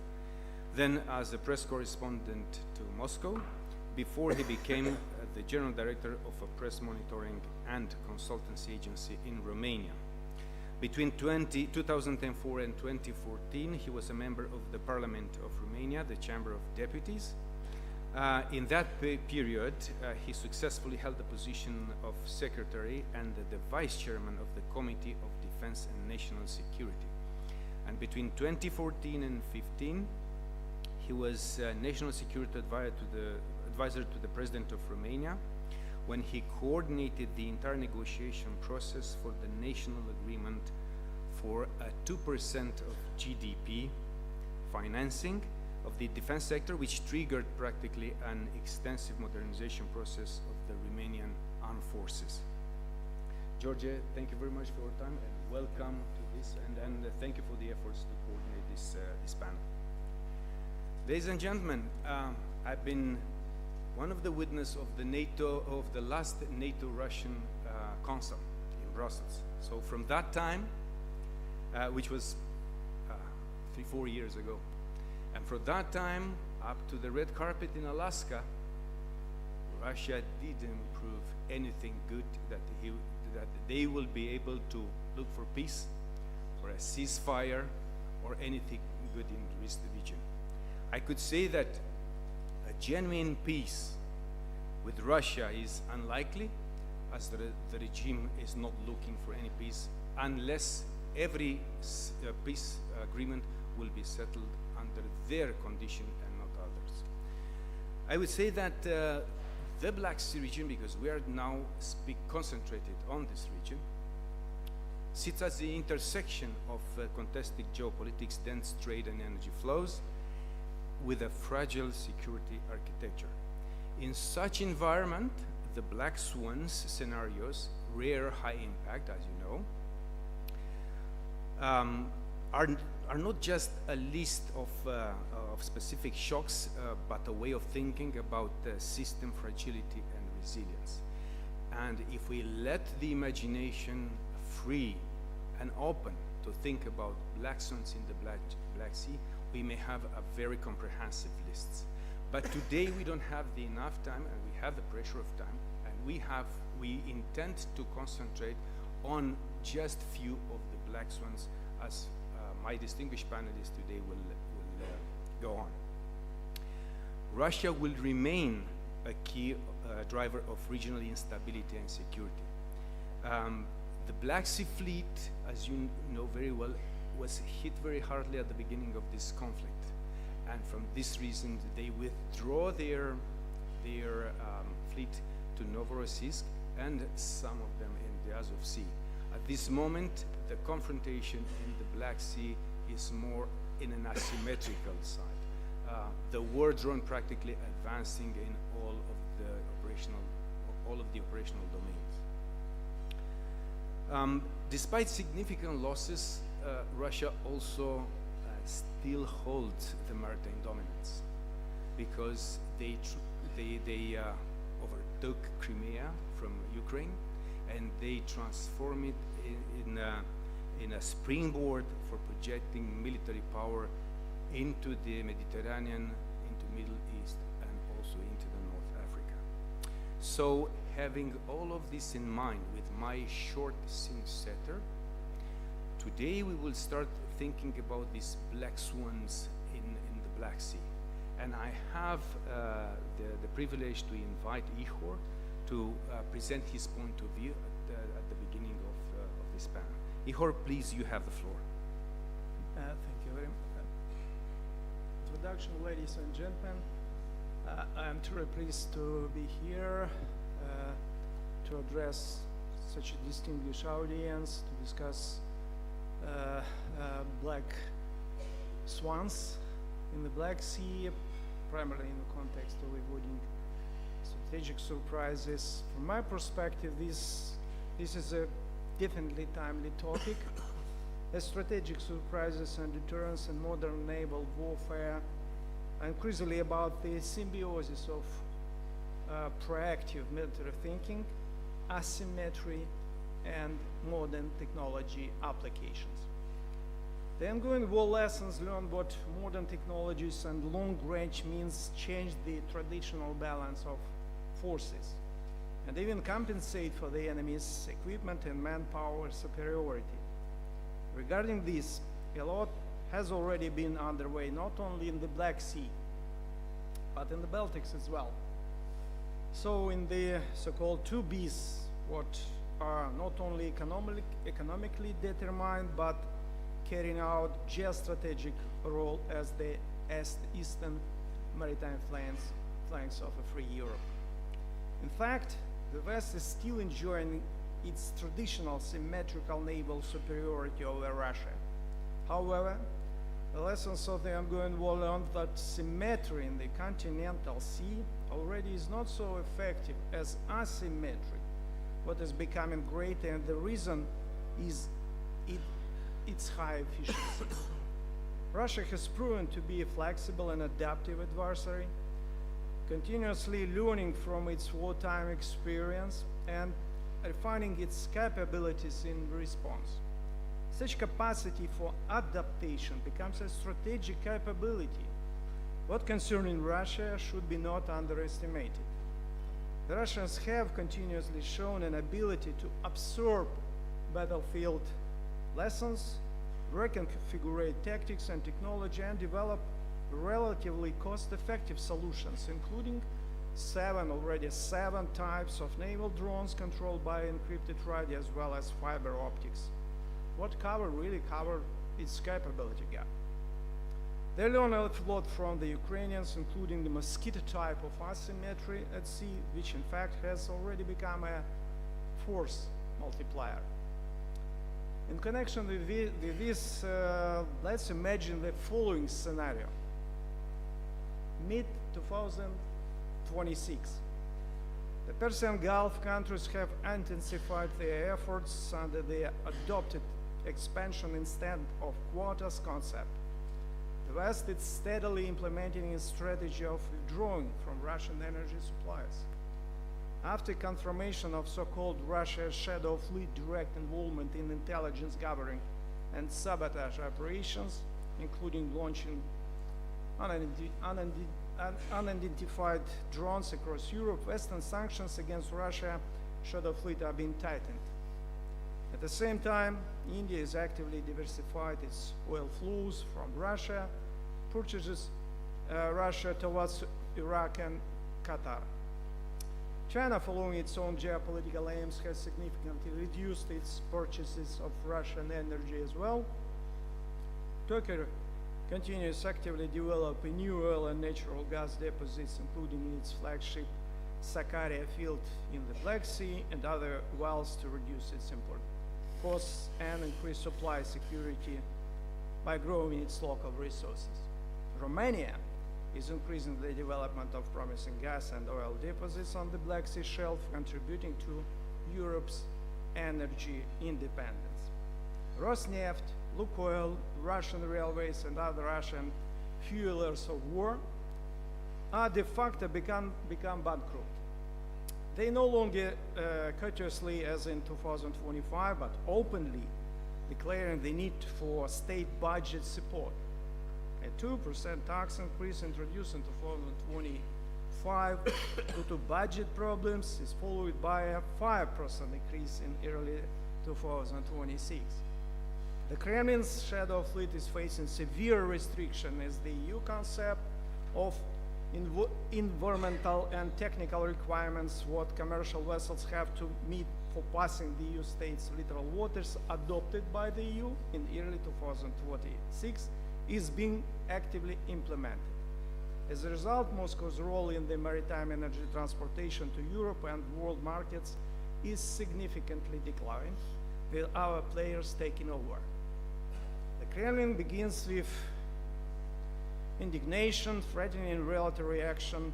then as a press correspondent to Moscow, before he became the general director of a press monitoring and consultancy agency in Romania. Between 2004 and 2014, he was a member of the Parliament of Romania, the Chamber of Deputies. In that period, he successfully held the position of secretary and the vice chairman of the Committee of Defense and National Security. And between 2014 and 2015, he was national security advisor to the President of Romania when he coordinated the entire negotiation process for the national agreement for a 2% of GDP financing of the defense sector, which triggered practically an extensive modernization process of the Romanian armed forces. George, thank you very much for your time and welcome to this, and thank you for the efforts to coordinate this panel. Ladies and gentlemen, I've been one of the witnesses of the last NATO-Russian Council in Brussels. So from that time, which was 3-4 years ago, and from that time up to the red carpet in Alaska, Russia didn't prove anything good that they will be able to look for peace, for a ceasefire, or anything good in this region. I could say that a genuine peace with Russia is unlikely, as the regime is not looking for any peace unless every peace agreement will be settled under their condition and not others. I would say that the Black Sea region, because we are now concentrated on this region, sits at the intersection of contested geopolitics, dense trade and energy flows, with a fragile security architecture. In such environment, the black swans scenarios, rare high impact, as you know, are not just a list of specific shocks, but a way of thinking about system fragility and resilience. And if we let the imagination free and open to think about black swans in the Black Sea, we may have a very comprehensive list. But today we don't have the enough time, and we have the pressure of time, and we intend to concentrate on just few of the black swans, as my distinguished panelists today will go on. Russia will remain a key driver of regional instability and security. The Black Sea Fleet, as you know very well, was hit very hardly at the beginning of this conflict. And from this reason, they withdraw their fleet to Novorossiysk and some of them in the Azov Sea. At this moment, the confrontation in the Black Sea is more in an asymmetrical side. The war drone practically advancing in all of the operational domains. Despite significant losses, Russia also still holds the maritime dominance because they overtook Crimea from Ukraine, and they transform it in a springboard for projecting military power into the Mediterranean, into Middle East, and also into the North Africa. So having all of this in mind with my short scene setter, today we will start thinking about these black swans in the Black Sea. And I have the privilege to invite Ihor to present his point of view at the beginning of this panel. Ihor, please, you have the floor. Thank you very much. Introduction, ladies and gentlemen. I am truly pleased to be here to address such a distinguished audience, to discuss black swans in the Black Sea, primarily in the context of avoiding strategic surprises. From my perspective, this is a definitely timely topic. As strategic surprises and deterrence and modern naval warfare are increasingly about the symbiosis of proactive military thinking, asymmetry, and modern technology applications. The ongoing war lessons learned what modern technologies and long-range means change the traditional balance of forces and even compensate for the enemy's equipment and manpower superiority. Regarding this, a lot has already been underway, not only in the Black Sea, but in the Baltics as well. So in the so-called 2Bs, what are not only economically determined, but carrying out geostrategic role as the eastern maritime flanks of a free Europe. In fact, the West is still enjoying its traditional symmetrical naval superiority over Russia. However, the lessons of the ongoing war learned that symmetry in the continental sea already is not so effective as asymmetry, what is becoming greater, and the reason is its high efficiency. Russia has proven to be a flexible and adaptive adversary, continuously learning from its wartime experience and refining its capabilities in response. Such capacity for adaptation becomes a strategic capability. What concerning Russia should be not underestimated. The Russians have continuously shown an ability to absorb battlefield lessons, reconfigure tactics and technology, and develop relatively cost-effective solutions, including already seven types of naval drones controlled by encrypted radio, as well as fiber optics. What really cover its capability gap. They learn a lot from the Ukrainians, including the Mosquito type of asymmetry at sea, which in fact has already become a force multiplier. In connection with this, let's imagine the following scenario. Mid-2026, the Persian Gulf countries have intensified their efforts under the adopted expansion instead of quotas concept. The West is steadily implementing a strategy of withdrawing from Russian energy supplies. After confirmation of so-called Russia's shadow fleet direct involvement in intelligence gathering and sabotage operations, including launching unidentified drones across Europe, Western sanctions against Russia shadow fleet are being tightened. At the same time, India is actively diversified its oil flows from Russia, purchases Russia towards Iraq and Qatar. China, following its own geopolitical aims, has significantly reduced its purchases of Russian energy as well. Turkey continues actively developing new oil and natural gas deposits, including its flagship Sakarya field in the Black Sea and other wells to reduce its import costs and increase supply security by growing its local resources. Romania is increasing the development of promising gas and oil deposits on the Black Sea shelf, contributing to Europe's energy independence. Rosneft, Lukoil, Russian railways, and other Russian fuelers of war are de facto become bankrupt. They no longer courteously, as in 2025, but openly declaring the need for state budget support. A 2% tax increase introduced in 2025 due to budget problems is followed by a 5% increase in early 2026. The Kremlin's shadow fleet is facing severe restriction as the EU concept of environmental and technical requirements what commercial vessels have to meet for passing the EU states' littoral waters adopted by the EU in early 2026 is being actively implemented. As a result, Moscow's role in the maritime energy transportation to Europe and world markets is significantly declining, with our players taking over. The Kremlin begins with indignation, threatening retaliatory action,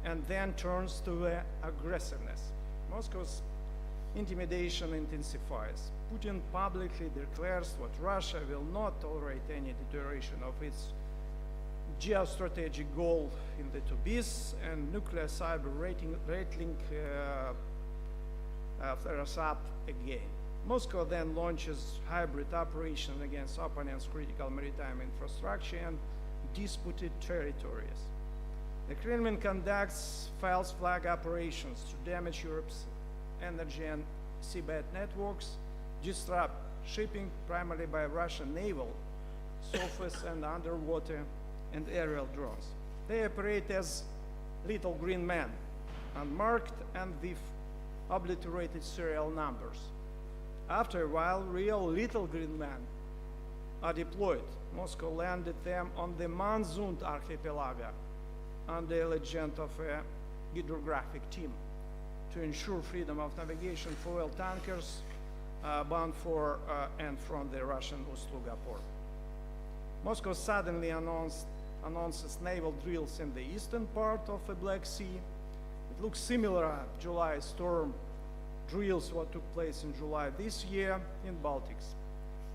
and then turns to aggressiveness. Moscow's intimidation intensifies. Putin publicly declares that Russia will not tolerate any deterioration of its geostrategic goal in the Tubis, and nuclear cyber rattling flares up again. Moscow then launches hybrid operation against opponents' critical maritime infrastructure and disputed territories. The Kremlin conducts false flag operations to damage Europe's energy and seabed networks, disrupt shipping primarily by Russian naval, surface and underwater and aerial drones. They operate as little green men, unmarked and with obliterated serial numbers. After a while, real little green men are deployed. Moscow landed them on the Manzund archipelago under the legend of a hydrographic team to ensure freedom of navigation for oil tankers bound for and from the Russian Ust-Luga port. Moscow suddenly announces naval drills in the eastern part of the Black Sea. It looks similar to July storm drills what took place in July this year in Baltics.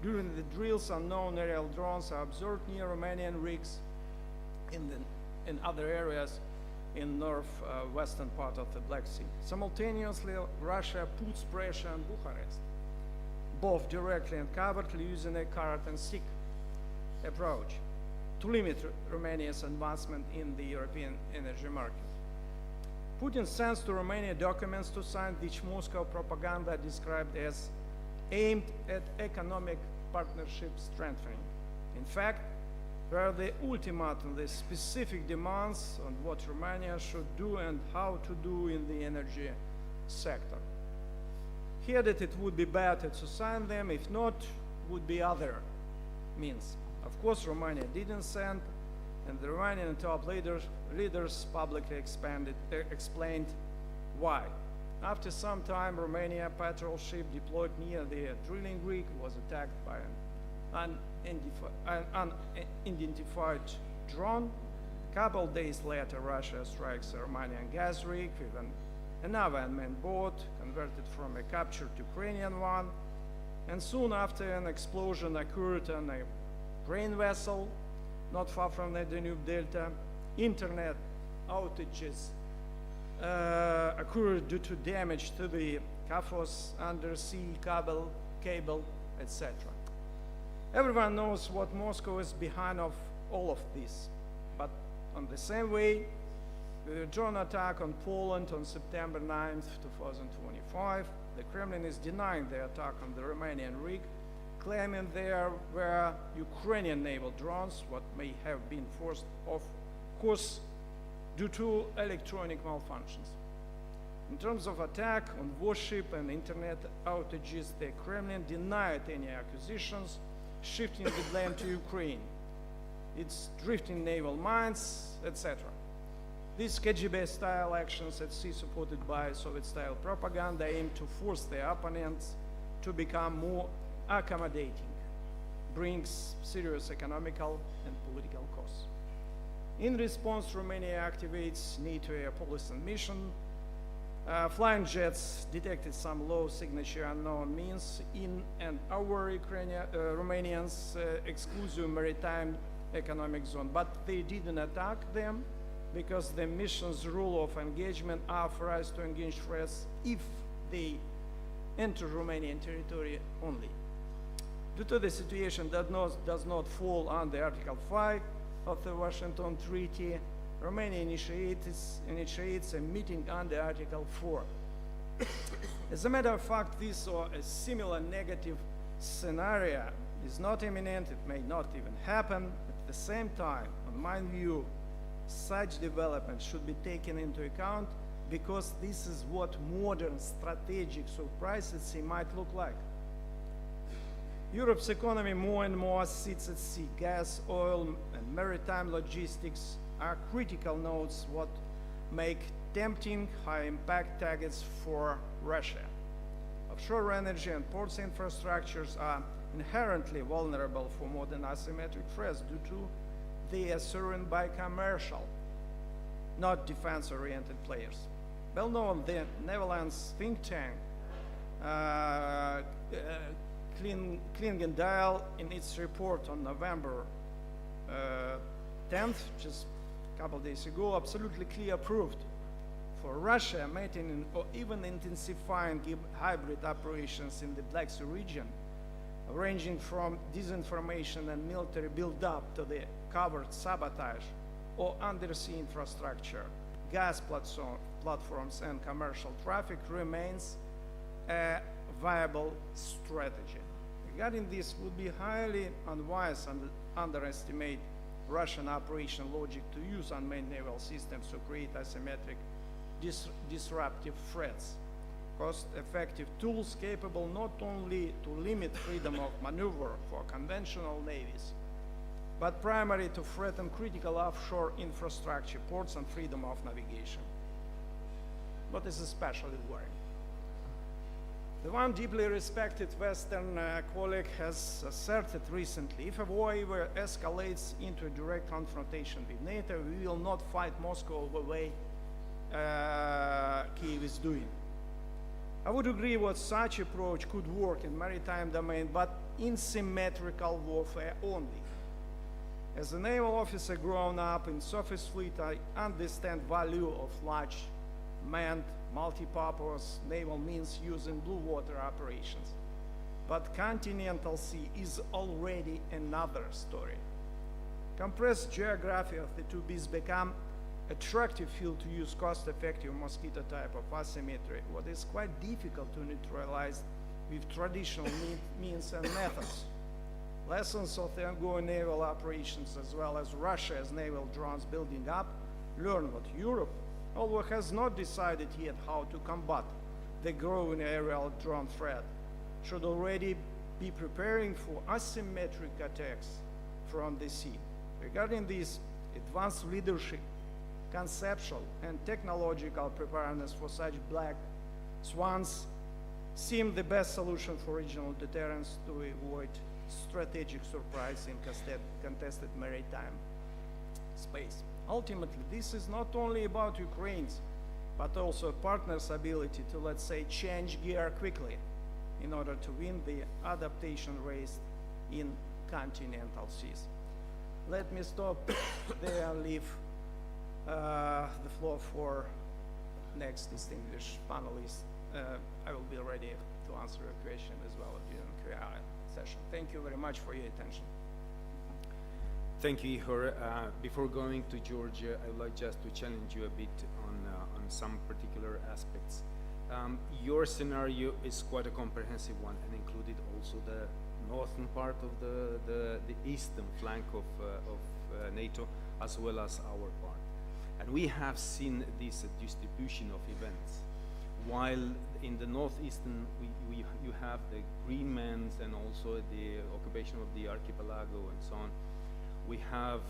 During the drills, unknown aerial drones are observed near Romanian rigs in other areas in northwestern part of the Black Sea. Simultaneously, Russia puts pressure on Bucharest, both directly and covertly using a carrot and stick approach to limit Romania's advancement in the European energy market. Putin sends to Romania documents to sign which Moscow propaganda described as aimed at economic partnership strengthening. In fact, where the ultimatum, the specific demands on what Romania should do and how to do in the energy sector. Here that it would be better to sign them, if not, would be other means. Of course, Romania didn't send, and the Romanian top leaders publicly explained why. After some time, Romania patrol ship deployed near the drilling rig was attacked by an unidentified drone. A couple days later, Russia strikes a Romanian gas rig with another unmanned boat converted from a captured Ukrainian one. And soon after, an explosion occurred on a grain vessel not far from the Danube Delta. Internet outages occurred due to damage to the CAFOS undersea cable, etc. Everyone knows what Moscow is behind of all of this, but On the same way, the drone attack on Poland on September 9th, 2025, the Kremlin is denying the attack on the Romanian rig, claiming there were Ukrainian naval drones, what may have been forced off course due to electronic malfunctions. In terms of attack on warship and internet outages, the Kremlin denied any accusations, shifting the blame to Ukraine, its drifting naval mines, etc. These KGB-style actions at sea, supported by Soviet-style propaganda, aim to force their opponents to become more accommodating, brings serious economical and political costs. In response, Romania activates NATO air police and mission. Flying jets detected some low signature unknown means in and over Romanians' exclusive maritime economic zone, but they didn't attack them because the mission's rule of engagement authorized to engage threats if they enter Romanian territory only. Due to the situation that does not fall under Article 5 of the Washington Treaty, Romania initiates a meeting under Article 4. As a matter of fact, this or a similar negative scenario is not imminent, it may not even happen. At the same time, in my view, such developments should be taken into account because this is what modern strategic surprises might look like. Europe's economy more and more sits at sea. Gas, oil, and maritime logistics are critical nodes what make tempting high-impact targets for Russia. Offshore energy and ports infrastructures are inherently vulnerable for modern asymmetric threats due to they are served by commercial, not defense-oriented players. Well known, the Netherlands think tank Klingendael in its report on November 10th, just a couple days ago, absolutely clear proved for Russia maintaining or even intensifying hybrid operations in the Black Sea region, ranging from disinformation and military build-up to the covert sabotage or undersea infrastructure, gas platforms and commercial traffic remains a viable strategy. Regarding this, would be highly unwise and underestimate Russian operation logic to use unmanned naval systems to create asymmetric disruptive threats. Cost-effective tools capable not only to limit freedom of maneuver for conventional navies, but primarily to threaten critical offshore infrastructure, ports, and freedom of navigation. What is especially worrying? The one deeply respected Western colleague has asserted recently, if a war ever escalates into a direct confrontation with NATO, we will not fight Moscow the way Kiev is doing. I would agree that such approach could work in maritime domain, but in symmetrical warfare only. As a naval officer grown up in surface fleet, I understand value of large manned multi-purpose naval means used in blue water operations. But continental sea is already another story. Compressed geography of the two beasts become attractive field to use cost-effective mosquito type of asymmetry, what is quite difficult to neutralize with traditional means and methods. Lessons of the ongoing naval operations as well as Russia's naval drones building up learn what Europe, although has not decided yet how to combat the growing aerial drone threat, should already be preparing for asymmetric attacks from the sea. Regarding this, advanced leadership, conceptual and technological preparedness for such black swans seem the best solution for regional deterrence to avoid strategic surprise in contested maritime space. Ultimately, this is not only about Ukraine's, but also a partner's ability to, let's say, change gear quickly in order to win the adaptation race in continental seas. Let me stop there and leave the floor for next distinguished panelists. I will be ready to answer a question as well during the Q&A session. Thank you very much for your attention. Thank you, Ihor. Before going to Georgia, I'd like just to challenge you a bit on some particular aspects. Your scenario is quite a comprehensive one and included also the northern part of the eastern flank of NATO, as well as our part. And we have seen this distribution of events. While in the northeastern, you have the Green Mans and also the occupation of the archipelago and so on. We have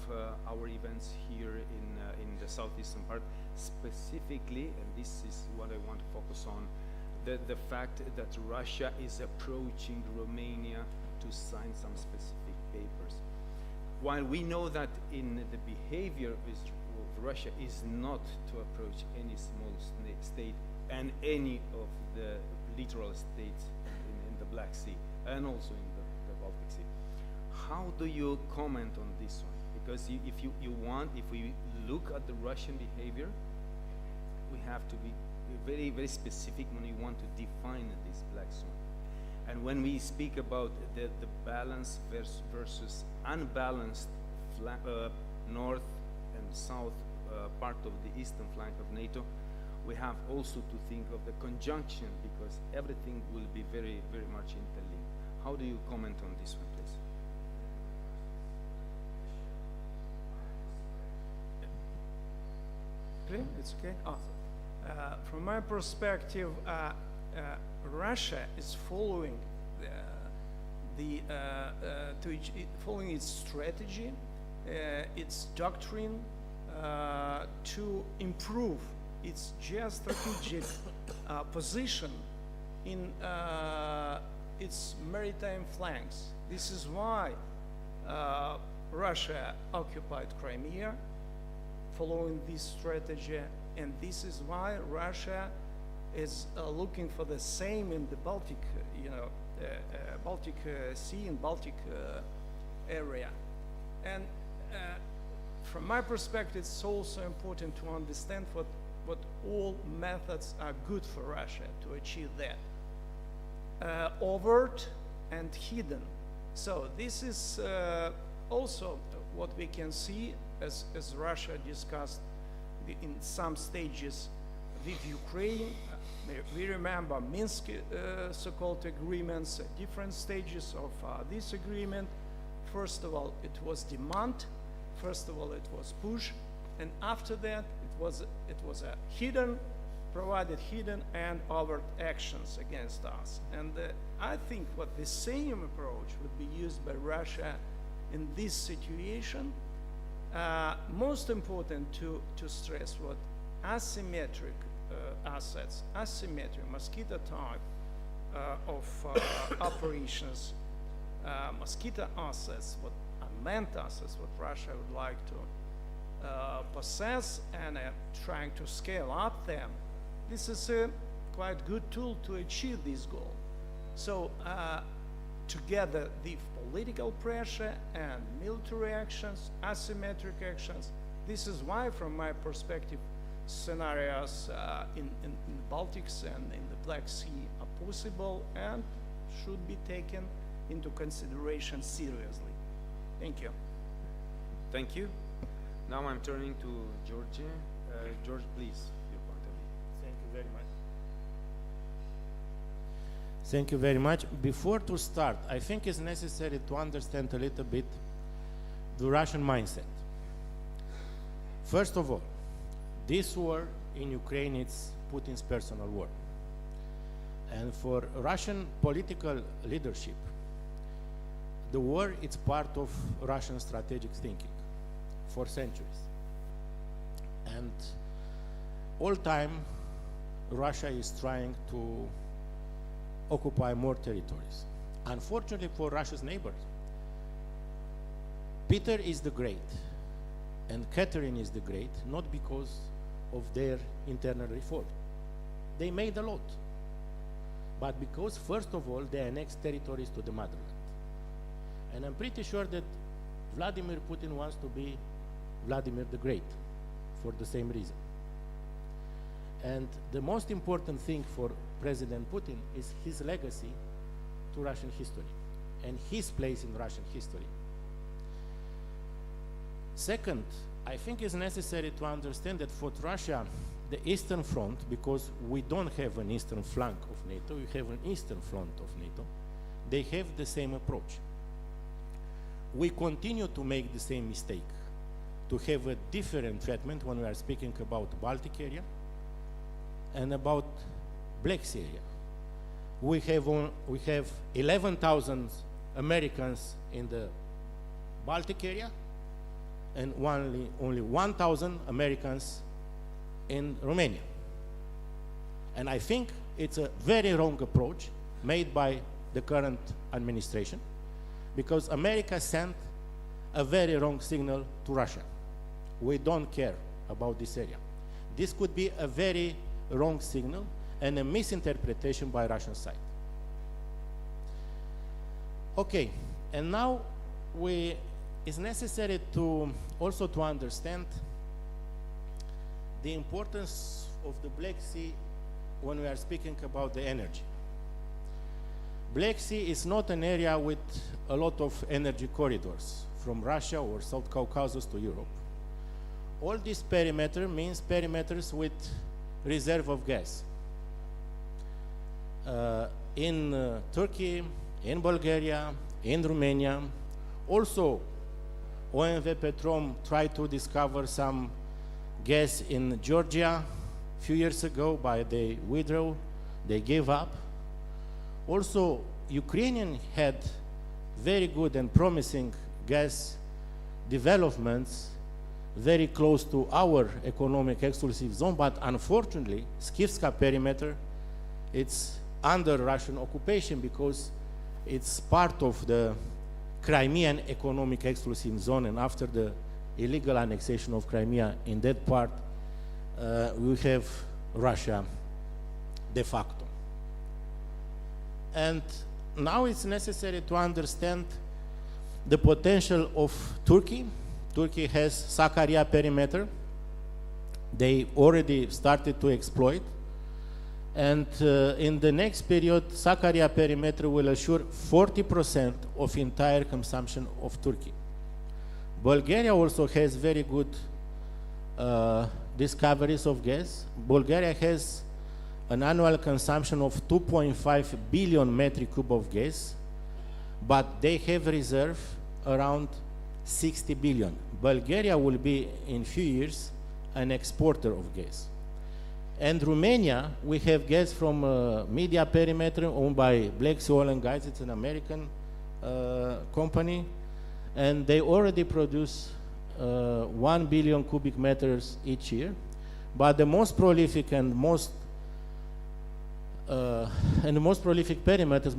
our events here in the southeastern part, specifically, and this is what I want to focus on, the fact that Russia is approaching Romania to sign some specific papers. While we know that in the behavior of Russia is not to approach any small state and any of the littoral states in the Black Sea and also in the Baltic Sea. How do you comment on this one? Because if we look at the Russian behavior, we have to be very, very specific when we want to define this black zone. And when we speak about the balance versus unbalanced north and south part of the eastern flank of NATO, we have also to think of the conjunction, because everything will be very, very much interlinked. How do you comment on this one, please? Okay, it's okay. From my perspective, Russia is following following its strategy, its doctrine to improve its geostrategic position in its maritime flanks. This is why Russia occupied Crimea, following this strategy, and this is why Russia is looking for the same in the Baltic, Baltic Sea and Baltic area. And from my perspective, it's also important to understand what all methods are good for Russia to achieve that. Overt and hidden. So this is also what we can see as Russia discussed in some stages with Ukraine. We remember Minsk so-called agreements, different stages of this agreement. First of all, it was demand. First of all, it was push, and after that, it was a hidden, provided hidden and overt actions against us. And I think what the same approach would be used by Russia in this situation. Most important to stress what asymmetric assets, asymmetric mosquito type of operations, mosquito assets, what unmanned assets, what Russia would like to possess and trying to scale up them. This is a quite good tool to achieve this goal. So together the political pressure and military actions, asymmetric actions, this is why from my perspective scenarios in the Baltics and in the Black Sea are possible and should be taken into consideration seriously. Thank you. Thank you. Now I'm turning to Georgia. George, please, your point of view. Thank you very much. Thank you very much. Before to start, I think it's necessary to understand a little bit the Russian mindset. First of all, this war in Ukraine is Putin's personal war. And for Russian political leadership, the war is part of Russian strategic thinking for centuries. And all time, Russia is trying to occupy more territories. Unfortunately for Russia's neighbors, Peter is the Great and Catherine is the Great, not because of their internal reform. They made a lot, but because first of all, they annexed territories to the motherland. And I'm pretty sure that Vladimir Putin wants to be Vladimir the Great for the same reason. And the most important thing for President Putin is his legacy to Russian history and his place in Russian history. Second, I think it's necessary to understand that for Russia, the Eastern Front, because we don't have an eastern flank of NATO, we have an eastern front of NATO, they have the same approach. We continue to make the same mistake, to have a different treatment when we are speaking about Baltic area and about Black Sea area. We have 11,000 Americans in the Baltic area and only 1,000 Americans in Romania. And I think it's a very wrong approach made by the current administration, because America sent a very wrong signal to Russia. We don't care about this area. This could be a very wrong signal and a misinterpretation by Russian side. Okay, and now it's necessary to also to understand the importance of the Black Sea when we are speaking about the energy. Black Sea is not an area with a lot of energy corridors from Russia or South Caucasus to Europe. All this perimeter means perimeters with reserve of gas. In Turkey, in Bulgaria, in Romania, also OMV Petrom tried to discover some gas in Georgia a few years ago, but they withdrew, they gave up. Also, Ukrainian had very good and promising gas developments very close to our economic exclusive zone, but unfortunately, Skifska perimeter, it's under Russian occupation because it's part of the Crimean economic exclusive zone, and after the illegal annexation of Crimea in that part, we have Russia de facto. And now it's necessary to understand the potential of Turkey. Turkey has Sakarya perimeter. They already started to exploit. And in the next period, Sakarya perimeter will assure 40% of entire consumption of Turkey. Bulgaria also has very good discoveries of gas. Bulgaria has an annual consumption of 2.5 billion metric cube of gas, but they have reserve around 60 billion. Bulgaria will be in few years an exporter of gas. And Romania, we have gas from Media perimeter owned by Black Sea Oil and Gas. It's an American company, and they already produce 1 billion cubic meters each year. But the most prolific and most prolific perimeters,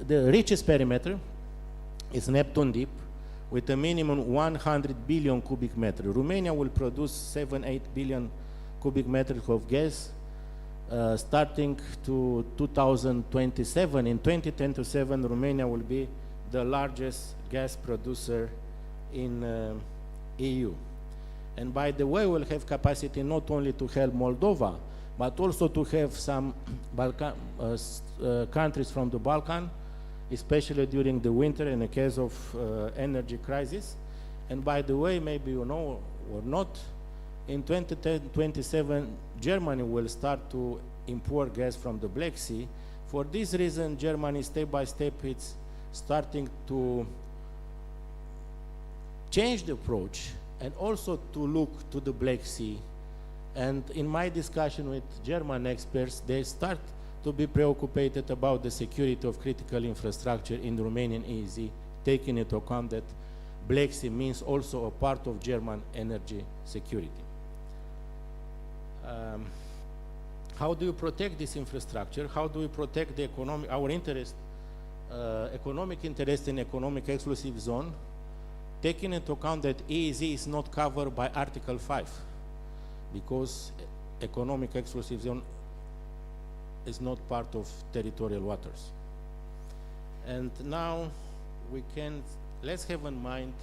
the richest perimeter is Neptune Deep, with a minimum 100 billion cubic meter. Romania will produce 7-8 billion cubic meters of gas starting to 2027. In 2027, Romania will be the largest gas producer in EU. And by the way, we'll have capacity not only to help Moldova, but also to have some countries from the Balkan, especially during the winter in the case of energy crisis. And by the way, maybe you know or not, in 2027, Germany will start to import gas from the Black Sea. For this reason, Germany, step by step, it's starting to change the approach and also to look to the Black Sea. And in my discussion with German experts, they start to be preoccupied about the security of critical infrastructure in the Romanian EEZ, taking into account that Black Sea means also a part of German energy security. How do you protect this infrastructure? How do we protect the our interest, economic interest in economic exclusive zone, taking into account that EEZ is not covered by Article 5, because economic exclusive zone is not part of territorial waters. And now let's have in mind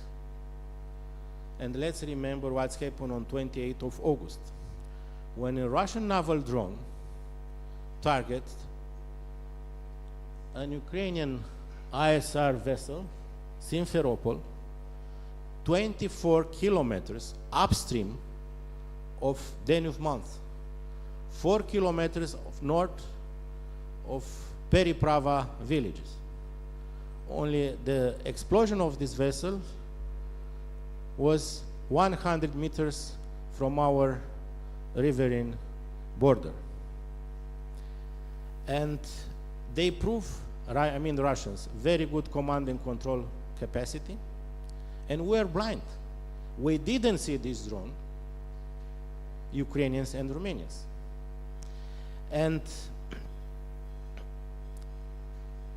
and let's remember what's happened on 28th of August, when a Russian naval drone targeted an Ukrainian ISR vessel, Simferopol, 24 kilometers upstream of Danube mouth, 4 kilometers of north of Periprava villages. Only the explosion of this vessel was 100 meters from our riverine border. And they prove, I mean Russians, very good command and control capacity, and we are blind. We didn't see this drone, Ukrainians and Romanians. And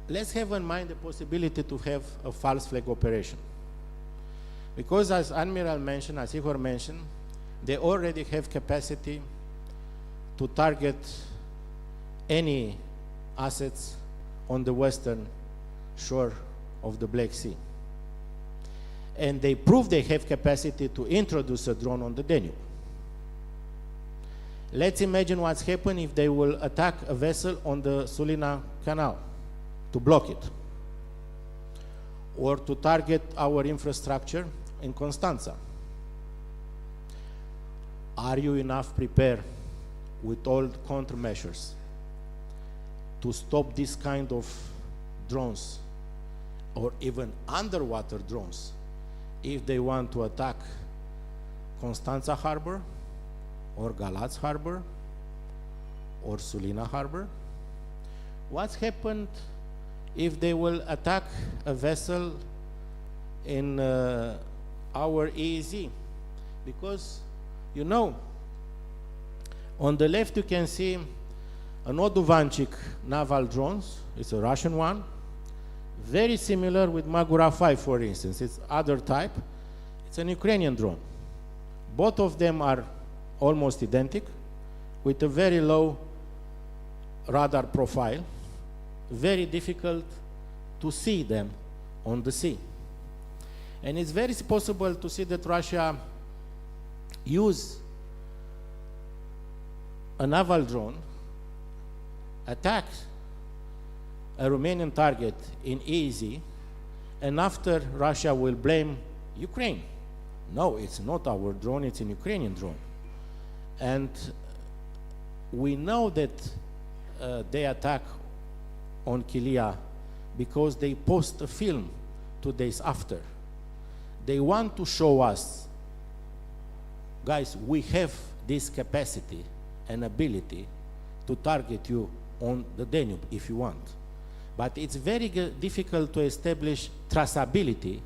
let's have in mind the possibility to have a false flag operation. Because as Admiral mentioned, as Igor mentioned, they already have capacity to target any assets on the western shore of the Black Sea. And they prove they have capacity to introduce a drone on the Danube. Let's imagine what's happened if they will attack a vessel on the Sulina Canal to block it, or to target our infrastructure in Constanța. Are you enough prepared with all countermeasures to stop this kind of drones, or even underwater drones, if they want to attack Constanța Harbor, or Galați Harbor, or Sulina Harbor? What's happened if they will attack a vessel in our EEZ? Because, you know, on the left you can see an Oduvanchik naval drones. It's a Russian one, very similar with Magura 5, for instance. It's other type. It's an Ukrainian drone. Both of them are almost identical, with a very low radar profile. Very difficult to see them on the sea. And it's very possible to see that Russia use a naval drone, attack a Romanian target in EEZ, and after Russia will blame Ukraine. No, it's not our drone, it's an Ukrainian drone. And we know that they attack on Kilia because they post a film 2 days after. They want to show us, guys, we have this capacity and ability to target you on the Danube if you want. But it's very difficult to establish traceability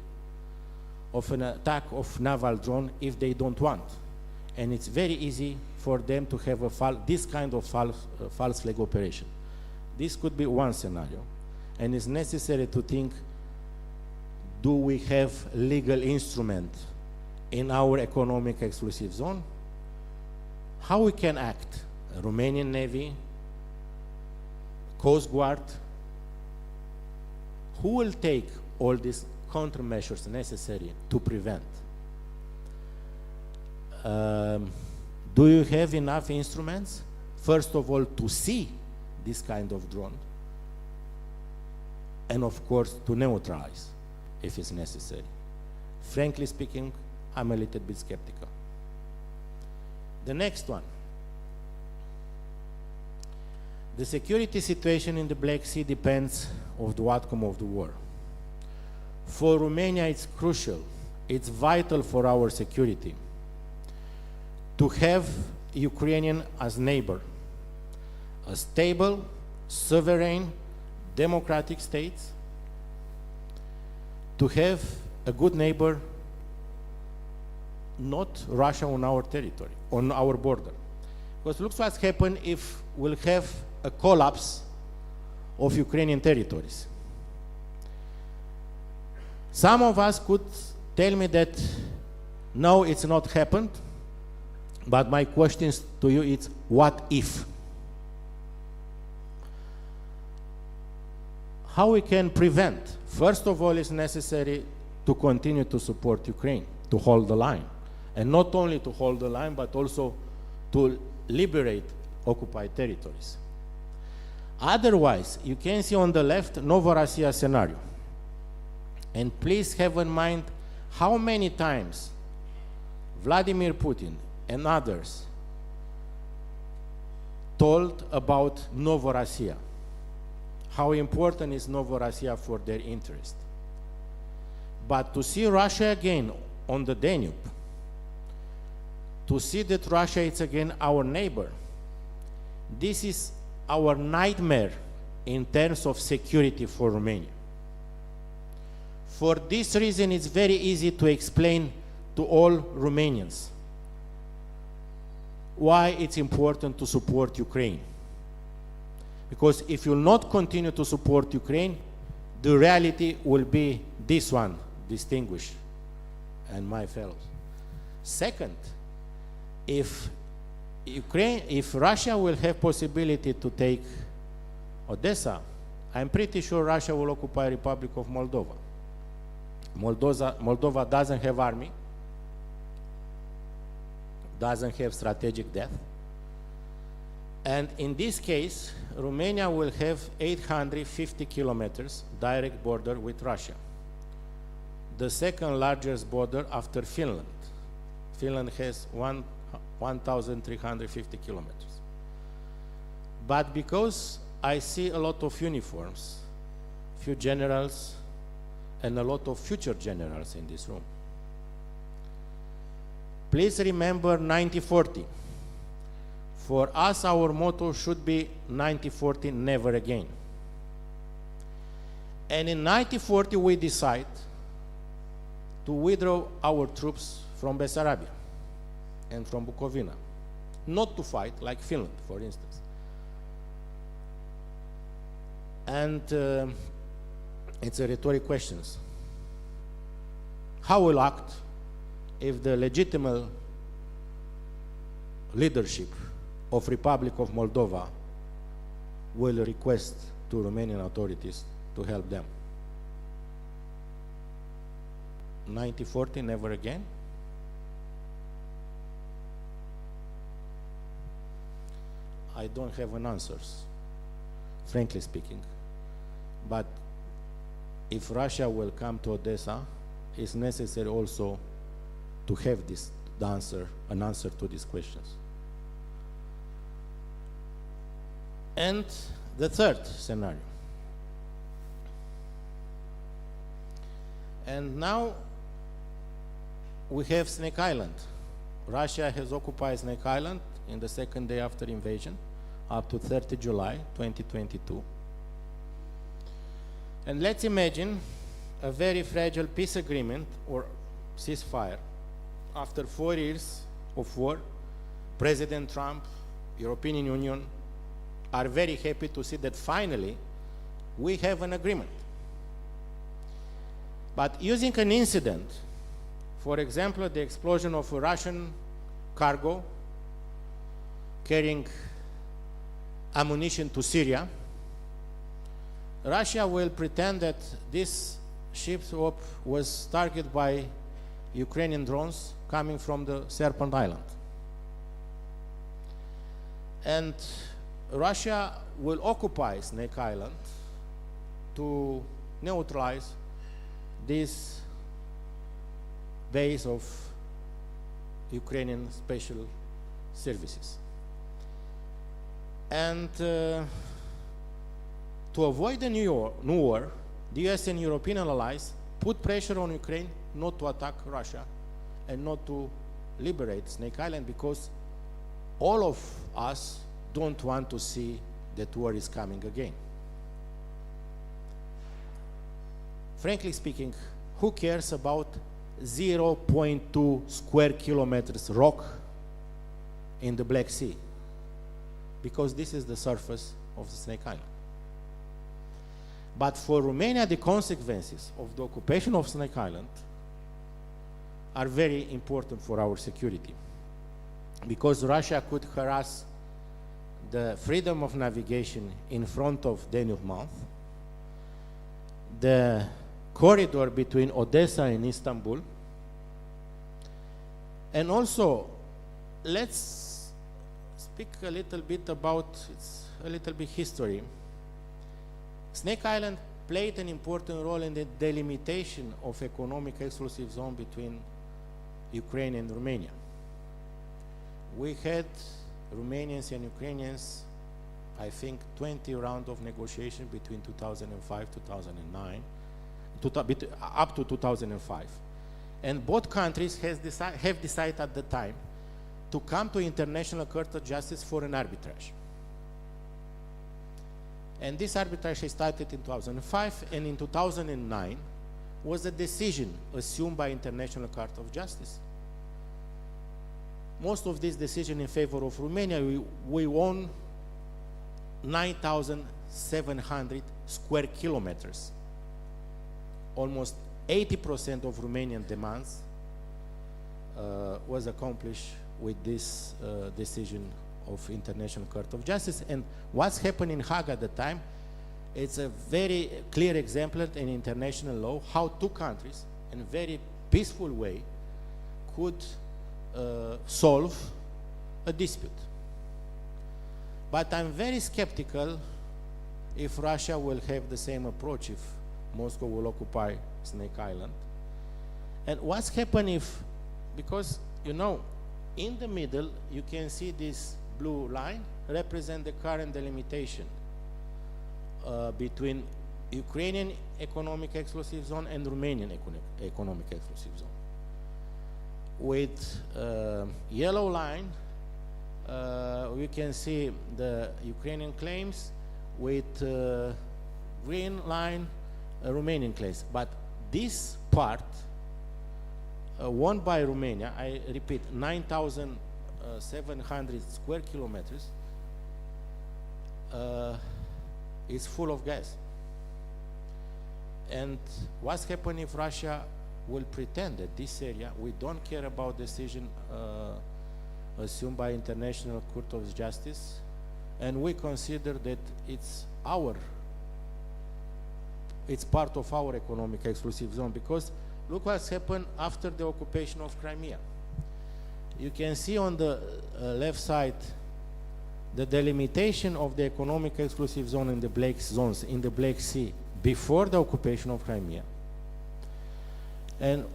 of an attack of naval drone if they don't want. And it's very easy for them to have this kind of false flag operation. This could be one scenario. And it's necessary to think, do we have legal instrument in our economic exclusive zone? How we can act? Romanian Navy, Coast Guard, who will take all these countermeasures necessary to prevent? Do you have enough instruments, first of all, to see this kind of drone, and of course to neutralize if it's necessary? Frankly speaking, I'm a little bit skeptical. The next one. The security situation in the Black Sea depends on the outcome of the war. For Romania, it's crucial, it's vital for our security to have Ukrainian as neighbor, a stable, sovereign, democratic state, to have a good neighbor, not Russia on our territory, on our border. Because look what's happened if we'll have a collapse of Ukrainian territories. Some of us could tell me that no, it's not happened, but my question to you is, what if? How we can prevent? First of all, it's necessary to continue to support Ukraine, to hold the line. And not only to hold the line, but also to liberate occupied territories. Otherwise, you can see on the left Novorossiya scenario. And please have in mind how many times Vladimir Putin and others told about Novorossiya, how important is Novorossiya for their interest. But to see Russia again on the Danube, to see that Russia is again our neighbor, this is our nightmare in terms of security for Romania. For this reason, it's very easy to explain to all Romanians why it's important to support Ukraine. Because if you'll not continue to support Ukraine, the reality will be this one, distinguished, and my fellows. Second, if Russia will have possibility to take Odessa, I'm pretty sure Russia will occupy Republic of Moldova. Moldova doesn't have army, doesn't have strategic depth, and in this case, Romania will have 850 kilometers direct border with Russia, the second largest border after Finland. Finland has 1,350 kilometers. But because I see a lot of uniforms, few generals, and a lot of future generals in this room, please remember 90-40. For us, our motto should be 90-40, never again. And in 90-40, we decide to withdraw our troops from Bessarabia and from Bukovina, not to fight like Finland, for instance. And it's a rhetoric question. How will act if the legitimate leadership of Republic of Moldova will request to Romanian authorities to help them? 90-40, never again? I don't have an answer, frankly speaking. But if Russia will come to Odessa, it's necessary also to have an answer to these questions. And the third scenario. And now we have Snake Island. Russia has occupied Snake Island in the second day after invasion, up to 30 July 2022. And let's imagine a very fragile peace agreement or ceasefire. After 4 years of war, President Trump, European Union, are very happy to see that finally we have an agreement. But using an incident, for example, the explosion of a Russian cargo carrying ammunition to Syria, Russia will pretend that this ship was targeted by Ukrainian drones coming from the Serpent Island. And Russia will occupy Snake Island to neutralize this base of Ukrainian special services. And to avoid a new war, the US and European allies put pressure on Ukraine not to attack Russia and not to liberate Snake Island, because all of us don't want to see that war is coming again. Frankly speaking, who cares about 0.2 square kilometers rock in the Black Sea? Because this is the surface of the Snake Island. But for Romania, the consequences of the occupation of Snake Island are very important for our security, because Russia could harass the freedom of navigation in front of Danube mouth, the corridor between Odessa and Istanbul, and also let's speak a little bit about history. Snake Island played an important role in the delimitation of economic exclusive zone between Ukraine and Romania. We had Romanians and Ukrainians, I think, 20 rounds of negotiation between 2005, 2009, up to 2005. And both countries have decided at the time to come to International Court of Justice for an arbitrage. And this arbitrage started in 2005, and in 2009 was a decision assumed by International Court of Justice. Most of this decision in favor of Romania, we own 9,700 square kilometers. Almost 80% of Romanian demands was accomplished with this decision of International Court of Justice. And what's happened in Hague at the time, it's a very clear example in international law how two countries in a very peaceful way could solve a dispute. But I'm very skeptical if Russia will have the same approach if Moscow will occupy Snake Island. And what's happened if, because, you know, in the middle, you can see this blue line represent the current delimitation between Ukrainian economic exclusive zone and Romanian economic exclusive zone. With yellow line, we can see the Ukrainian claims, with green line, Romanian claims. But this part won by Romania, I repeat, 9,700 square kilometers, is full of gas. And what's happening if Russia will pretend that this area, we don't care about decision assumed by International Court of Justice, and we consider that it's part of our economic exclusive zone, because look what's happened after the occupation of Crimea. You can see on the left side the delimitation of the economic exclusive zone in the Black zones in the Black Sea before the occupation of Crimea. And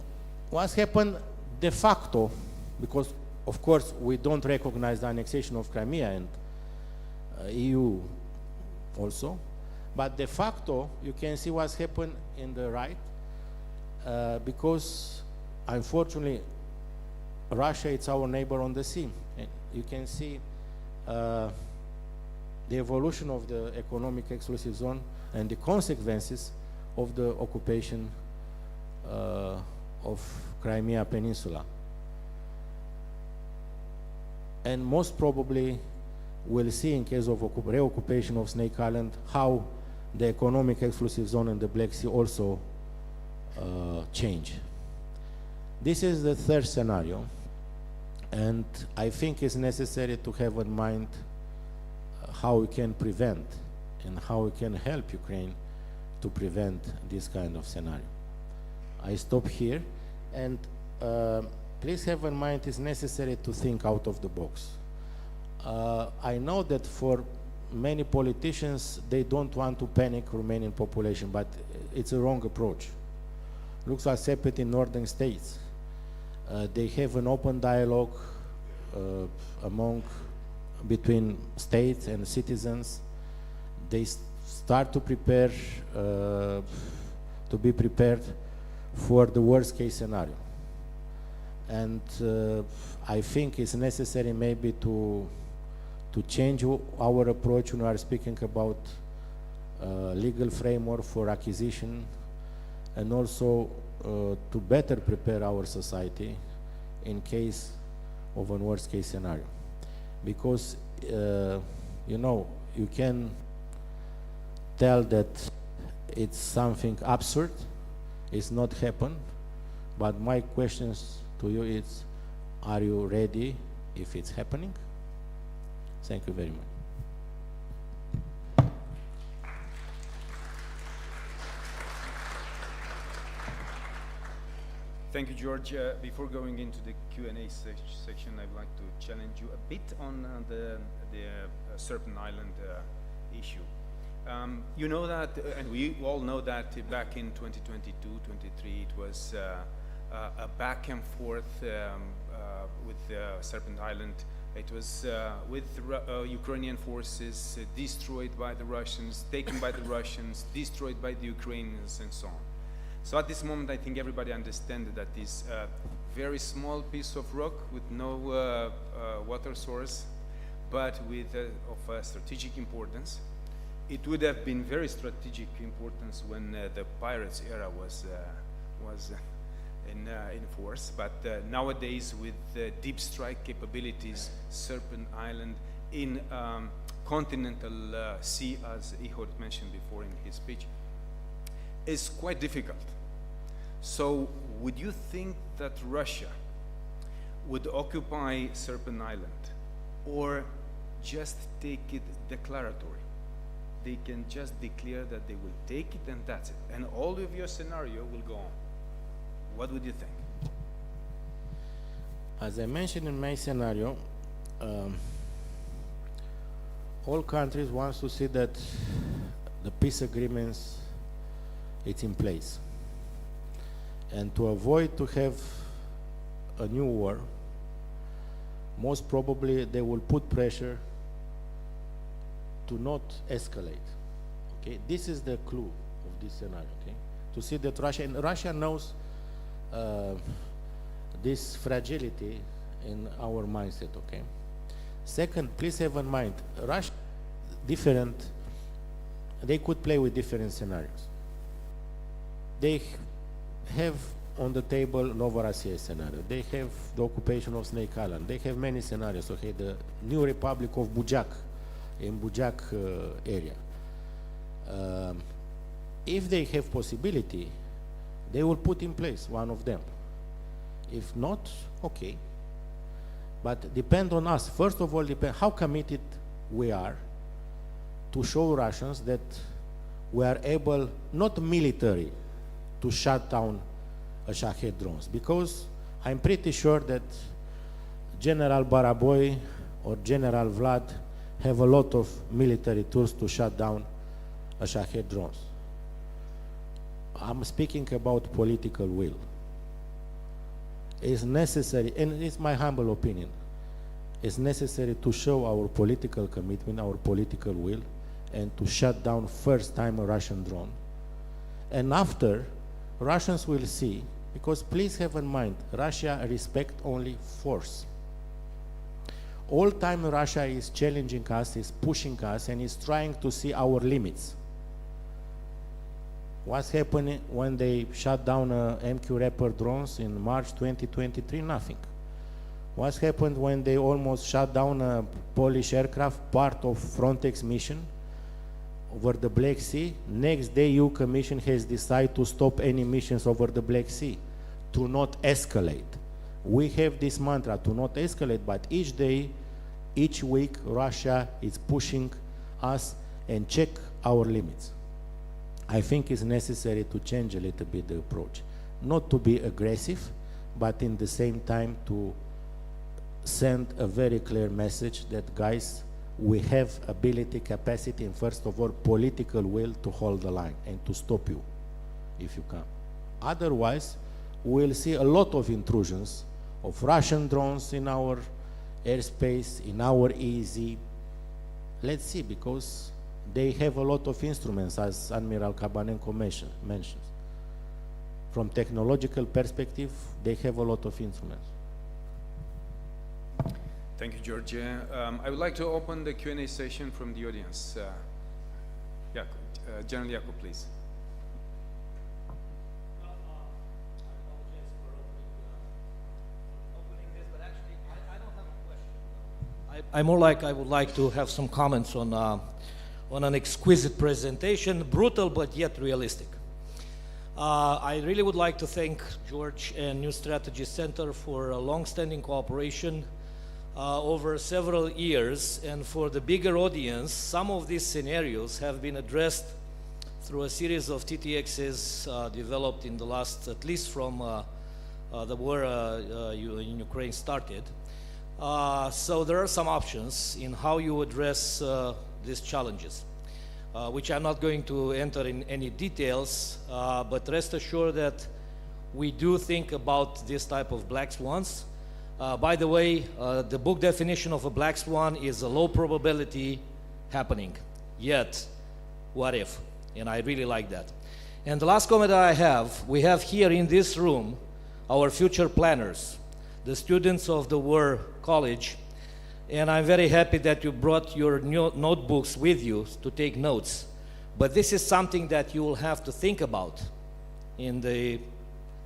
what's happened de facto, because of course we don't recognize the annexation of Crimea, and EU also, but de facto you can see what's happened in the right, because unfortunately Russia is our neighbor on the sea. And you can see the evolution of the economic exclusive zone and the consequences of the occupation of Crimea Peninsula. And most probably we'll see in case of reoccupation of Snake Island how the economic exclusive zone in the Black Sea also change. This is the third scenario, and I think it's necessary to have in mind how we can prevent and how we can help Ukraine to prevent this kind of scenario. I stop here, and please have in mind it's necessary to think out of the box. I know that for many politicians, they don't want to panic Romanian population, but it's a wrong approach. Looks what's happened in northern states. They have an open dialogue between states and citizens. They start to prepare, to be prepared for the worst case scenario. And I think it's necessary maybe to change our approach when we are speaking about legal framework for acquisition, and also to better prepare our society in case of a worst case scenario. Because you know, you can tell that it's something absurd, it's not happened, but my questions to you is, are you ready if it's happening? Thank you very much. Thank you, George. Before going into the Q&A section, I'd like to challenge you a bit on the Serpent Island issue. You know that, and we all know that back in 2022, 23, it was a back and forth with Serpent Island. It was with Ukrainian forces destroyed by the Russians, taken by the Russians, destroyed by the Ukrainians, and so on. So at this moment, I think everybody understands that this very small piece of rock with no water source, but with of strategic importance. It would have been very strategic importance when the pirates era was in force, but nowadays with deep strike capabilities, Serpent Island in continental sea, as Ihor mentioned before in his speech, is quite difficult. So would you think that Russia would occupy Serpent Island, or just take it declaratory? They can just declare that they will take it and that's it. And all of your scenario will go on. What would you think? As I mentioned in my scenario, all countries want to see that the peace agreements it's in place. And to avoid to have a new war, most probably they will put pressure to not escalate. Okay, this is the clue of this scenario. Okay, to see that Russia knows this fragility in our mindset. Okay. Second, please have in mind, Russia different. They could play with different scenarios. They have on the table Novorossiya scenario. They have the occupation of Snake Island. They have many scenarios. Okay, the new Republic of Bujak in Bujak area. If they have possibility, they will put in place one of them. If not, okay. But depend on us. First of all, depend how committed we are to show Russians that we are able, not military, to shut down a Shahed drones. Because I'm pretty sure that General Baraboy or General Vlad have a lot of military tools to shut down a Shahed drones. I'm speaking about political will. It's necessary, and it's my humble opinion, it's necessary to show our political commitment, our political will, and to shut down first time a Russian drone. And after, Russians will see, because please have in mind, Russia respect only force. All time Russia is challenging us, is pushing us, and is trying to see our limits. What's happening when they shut down MQ Raptor drones in March 2023? Nothing. What's happened when they almost shut down a Polish aircraft, part of Frontex mission over the Black Sea? Next day, EU Commission has decided to stop any missions over the Black Sea, to not escalate. We have this mantra, to not escalate, but each day, each week, Russia is pushing us and check our limits. I think it's necessary to change a little bit the approach. Not to be aggressive, but in the same time to send a very clear message that, guys, we have ability, capacity, and first of all, political will to hold the line and to stop you, if you can. Otherwise, we'll see a lot of intrusions of Russian drones in our airspace, in our EEZ. Let's see, because they have a lot of instruments, as Admiral Kabanenko mentions. From technological perspective, they have a lot of instruments. Thank you, George. I would like to open the Q&A session from the audience. General Jakob, please. I would like to have some comments on an exquisite presentation, brutal but yet realistic. I really would like to thank George and New Strategy Center for a long-standing cooperation over several years, and for the bigger audience, some of these scenarios have been addressed through a series of TTXs developed in the last, at least from the war in Ukraine started. So there are some options in how you address these challenges. which I'm not going to enter in any details, but rest assured that we do think about this type of black swans. By the way, the book definition of a black swan is a low probability happening, yet what if? And I really like that. And the last comment I have, we have here in this room our future planners, the students of the War College, and I'm very happy that you brought your notebooks with you to take notes. But this is something that you will have to think about in the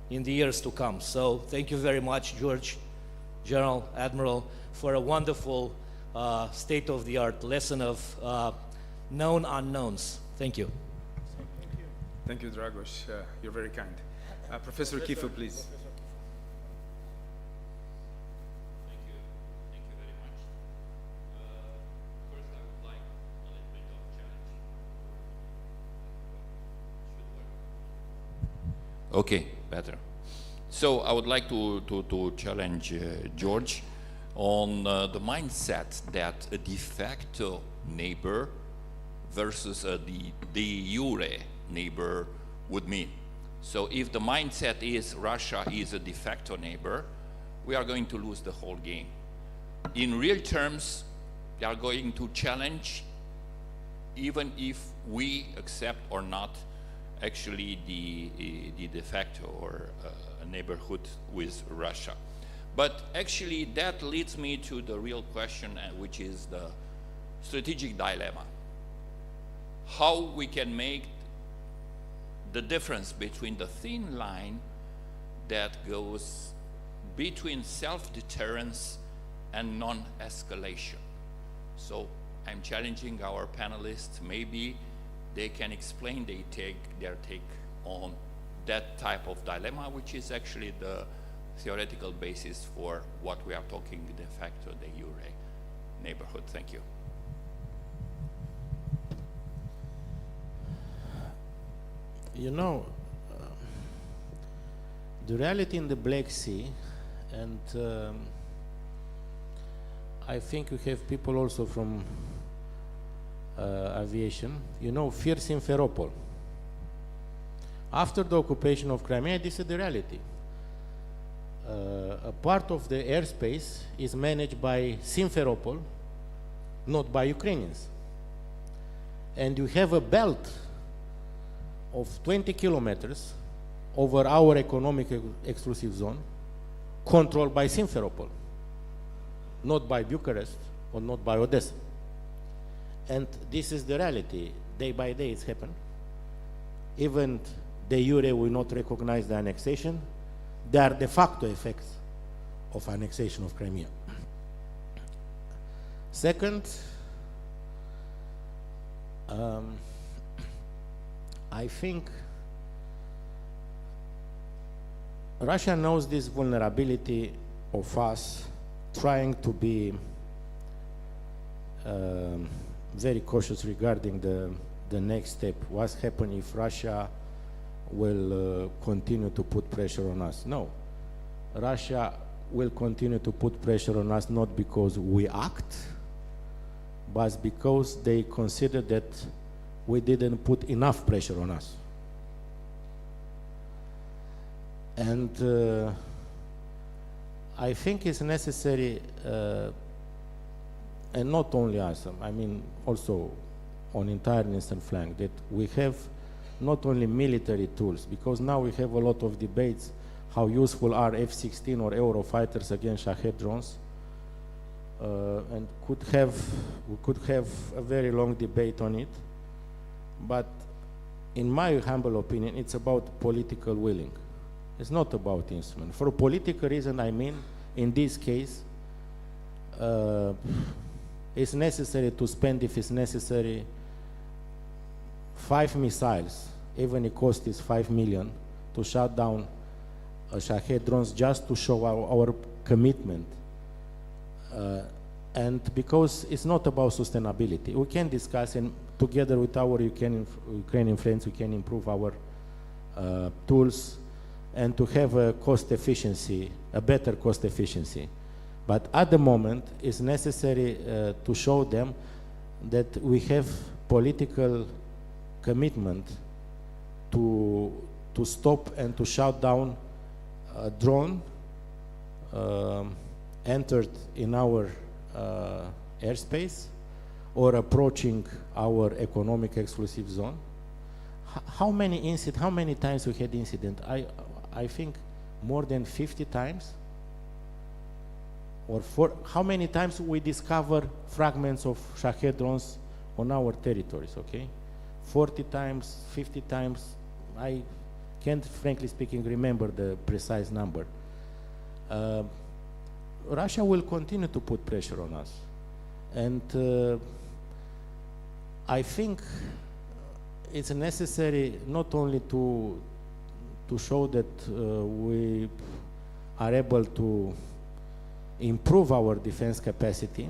years to come. So thank you very much, George, General, Admiral, for a wonderful state-of-the-art lesson of known unknowns. Thank you. Thank you, Dragos. You're very kind. Professor Kifu, please. Okay, better. So I would like to challenge George on the mindset that a de facto neighbor versus a de jure neighbor would mean. So if the mindset is Russia is a de facto neighbor, we are going to lose the whole game. In real terms, they are going to challenge, even if we accept or not actually the de facto or a neighborhood with Russia. But actually that leads me to the real question, which is the strategic dilemma. How we can make the difference between the thin line that goes between self-deterrence and non-escalation. So I'm challenging our panelists, maybe they can explain their take on that type of dilemma, which is actually the theoretical basis for what we are talking de facto, de jure neighborhood. Thank you. You know, the reality in the Black Sea, and I think we have people also from aviation, you know, fear Simferopol. After the occupation of Crimea, this is the reality. A part of the airspace is managed by Simferopol, not by Ukrainians. And you have a belt of 20 kilometers over our economic exclusive zone, controlled by Simferopol, not by Bucharest or not by Odessa. And this is the reality. Day by day it's happened. Even de jure will not recognize the annexation. There are de facto effects of annexation of Crimea. Second, I think Russia knows this vulnerability of us trying to be very cautious regarding the next step. What's happening if Russia will continue to put pressure on us? No. Russia will continue to put pressure on us not because we act, but because they consider that we didn't put enough pressure on us. And I think it's necessary, and not only us, I mean also on entire eastern flank, that we have not only military tools, because now we have a lot of debates how useful are F-16 or Eurofighters against Shahed drones, and we could have a very long debate on it. But in my humble opinion, it's about political willing. It's not about instrument. For a political reason, I mean, in this case, it's necessary to spend, if it's necessary, 5 missiles, even the cost is 5 million, to shut down Shahed drones just to show our commitment. And because it's not about sustainability. We can discuss, and together with our Ukrainian friends, we can improve our tools and to have a cost efficiency, a better cost efficiency. But at the moment, it's necessary to show them that we have political commitment to stop and to shut down a drone entered in our airspace or approaching our economic exclusive zone. How many times we had incident? I think more than 50 times. Or how many times we discover fragments of Shahed drones on our territories, okay? 40 times, 50 times, I can't, frankly speaking, remember the precise number. Russia will continue to put pressure on us. And I think it's necessary not only to show that we are able to improve our defense capacity,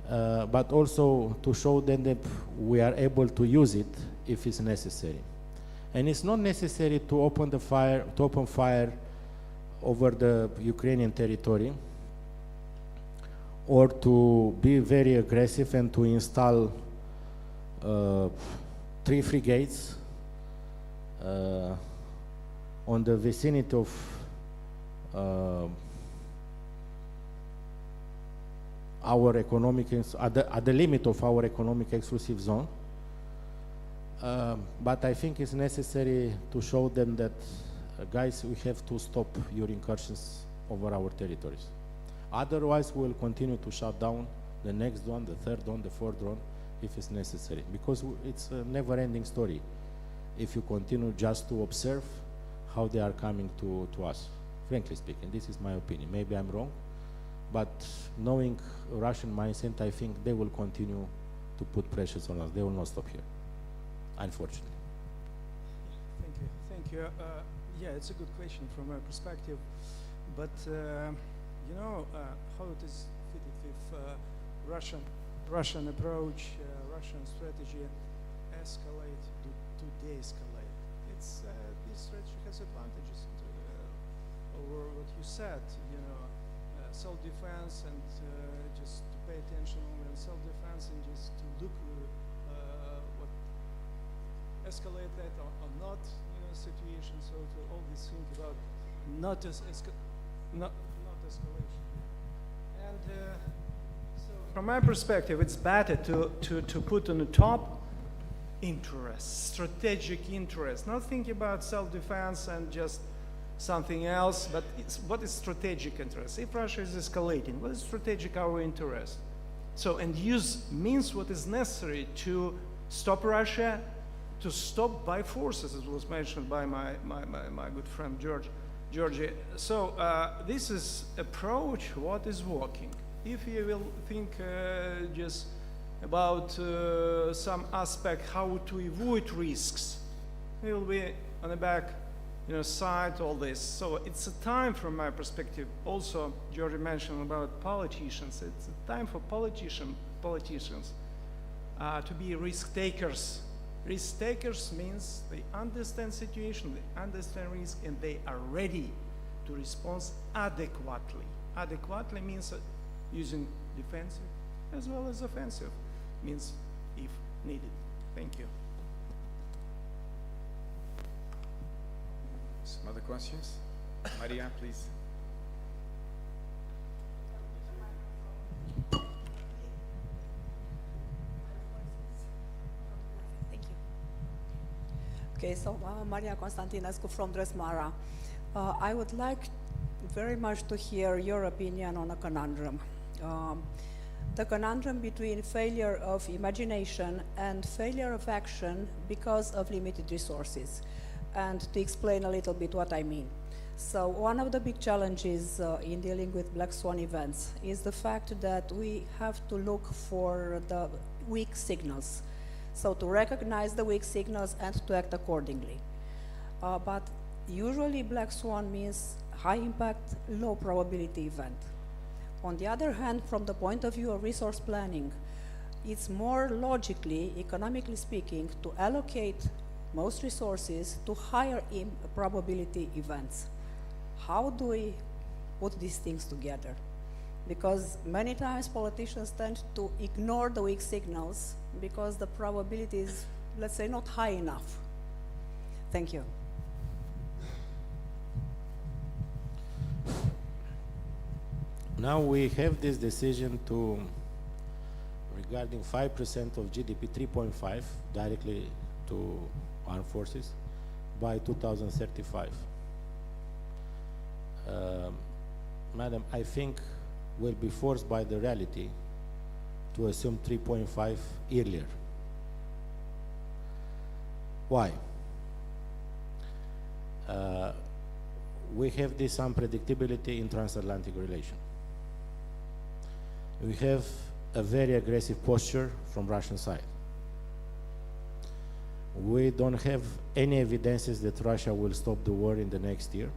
but also to show them that we are able to use it if it's necessary. And it's not necessary to open fire over the Ukrainian territory or to be very aggressive and to install 3 frigates on the vicinity of our economic, at the limit of our economic exclusive zone. But I think it's necessary to show them that, guys, we have to stop your incursions over our territories. Otherwise, we will continue to shut down the next one, the third one, the fourth one, if it's necessary. Because it's a never-ending story if you continue just to observe how they are coming to us. Frankly speaking, this is my opinion. Maybe I'm wrong, but knowing Russian mindset, I think they will continue to put pressures on us. They will not stop here, unfortunately. Thank you. Yeah, it's a good question from my perspective, but you know how it is fitted with Russian approach, Russian strategy, escalate to de-escalate. It's this strategy has advantages over what you said. You know, self-defense and just to pay attention only on self-defense and just to look what escalate that or not, you know, situation. So to always think about not escalation. And so from my perspective, it's better to put on the top interest, strategic interest, not thinking about self-defense and just something else, but what is strategic interest? If Russia is escalating, what is strategic our interest? So, and use means what is necessary to stop Russia, to stop by forces, as was mentioned by my good friend Georgie. So this is approach what is working. If you will think just about some aspect how to avoid risks, we will be on the back, you know, side all this. So it's a time from my perspective. Also, Georgie mentioned about politicians. It's a time for politicians to be risk takers. Risk takers means they understand situation, they understand risk, and they are ready to respond adequately. Adequately means using defensive as well as offensive, means if needed. Thank you. Some other questions? Maria, please. Okay, so Maria Constantinescu from Dresmara. I would like very much to hear your opinion on a conundrum. The conundrum between failure of imagination and failure of action because of limited resources. And to explain a little bit what I mean. So one of the big challenges in dealing with black swan events is the fact that we have to look for the weak signals. So to recognize the weak signals and to act accordingly. But usually black swan means high impact, low probability event. On the other hand, from the point of view of resource planning, it's more logically, economically speaking, to allocate most resources to higher probability events. How do we put these things together? Because many times politicians tend to ignore the weak signals because the probability is, let's say, not high enough. Thank you. Now we have this decision to, regarding 5% of GDP, 3.5 directly to armed forces by 2035. Madam, I think we'll be forced by the reality to assume 3.5 earlier. Why? We have this unpredictability in transatlantic relation. We have a very aggressive posture from Russian side. We don't have any evidences that Russia will stop the war in the next year.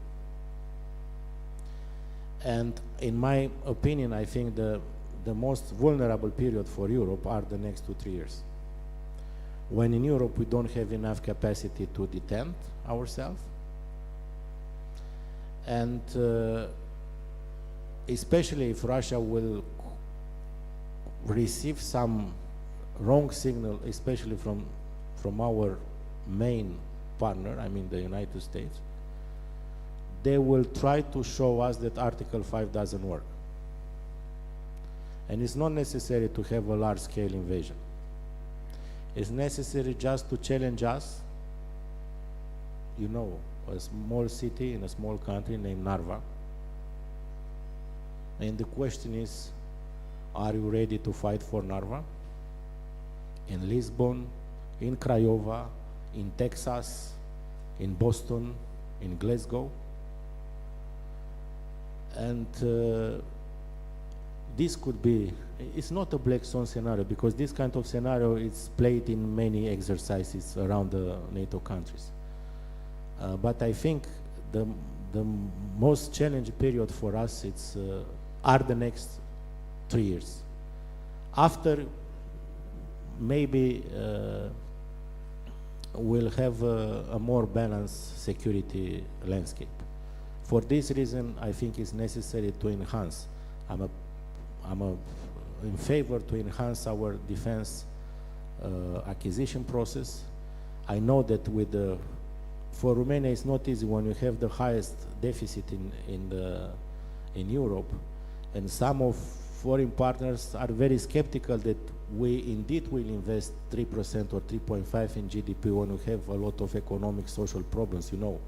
And in my opinion, I think the most vulnerable period for Europe are the next 2-3 years. When in Europe we don't have enough capacity to defend ourselves, and especially if Russia will receive some wrong signal, especially from our main partner, I mean the United States, they will try to show us that Article 5 doesn't work. And it's not necessary to have a large-scale invasion. It's necessary just to challenge us, you know, a small city in a small country named Narva. And the question is, are you ready to fight for Narva? In Lisbon, in Craiova, in Texas, in Boston, in Glasgow? And this could be, it's not a black swan scenario, because this kind of scenario is played in many exercises around the NATO countries. But I think the most challenging period for us are the next 3 years. After, maybe we'll have a more balanced security landscape. For this reason, I think it's necessary to enhance. I'm in favor to enhance our defense acquisition process. I know that for Romania it's not easy when you have the highest deficit in Europe, and some of foreign partners are very skeptical that we indeed will invest 3% or 3.5% in GDP when we have a lot of economic, social problems. You know,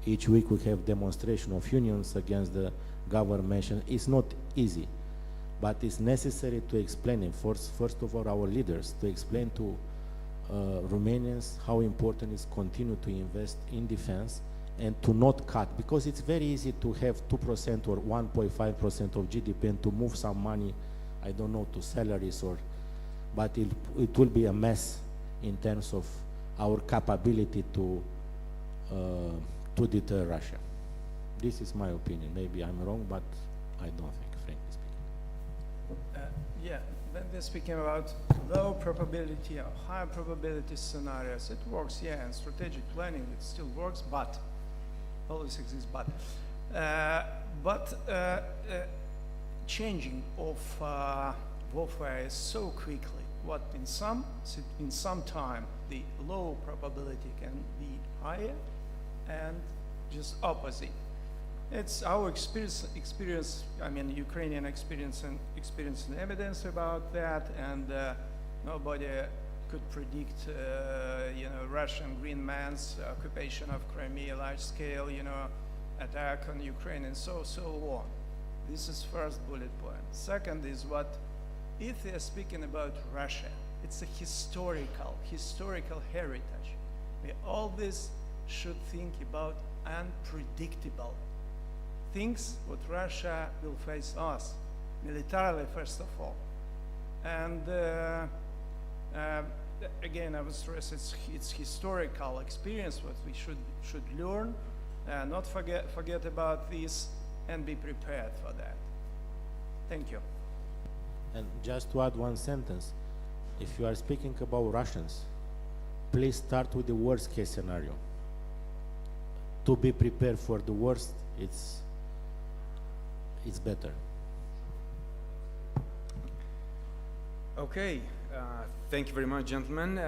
each week we have demonstration of unions against the government. It's not easy, but it's necessary to explain it. First of all, our leaders, to explain to Romanians how important is continue to invest in defense and to not cut, because it's very easy to have 2% or 1.5% of GDP and to move some money, I don't know, to salaries, but it will be a mess in terms of our capability to deter Russia. This is my opinion. Maybe I'm wrong, but I don't think, frankly speaking. Yeah, when they're speaking about low probability or high probability scenarios, it works, yeah, in strategic planning it still works, but always exists, but changing of warfare is so quickly. What in some time the low probability can be higher, and just opposite. It's our experience. I mean, Ukrainian experience and evidence about that, and nobody could predict, Russian Green Man's occupation of Crimea, large-scale, attack on Ukraine, and so on. This is first bullet point. Second is if they are speaking about Russia, it's a historical heritage. We always should think about unpredictable things what Russia will face us, militarily first of all. And again, I would stress it's historical experience what we should learn, not forget about this, and be prepared for that. Thank you. And just to add one sentence, if you are speaking about Russians, please start with the worst case scenario. To be prepared for the worst, it's better. Okay, Thank you very much, gentlemen.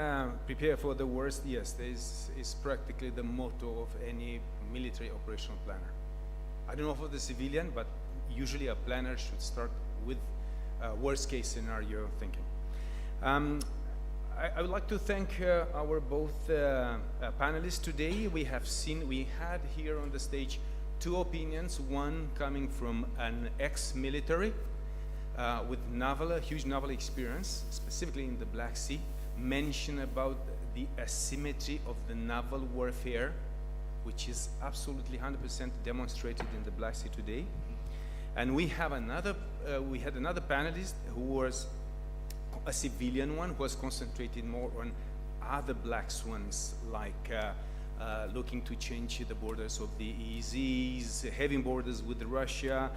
Prepare for the worst. Yes, this is practically the motto of any military operational planner. I don't know for the civilian, but usually a planner should start with worst case scenario thinking. I would like to thank our both panelists today. We had here on the stage two opinions, one coming from an ex-military with huge naval experience, specifically in the Black Sea, mention about the asymmetry of the naval warfare, which is absolutely 100% demonstrated in the Black Sea today. And we had another panelist who was a civilian one, who was concentrated more on other black swans, like looking to change the borders of the EEZs, having borders with Russia,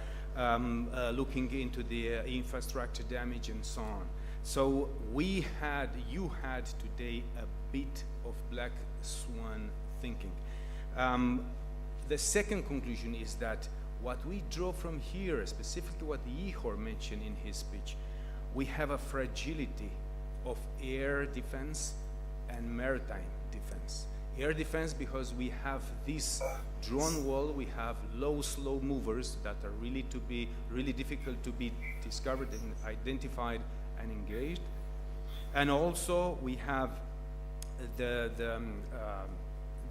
looking into the infrastructure damage and so on. So you had today a bit of black swan thinking. The second conclusion is that what we draw from here, specifically what Ihor mentioned in his speech, we have a fragility of air defense and maritime defense. Air defense because we have this drone wall, we have low, slow movers that are really difficult to be discovered and identified and engaged. And also we have the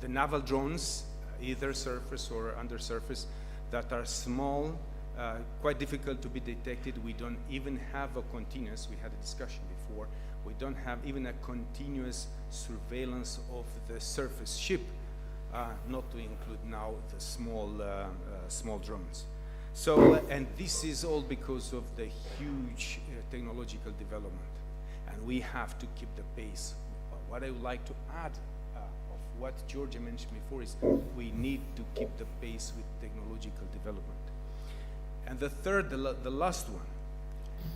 naval drones, either surface or under surface, that are small, quite difficult to be detected. We don't even have a continuous, we had a discussion before, we don't have even a continuous surveillance of the surface ship, not to include now the small drones. So, and this is all because of the huge technological development, and we have to keep the pace. What I would like to add of what Georgia mentioned before is we need to keep the pace with technological development. And the third, the last one,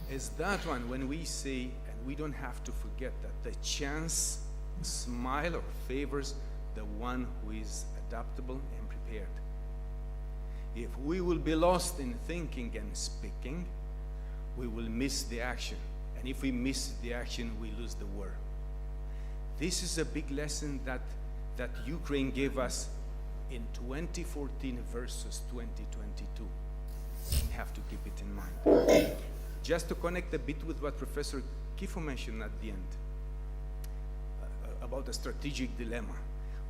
is that one when we say, and we don't have to forget that the chance smile or favors the one who is adaptable and prepared. If we will be lost in thinking and speaking, we will miss the action. And if we miss the action, we lose the war. This is a big lesson that Ukraine gave us in 2014 versus 2022. We have to keep it in mind. Just to connect a bit with what Professor Kifo mentioned at the end about the strategic dilemma,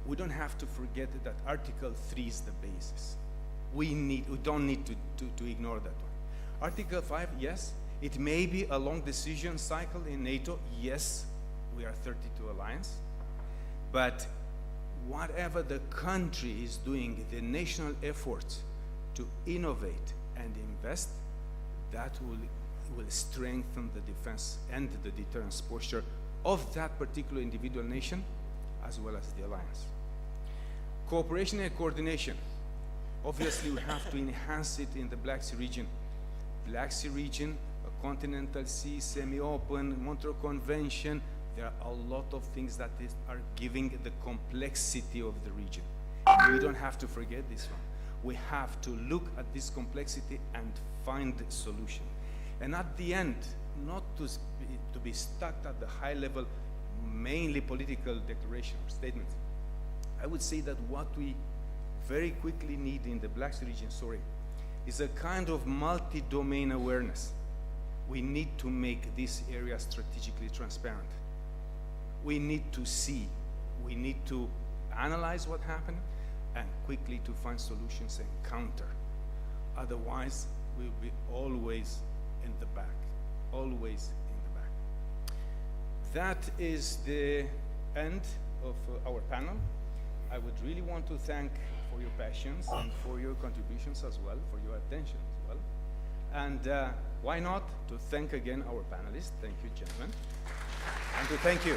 we don't have to forget that Article 3 is the basis. We don't need to ignore that one. Article 5, yes, it may be a long decision cycle in NATO. Yes, we are 32 alliance, but whatever the country is doing, the national efforts to innovate and invest, that will strengthen the defense and the deterrence posture of that particular individual nation as well as the alliance. Cooperation and coordination. Obviously, we have to enhance it in the Black Sea region. Black Sea region, a continental sea, semi-open, Montreux Convention, there are a lot of things that are giving the complexity of the region. We don't have to forget this one. We have to look at this complexity and find a solution. And at the end, not to be stuck at the high level, mainly political declaration or statements. I would say that what we very quickly need in the Black Sea region, is a kind of multi-domain awareness. We need to make this area strategically transparent. We need to see, we need to analyze what happened and quickly to find solutions and counter. Otherwise, we'll be always in the back, always in the back. That is the end of our panel. I would really want to thank for your passions and for your contributions as well, for your attention as well. And why not to thank again our panelists. Thank you, gentlemen. And to thank you.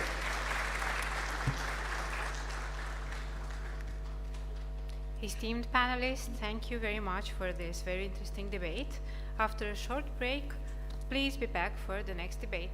Esteemed panelists, thank you very much for this very interesting debate. After a short break, please be back for the next debate.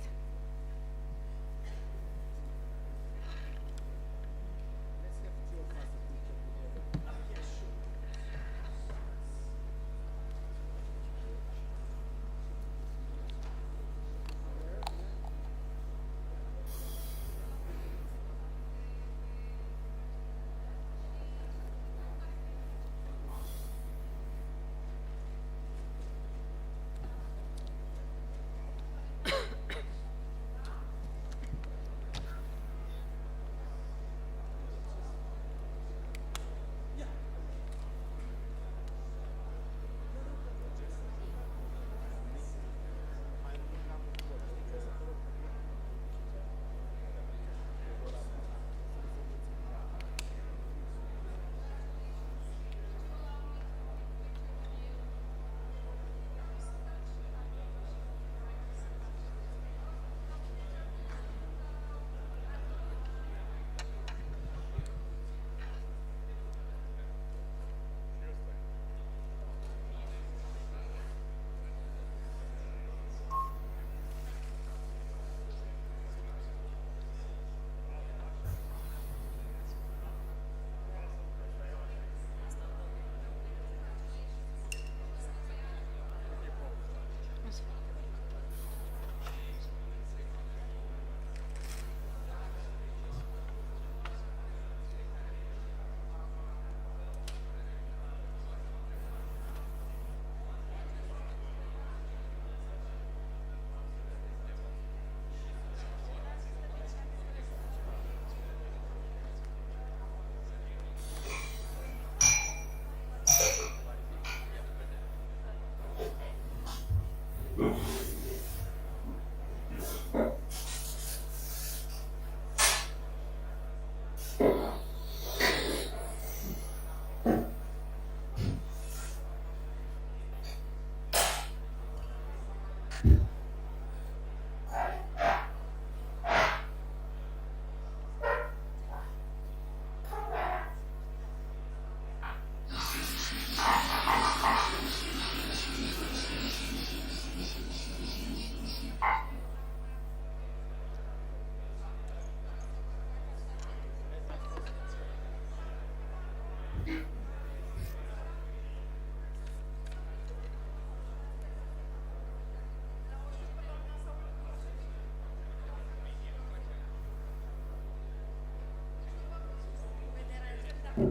Nu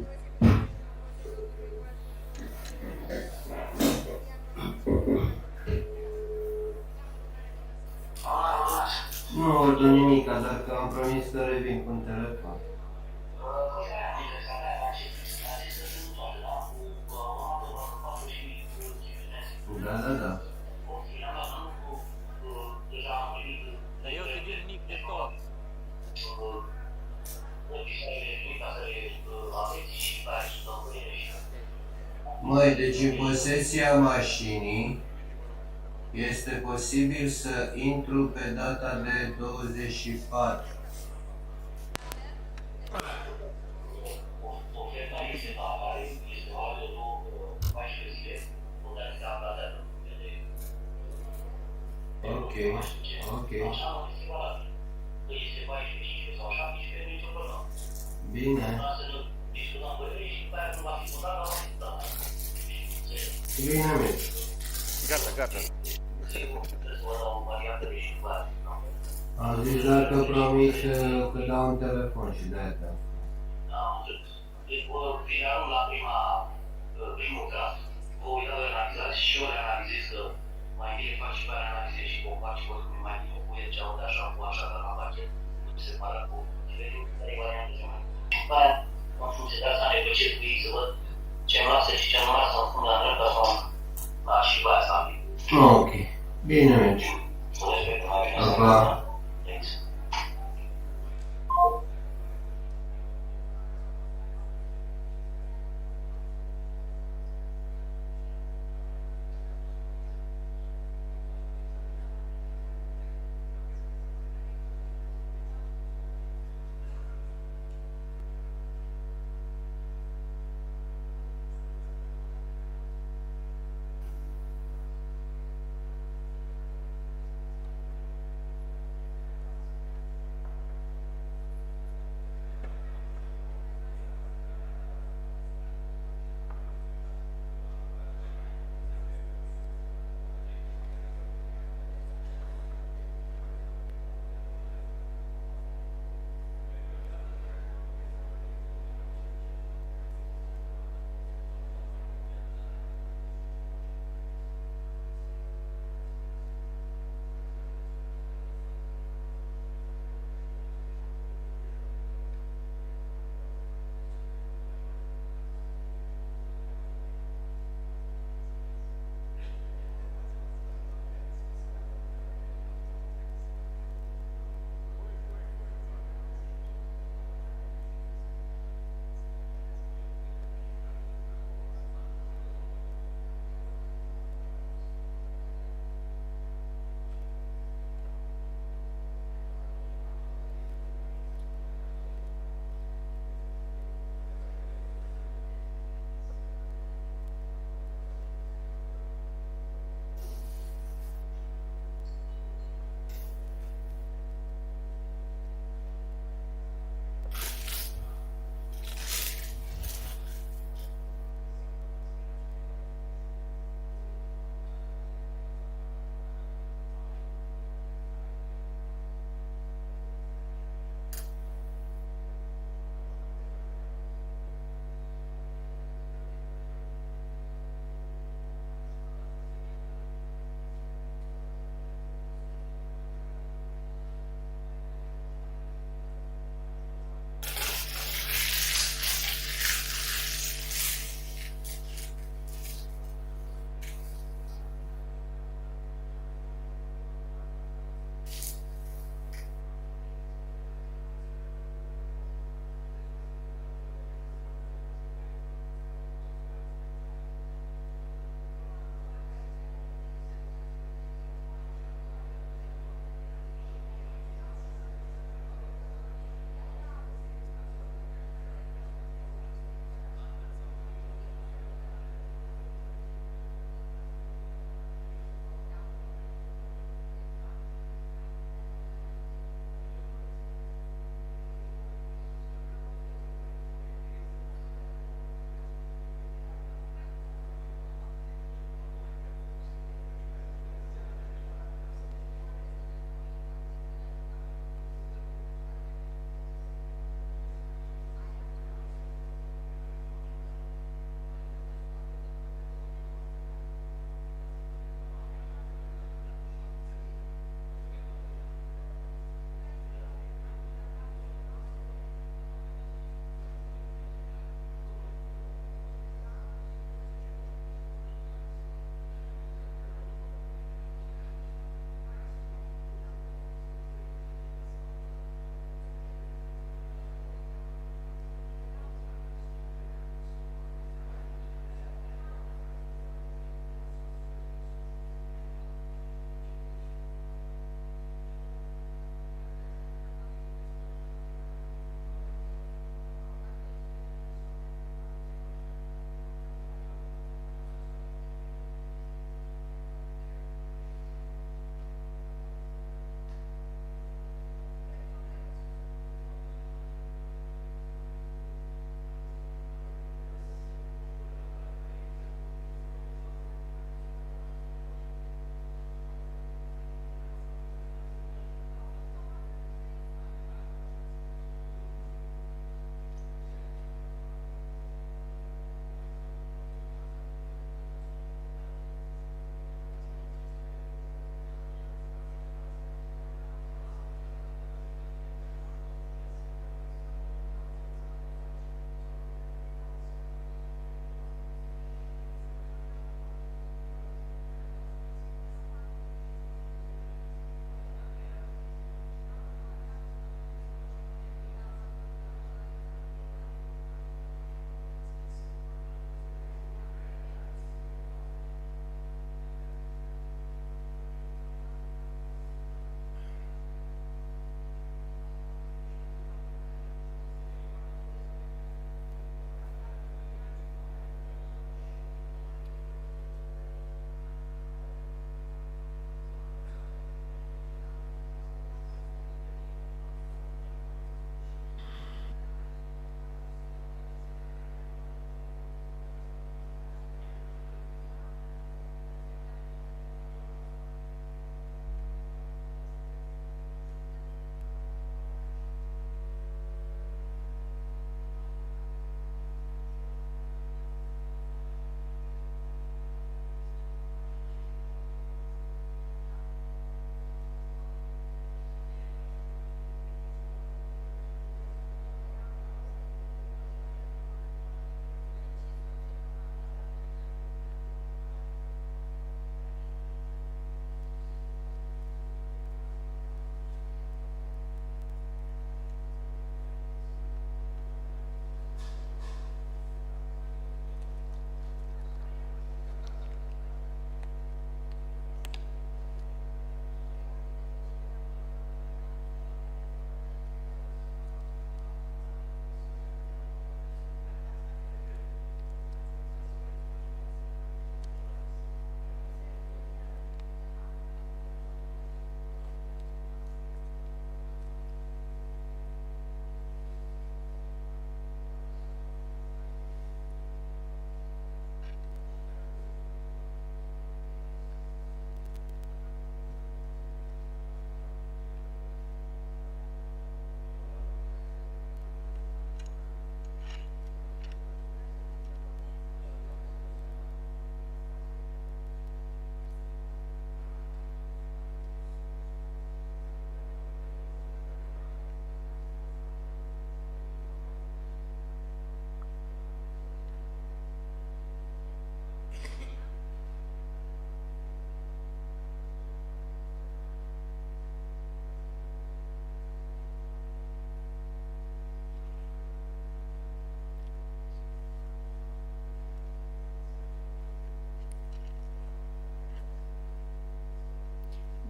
văd nimic, dar că am promis că revin cu un telefon. Da. Dar eu te din mic de tot. Măi, deci în posesia mașinii este posibil să intru pe data de 24. Ok. Bine. Bine, mergi. Gata. Am zis dacă promit că dau un telefon și de-aia te-am. Deci, finalul la primul caz, vă uitați la analizați și eu reanalizez că mai bine faci și pe analize și vom face oricum mai bine cu el ceau de așa, cu așa, dar la pachet, nu se pară cu nivelul de variante de mai. După aia, în funcție de asta, negociez cu ei să văd ce îmi lasă și ce nu lasă în fund la dreapta sau la și pe aia stabil. Ok. Bine, mergi. Să respectă mai bine. Pa. Thanks.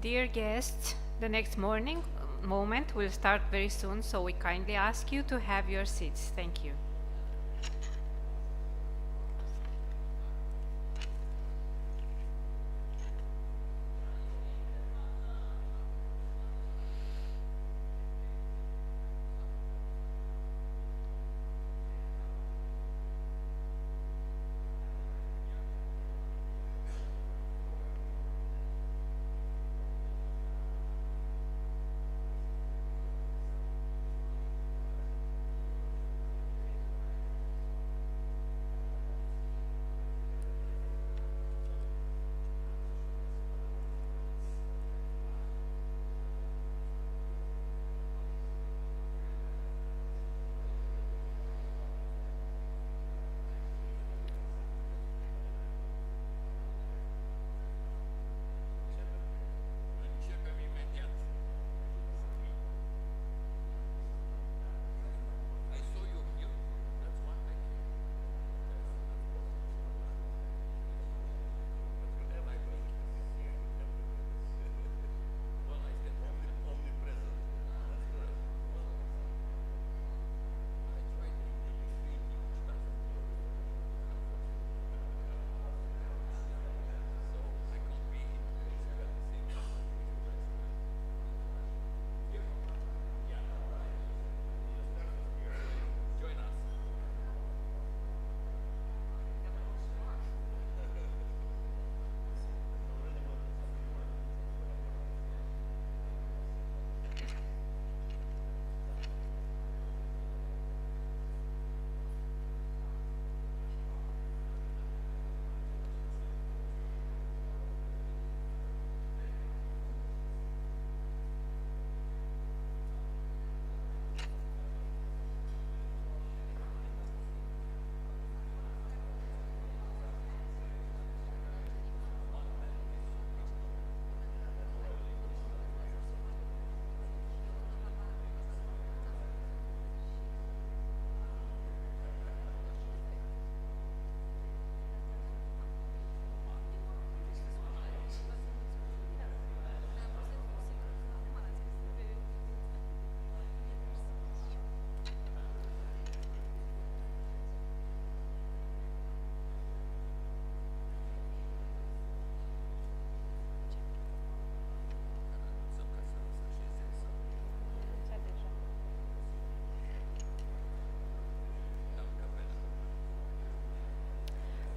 Dear guests, the next moment will start very soon, so we kindly ask you to have your seats. Thank you.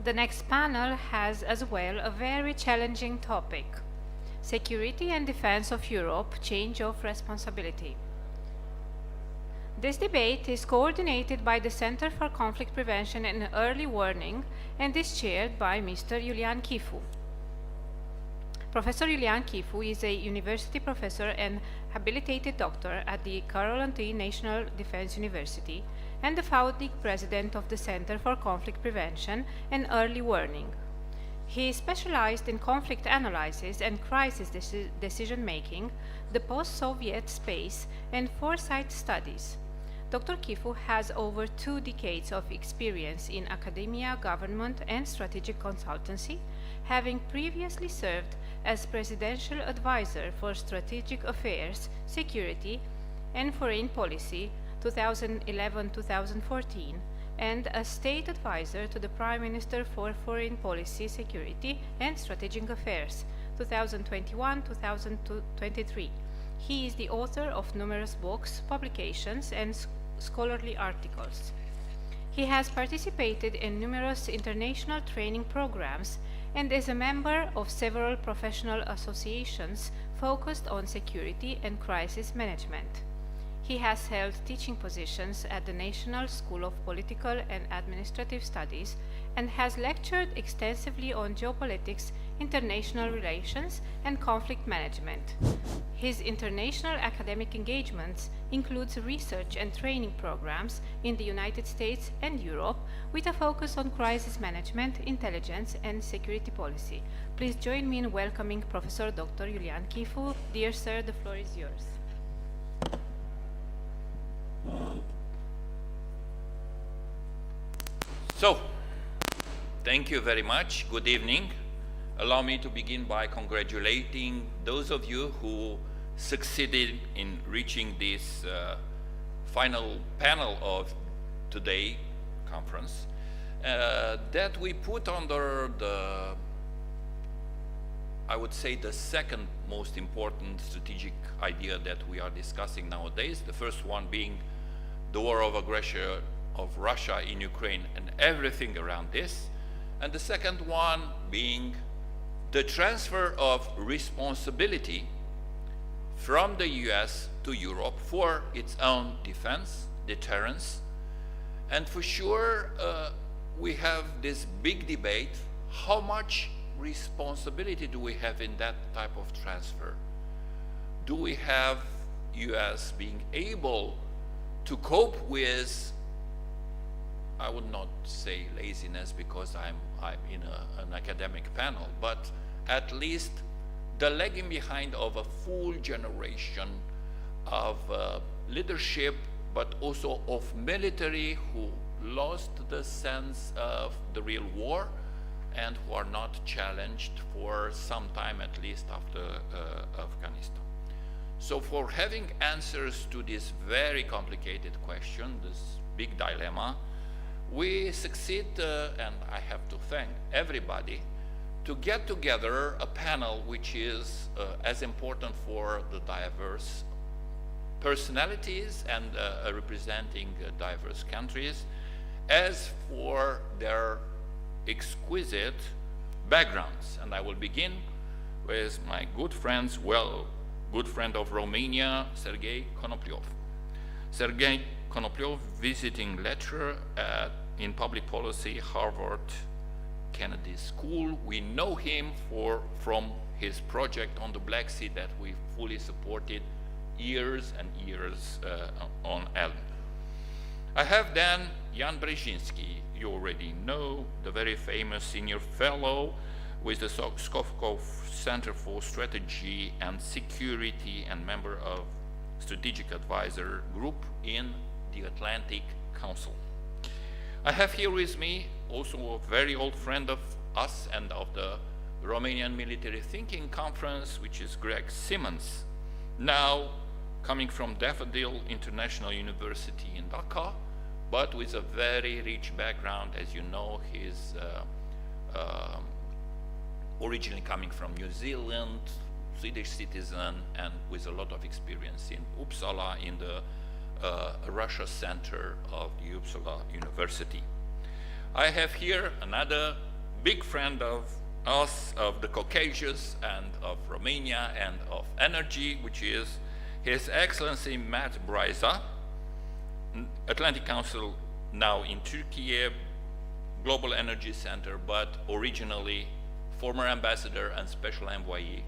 The next panel has as well a very challenging topic: security and defense of Europe, change of responsibility. This debate is coordinated by the Center for Conflict Prevention and Early Warning and is chaired by Mr. Iulian Chifu. Professor Iulian Chifu is a university professor and habilitated doctor at the Carol T. National Defense University and the founding president of the Center for Conflict Prevention and Early Warning. He specialized in conflict analysis and crisis decision-making, the post-Soviet space, and foresight studies. Dr. Chifu has over 2 decades of experience in academia, government, and strategic consultancy, having previously served as presidential advisor for strategic affairs, security, and foreign policy 2011-2014, and as state advisor to the Prime Minister for Foreign Policy, Security, and Strategic Affairs 2021-2023. He is the author of numerous books, publications, and scholarly articles. He has participated in numerous international training programs and is a member of several professional associations focused on security and crisis management. He has held teaching positions at the National School of Political and Administrative Studies and has lectured extensively on geopolitics, international relations, and conflict management. His international academic engagements includes research and training programs in the United States and Europe with a focus on crisis management, intelligence, and security policy. Please join me in welcoming Professor Dr. Iulian Chifu. Dear sir, the floor is yours. So, thank you very much. Good evening. allow me to begin by congratulating those of you who succeeded in reaching this final panel of today conference that we put under the, I would say, the second most important strategic idea that we are discussing nowadays. The first one being the war of aggression of Russia in Ukraine and everything around this. And the second one being the transfer of responsibility from the US to Europe for its own defense, deterrence. And for sure, we have this big debate: how much responsibility do we have in that type of transfer? Do we have US being able to cope with, I would not say laziness because I'm in an academic panel, but at least the lagging behind of a full generation of leadership, but also of military who lost the sense of the real war and who are not challenged for some time, at least after Afghanistan. So for having answers to this very complicated question, this big dilemma, we succeed, and I have to thank everybody, to get together a panel which is as important for the diverse personalities and representing diverse countries as for their exquisite backgrounds. And I will begin with my good friends, good friend of Romania, Sergei Konopliov. Sergei Konopliov, visiting lecturer in public policy, Harvard Kennedy School. We know him from his project on the Black Sea that we fully supported years and years on end. I have then Jan Brzezinski. You already know, the very famous senior fellow with the Skopkov Center for Strategy and Security and member of Strategic Advisor Group in the Atlantic Council. I have here with me also a very old friend of us and of the Romanian Military Thinking Conference, which is Greg Simmons, now coming from Daffodil International University in Dhaka, but with a very rich background. As you know, he's originally coming from New Zealand, Swedish citizen, and with a lot of experience in Uppsala in the Russia Center of the Uppsala University. I have here another big friend of us, of the Caucasus and of Romania and of energy, which is His Excellency Matt Braiza, Atlantic Council now in Turkey, Global Energy Center, but originally former ambassador and special envoy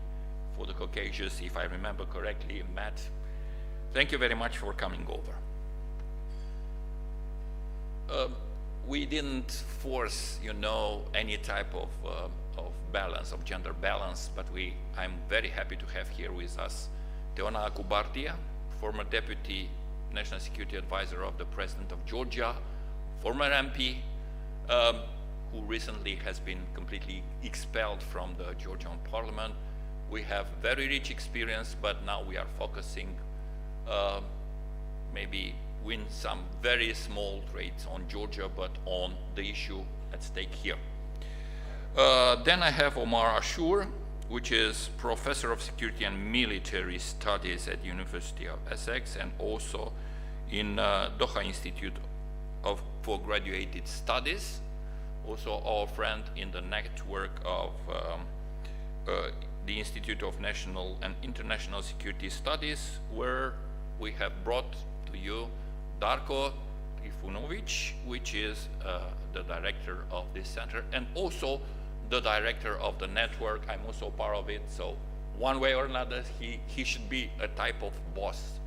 for the Caucasus, if I remember correctly. Matt, thank you very much for coming over. We didn't force, any type of balance, of gender balance, but I'm very happy to have here with us Teona Akubardia, former Deputy National Security Advisor of the President of Georgia, former MP, who recently has been completely expelled from the Georgian parliament. We have very rich experience, but now we are focusing maybe win some very small trades on Georgia, but on the issue at stake here. Then I have Omar Ashur, which is Professor of Security and Military Studies at the University of Essex and also in Doha Institute for Graduated Studies, also our friend in the network of the Institute of National and International Security Studies, where we have brought to you Darko Trifunovic, which is the director of this center and also the director of the network. I'm also part of it, so one way or another he should be a type of boss,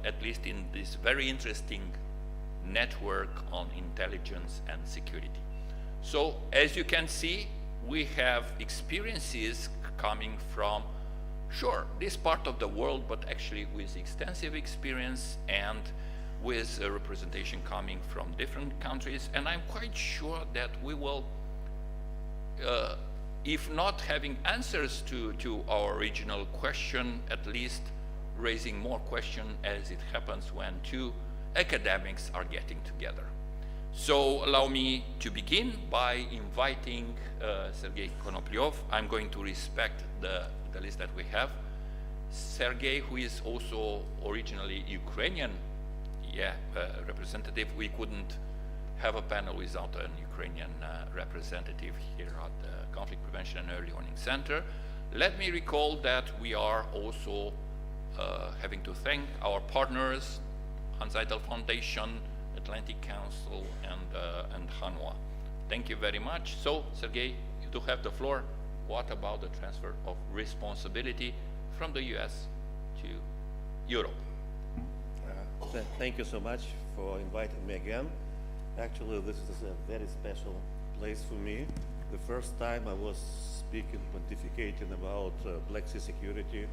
at least in this very interesting network on intelligence and security. So as you can see, we have experiences coming from, sure, this part of the world, but actually with extensive experience and with a representation coming from different countries. And I'm quite sure that we will if not having answers to our original question, at least raising more questions as it happens when two academics are getting together. So allow me to begin by inviting Sergei Konoplyev. I'm going to respect the list that we have. Sergei, who is also originally Ukrainian representative. We couldn't have a panel without an Ukrainian representative here at the Conflict Prevention and Early Warning Center. Let me recall that we are also having to thank our partners, Hans Eitel Foundation, Atlantic Council, and Hanwha. Thank you very much. So, Sergei, you do have the floor. What about the transfer of responsibility from the US to Europe? Thank you so much for inviting me again. Actually, this is a very special place for me. The first time I was speaking, pontificating about Black Sea security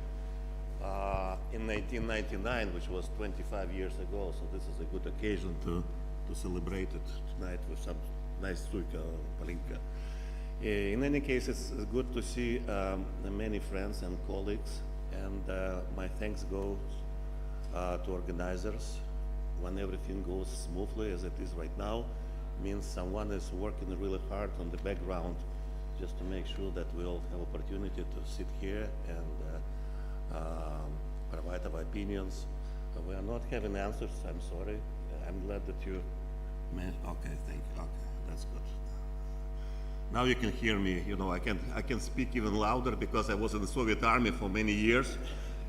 in 1999, which was 25 years ago. So this is a good occasion to celebrate it tonight with some nice suika or palinka. In any case, it's good to see many friends and colleagues, and my thanks go to organizers. When everything goes smoothly as it is right now, means someone is working really hard on the background just to make sure that we all have opportunity to sit here and provide our opinions. We are not having answers, I'm sorry. I'm glad that you okay, thank you, okay, that's good. Now you can hear me, you know, I can speak even louder because I was in the Soviet army for many years,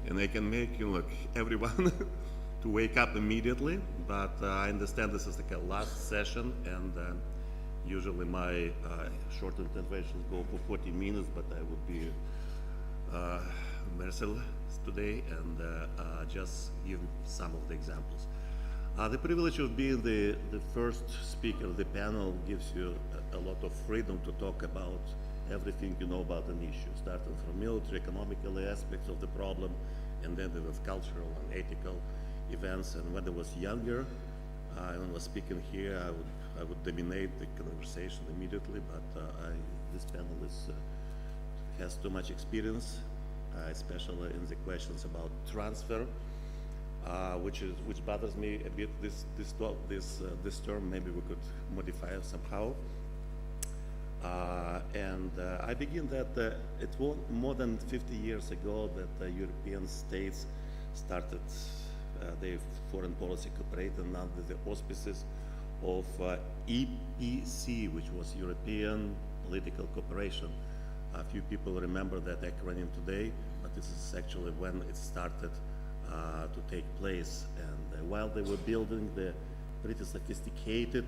and I can make, you know, like everyone to wake up immediately, but I understand this is like a last session, and usually my short interventions go for 40 minutes, but I would be merciless today and just give some of the examples. The privilege of being the first speaker of the panel gives you a lot of freedom to talk about everything you know about an issue, starting from military, economical aspects of the problem, and then there was cultural and ethical events. And when I was younger, when I was speaking here, I would dominate the conversation immediately, but this panel has too much experience, especially in the questions about transfer, which bothers me a bit. This term maybe we could modify it somehow. I begin that it was more than 50 years ago that the European states started their foreign policy cooperating under the auspices of EPC, which was European Political Cooperation. A few people remember that acronym today, but this is actually when it started to take place. And while they were building the pretty sophisticated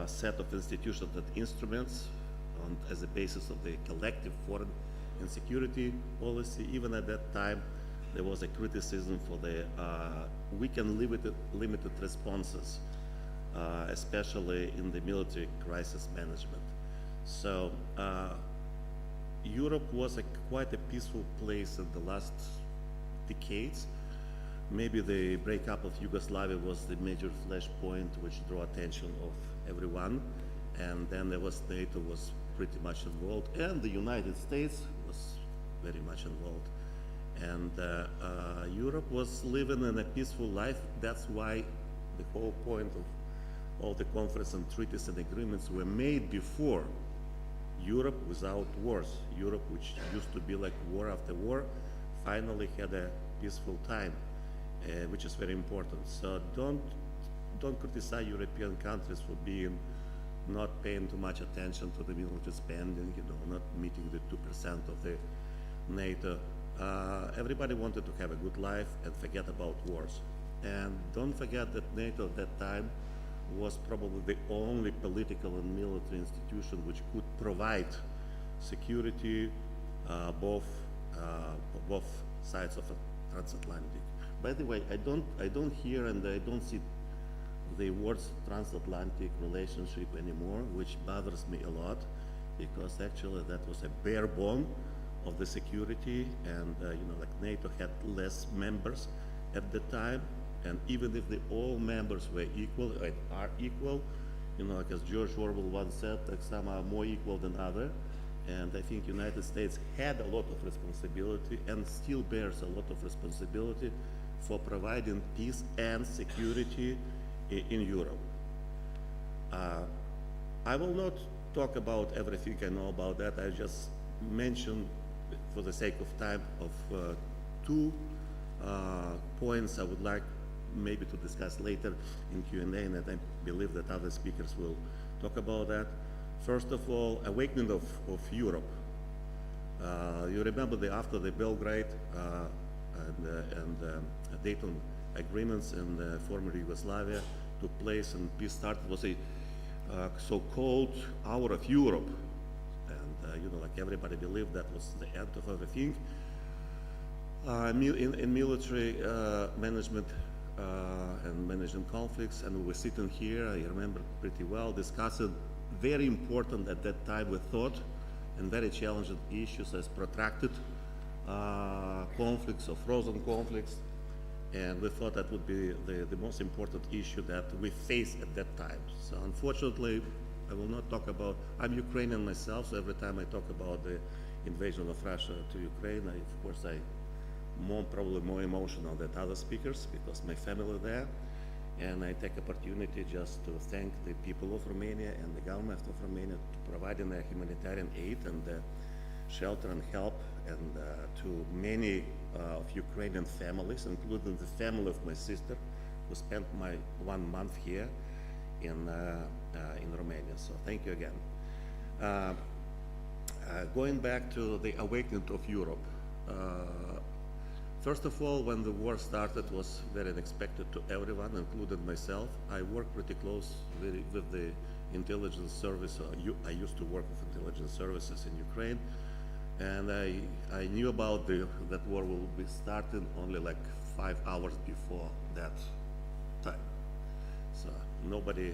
set of institutions and instruments as a basis of the collective foreign and security policy, even at that time, there was a criticism for the weak and limited responses, especially in the military crisis management. So Europe was quite a peaceful place in the last decades. Maybe the breakup of Yugoslavia was the major flashpoint which drew attention of everyone, and then there was NATO was pretty much involved, and the United States was very much involved. And Europe was living in a peaceful life. That's why the whole point of all the conference and treaties and agreements were made before. Europe without wars, Europe which used to be like war after war, finally had a peaceful time, which is very important. So don't criticize European countries for being not paying too much attention to the military spending, you know, not meeting the 2% of the NATO. Everybody wanted to have a good life and forget about wars. And don't forget that NATO at that time was probably the only political and military institution which could provide security both sides of a transatlantic. By the way, I don't hear and I don't see the words transatlantic relationship anymore, which bothers me a lot, because actually that was a bare bone of the security, and you know, like NATO had less members at the time, and even if all members were equal and are equal, you know, like as George Orwell once said, like some are more equal than others, And I think United States had a lot of responsibility and still bears a lot of responsibility for providing peace and security in Europe. I will not talk about everything I know about that. I just mention, for the sake of time, of two points I would like maybe to discuss later in Q&A, and I believe that other speakers will talk about that. First of all, awakening of Europe. You remember after the Belgrade and Dayton agreements in former Yugoslavia took place and peace started, was a so-called Hour of Europe. And you know, like everybody believed that was the end of everything. In military management and managing conflicts, and we were sitting here, I remember pretty well, discussing very important at that time, we thought, and very challenging issues as protracted conflicts or frozen conflicts. And we thought that would be the most important issue that we face at that time. So unfortunately, I will not talk about, I'm Ukrainian myself, so every time I talk about the invasion of Russia to Ukraine, of course probably more emotional than other speakers because my family there. And I take opportunity just to thank the people of Romania and the government of Romania to providing humanitarian aid and shelter and help, and to many of Ukrainian families, including the family of my sister, who spent my 1 month here in Romania. So thank you again. Going back to the awakening of Europe. First of all, when the war started, it was very unexpected to everyone, including myself. I work pretty close with the intelligence service. I used to work with intelligence services in Ukraine, and I knew about that war will be starting only like 5 hours before that time. So nobody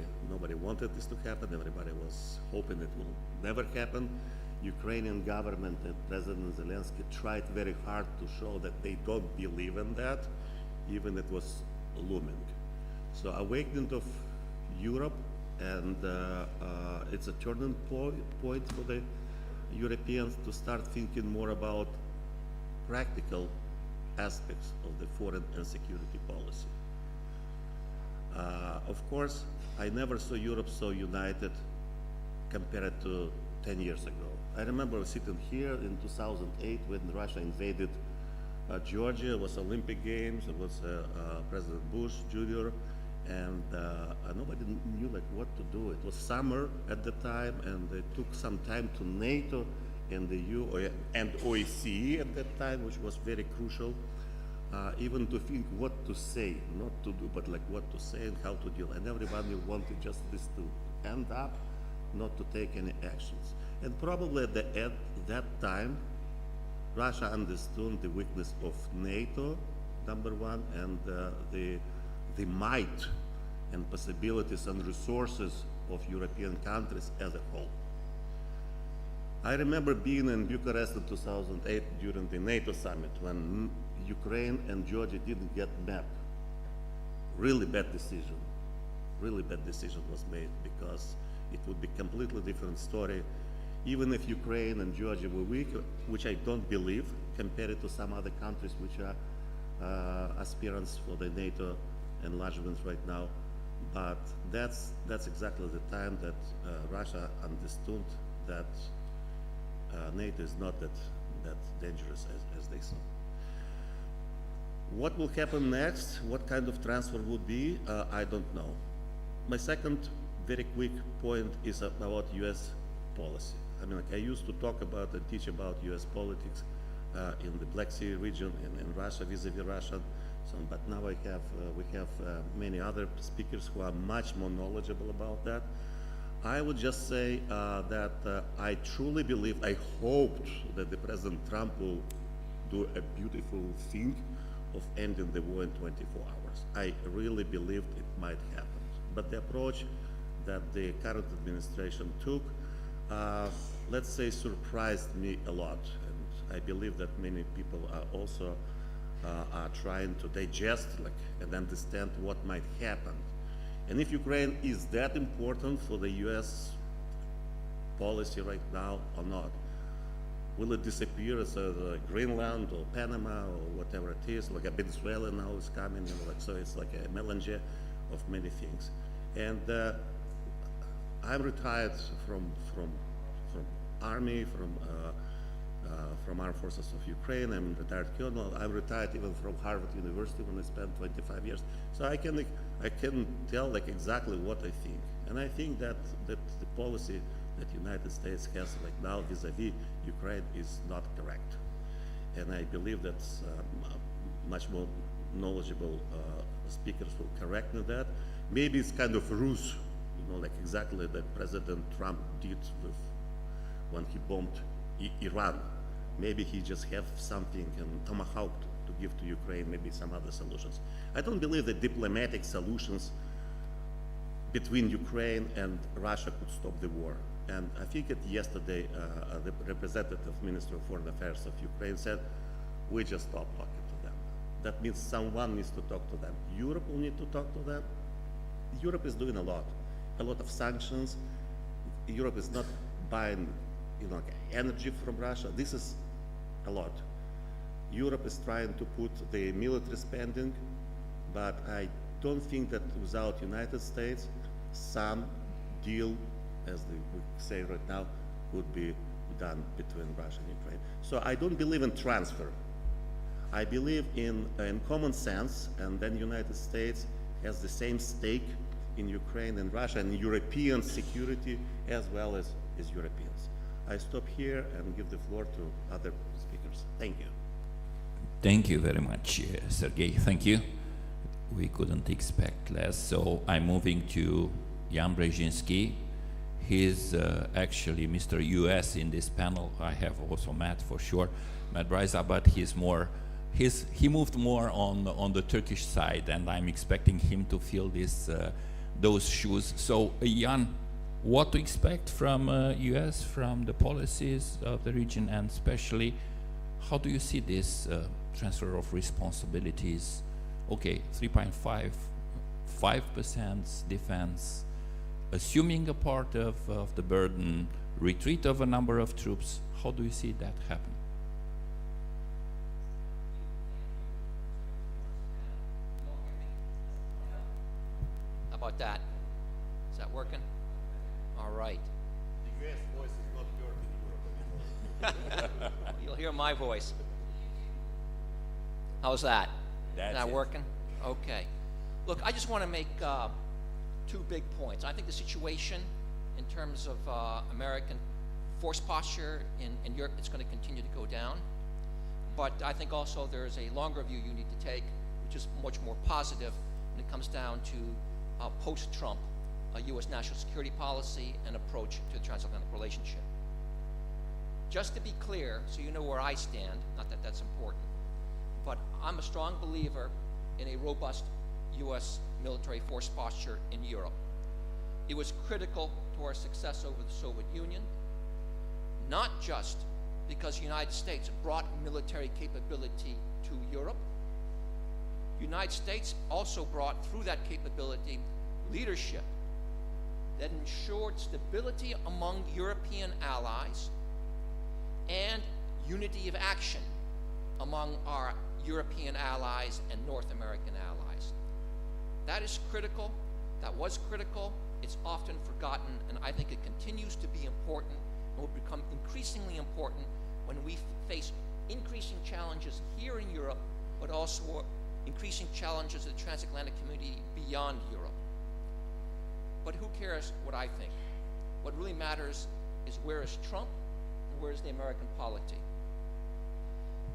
wanted this to happen. Everybody was hoping it will never happen. Ukrainian government and President Zelensky tried very hard to show that they don't believe in that, even it was looming. So awakening of Europe, and it's a turning point for the Europeans to start thinking more about practical aspects of the foreign and security policy. Of course, I never saw Europe so united compared to 10 years ago. I remember sitting here in 2008 when Russia invaded Georgia. It was Olympic Games. It was President Bush Jr. And nobody knew like what to do. It was summer at the time, and it took some time to NATO and the EU and OSCE at that time, which was very crucial, even to think what to say, not to do, but like what to say and how to deal. And everybody wanted just this to end up, not to take any actions. And probably at the end, that time, Russia understood the weakness of NATO, number one, and the might and possibilities and resources of European countries as a whole. I remember being in Bucharest in 2008 during the NATO summit when Ukraine and Georgia didn't get mapped. Really bad decision was made, because it would be completely different story even if Ukraine and Georgia were weak, which I don't believe, compared to some other countries which are aspirants for the NATO enlargement right now. But that's exactly the time that Russia understood that NATO is not that dangerous as they saw. What will happen next? What kind of transfer would be? I don't know. My second very quick point is about U.S. policy. I mean, like I used to talk about and teach about U.S. politics in the Black Sea region and in Russia, vis-a-vis Russia. So, but now we have many other speakers who are much more knowledgeable about that. I would just say that I truly believe, I hoped that the President Trump will do a beautiful thing of ending the war in 24 hours. I really believed it might happen. But the approach that the current administration took, let's say, surprised me a lot. And I believe that many people are also are trying to digest and understand what might happen. And if Ukraine is that important for the U.S. policy right now or not, Will it disappear as Greenland or Panama or whatever it is? Like Venezuela now is coming, so it's like a melange of many things. And I'm retired from army, from Armed Forces of Ukraine. I'm a retired colonel. I'm retired even from Harvard University when I spent 25 years. So I can tell like exactly what I think. And I think that the policy that the United States has like now vis-a-vis Ukraine is not correct. And I believe that much more knowledgeable speakers will correct me that. Maybe it's kind of ruse, like exactly that President Trump did with when he bombed Iran. Maybe he just have something and tomahawk to give to Ukraine, maybe some other solutions. I don't believe that diplomatic solutions between Ukraine and Russia could stop the war. And I think that yesterday, the representative Minister of Foreign Affairs of Ukraine said, we just stop talking to them. That means someone needs to talk to them. Europe will need to talk to them. Europe is doing a lot of sanctions. Europe is not buying, energy from Russia. This is a lot. Europe is trying to put the military spending, but I don't think that without United States, some deal, as we say right now, would be done between Russia and Ukraine. So I don't believe in transfer. I believe in common sense, and then United States has the same stake in Ukraine and Russia and European security as well as Europeans. I stop here and give the floor to other speakers. Thank you. Thank you very much, Sergey. Thank you. We couldn't expect less. So I'm moving to Jan Brzezinski. He's actually Mr. US in this panel. I have also met for sure, Matt Bryza, but he moved more on the Turkish side, and I'm expecting him to fill those shoes. So Jan, what to expect from US, from the policies of the region, and especially how do you see this transfer of responsibilities? Okay, 3.5, 5% defense, assuming a part of the burden, retreat of a number of troops. How do you see that happen? How about that? Is that working? All right. The US voice is not heard in Europe anymore. You'll hear my voice. How's that? That's Is that it. working? Okay. Look, I just want to make two big points. I think the situation in terms of American force posture in Europe is going to continue to go down. But I think also there's a longer view you need to take, which is much more positive when it comes down to post-Trump U.S. national security policy and approach to the transatlantic relationship. Just to be clear, so you know where I stand, not that that's important, but I'm a strong believer in a robust U.S. military force posture in Europe. It was critical to our success over the Soviet Union, not just because the United States brought military capability to Europe. The United States also brought, through that capability, leadership that ensured stability among European allies and unity of action among our European allies and North American allies. That is critical. That was critical. It's often forgotten, and I think it continues to be important and will become increasingly important when we face increasing challenges here in Europe, but also increasing challenges of the transatlantic community beyond Europe. But who cares what I think? What really matters is where is Trump and where is the American polity?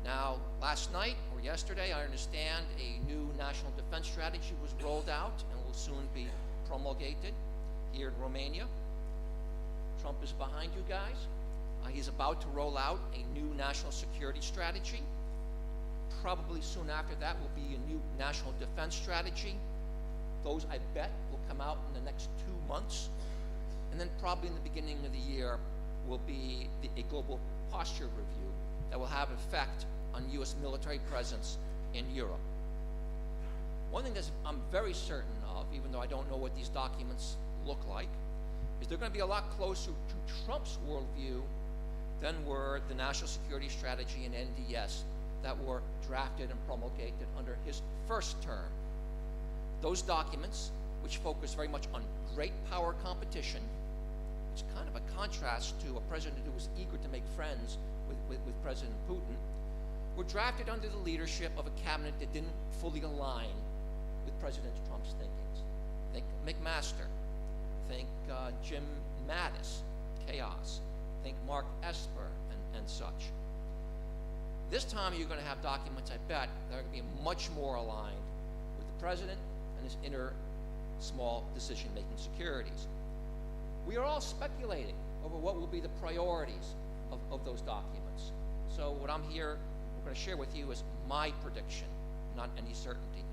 Now, last night or yesterday, I understand a new national defense strategy was rolled out and will soon be promulgated here in Romania. Trump is behind you guys. He's about to roll out a new national security strategy. Probably soon after that will be a new national defense strategy. Those, I bet, will come out in the next 2 months. And then probably in the beginning of the year will be a global posture review that will have effect on U.S. military presence in Europe. One thing that I'm very certain of, even though I don't know what these documents look like, is they're going to be a lot closer to Trump's worldview Then were the National Security Strategy and NDS that were drafted and promulgated under his first term. Those documents, which focus very much on great power competition, which is kind of a contrast to a president who was eager to make friends with President Putin, were drafted under the leadership of a cabinet that didn't fully align with President Trump's thinkings. Think McMaster, think Jim Mattis, chaos, think Mark Esper and such. This time you're going to have documents, I bet, that are going to be much more aligned with the president and his inner small decision-making securities. We are all speculating over what will be the priorities of those documents. So what I'm here going to share with you is my prediction, not any certainty.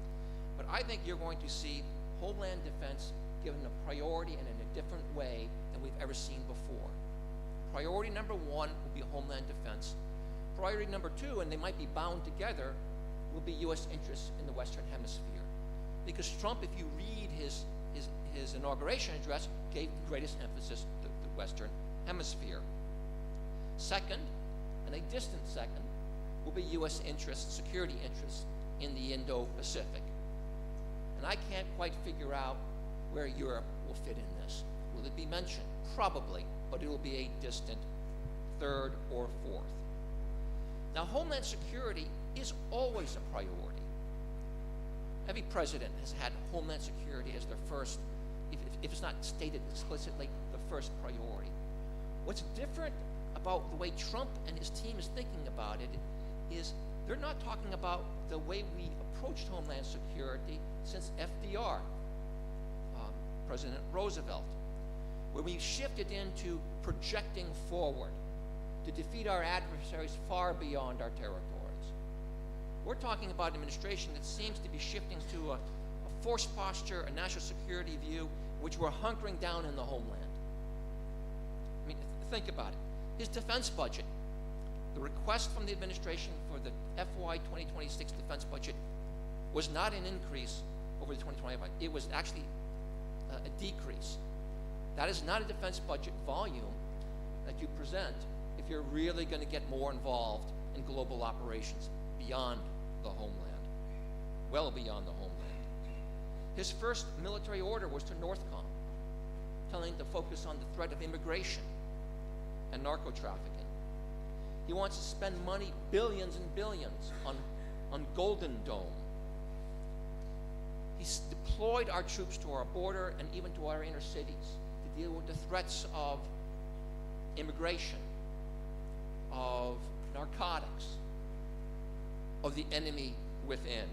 But I think you're going to see Homeland Defense given a priority and in a different way than we've ever seen before. Priority number one will be Homeland Defense. Priority number two, and they might be bound together, will be U.S. interests in the Western Hemisphere. Because Trump, if you read his inauguration address, gave the greatest emphasis to the Western Hemisphere. Second, and a distant second, will be U.S. interests, security interests in the Indo-Pacific. And I can't quite figure out where Europe will fit in this. Will it be mentioned? Probably, but it will be a distant third or fourth. Now, Homeland Security is always a priority. Every president has had Homeland Security as their first, if it's not stated explicitly, the first priority. What's different about the way Trump and his team is thinking about it is they're not talking about the way we approached Homeland Security since FDR, President Roosevelt, where we shifted into projecting forward to defeat our adversaries far beyond our territories. We're talking about an administration that seems to be shifting to a force posture, a national security view, which we're hunkering down in the homeland. I mean, think about it. His defense budget, the request from the administration for the FY 2026 defense budget was not an increase over the 2025. It was actually a decrease. That is not a defense budget volume that you present if you're really going to get more involved in global operations beyond the homeland, well beyond the homeland. His first military order was to NORTHCOM, telling to focus on the threat of immigration and narco-trafficking. He wants to spend money, billions and billions, on Golden Dome. He's deployed our troops to our border and even to our inner cities to deal with the threats of immigration, of narcotics, of the enemy within.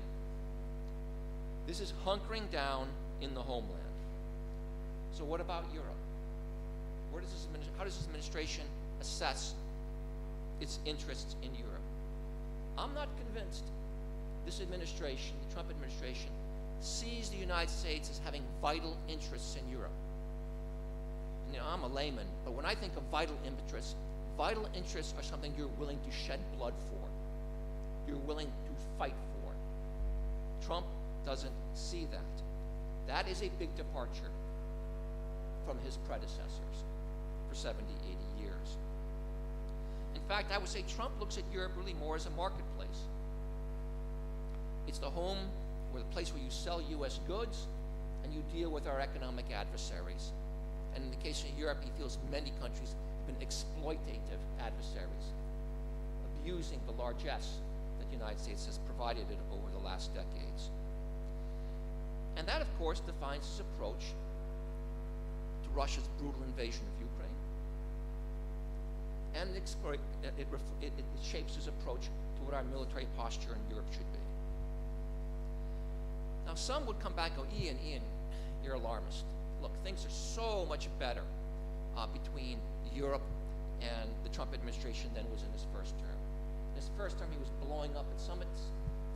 This is hunkering down in the homeland. So what about Europe? How does this administration assess its interests in Europe? I'm not convinced this administration, the Trump administration, sees the United States as having vital interests in Europe. You know, I'm a layman, but when I think of vital interests are something you're willing to shed blood for. You're willing to fight for. Trump doesn't see that. That is a big departure from his predecessors for 70, 80 years. In fact, I would say Trump looks at Europe really more as a marketplace. It's the home or the place where you sell U.S. goods and you deal with our economic adversaries. And in the case of Europe, he feels many countries have been exploitative adversaries, abusing the largesse that the United States has provided it over the last decades. And that, of course, defines his approach to Russia's brutal invasion of Ukraine. And it shapes his approach to what our military posture in Europe should be. Now, some would come back and go, Ian, you're alarmist. Look, things are so much better between Europe and the Trump administration than was in his first term. In his first term, he was blowing up at summits,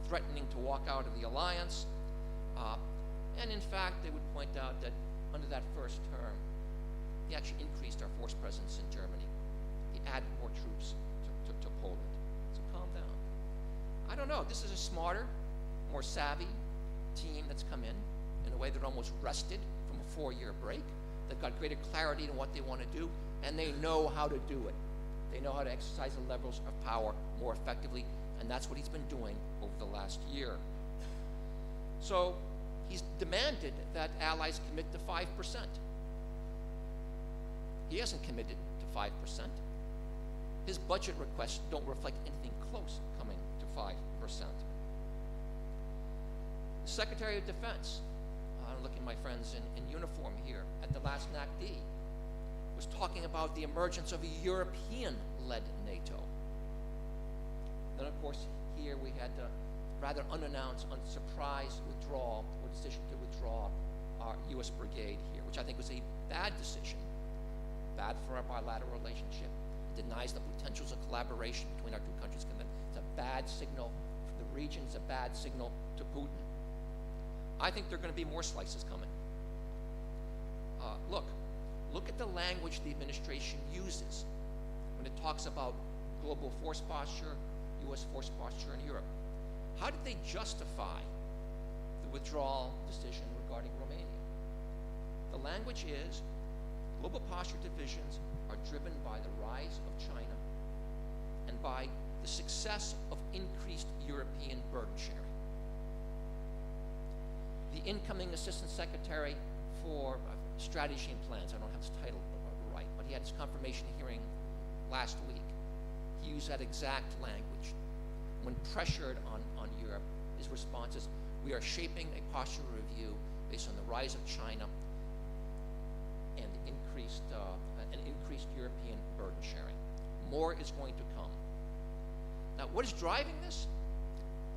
threatening to walk out of the alliance. And in fact, they would point out that under that first term, he actually increased our force presence in Germany. He added more troops to Poland. So calm down. I don't know. This is a smarter, more savvy team that's come in a way that almost rested from a 4-year break. They've got greater clarity in what they want to do, and they know how to do it. They know how to exercise the levels of power more effectively, and that's what he's been doing over the last year. So he's demanded that allies commit to 5%. He hasn't committed to 5%. His budget requests don't reflect anything close coming to 5%. The Secretary of Defense, I'm looking at my friends in uniform here, at the last NACD, was talking about the emergence of a European-led NATO. Then, of course, here we had the rather unannounced, unsurprised withdrawal or decision to withdraw our U.S. brigade here, which I think was a bad decision, bad for our bilateral relationship. It denies the potentials of collaboration between our two countries. It's a bad signal for the region. It's a bad signal to Putin. I think there are going to be more slices coming. Look at the language the administration uses when it talks about global force posture, U.S. force posture in Europe. How did they justify the withdrawal decision regarding Romania? The language is global posture divisions are driven by the rise of China and by the success of increased European burden sharing. The incoming Assistant Secretary for Strategy and Plans, I don't have his title right, but he had his confirmation hearing last week. He used that exact language. When pressured on Europe, his response is, we are shaping a posture review based on the rise of China and increased European burden sharing. More is going to come. Now, what is driving this?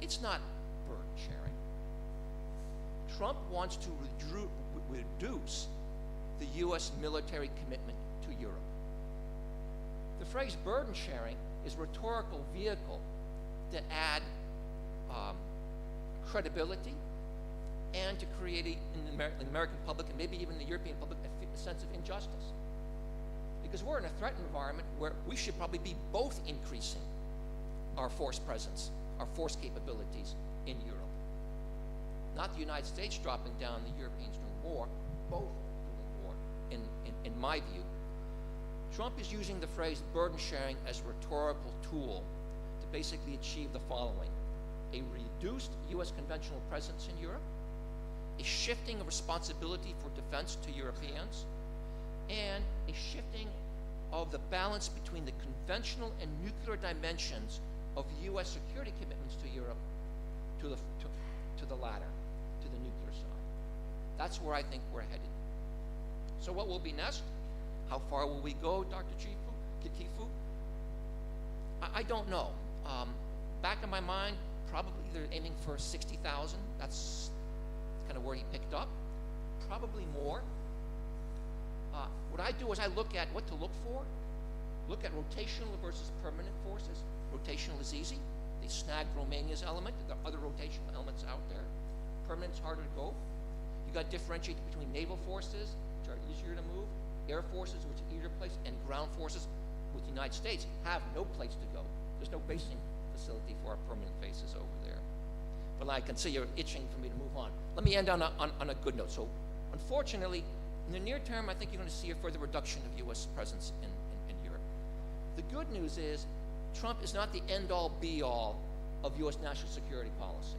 It's not burden sharing. Trump wants to reduce the U.S. military commitment to Europe. The phrase burden sharing is a rhetorical vehicle to add credibility and to create in the American public and maybe even the European public a sense of injustice. Because we're in a threat environment where we should probably be both increasing our force presence, our force capabilities in Europe. Not the United States dropping down, the Europeans doing more, both doing more, in my view. Trump is using the phrase burden sharing as a rhetorical tool to basically achieve the following: a reduced U.S. conventional presence in Europe, a shifting of responsibility for defense to Europeans, and a shifting of the balance between the conventional and nuclear dimensions of U.S. security commitments to Europe to the latter, to the nuclear side. That's where I think we're headed. So what will be next? How far will we go, Dr. Kifu? I don't know. Back in my mind, probably they're aiming for 60,000. That's kind of where he picked up. Probably more. What I do is I look at what to look for. Look at rotational versus permanent forces. Rotational is easy. They snagged Romania's element. There are other rotational elements out there. Permanent's harder to go. You got to differentiate between naval forces, which are easier to move, air forces, which are easier to place, and ground forces, with the United States, have no place to go. There's no basing facility for our permanent bases over there. But I can see you're itching for me to move on. Let me end on a good note. So, unfortunately, in the near term, I think you're going to see a further reduction of U.S. presence in Europe. The good news is Trump is not the end-all, be-all of U.S. national security policy.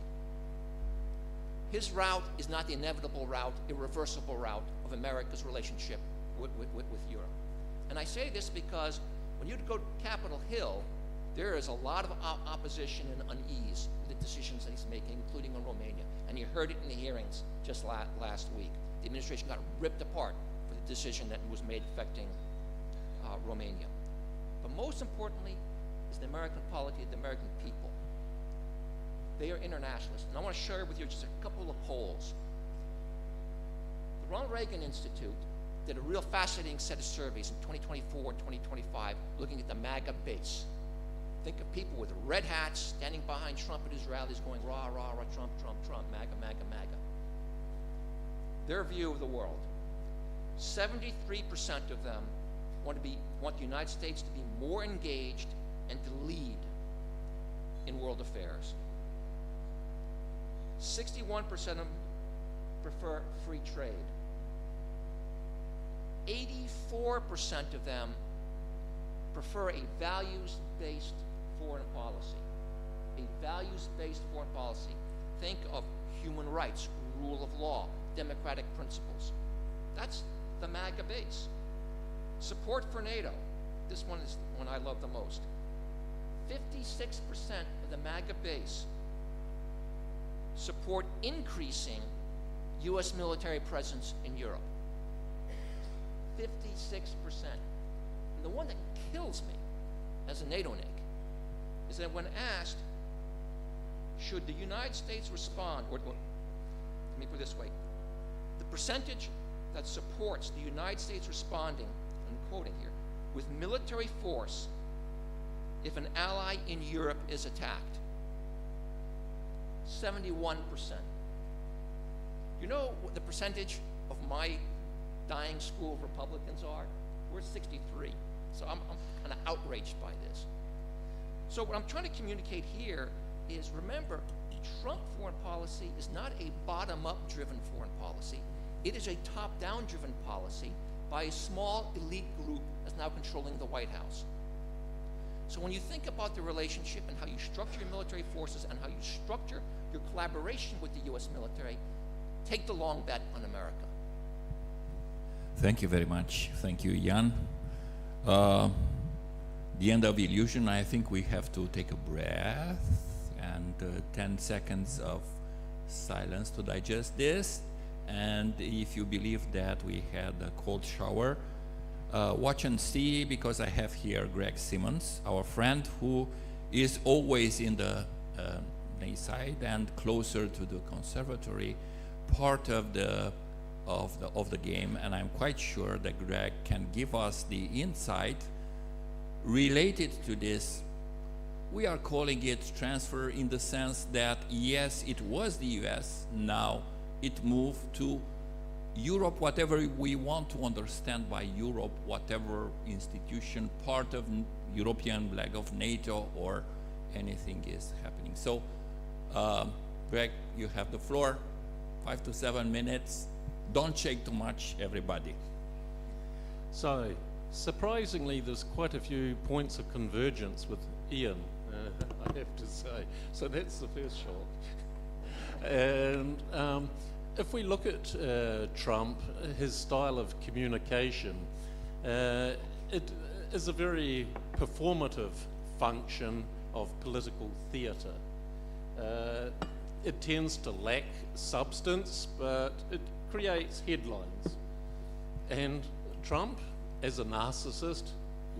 His route is not the inevitable route, irreversible route of America's relationship with Europe. And I say this because when you go to Capitol Hill, there is a lot of opposition and unease with the decisions that he's making, including on Romania. And you heard it in the hearings just last week. The administration got ripped apart for the decision that was made affecting Romania. But most importantly is the American polity of the American people. They are internationalists. And I want to share with you just a couple of polls. The Ronald Reagan Institute did a real fascinating set of surveys in 2024 and 2025 looking at the MAGA base. Think of people with red hats standing behind Trump at his rallies going rah, rah, rah, Trump, Trump, Trump, MAGA, MAGA, MAGA. Their view of the world. 73% of them want the United States to be more engaged and to lead in world affairs. 61% of them prefer free trade. 84% of them prefer a values-based foreign policy. A values-based foreign policy. Think of human rights, rule of law, democratic principles. That's the MAGA base. Support for NATO. This one is the one I love the most. 56% of the MAGA base support increasing U.S. military presence in Europe. 56%. And the one that kills me as a NATO Nick is that when asked, should the United States respond, or let me put it this way, the percentage that supports the United States responding, I'm quoting here, with military force if an ally in Europe is attacked, 71%. You know what the percentage of my dying school of Republicans are? We're 63. So I'm kind of outraged by this. So what I'm trying to communicate here is, remember, Trump foreign policy is not a bottom-up driven foreign policy. It is a top-down driven policy by a small elite group that's now controlling the White House. So when you think about the relationship and how you structure your military forces and how you structure your collaboration with the U.S. military, take the long bet on America. Thank you very much. Thank you, Jan. The end of illusion, I think we have to take a breath and 10 seconds of silence to digest this. And if you believe that we had a cold shower, watch and see, because I have here Greg Simmons, our friend, who is always in the Nay side and closer to the conservatory part of the game, and I'm quite sure that Greg can give us the insight related to this. We are calling it transfer in the sense that, yes, it was the US, now it moved to Europe, whatever we want to understand by Europe, whatever institution, part of European leg of NATO or anything is happening. So, Greg, you have the floor, 5 to 7 minutes. Don't shake too much, everybody. So, surprisingly, there's quite a few points of convergence with Ian, I have to say. So that's the first shock. And if we look at Trump, his style of communication, it is a very performative function of political theatre. It tends to lack substance, but it creates headlines. And Trump, as a narcissist,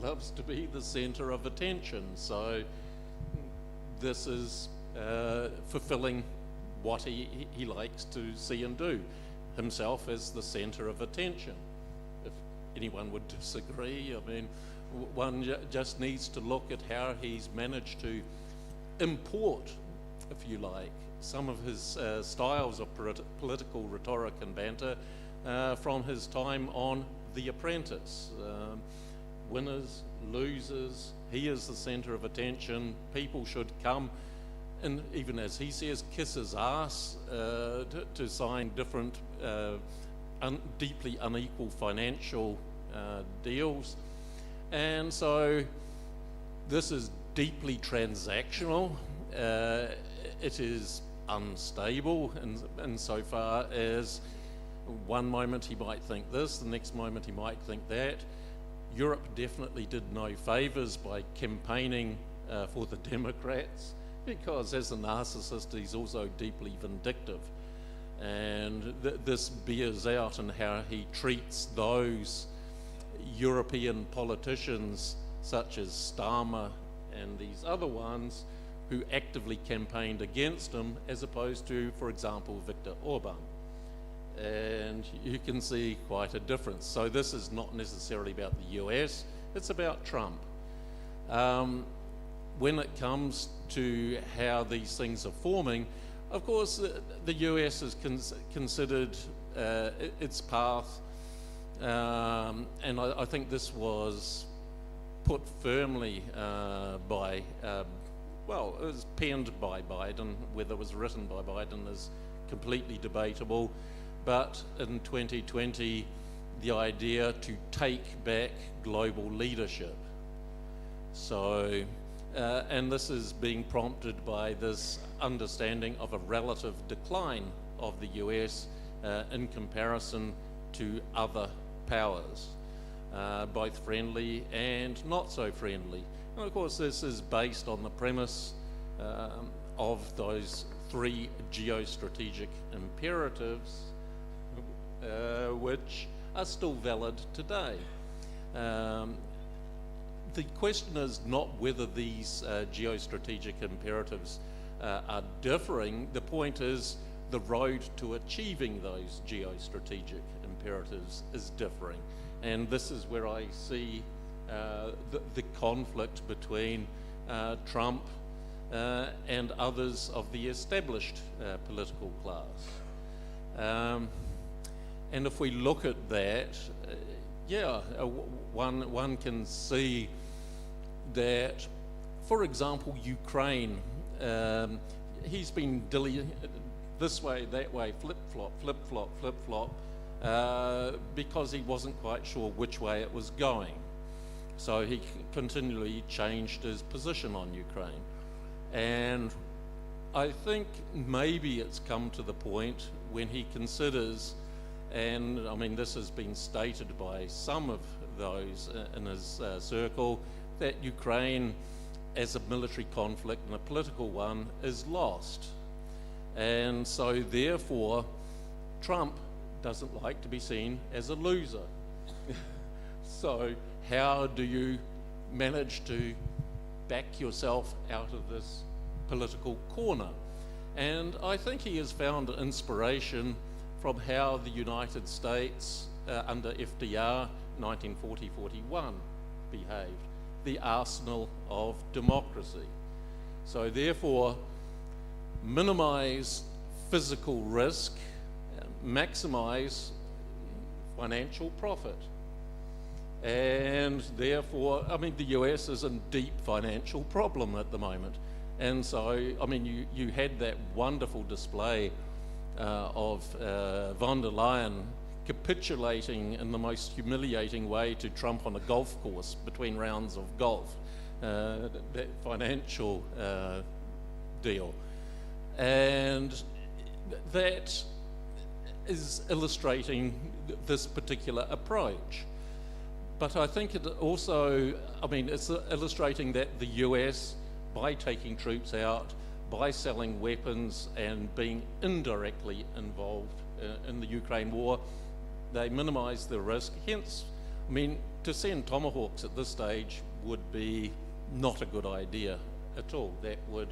loves to be the center of attention. So this is fulfilling what he likes to see and do, himself as the center of attention. If anyone would disagree, I mean, one just needs to look at how he's managed to import, if you like, some of his styles of political rhetoric and banter from his time on The Apprentice. Winners, losers, he is the center of attention. People should come and, even as he says, kiss his ass to sign different deeply unequal financial deals. And so this is deeply transactional. It is unstable insofar as one moment he might think this, the next moment he might think that. Europe definitely did no favors by campaigning for the Democrats, because as a narcissist he's also deeply vindictive, and this bears out in how he treats those European politicians such as Starmer and these other ones who actively campaigned against him, as opposed to, for example, Viktor Orban. And you can see quite a difference. So this is not necessarily about the US, it's about Trump. When it comes to how these things are forming, of course, the US has considered its path, and I think this was put firmly by, well, it was penned by Biden. Whether it was written by Biden is completely debatable. But in 2020, the idea to take back global leadership. So, and this is being prompted by this understanding of a relative decline of the US in comparison to other powers, both friendly and not so friendly. And of course, this is based on the premise of those three geostrategic imperatives, which are still valid today. The question is not whether these geostrategic imperatives are differing. The point is the road to achieving those geostrategic imperatives is differing. And this is where I see the conflict between Trump and others of the established political class. And if we look at that, one can see that, for example, Ukraine, he's been this way, that way, flip-flop, flip-flop, flip-flop, because he wasn't quite sure which way it was going. So he continually changed his position on Ukraine. And I think maybe it's come to the point when he considers, and I mean this has been stated by some of those in his circle, that Ukraine as a military conflict and a political one is lost. And so therefore Trump doesn't like to be seen as a loser. So how do you manage to back yourself out of this political corner? And I think he has found inspiration from how the United States under FDR 1940-41 behaved, the arsenal of democracy. So therefore, minimize physical risk, maximize financial profit. And therefore, I mean, the US is in deep financial problem at the moment. And so, I mean, you had that wonderful display of von der Leyen capitulating in the most humiliating way to Trump on a golf course between rounds of golf, that financial deal. And that is illustrating this particular approach. But I think it also, I mean, it's illustrating that the US, by taking troops out, by selling weapons and being indirectly involved in the Ukraine war, they minimize the risk. Hence, I mean, to send Tomahawks at this stage would be not a good idea at all. That would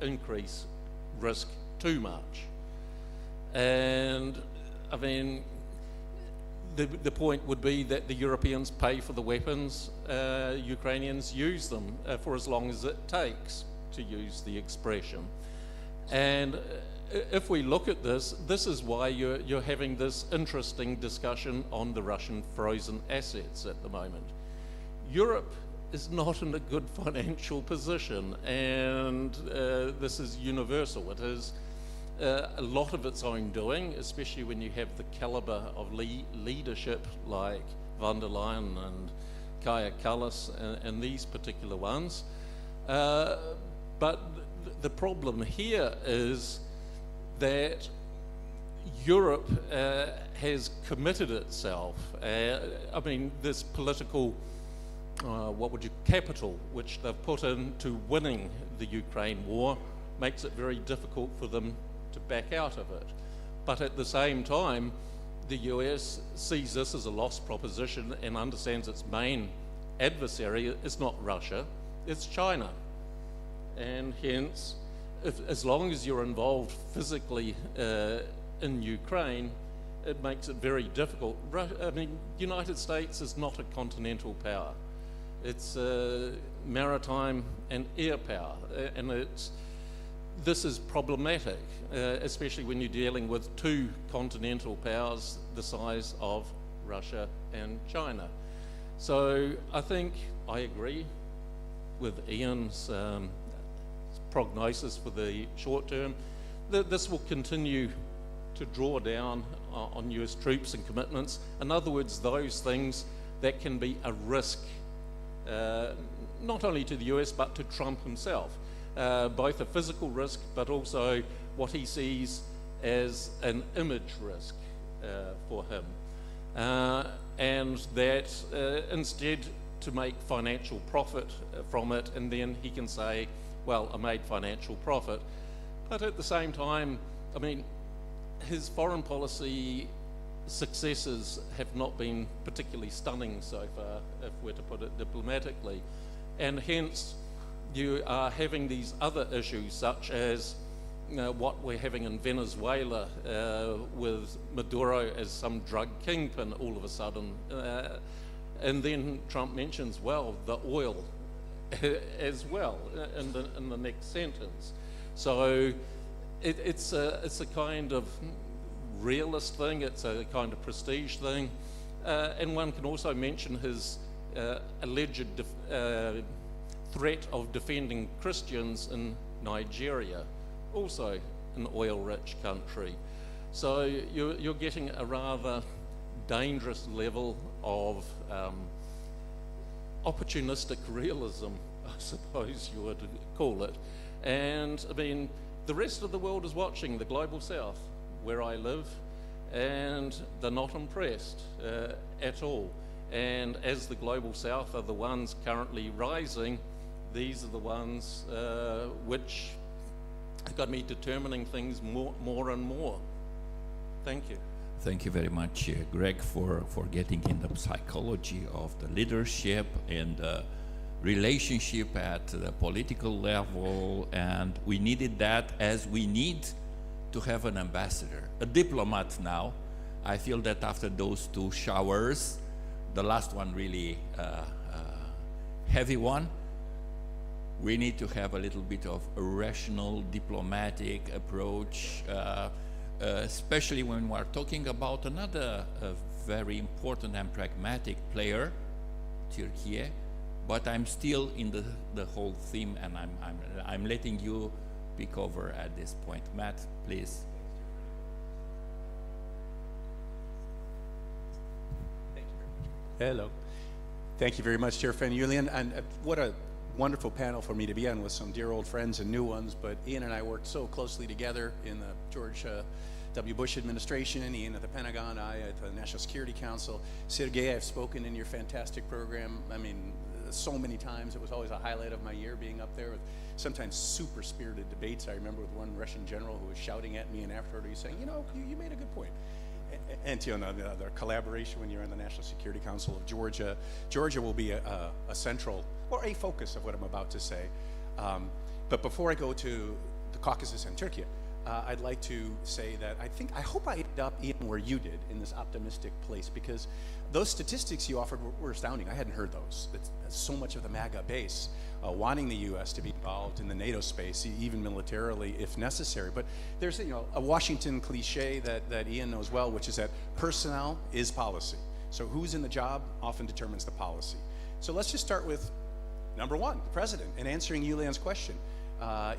increase risk too much. And I mean, the point would be that the Europeans pay for the weapons, Ukrainians use them for as long as it takes, to use the expression. And if we look at this, this is why you're having this interesting discussion on the Russian frozen assets at the moment. Europe is not in a good financial position, and this is universal. It is a lot of its own doing, especially when you have the caliber of leadership like von der Leyen and Kaja Kallas and these particular ones. But the problem here is that Europe has committed itself. I mean, this political, capital which they've put into winning the Ukraine war makes it very difficult for them to back out of it. But at the same time, the US sees this as a lost proposition and understands its main adversary is not Russia, it's China. And hence, as long as you're involved physically in Ukraine, it makes it very difficult. I mean, United States is not a continental power. It's maritime and air power, and this is problematic, especially when you're dealing with two continental powers the size of Russia and China. So I think I agree with Ian's prognosis for the short term. This will continue to draw down on US troops and commitments. In other words, those things that can be a risk, not only to the US but to Trump himself, both a physical risk but also what he sees as an image risk for him, and that instead to make financial profit from it, and then he can say, well, I made financial profit. But at the same time, I mean, his foreign policy successes have not been particularly stunning so far, if we're to put it diplomatically, and hence you are having these other issues such as what we're having in Venezuela with Maduro as some drug kingpin all of a sudden, and then Trump mentions, well, the oil as well in the next sentence. So it's a kind of realist thing, it's a kind of prestige thing, and one can also mention his alleged threat of defending Christians in Nigeria, also an oil-rich country. So you're getting a rather dangerous level of opportunistic realism, I suppose you would call it. And I mean, the rest of the world is watching, the global south, where I live, and they're not impressed at all. And as the global south are the ones currently rising, these are the ones which got me determining things more and more. Thank you. Thank you very much, Greg, for getting in the psychology of the leadership and the relationship at the political level, and we needed that as we need to have an ambassador, a diplomat now. I feel that after those two showers, the last one really heavy one, we need to have a little bit of a rational diplomatic approach, especially when we're talking about another very important and pragmatic player, Turkey. But I'm still in the whole theme, and I'm letting you pick over at this point. Matt, please. Hello. Thank you very much, Chair Van-Ulen. And what a wonderful panel for me to be on with some dear old friends and new ones. But Ian and I worked so closely together in the George W. Bush administration, Ian at the Pentagon, I at the National Security Council. Sergei, I've spoken in your fantastic program. I mean, so many times. It was always a highlight of my year being up there with sometimes super spirited debates. I remember with one Russian general who was shouting at me, and afterward he was saying, you know, you made a good point. And you know, the collaboration when you're in the National Security Council of Georgia. Georgia will be a central, or a focus of what I'm about to say. But before I go to the Caucasus and Turkey, I'd like to say that I hope I ended up in where you did, in this optimistic place, because those statistics you offered were astounding. I hadn't heard those. It's so much of the MAGA base wanting the U.S. to be involved in the NATO space, even militarily if necessary. But there's a Washington cliche that Ian knows well, which is that personnel is policy. So who's in the job often determines the policy. So let's just start with number one, the president, and answering Julian's question.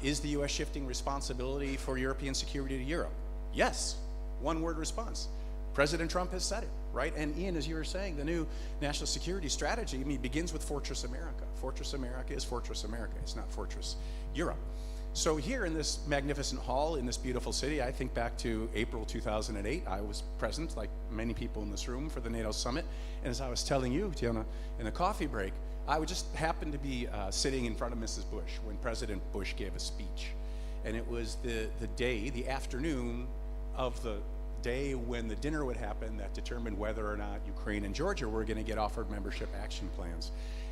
Is the U.S. shifting responsibility for European security to Europe? Yes. One-word response. President Trump has said it, right? And Ian, as you were saying, the new national security strategy, begins with Fortress America. Fortress America is Fortress America. It's not Fortress Europe. So here in this magnificent hall, in this beautiful city, I think back to April 2008. I was present, like many people in this room, for the NATO summit. And as I was telling you, Tiana, in the coffee break, I would just happen to be sitting in front of Mrs. Bush when President Bush gave a speech. And it was the afternoon of the day when the dinner would happen that determined whether or not Ukraine and Georgia were going to get offered membership action plans.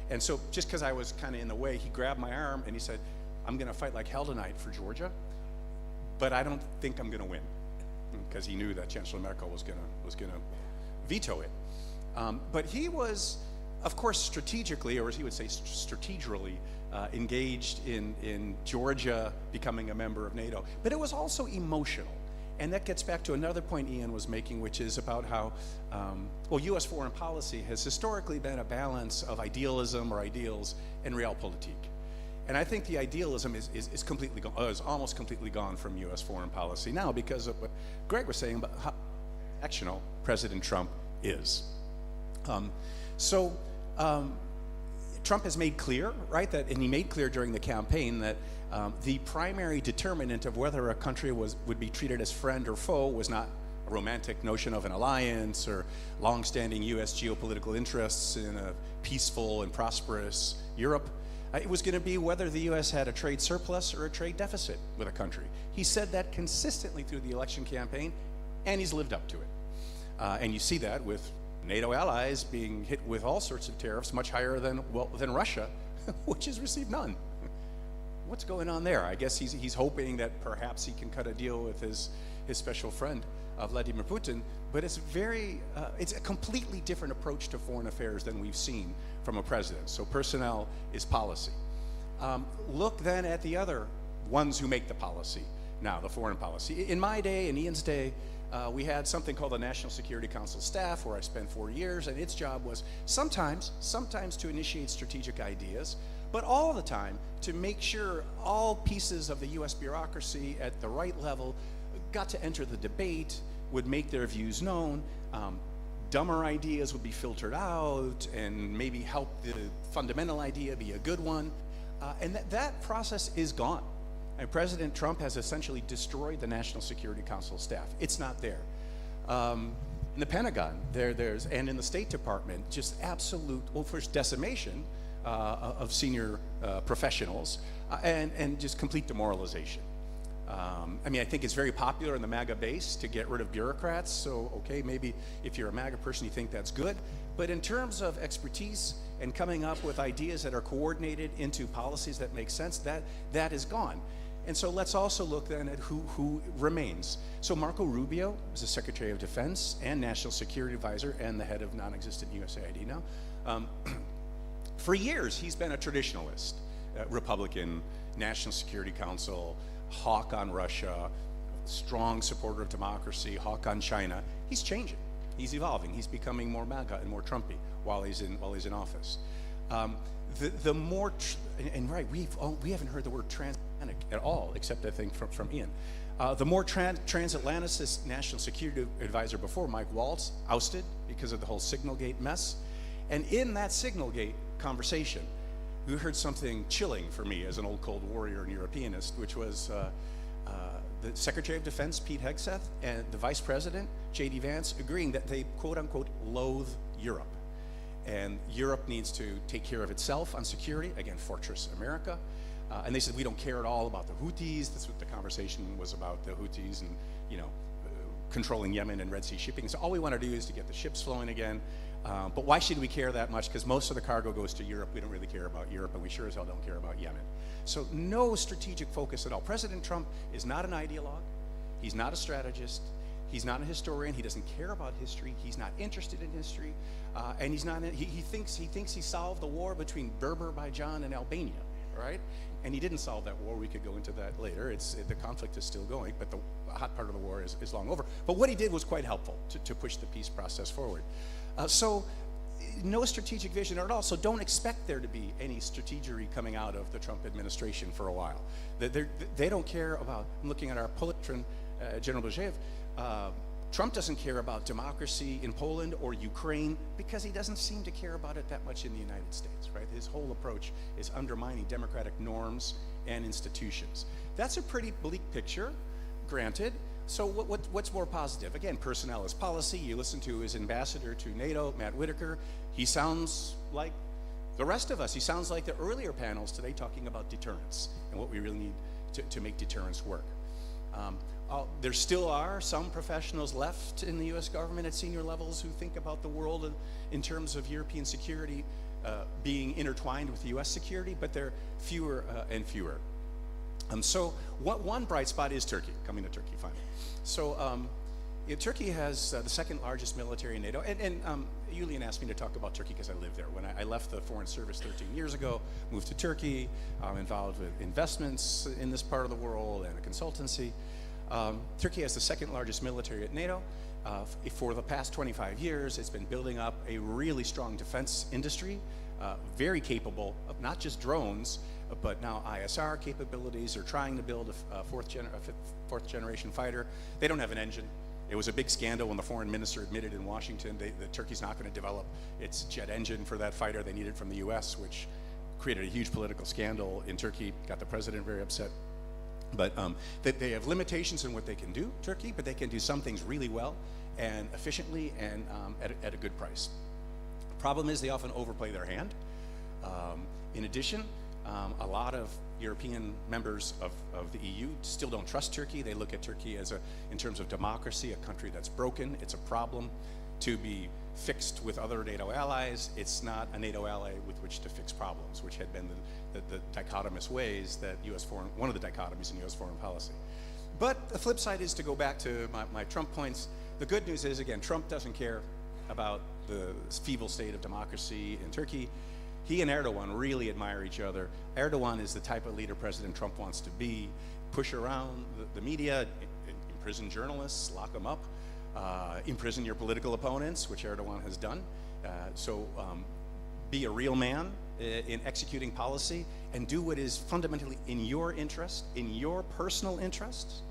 And so just because I was kind of in the way, he grabbed my arm and he said, I'm going to fight like hell tonight for Georgia, but I don't think I'm going to win, because he knew that Chancellor Merkel was going to veto it. But he was, of course, strategically, or as he would say, strategically engaged in Georgia becoming a member of NATO. But it was also emotional. And that gets back to another point Ian was making, which is about how, U.S. foreign policy has historically been a balance of idealism or ideals and realpolitik. And I think the idealism is completely gone, is almost completely gone from U.S. foreign policy now because of what Greg was saying about how actional President Trump is. Trump has made clear, right, that, and he made clear during the campaign that the primary determinant of whether a country would be treated as friend or foe was not a romantic notion of an alliance or long-standing U.S. geopolitical interests in a peaceful and prosperous Europe. It was going to be whether the U.S. had a trade surplus or a trade deficit with a country. He said that consistently through the election campaign, and he's lived up to it. And you see that with NATO allies being hit with all sorts of tariffs much higher than Russia, which has received none. What's going on there? I guess he's hoping that perhaps he can cut a deal with his special friend, Vladimir Putin, but it's a completely different approach to foreign affairs than we've seen from a president. So personnel is policy. Look then at the other ones who make the policy now, the foreign policy. In my day, in Ian's day, we had something called the National Security Council staff, where I spent 4 years, and its job was sometimes to initiate strategic ideas, but all the time to make sure all pieces of the U.S. bureaucracy at the right level got to enter the debate, would make their views known, dumber ideas would be filtered out, and maybe help the fundamental idea be a good one. And that process is gone. And President Trump has essentially destroyed the National Security Council staff. It's not there. In the Pentagon, and in the State Department, just absolute, well, first decimation of senior professionals, and just complete demoralization. I mean, I think it's very popular in the MAGA base to get rid of bureaucrats, so okay, maybe if you're a MAGA person you think that's good, but in terms of expertise and coming up with ideas that are coordinated into policies that make sense, that is gone. And so let's also look then at who remains. So Marco Rubio is the Secretary of Defense and National Security Advisor and the head of non-existent USAID now. For years, he's been a traditionalist, Republican, National Security Council, hawk on Russia, strong supporter of democracy, hawk on China. He's changing. He's evolving. He's becoming more MAGA and more Trumpy while he's in office. The more we haven't heard the word transatlantic at all, except I think from Ian. The more transatlanticist National Security Advisor before, Mike Waltz, ousted because of the whole Signalgate mess. And in that Signalgate conversation, we heard something chilling for me as an old Cold Warrior and Europeanist, which was the Secretary of Defense, Pete Hegseth, and the Vice President, J.D. Vance, agreeing that they, quote unquote, loathe Europe. And Europe needs to take care of itself on security, again, Fortress America. And they said, we don't care at all about the Houthis. That's what the conversation was about, the Houthis and, controlling Yemen and Red Sea shipping. So all we want to do is to get the ships flowing again. But why should we care that much? Because most of the cargo goes to Europe. We don't really care about Europe, and we sure as hell don't care about Yemen. So no strategic focus at all. President Trump is not an ideologue. He's not a strategist. He's not a historian. He doesn't care about history. He's not interested in history. And he's not. He thinks he solved the war between Azerbaijan and Albania, right? And he didn't solve that war. We could go into that later. The conflict is still going, but the hot part of the war is long over. But what he did was quite helpful to push the peace process forward. So no strategic vision at all. So don't expect there to be any strategery coming out of the Trump administration for a while. They don't care about, I'm looking at our Politron, General Bozhev, Trump doesn't care about democracy in Poland or Ukraine because he doesn't seem to care about it that much in the United States, right? His whole approach is undermining democratic norms and institutions. That's a pretty bleak picture, granted. So what's more positive? Again, personnel is policy. You listen to his ambassador to NATO, Matt Whitaker. He sounds like the rest of us. He sounds like the earlier panels today talking about deterrence and what we really need to make deterrence work. There still are some professionals left in the U.S. government at senior levels who think about the world in terms of European security being intertwined with U.S. security, but they're fewer and fewer. So one bright spot is Turkey, coming to Turkey finally. So Turkey has the second largest military in NATO, and Julian asked me to talk about Turkey because I lived there. When I left the Foreign Service 13 years ago, moved to Turkey, involved with investments in this part of the world and a consultancy. Turkey has the second largest military at NATO. For the past 25 years, it's been building up a really strong defense industry, very capable of not just drones, but now ISR capabilities. They're trying to build a fourth generation fighter. They don't have an engine. It was a big scandal when the foreign minister admitted in Washington that Turkey's not going to develop its jet engine for that fighter they needed from the US, which created a huge political scandal in Turkey, got the president very upset. But they have limitations in what they can do, Turkey, but they can do some things really well and efficiently and at a good price. Problem is they often overplay their hand. In addition, a lot of European members of the EU still don't trust Turkey. They look at Turkey as in terms of democracy, a country that's broken. It's a problem to be fixed with other NATO allies. It's not a NATO ally with which to fix problems, which had been the dichotomous ways that one of the dichotomies in US foreign policy. But the flip side is, to go back to my Trump points, the good news is, again, Trump doesn't care about the feeble state of democracy in Turkey. He and Erdogan really admire each other. Erdogan is the type of leader President Trump wants to be. Push around the media, imprison journalists, lock them up, imprison your political opponents, which Erdogan has done. Be a real man in executing policy and do what is fundamentally in your interest, in your personal interests,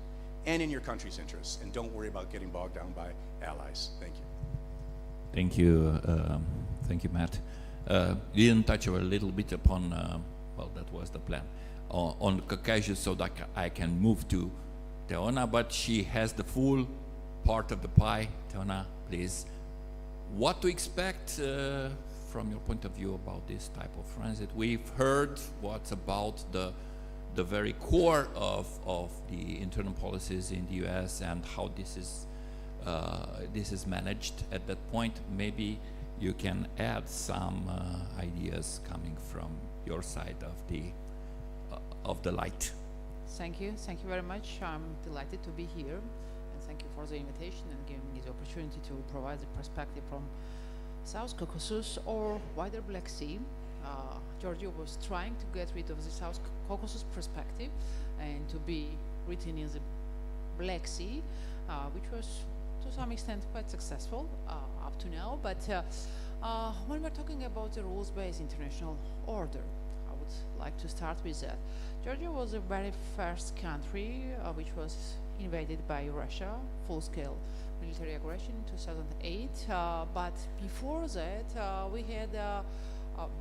and in your country's interests. And don't worry about getting bogged down by allies. Thank you. Thank you, Matt. You didn't touch a little bit upon, well, that was the plan, on Caucasus, so that I can move to Teona, but she has the full part of the pie. Teona, please. What to expect from your point of view about this type of transit? We've heard what's about the very core of the internal policies in the US and how this is managed at that point. Maybe you can add some ideas coming from your side of the light. Thank you very much. I'm delighted to be here, and thank you for the invitation and giving me the opportunity to provide the perspective from South Caucasus or wider Black Sea. Georgia was trying to get rid of the South Caucasus perspective and to be written in the Black Sea, which was to some extent quite successful up to now. But when we're talking about the rules-based international order, I would like to start with that. Georgia was the very first country which was invaded by Russia, full-scale military aggression in 2008. But before that, we had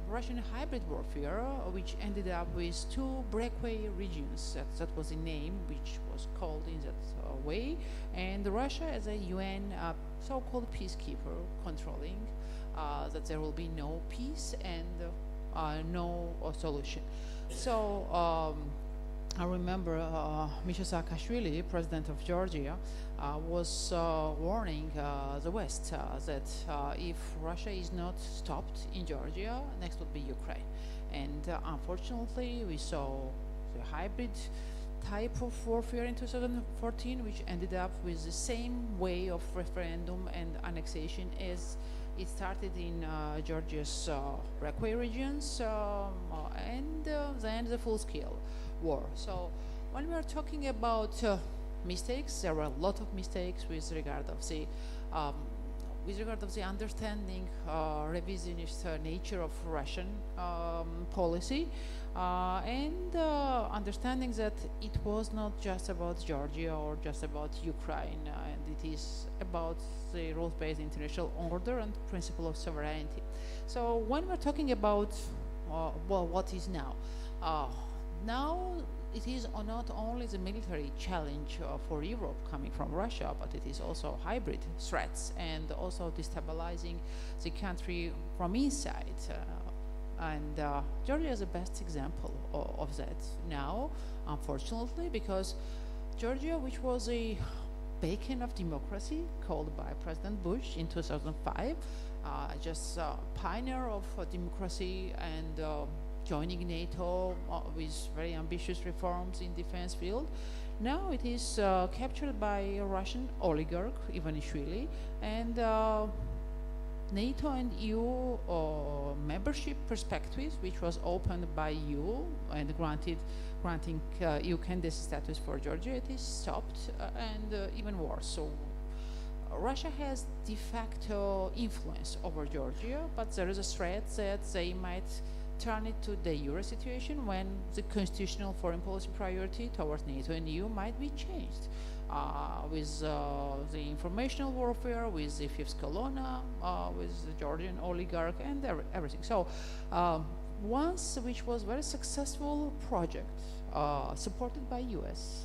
Russian hybrid warfare, which ended up with two breakaway regions. That was the name which was called in that way. And Russia as a UN so-called peacekeeper controlling that there will be no peace and no solution. So I remember Misha Saakashvili, president of Georgia, was warning the West that if Russia is not stopped in Georgia, next would be Ukraine. And unfortunately, we saw the hybrid type of warfare in 2014, which ended up with the same way of referendum and annexation as it started in Georgia's breakaway regions and then the full-scale war. So when we are talking about mistakes, there were a lot of mistakes with regard of the understanding revisionist nature of Russian policy and understanding that it was not just about Georgia or just about Ukraine, and it is about the rules-based international order and principle of sovereignty. So when we're talking about well, what is now? Now it is not only the military challenge for Europe coming from Russia, but it is also hybrid threats and also destabilizing the country from inside. And Georgia is the best example of that now, unfortunately, because Georgia, which was a beacon of democracy called by President Bush in 2005, just a pioneer of democracy and joining NATO with very ambitious reforms in defense field. Now it is captured by a Russian oligarch, Ivanishvili, and NATO and EU membership perspectives, which was opened by EU and granting EU candidate status for Georgia, it is stopped and even worse. So Russia has de facto influence over Georgia, but there is a threat that they might turn it to de jure situation when the constitutional foreign policy priority towards NATO and EU might be changed. with the informational warfare, with the fifth colonna, with the Georgian oligarch, and everything. So once, which was very successful project, supported by US,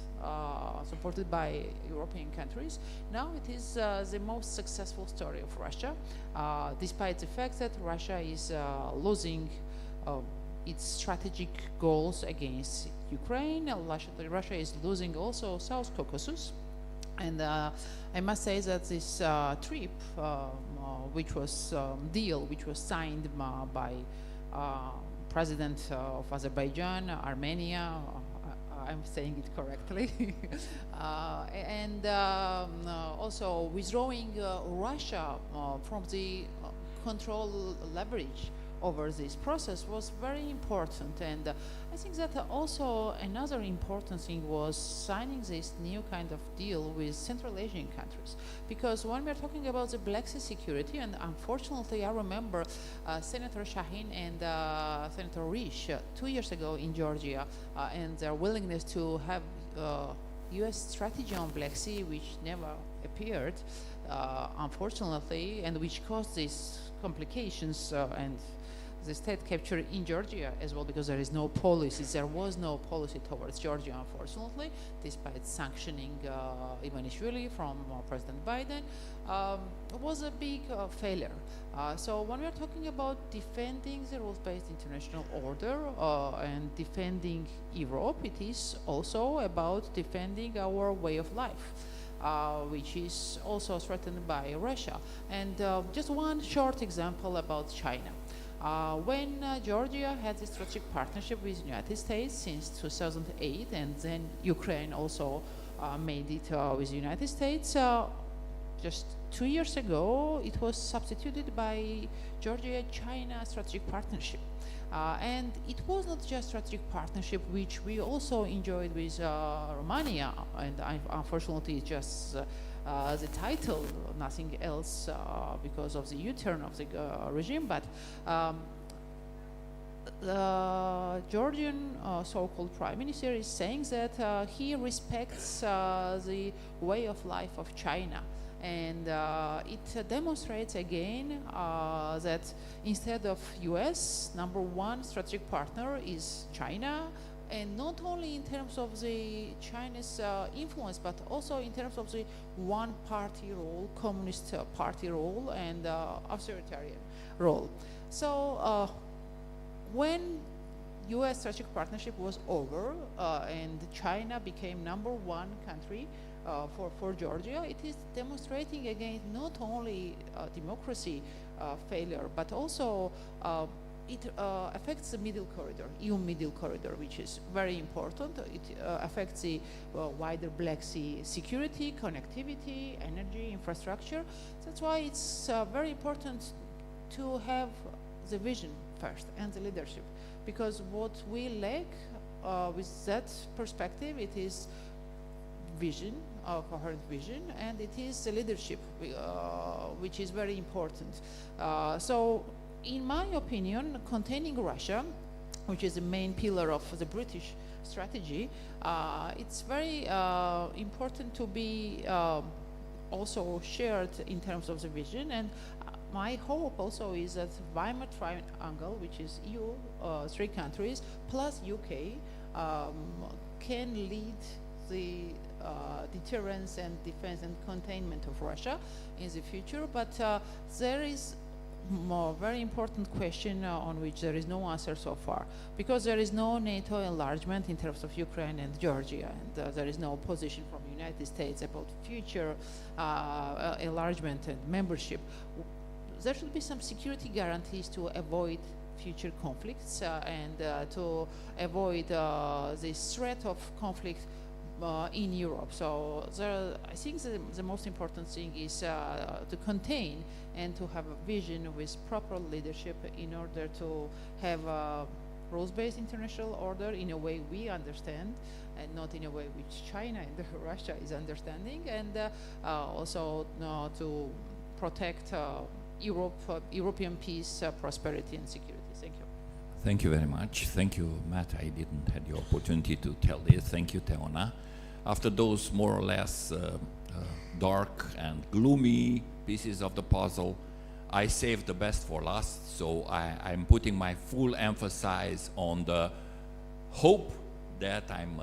supported by European countries. Now it is the most successful story of Russia, despite the fact that Russia is losing its strategic goals against Ukraine. Russia is losing also South Caucasus. And I must say that this trip, which was deal, which was signed by President of Azerbaijan, Armenia, I'm saying it correctly, and also withdrawing Russia from the control leverage over this process was very important. And I think that also another important thing was signing this new kind of deal with Central Asian countries. Because when we're talking about the Black Sea security, and unfortunately I remember Senator Shahin and Senator Risch 2 years ago in Georgia, and their willingness to have US strategy on Black Sea, which never appeared, unfortunately, and which caused these complications and the state capture in Georgia as well, because there is no policy. There was no policy towards Georgia, unfortunately, despite sanctioning Ivanishvili from President Biden. It was a big failure. So when we are talking about defending the rules-based international order and defending Europe, it is also about defending our way of life. Which is also threatened by Russia. And just one short example about China. When Georgia had this strategic partnership with the United States since 2008, and then Ukraine also made it with the United States, just 2 years ago, it was substituted by Georgia-China strategic partnership. And it was not just strategic partnership, which we also enjoyed with Romania, and unfortunately it's just the title, nothing else, because of the U-turn of the regime. But the Georgian so-called prime minister is saying that he respects the way of life of China. And it demonstrates again that instead of US, number one strategic partner is China, and not only in terms of the Chinese influence, but also in terms of the one-party role, communist party role, and authoritarian role. So when US strategic partnership was over and China became number one country for Georgia, it is demonstrating again not only democracy failure, but also it affects the middle corridor, EU middle corridor, which is very important. It affects the wider Black Sea security, connectivity, energy, infrastructure. That's why it's very important to have the vision first and the leadership, because what we lack with that perspective, it is vision, coherent vision, and it is the leadership, which is very important. So in my opinion, containing Russia, which is the main pillar of the British strategy, it's very important to be also shared in terms of the vision. And my hope also is that Weimar Triangle, which is EU, 3 countries, plus UK, can lead the deterrence and defense and containment of Russia in the future. But there is more very important question on which there is no answer so far, because there is no NATO enlargement in terms of Ukraine and Georgia, and there is no position from the United States about future enlargement and membership. There should be some security guarantees to avoid future conflicts and to avoid this threat of conflict in Europe. So I think the most important thing is to contain and to have a vision with proper leadership in order to have a rules-based international order in a way we understand, and not in a way which China and Russia is understanding, and also to protect European peace, prosperity, and security. Thank you. Thank you very much. Thank you, Matt. I didn't have the opportunity to tell this. Thank you, Teona. after those more or less dark and gloomy pieces of the puzzle, I saved the best for last, so I'm putting my full emphasis on the hope that I'm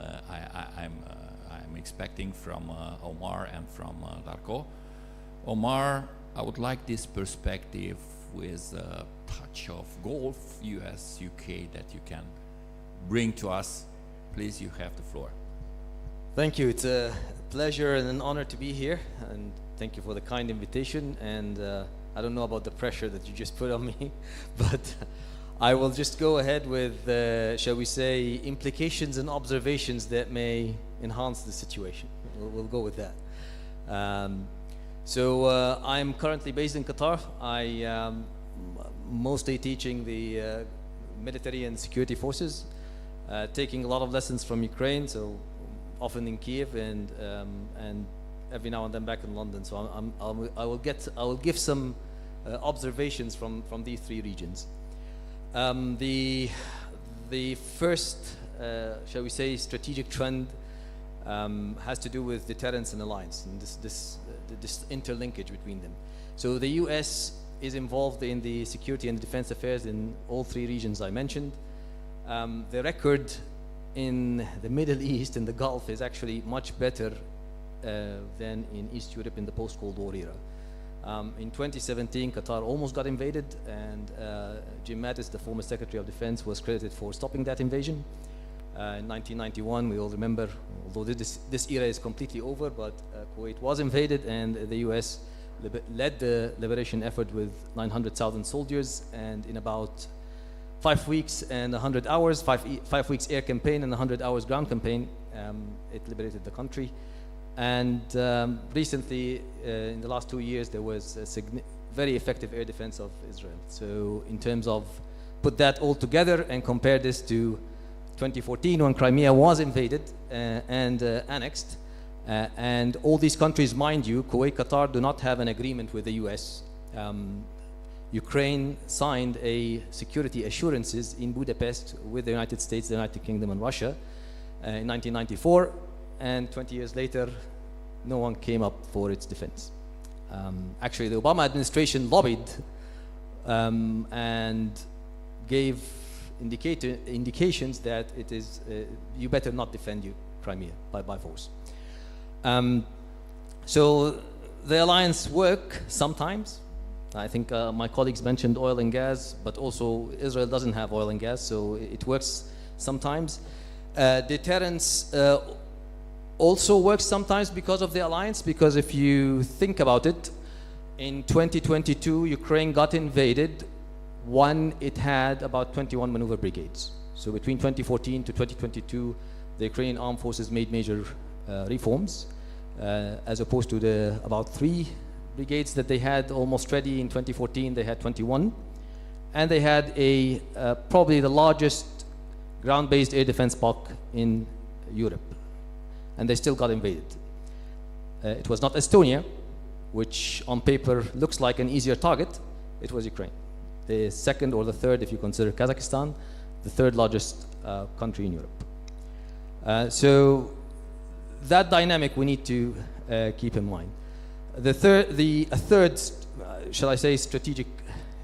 expecting from Omar and from Darko. Omar, I would like this perspective with a touch of Gulf, US, UK that you can bring to us. Please, you have the floor. Thank you. It's a pleasure and an honor to be here, and thank you for the kind invitation. And I don't know about the pressure that you just put on me, but I will just go ahead with, shall we say, implications and observations that may enhance the situation. We'll go with that. I'm currently based in Qatar. I am mostly teaching the military and security forces, taking a lot of lessons from Ukraine, so often in Kiev and every now and then back in London. So I will give some observations from these three regions. The first, shall we say, strategic trend has to do with deterrence and alliance, and this interlinkage between them. So the US is involved in the security and defense affairs in all three regions I mentioned. The record in the Middle East and the Gulf is actually much better than in East Europe in the post-Cold War era. In 2017, Qatar almost got invaded, and Jim Mattis, the former Secretary of Defense, was credited for stopping that invasion. In 1991, we all remember, although this era is completely over, but Kuwait was invaded, and the US led the liberation effort with 900,000 soldiers, and in about 5 weeks and 100 hours, 5 weeks air campaign and 100 hours ground campaign, it liberated the country. And recently, in the last 2 years, there was a very effective air defense of Israel. So in terms of put that all together and compare this to 2014 when Crimea was invaded and annexed, and all these countries, mind you, Kuwait, Qatar do not have an agreement with the US. Ukraine signed a security assurances in Budapest with the United States, the United Kingdom, and Russia in 1994, and 20 years later, no one came up for its defense. Actually, the Obama administration lobbied and gave indications that it is you better not defend Crimea by force. So the alliance work sometimes. I think my colleagues mentioned oil and gas, but also Israel doesn't have oil and gas, so it works sometimes. Deterrence also works sometimes because of the alliance, because if you think about it, in 2022, Ukraine got invaded. It had about 21 maneuver brigades. So between 2014 to 2022, the Ukrainian armed forces made major reforms, as opposed to the about 3 brigades that they had almost ready in 2014. They had 21, and they had probably the largest ground-based air defense block in Europe, and they still got invaded. It was not Estonia, which on paper looks like an easier target. It was Ukraine, the second or the third, if you consider Kazakhstan, the third largest country in Europe. So that dynamic we need to keep in mind. A third, shall I say, strategic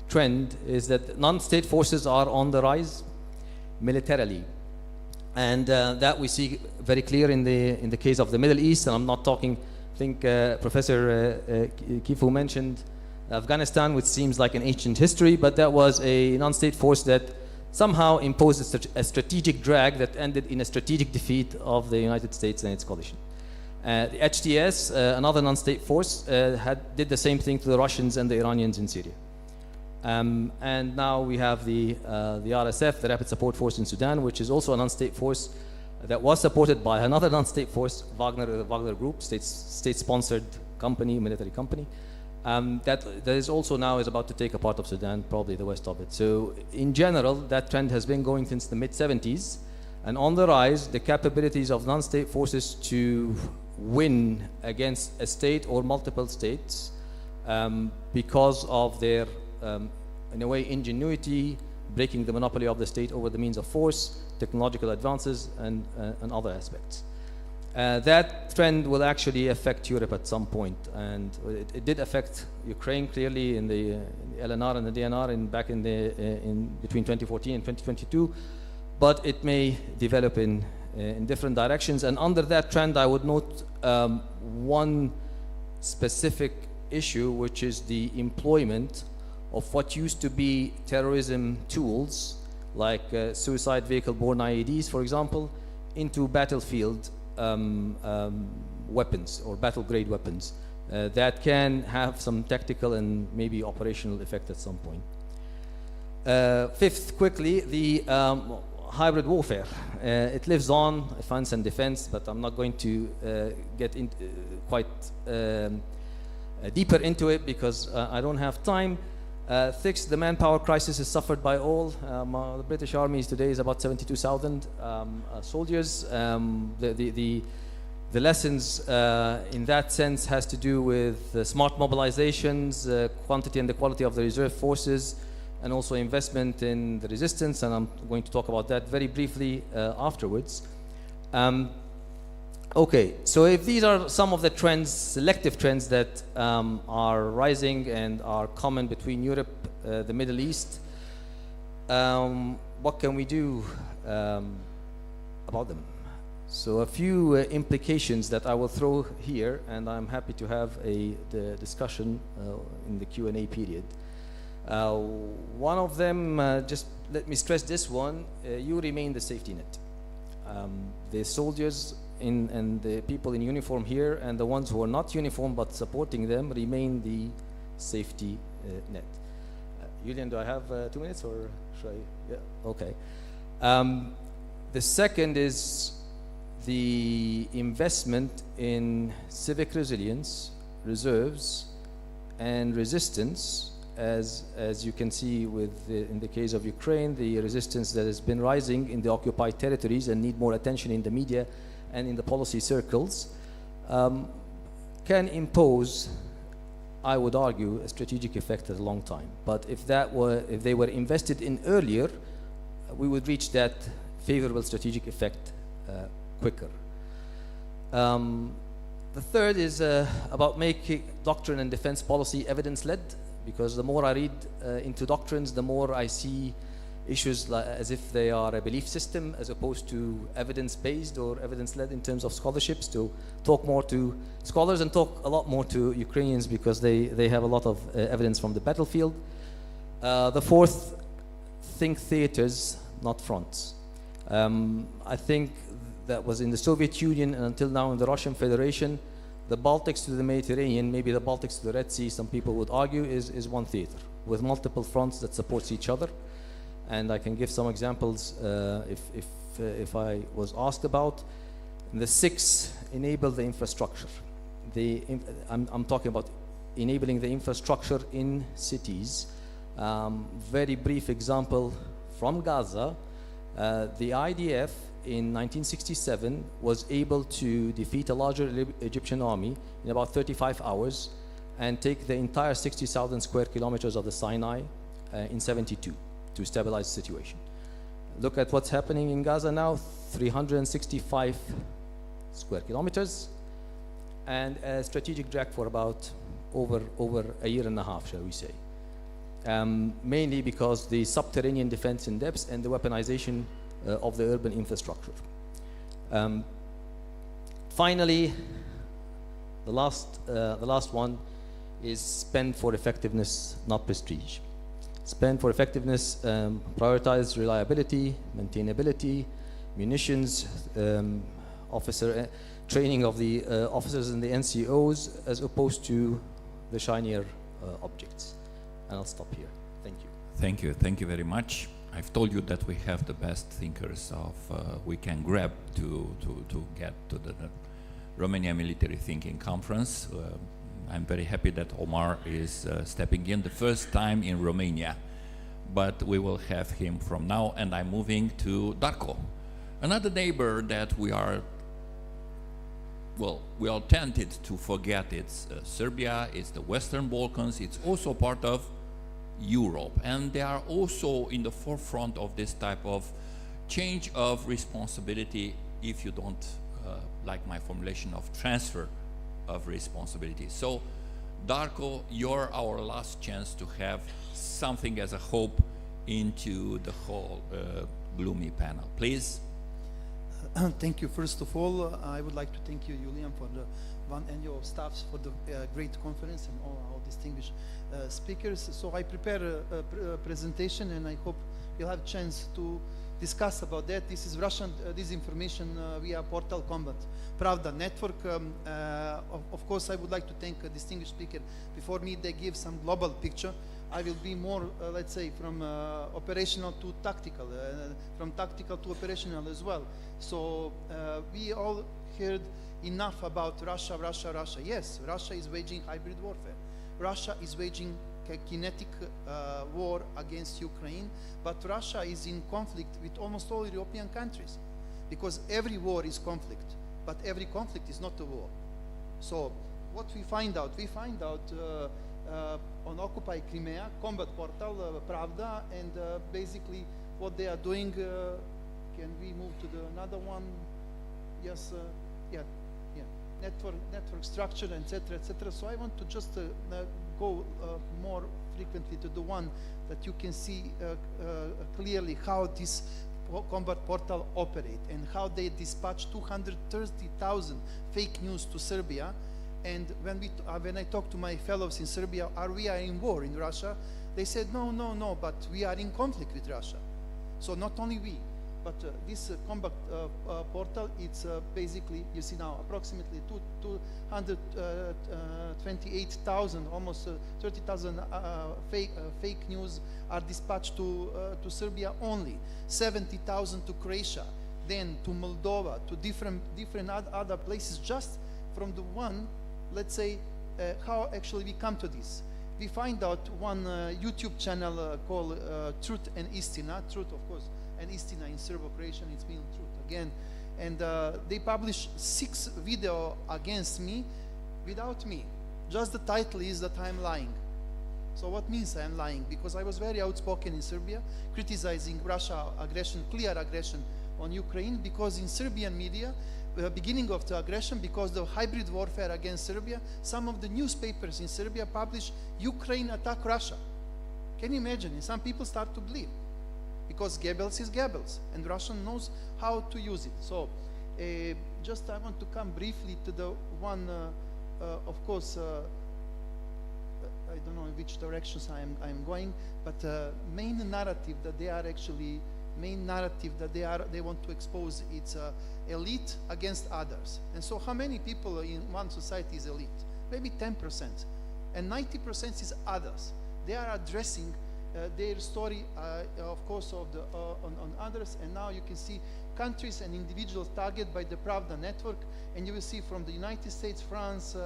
trend is that non-state forces are on the rise militarily, and that we see very clear in the case of the Middle East. And I'm not talking. I think Professor Kifu mentioned Afghanistan, which seems like an ancient history, but that was a non-state force that somehow imposed a strategic drag that ended in a strategic defeat of the United States and its coalition. The HTS, another non-state force, did the same thing to the Russians and the Iranians in Syria. And now we have the RSF, the Rapid Support Force in Sudan, which is also a non-state force that was supported by another non-state force, the Wagner Group, state-sponsored company, military company, that is also now is about to take a part of Sudan, probably the west of it. So in general, that trend has been going since the mid-70s, and on the rise, the capabilities of non-state forces to win against a state or multiple states because of their, in a way, ingenuity, breaking the monopoly of the state over the means of force, technological advances, and other aspects. That trend will actually affect Europe at some point, and it did affect Ukraine clearly in the LNR and the DNR back in between 2014 and 2022, but it may develop in different directions. And under that trend, I would note one specific issue, which is the employment of what used to be terrorism tools, like suicide vehicle-borne IEDs, for example, into battlefield weapons or battle-grade weapons that can have some tactical and maybe operational effect at some point. Fifth, quickly, the hybrid warfare. It lives on, offense and defense, but I'm not going to get in quite deeper into it because I don't have time. Sixth, the manpower crisis is suffered by all. The British Army today is about 72,000 soldiers. The lessons in that sense has to do with smart mobilizations, quantity and the quality of the reserve forces, and also investment in the resistance, and I'm going to talk about that very briefly afterwards. Okay, so if these are some of the trends, selective trends that are rising and are common between Europe, the Middle East, what can we do about them? So a few implications that I will throw here, and I'm happy to have the discussion in the Q&A period. One of them, just let me stress this one, you remain the safety net. The soldiers and the people in uniform here and the ones who are not uniform but supporting them remain the safety net. Julian, do I have 2 minutes or should I? Yeah, okay. The second is the investment in civic resilience, reserves, and resistance. As you can see in the case of Ukraine, the resistance that has been rising in the occupied territories and need more attention in the media and in the policy circles, can impose, I would argue, a strategic effect at a long time. But if they were invested in earlier, we would reach that favorable strategic effect quicker. The third is about making doctrine and defense policy evidence-led, because the more I read into doctrines, the more I see issues as if they are a belief system as opposed to evidence-based or evidence-led in terms of scholarships, to talk more to scholars and talk a lot more to Ukrainians because they have a lot of evidence from the battlefield. The fourth, think theaters, not fronts. I think that was in the Soviet Union and until now in the Russian Federation, the Baltics to the Mediterranean, maybe the Baltics to the Red Sea, some people would argue, is one theater with multiple fronts that supports each other. And I can give some examples if I was asked about. The six, enable the infrastructure. I'm talking about enabling the infrastructure in cities. Very brief example from Gaza. The IDF in 1967 was able to defeat a larger Egyptian army in about 35 hours and take the entire 60,000 square kilometers of the Sinai in 72 to stabilize the situation. Look at what's happening in Gaza now, 365 square kilometers and a strategic drag for about over a year and a half, shall we say. Mainly because the subterranean defense in depth and the weaponization of the urban infrastructure. Finally, the last one is spend for effectiveness, not prestige. Spend for effectiveness, prioritize reliability, maintainability, munitions, officer training of the officers in the NCOs as opposed to the shinier objects. And I'll stop here. Thank you. Thank you. Thank you very much. I've told you that we have the best thinkers we can grab to get to the Romania Military Thinking Conference. I'm very happy that Omar is stepping in the first time in Romania, but we will have him from now, and I'm moving to Darko, another neighbor that we are tempted to forget. It's Serbia, it's the Western Balkans, it's also part of Europe, and they are also in the forefront of this type of change of responsibility if you don't like my formulation of transfer of responsibility. So, Darko, you're our last chance to have something as a hope into the whole gloomy panel. Please. Thank you. First of all, I would like to thank you, Julian, for the one and your staffs for the great conference and all our distinguished speakers. So I prepare a presentation, and I hope you'll have a chance to discuss about that. This is Russian disinformation via portal Combat Pravda network. Of course, I would like to thank a distinguished speaker before me. They give some global picture. I will be more, let's say, from operational to tactical, from tactical to operational as well. So we all heard enough about Russia, Russia, Russia. Yes, Russia is waging hybrid warfare. Russia is waging kinetic war against Ukraine, but Russia is in conflict with almost all European countries, because every war is conflict, but every conflict is not a war. So what we find out? We find out on Occupy Crimea, Combat Portal, Pravda, and basically what they are doing. Can we move to the another one? Yes, yeah. Network structure, etc., etc. So I want to just go more frequently to the one that you can see clearly how this combat portal operate and how they dispatch 230,000 fake news to Serbia. And when I talk to my fellows in Serbia, are we in war in Russia? They said no, but we are in conflict with Russia. So not only we, but this combat portal, it's basically, you see now, approximately 228,000, almost 30,000 fake news are dispatched to Serbia only, 70,000 to Croatia, then to Moldova, to different other places, just from the one, let's say, how actually we come to this. We find out one YouTube channel called Truth and Istina, Truth, of course, and Istina in Serbo-Croatian, it's mean truth again. And they publish 6 videos against me without me. Just the title is that I'm lying. So what means I'm lying? Because I was very outspoken in Serbia, criticizing Russia aggression, clear aggression on Ukraine, because in Serbian media, beginning of the aggression, because of hybrid warfare against Serbia, some of the newspapers in Serbia publish Ukraine attack Russia. Can you imagine? And some people start to believe, because Goebbels is Goebbels, and Russian knows how to use it. So just I want to come briefly to the one, of course, I don't know in which directions I'm going, but main narrative that they are actually, they want to expose, it's elite against others. And so how many people in one society is elite? Maybe 10%. And 90% is others. They are addressing their story, of course, of the, on others. And now you can see countries and individuals targeted by the Pravda network. And you will see from the United States, France,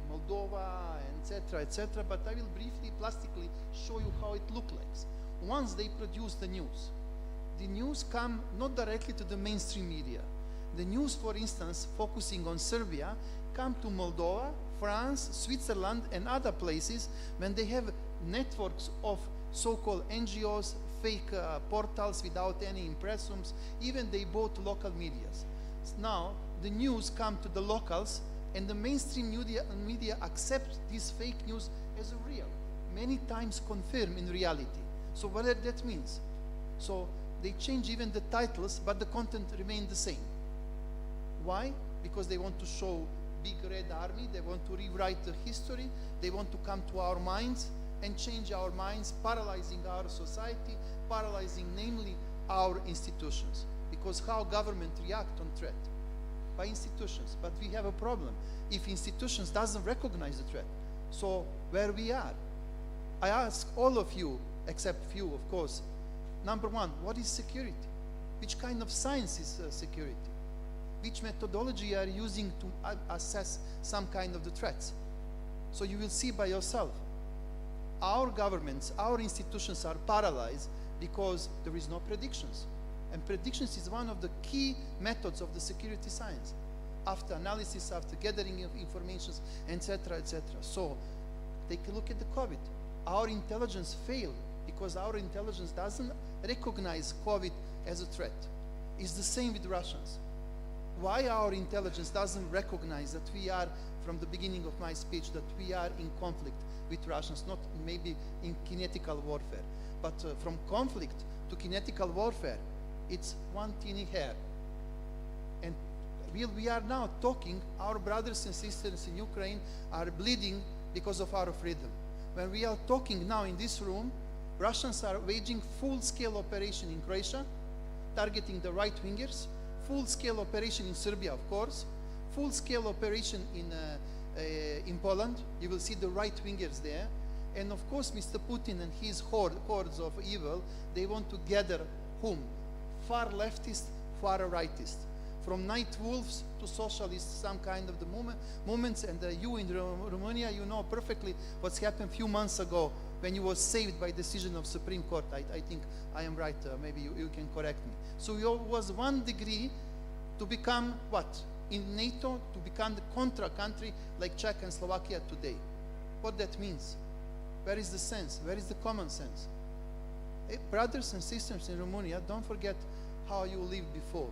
Moldova, etc., etc. But I will briefly, plastically show you how it looks like. Once they produce the news come not directly to the mainstream media. The news, for instance, focusing on Serbia, come to Moldova, France, Switzerland, and other places when they have networks of so-called NGOs, fake portals without any impressums. Even they bought local medias. Now the news come to the locals, and the mainstream media accept this fake news as real, many times confirmed in reality. So what that means? So they change even the titles, but the content remains the same. Why? Because they want to show big red army, they want to rewrite the history, they want to come to our minds and change our minds, paralyzing our society, paralyzing namely our institutions. Because how government react on threat? By institutions. But we have a problem. If institutions doesn't recognize the threat, so where we are? I ask all of you, except few, of course, number one, what is security? Which kind of science is security? Which methodology are you using to assess some kind of the threats? So you will see by yourself. Our governments, our institutions are paralyzed because there is no predictions. And predictions is one of the key methods of the security science. After analysis, after gathering of information, etc., etc. So take a look at the COVID. Our intelligence failed because our intelligence doesn't recognize COVID as a threat. It's the same with Russians. why our intelligence doesn't recognize that we are, from the beginning of my speech, that we are in conflict with Russians, not maybe in kinetical warfare, but from conflict to kinetical warfare, it's one teeny hair. And we are now talking, our brothers and sisters in Ukraine are bleeding because of our freedom. When we are talking now in this room, Russians are waging full-scale operation in Croatia, targeting the right-wingers, full-scale operation in Serbia, of course, full-scale operation in Poland. You will see the right-wingers there. And of course, Mr. Putin and his hordes of evil, they want to gather whom? Far leftist, far rightist. From night wolves to socialists, some kind of the movements. And you in Romania, you know perfectly what's happened a few months ago when you was saved by decision of Supreme Court. I think I am right. Maybe you can correct me. So you was 1 degree to become what? In NATO, to become the contra country like Czech and Slovakia today. What that means? Where is the sense? Where is the common sense? Brothers and sisters in Romania, don't forget how you lived before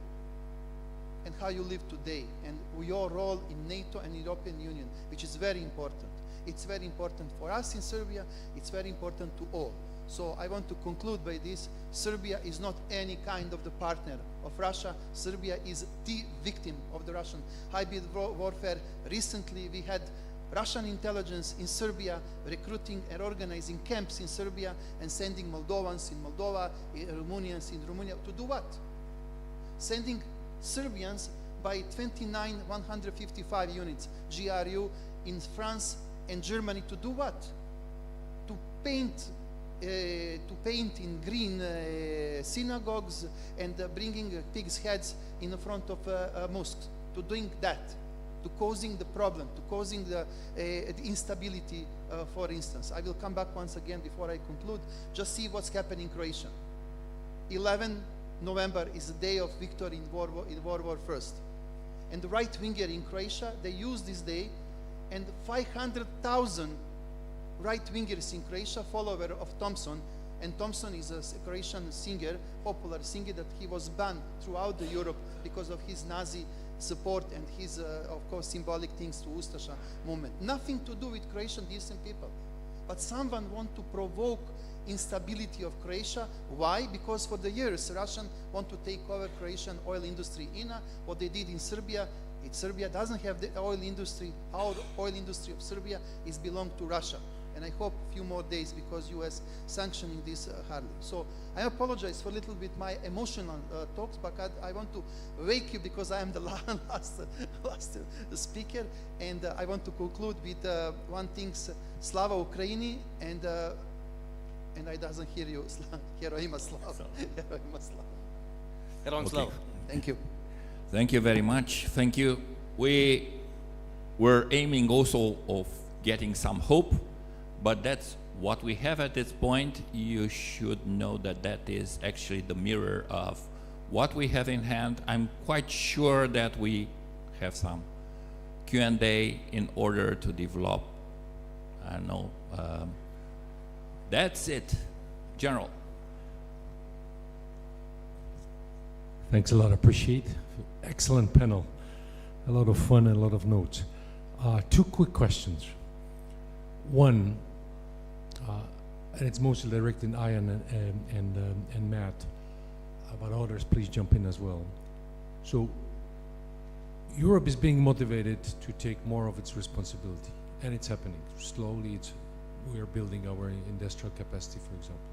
and how you live today, and your role in NATO and European Union, which is very important. It's very important for us in Serbia, it's very important to all. So I want to conclude by this. Serbia is not any kind of the partner of Russia. Serbia is the victim of the Russian hybrid warfare. Recently we had Russian intelligence in Serbia recruiting and organizing camps in Serbia and sending Moldovans in Moldova, Romanians in Romania to do what? Sending Serbians by 29 155 units GRU in France and Germany to do what? To paint in green synagogues and bringing pigs' heads in the front of mosques, to doing that, to causing the problem, to causing the instability, for instance. I will come back once again before I conclude. Just see what's happening in Croatia. 11 November is the day of victory in World War I. And the right winger in Croatia, they use this day, and 500,000 right-wingers in Croatia, follower of Thompson, and Thompson is a Croatian singer, popular singer, that he was banned throughout Europe because of his Nazi support and his, of course, symbolic things to Ustasha movement. Nothing to do with Croatian decent people. But someone want to provoke instability of Croatia. Why? Because for the years, Russians want to take over Croatian oil industry. What they did in Serbia, Serbia doesn't have the oil industry. Our oil industry of Serbia is belong to Russia. And I hope a few more days, because US sanctioning this hardly. So I apologize for a little bit my emotional talks, but I want to wake you because I am the last speaker, and I want to conclude with one thing: Slava Ukraini, and I doesn't hear you. Heroima Slava. Heroima Slava. Heroim Slava. Thank you. Thank you very much. Thank you. We were aiming also of getting some hope, but that's what we have at this point. You should know that that is actually the mirror of what we have in hand. I'm quite sure that we have some Q&A in order to develop, I don't know, that's it. General. Thanks a lot, appreciate. Excellent panel. A lot of fun and a lot of notes. Two quick questions. One, and it's mostly directed in Ian and Matt, but others please jump in as well. So Europe is being motivated to take more of its responsibility, and it's happening. Slowly we are building our industrial capacity, for example.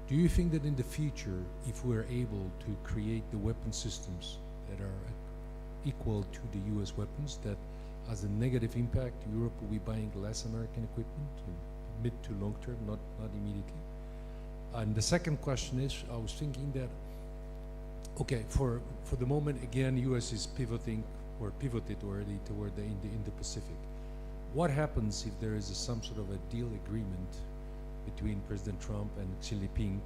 Do you think that in the future, if we're able to create the weapon systems that are equal to the US weapons, that as a negative impact, Europe will be buying less American equipment in mid to long term, not immediately? And the second question is, I was thinking that, okay, for the moment, again, US is pivoting or pivoted already toward the Indo-Pacific. What happens if there is some sort of a deal agreement between President Trump and Xi Jinping?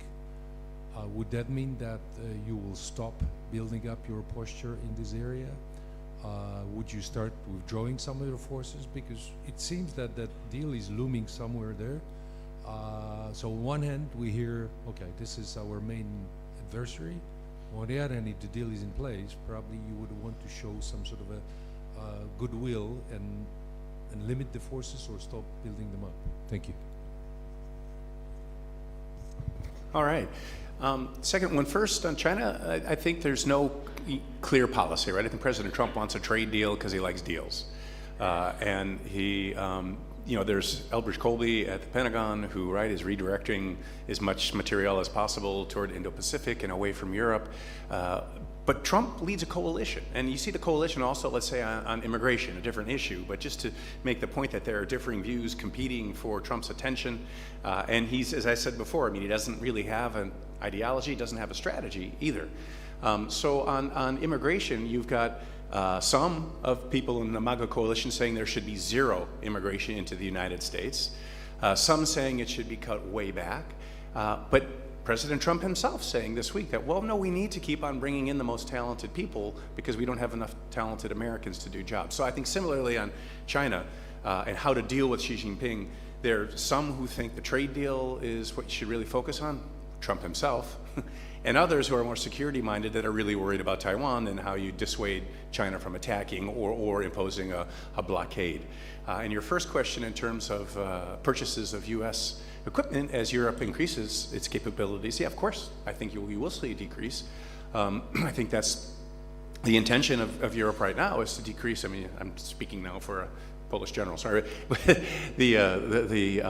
Would that mean that you will stop building up your posture in this area? Would you start withdrawing some of your forces? Because it seems that that deal is looming somewhere there. So on one hand, we hear, okay, this is our main adversary, On the other hand, if the deal is in place, probably you would want to show some sort of a goodwill and limit the forces or stop building them up. Thank you. All right. Second one first on China. I think there's no clear policy, right? I think President Trump wants a trade deal because he likes deals. And he, there's Elbridge Colby at the Pentagon who, right, is redirecting as much material as possible toward Indo-Pacific and away from Europe. But Trump leads a coalition, and you see the coalition also, let's say, on immigration, a different issue, but just to make the point that there are differing views competing for Trump's attention. And he's, as I said before, I mean, he doesn't really have an ideology, doesn't have a strategy either. So on immigration, you've got some of people in the MAGA coalition saying there should be zero immigration into the United States, some saying it should be cut way back, but President Trump himself saying this week that, well, no, we need to keep on bringing in the most talented people because we don't have enough talented Americans to do jobs. So I think similarly on China and how to deal with Xi Jinping, there are some who think the trade deal is what you should really focus on, Trump himself, and others who are more security-minded that are really worried about Taiwan and how you dissuade China from attacking or imposing a blockade. And your first question in terms of purchases of U.S. equipment as Europe increases its capabilities, yeah, of course, I think you will see a decrease. I think that's the intention of Europe right now is to decrease. I mean, I'm speaking now for a Polish general, sorry, but the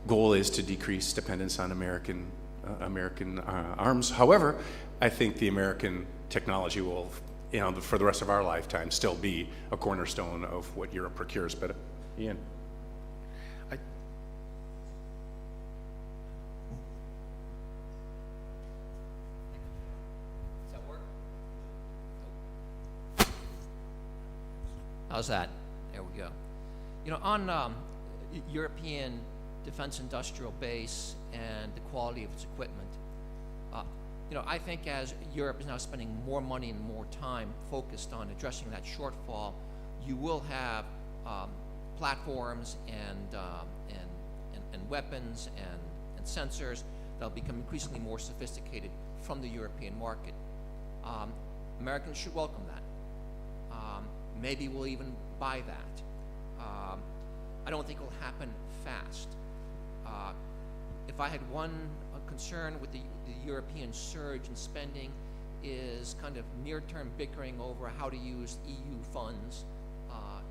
goal is to decrease dependence on American arms. However, I think the American technology will, for the rest of our lifetime, still be a cornerstone of what Europe procures. But Ian. How's that? There we go. On European defense industrial base and the quality of its equipment, I think as Europe is now spending more money and more time focused on addressing that shortfall, you will have platforms and weapons and sensors that'll become increasingly more sophisticated from the European market. Americans should welcome that. Maybe we'll even buy that. I don't think it'll happen fast. If I had one concern with the European surge in spending is kind of near-term bickering over how to use EU funds,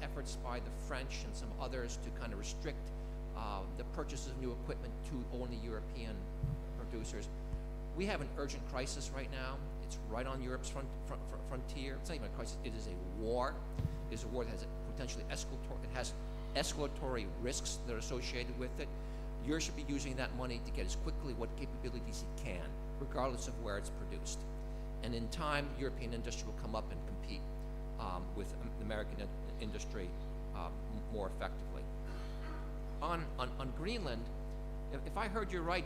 efforts by the French and some others to kind of restrict the purchases of new equipment to only European producers. We have an urgent crisis right now. It's right on Europe's frontier. It's not even a crisis, it is a war. It is a war that has potentially escalatory risks that are associated with it. Europe should be using that money to get as quickly what capabilities it can, regardless of where it's produced. And in time, European industry will come up and compete with American industry more effectively. On Greenland, if I heard you right,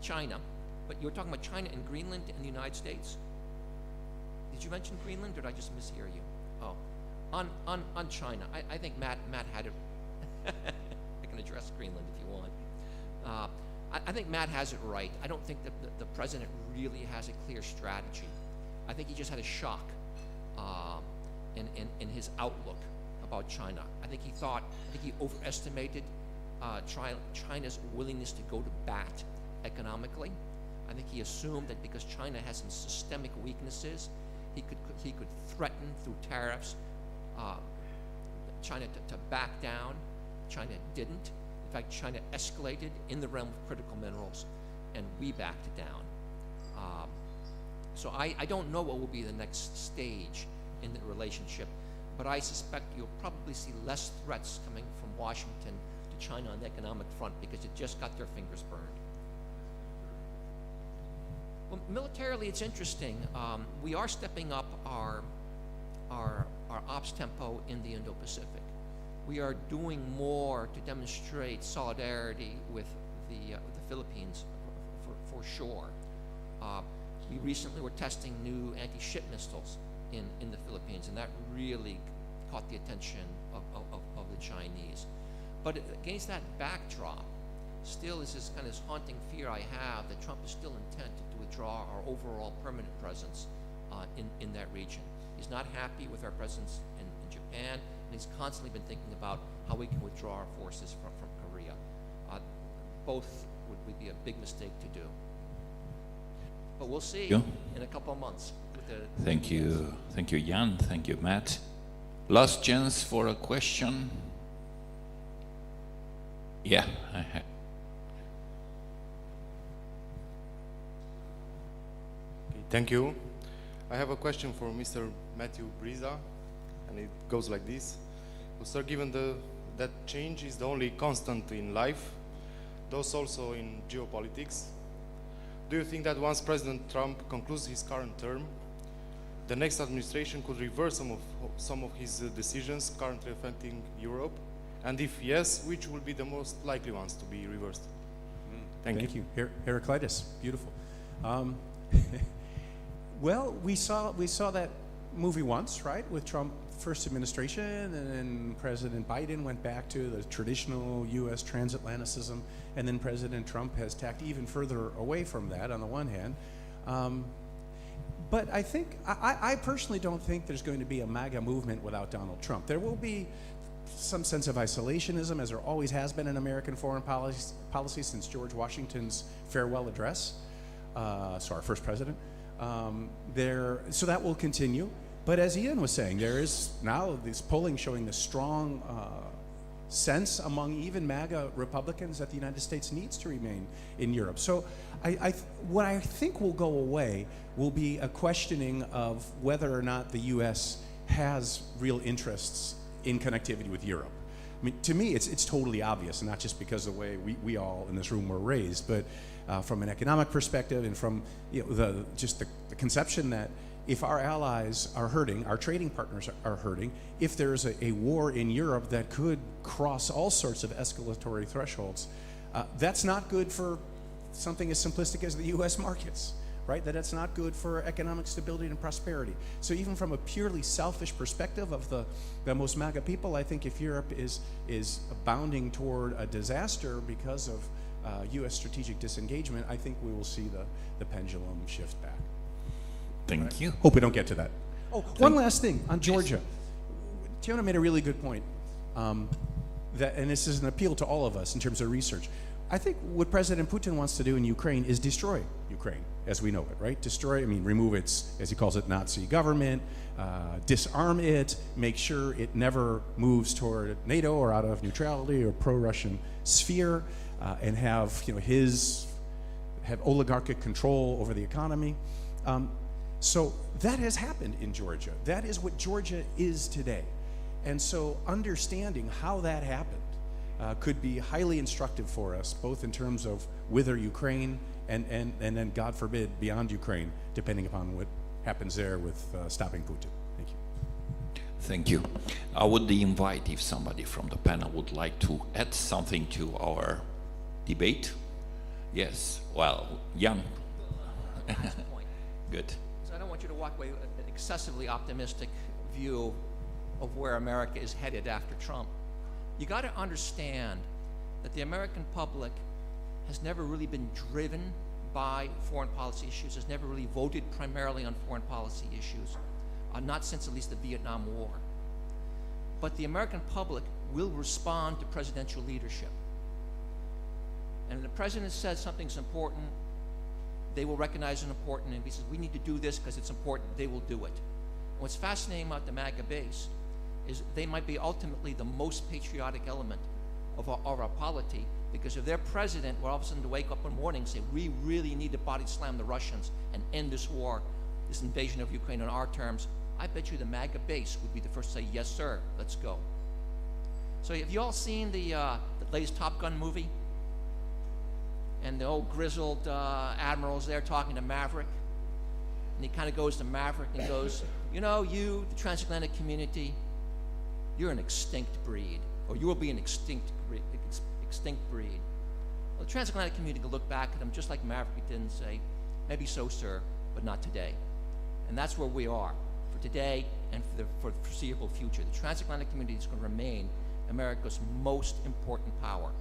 China, but you were talking about China and Greenland and the United States? Did you mention Greenland, or did I just mishear you? Oh, on China, I think Matt had it. I can address Greenland if you want. I think Matt has it right. I don't think that the president really has a clear strategy. I think he just had a shock in his outlook about China. I think he overestimated China's willingness to go to bat economically. I think he assumed that because China has some systemic weaknesses, he could threaten through tariffs China to back down. China didn't. In fact, China escalated in the realm of critical minerals, and we backed down. So I don't know what will be the next stage in the relationship, but I suspect you'll probably see less threats coming from Washington to China on the economic front because it just got their fingers burned. Well, militarily, it's interesting. We are stepping up our ops tempo in the Indo-Pacific. We are doing more to demonstrate solidarity with the Philippines, for sure. We recently were testing new anti-ship missiles in the Philippines, and that really caught the attention of the Chinese. But against that backdrop, still is this kind of haunting fear I have that Trump is still intent to withdraw our overall permanent presence in that region. He's not happy with our presence in Japan, and he's constantly been thinking about how we can withdraw our forces from Korea. Both would be a big mistake to do. But we'll see in a couple of months. Thank you. Thank you, Jan. Thank you, Matt. Last chance for a question. Yeah, I have. Okay, thank you. I have a question for Mr. Matthew Briza, and it goes like this. Well, sir, given that change is the only constant in life, thus also in geopolitics, do you think that once President Trump concludes his current term, the next administration could reverse some of his decisions currently affecting Europe? And if yes, which will be the most likely ones to be reversed? Thank you. Heraclitus, beautiful. Well, we saw that movie once, right, with Trump first administration, and then President Biden went back to the traditional U.S. transatlanticism, and then President Trump has tacked even further away from that on the one hand. But I think, I personally don't think there's going to be a MAGA movement without Donald Trump. There will be some sense of isolationism, as there always has been in American foreign policy since George Washington's farewell address, so our first president. So that will continue. But as Ian was saying, there is now this polling showing the strong sense among even MAGA Republicans that the United States needs to remain in Europe. So what I think will go away will be a questioning of whether or not the U.S. has real interests in connectivity with Europe. I mean, to me, it's totally obvious, and not just because of the way we all in this room were raised, but from an economic perspective and from the conception that if our allies are hurting, our trading partners are hurting, if there's a war in Europe that could cross all sorts of escalatory thresholds, that's not good for something as simplistic as the U.S. markets, right? That's not good for economic stability and prosperity. So even from a purely selfish perspective of the most MAGA people, I think if Europe is bounding toward a disaster because of U.S. strategic disengagement, I think we will see the pendulum shift back. Thank you. Hope we don't get to that. Oh, one last thing on Georgia. Tiona made a really good point, and this is an appeal to all of us in terms of research. I think what President Putin wants to do in Ukraine is destroy Ukraine as we know it, right? Destroy, remove its, as he calls it, Nazi government, disarm it, make sure it never moves toward NATO or out of neutrality or pro-Russian sphere, and have oligarchic control over the economy. So that has happened in Georgia. That is what Georgia is today. And so understanding how that happened could be highly instructive for us, both in terms of wither Ukraine and then, God forbid, beyond Ukraine, depending upon what happens there with stopping Putin. Thank you. Thank you. I would invite if somebody from the panel would like to add something to our debate. Yes, well, Jan. Good. So I don't want you to walk away with an excessively optimistic view of where America is headed after Trump. You got to understand that the American public has never really been driven by foreign policy issues, has never really voted primarily on foreign policy issues, not since at least the Vietnam War. But the American public will respond to presidential leadership. And if the president says something's important, they will recognize it's important, and if he says, we need to do this because it's important, they will do it. And what's fascinating about the MAGA base is they might be ultimately the most patriotic element of our polity, because if their president were all of a sudden to wake up one morning and say, we really need to body slam the Russians and end this war, this invasion of Ukraine on our terms, I bet you the MAGA base would be the first to say, yes, sir, let's go. So have you all seen the latest Top Gun movie? And the old grizzled admiral's there talking to Maverick. And he kind of goes to Maverick and he goes, you know, you, the transatlantic community, you're an extinct breed, or you will be an extinct breed. Well, the transatlantic community can look back at him just like Maverick did and say, maybe so, sir, but not today. And that's where we are for today and for the foreseeable future. The transatlantic community is going to remain America's most important power.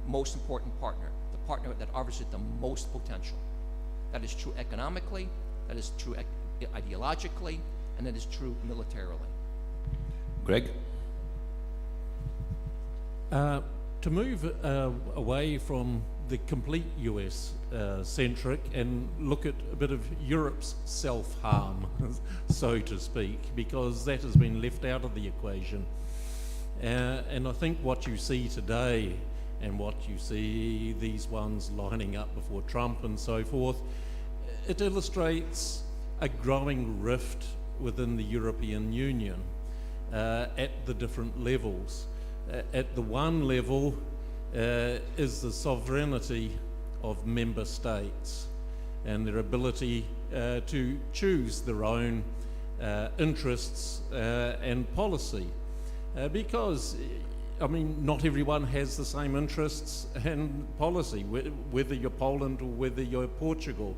most important partner, the partner that offers it the most potential. That is true economically, that is true ideologically, and that is true militarily. Greg? To move away from the complete US centric and look at a bit of Europe's self-harm, so to speak, because that has been left out of the equation. And I think what you see today and what you see these ones lining up before Trump and so forth, it illustrates a growing rift within the European Union at the different levels. At the one level is the sovereignty of member states and their ability to choose their own interests and policy. Because, I mean, not everyone has the same interests and policy, whether you're Poland or whether you're Portugal.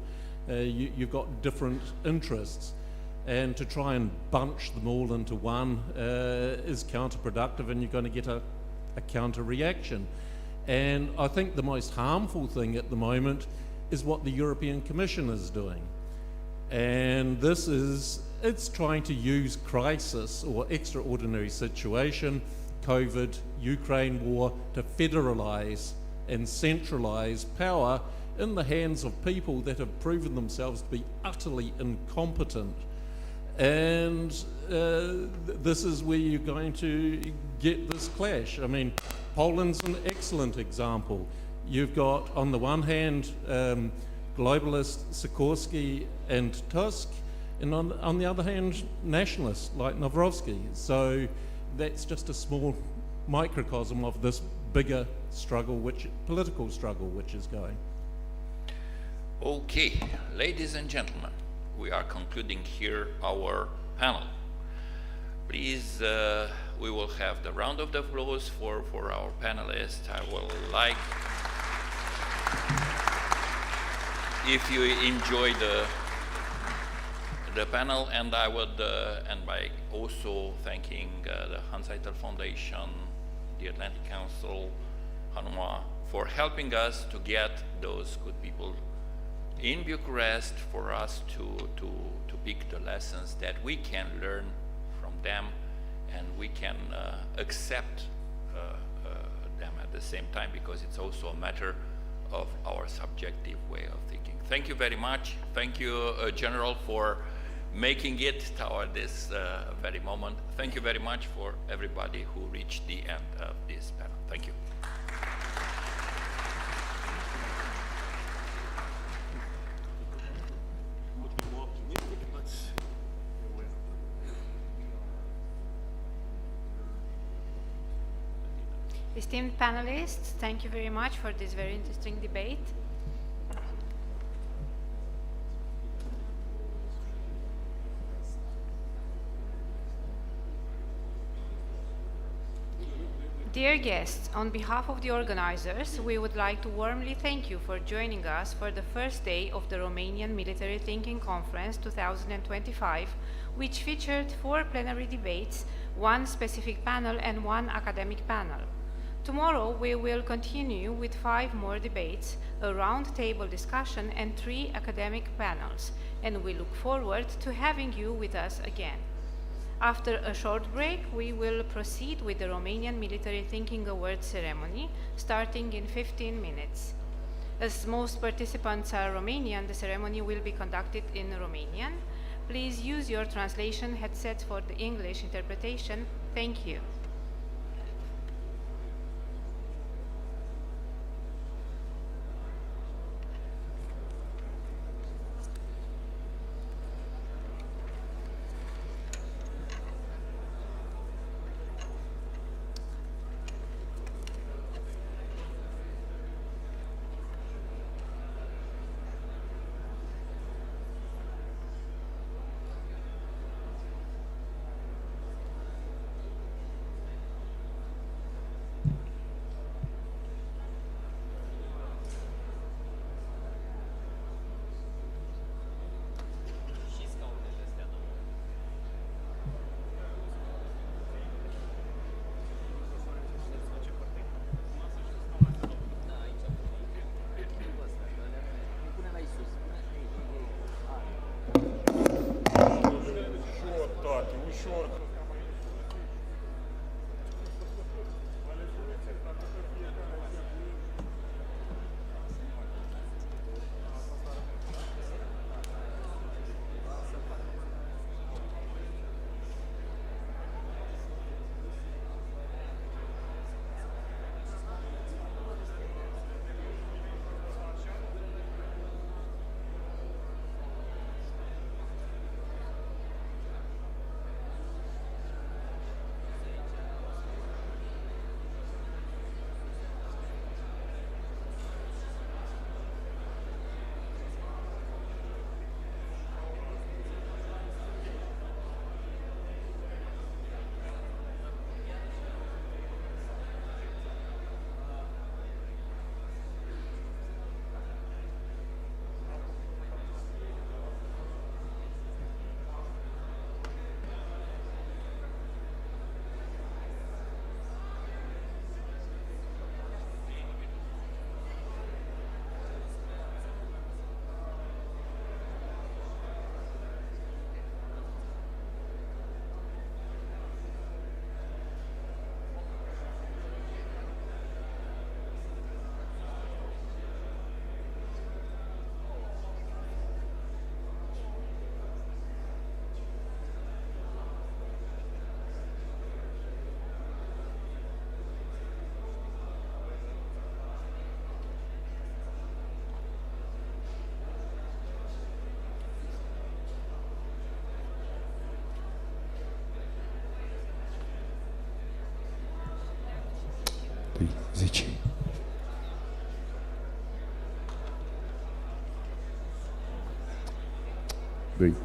You've got different interests. And to try and bunch them all into one is counterproductive, and you're going to get a counter reaction. And I think the most harmful thing at the moment is what the European Commission is doing. And this is, it's trying to use crisis or extraordinary situation, COVID, Ukraine war, to federalize and centralize power in the hands of people that have proven themselves to be utterly incompetent. And this is where you're going to get this clash. I mean, Poland's an excellent example. You've got, on the one hand, globalists Sikorski and Tusk, and on the other hand, nationalists like Nawrocki. So that's just a small microcosm of this bigger struggle, political struggle, which is going. Okay, ladies and gentlemen, we are concluding here our panel. Please, we will have the round of applause for our panelists. I would like, if you enjoy the panel, and I would end by also thanking the Hans Eitel Foundation, the Atlantic Council, Hanoi, for helping us to get those good people in Bucharest, for us to pick the lessons that we can learn from them, and we can accept them at the same time, because it's also a matter of our subjective way of thinking. Thank you very much. Thank you, General, for making it toward this very moment. Thank you very much for everybody who reached the end of this panel. Thank you. Esteemed panelists, thank you very much for this very interesting debate. Dear guests, on behalf of the organizers, we would like to warmly thank you for joining us for the first day of the Romanian Military Thinking Conference 2025, which featured 4 plenary debates, 1 specific panel and 1 academic panel. Tomorrow we will continue with 5 more debates, a round-table discussion and 3 academic panels, and we look forward to having you with us again. After a short break, we will proceed with the Romanian Military Thinking Awards ceremony, starting in 15 minutes. As most participants are Romanian, the ceremony will be conducted in Romanian. Please use your translation headsets for the English interpretation. Thank you. Тысячи.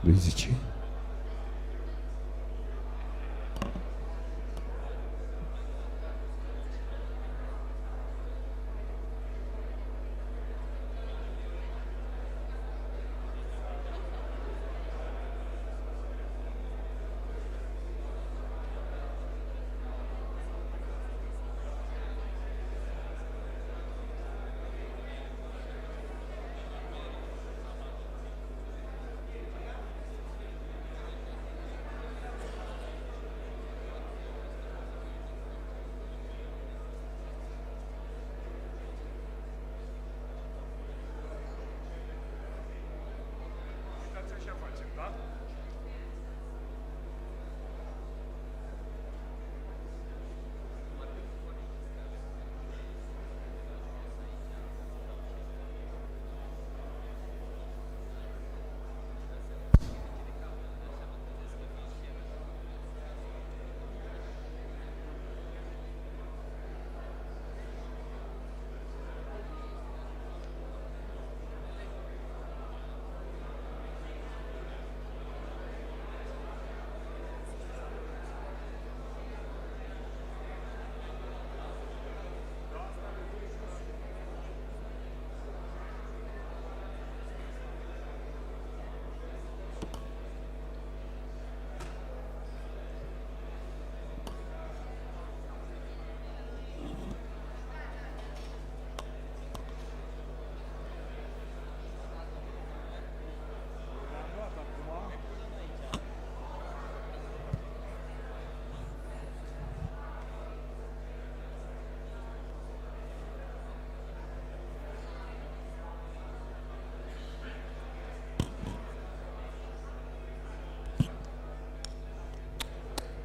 Тысячи.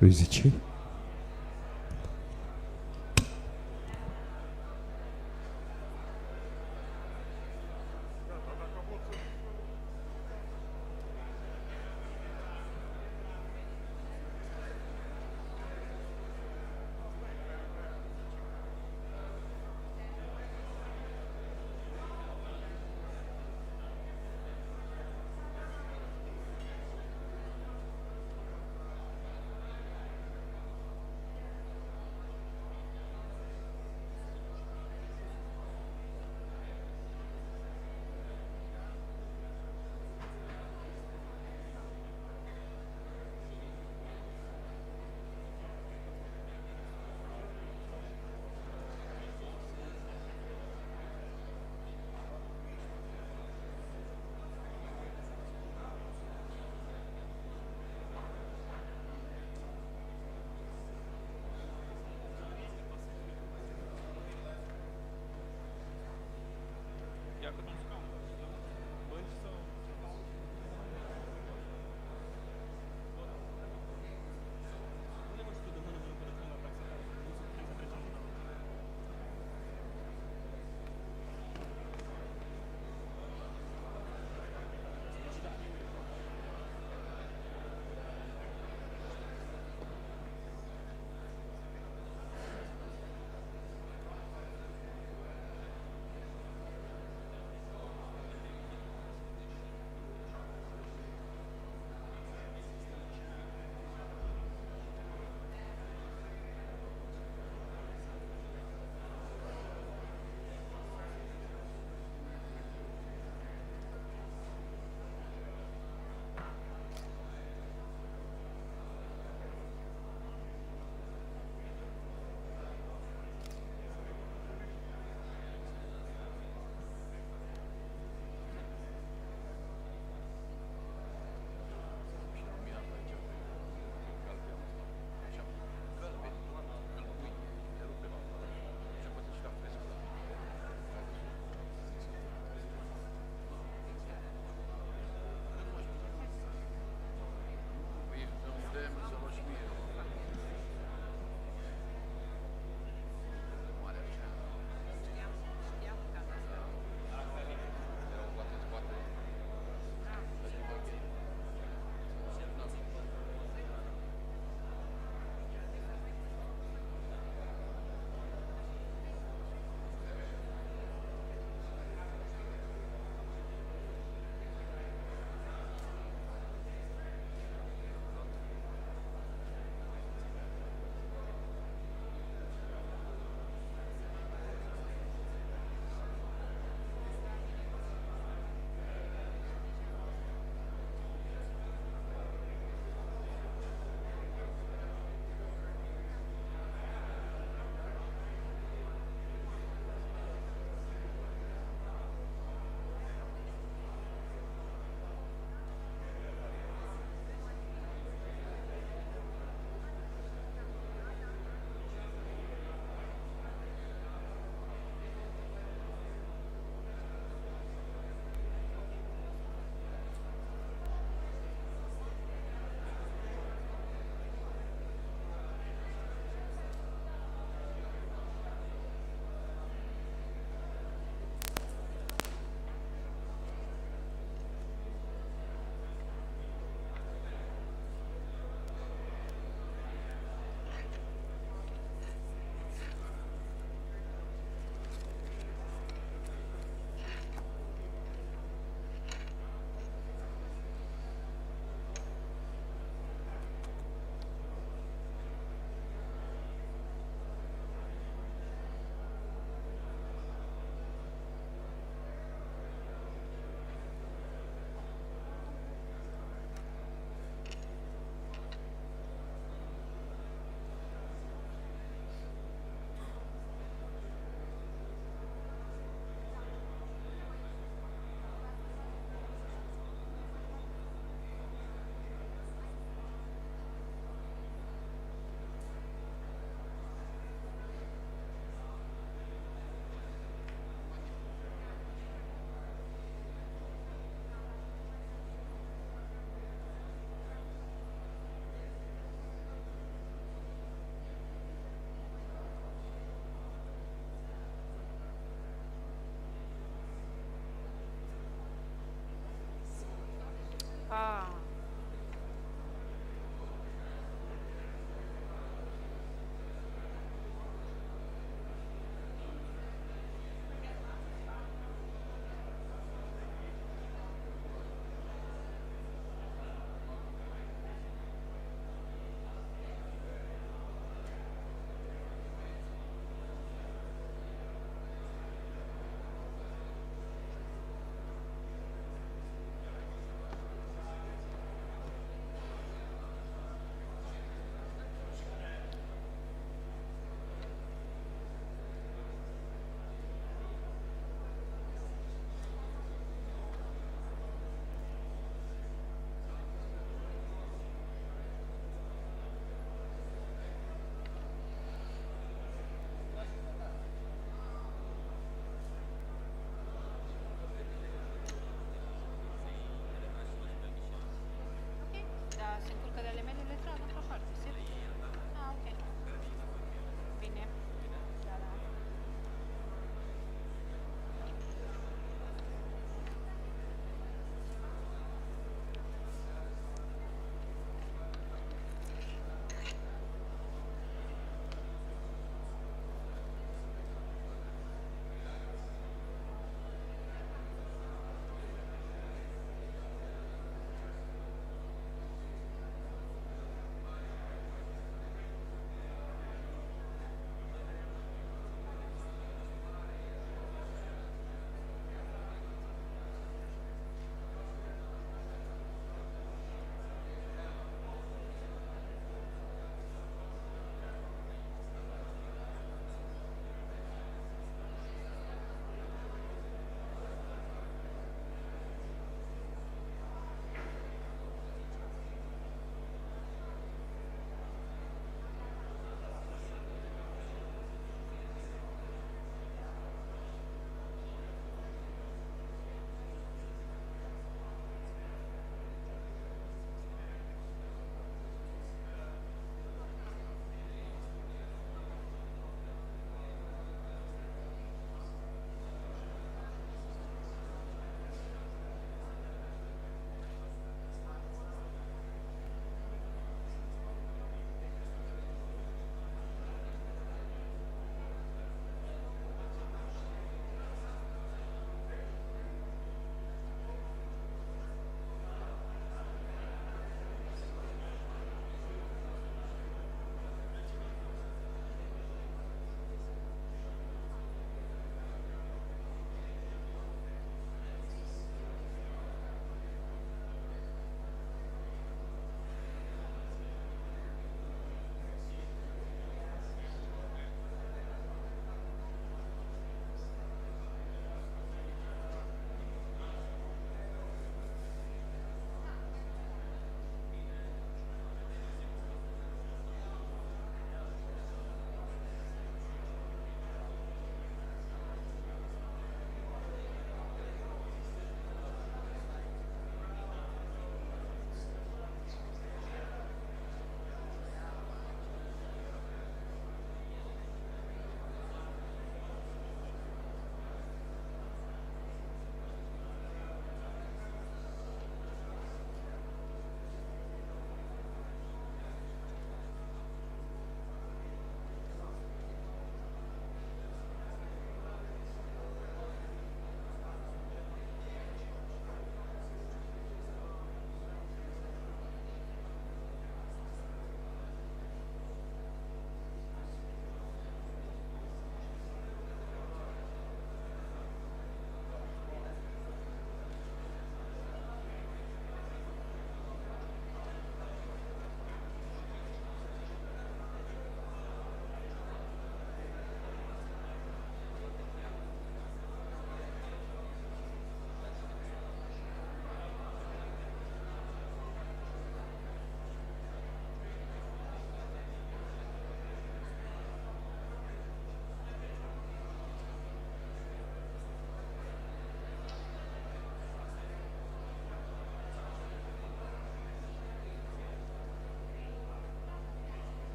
Тысячи.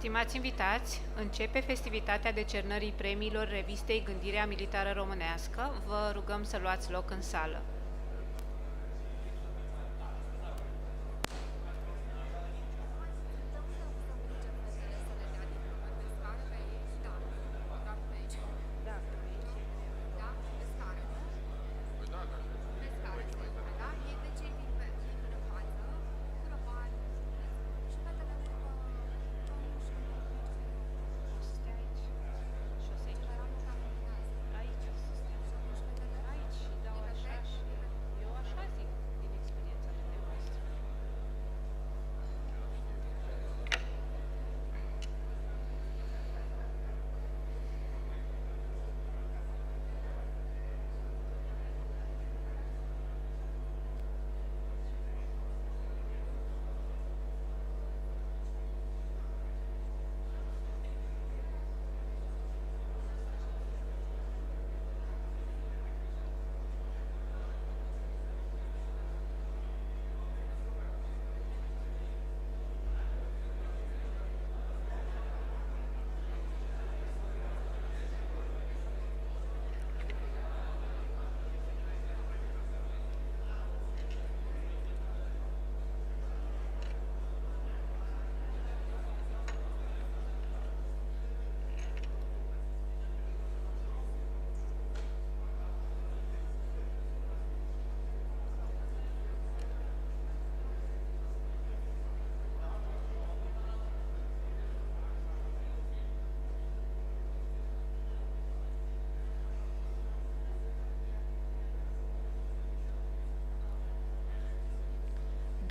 Stimați invitați, începe festivitatea decernării premiilor revistei Gândirea Militară Românească. Vă rugăm să luați loc în sală.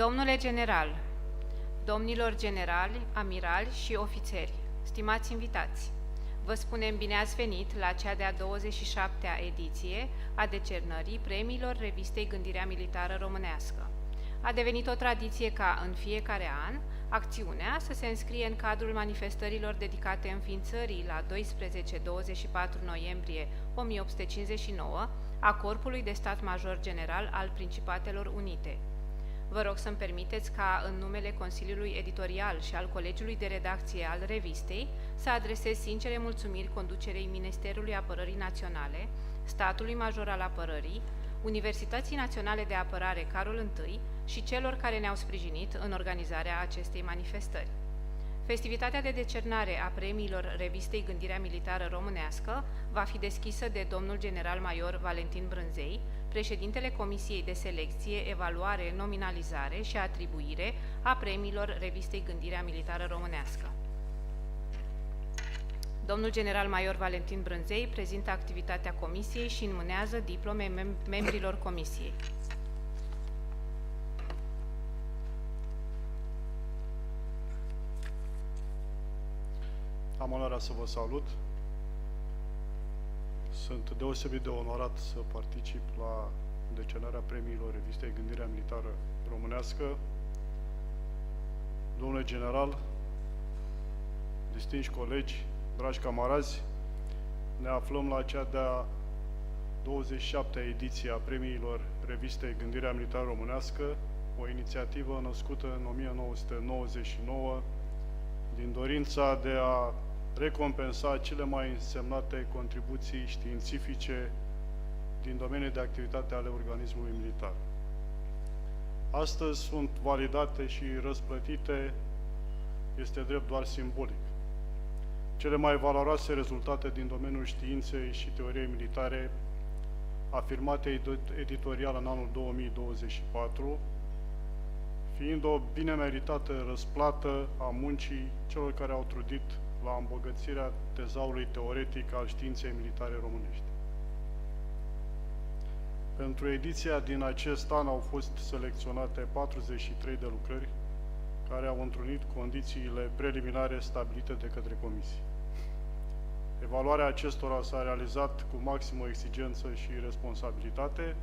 Domnule general, domnilor generali, amirali și ofițeri, stimați invitați, vă spunem bine ați venit la cea de-a 27-a ediție a decernării premiilor revistei Gândirea Militară Românească. A devenit o tradiție ca în fiecare an acțiunea să se înscrie în cadrul manifestărilor dedicate înființării la 12-24 noiembrie 1859 a Corpului de Stat Major General al Principatelor Unite. Vă rog să-mi permiteți ca, în numele Consiliului Editorial și al Colegiului de Redacție al revistei, să adresez sincere mulțumiri conducerei Ministerului Apărării Naționale, Statului Major al Apărării, Universității Naționale de Apărare Carol I și celor care ne-au sprijinit în organizarea acestei manifestări. Festivitatea de decernare a premiilor revistei Gândirea Militară Românească va fi deschisă de domnul general-major Valentin Brânzei, președintele Comisiei de Selecție, Evaluare, Nominalizare și Atribuire a premiilor revistei Gândirea Militară Românească. Domnul general-major Valentin Brânzei prezintă activitatea Comisiei și înmânează diplome membrilor Comisiei. Am onoarea să vă salut. Sunt deosebit de onorat să particip la decernarea premiilor revistei Gândirea Militară Românească. Domnule general, distinși colegi, dragi camarazi, ne aflăm la cea de-a 27-a ediție a premiilor revistei Gândirea Militară Românească, o inițiativă născută în 1999 din dorința de a recompensa cele mai însemnate contribuții științifice din domeniul de activitate ale organismului militar. Astăzi sunt validate și răsplătite, este drept doar simbolic. Cele mai valoroase rezultate din domeniul științei și teoriei militare, afirmate editorial în anul 2024, fiind o bine meritată răsplată a muncii celor care au trudit la îmbogățirea tezaurului teoretic al științei militare românești. Pentru ediția din acest an au fost selecționate 43 de lucrări care au întrunit condițiile preliminare stabilite de către comisie. Evaluarea acestora s-a realizat cu maximă exigență și responsabilitate.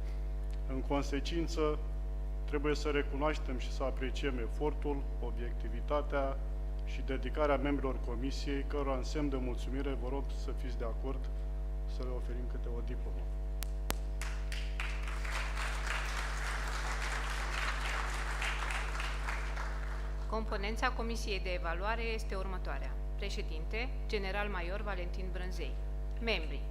În consecință, trebuie să recunoaștem și să apreciem efortul, obiectivitatea și dedicarea membrilor comisiei, cărora în semn de mulțumire vă rog să fiți de acord să le oferim câte o diplomă. Componența Comisiei de Evaluare este următoarea. Președinte, general-major Valentin Brânzei. Membri.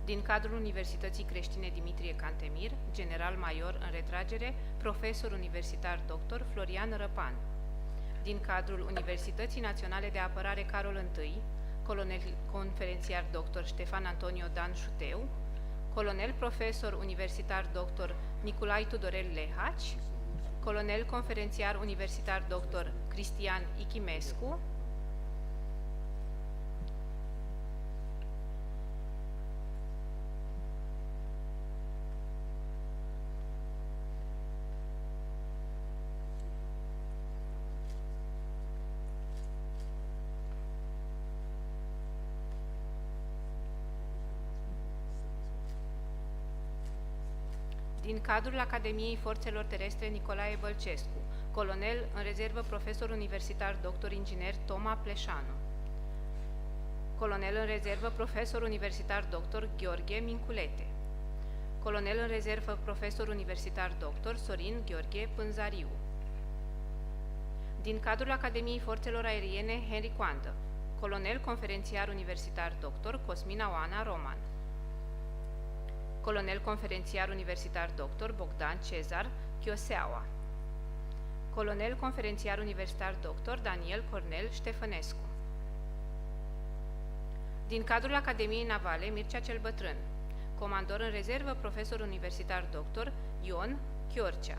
Din cadrul Universității Creștine Dimitrie Cantemir, general-major în retragere, profesor universitar dr. Florian Răpan. Din cadrul Universității Naționale de Apărare Carol I, colonel conferențiar dr. Ștefan Antonio Dan Șuteu, colonel profesor universitar dr. Nicolae Tudorel Lehaci, colonel conferențiar universitar dr. Cristian Ichimescu, din cadrul Academiei Forțelor Terestre Nicolae Bălcescu, colonel în rezervă profesor universitar dr. inginer Toma Pleșanu, colonel în rezervă profesor universitar dr. Gheorghe Minculete, colonel în rezervă profesor universitar dr. Sorin Gheorghe Pânzariu, din cadrul Academiei Forțelor Aeriene Henri Coandă, colonel conferențiar universitar dr. Cosmina Oana Roman, colonel conferențiar universitar dr. Bogdan Cezar Chioseaua, colonel conferențiar universitar dr. Daniel Cornel Ștefănescu, din cadrul Academiei Navale Mircea cel Bătrân, comandor în rezervă profesor universitar dr. Ion Chiorcea,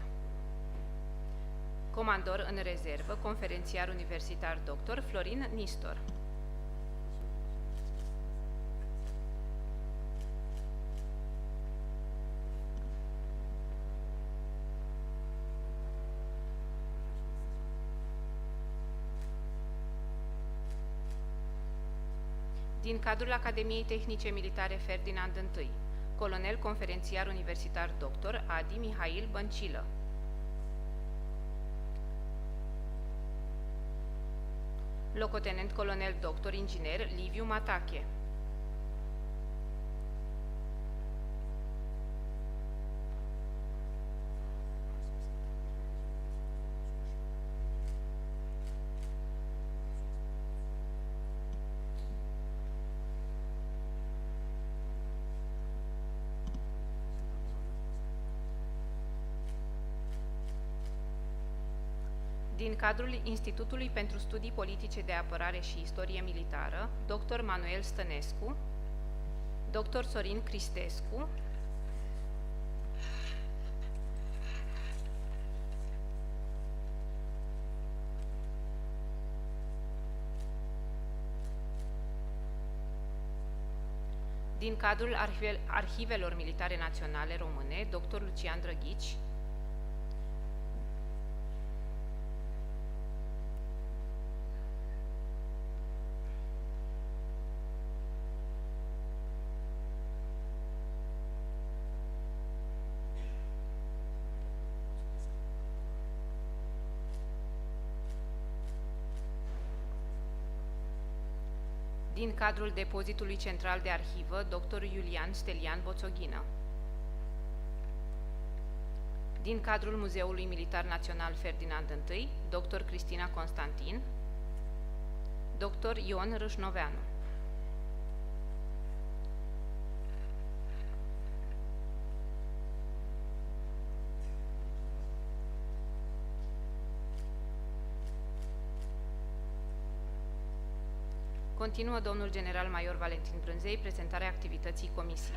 comandor în rezervă conferențiar universitar dr. Florin Nistor, din cadrul Academiei Tehnice Militare Ferdinand I, colonel conferențiar universitar dr. Adi Mihail Băncilă, locotenent colonel dr. inginer Liviu Matache, din cadrul Institutului pentru Studii Politice de Apărare și Istorie Militară, dr. Manuel Stănescu, dr. Sorin Cristescu, din cadrul Arhivelor Militare Naționale Române, dr. Lucian Drăghici, din cadrul Depozitului Central de Arhivă, dr. Iulian Stelian Boțoghină, din cadrul Muzeului Militar Național Ferdinand I, dr. Cristina Constantin, dr. Ion Râșnoveanu, continuă domnul general-major Valentin Brânzei prezentarea activității comisiei.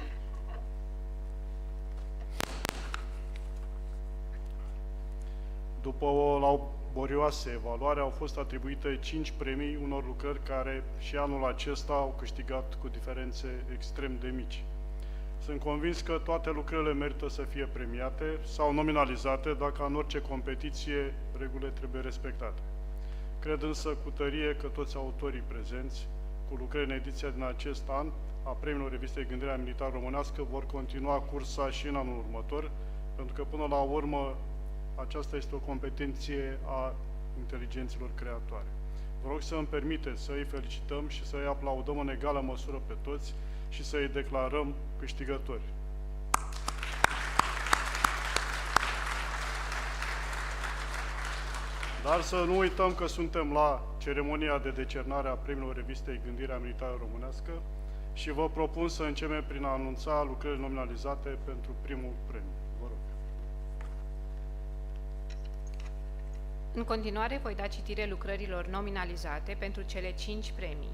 După o laborioasă evaluare, au fost atribuite 5 premii unor lucrări care și anul acesta au câștigat cu diferențe extrem de mici. Sunt convins că toate lucrările merită să fie premiate sau nominalizate, dacă în orice competiție regulile trebuie respectate. Cred însă cu tărie că toți autorii prezenți cu lucrări în ediția din acest an a premiilor revistei Gândirea Militară Românească vor continua cursa și în anul următor, pentru că până la urmă aceasta este o competenție a inteligenților creatoare. Vă rog să îmi permiteți să îi felicităm și să îi aplaudăm în egală măsură pe toți și să îi declarăm câștigători. Dar să nu uităm că suntem la ceremonia de decernare a premiilor revistei Gândirea Militară Românească și vă propun să începem prin a anunța lucrările nominalizate pentru primul premiu. Vă rog. În continuare voi da citire lucrărilor nominalizate pentru cele 5 premii.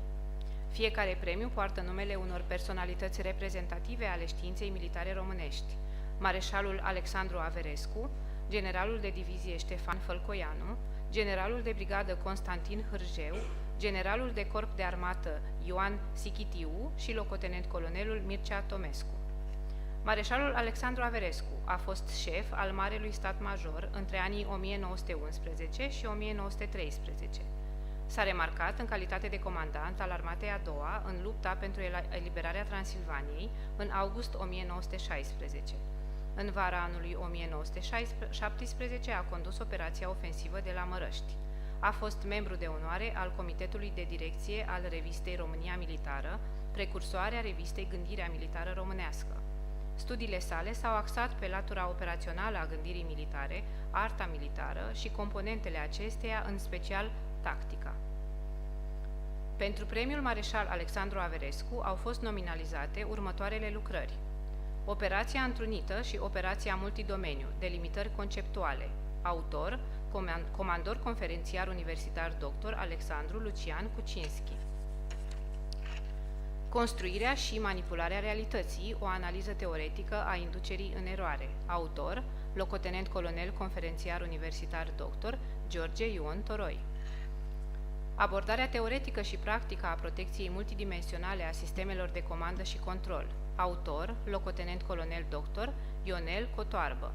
Fiecare premiu poartă numele unor personalități reprezentative ale științei militare românești. Mareșalul Alexandru Averescu, generalul de divizie Ștefan Fălcoianu, generalul de brigadă Constantin Hârjeu, generalul de corp de armată Ioan Sichitiu și locotenent colonelul Mircea Tomescu. Mareșalul Alexandru Averescu a fost șef al Marelui Stat Major între anii 1911 și 1913. S-a remarcat în calitate de comandant al Armatei a doua în lupta pentru eliberarea Transilvaniei în august 1916. În vara anului 1917 a condus operația ofensivă de la Mărăști. A fost membru de onoare al Comitetului de Direcție al revistei România Militară, precursoarea revistei Gândirea Militară Românească. Studiile sale s-au axat pe latura operațională a gândirii militare, arta militară și componentele acesteia, în special tactica. Pentru premiul Mareșal Alexandru Averescu au fost nominalizate următoarele lucrări: Operația întrunită și Operația multidomeniu, delimitări conceptuale. Autor, comandor conferențiar universitar dr. Alexandru Lucian Kucinski. Construirea și manipularea realității, o analiză teoretică a inducerii în eroare. Autor, locotenent colonel conferențiar universitar dr. George Ion Toroi. Abordarea teoretică și practică a protecției multidimensionale a sistemelor de comandă și control. Autor, locotenent colonel dr. Ionel Cotoarbă.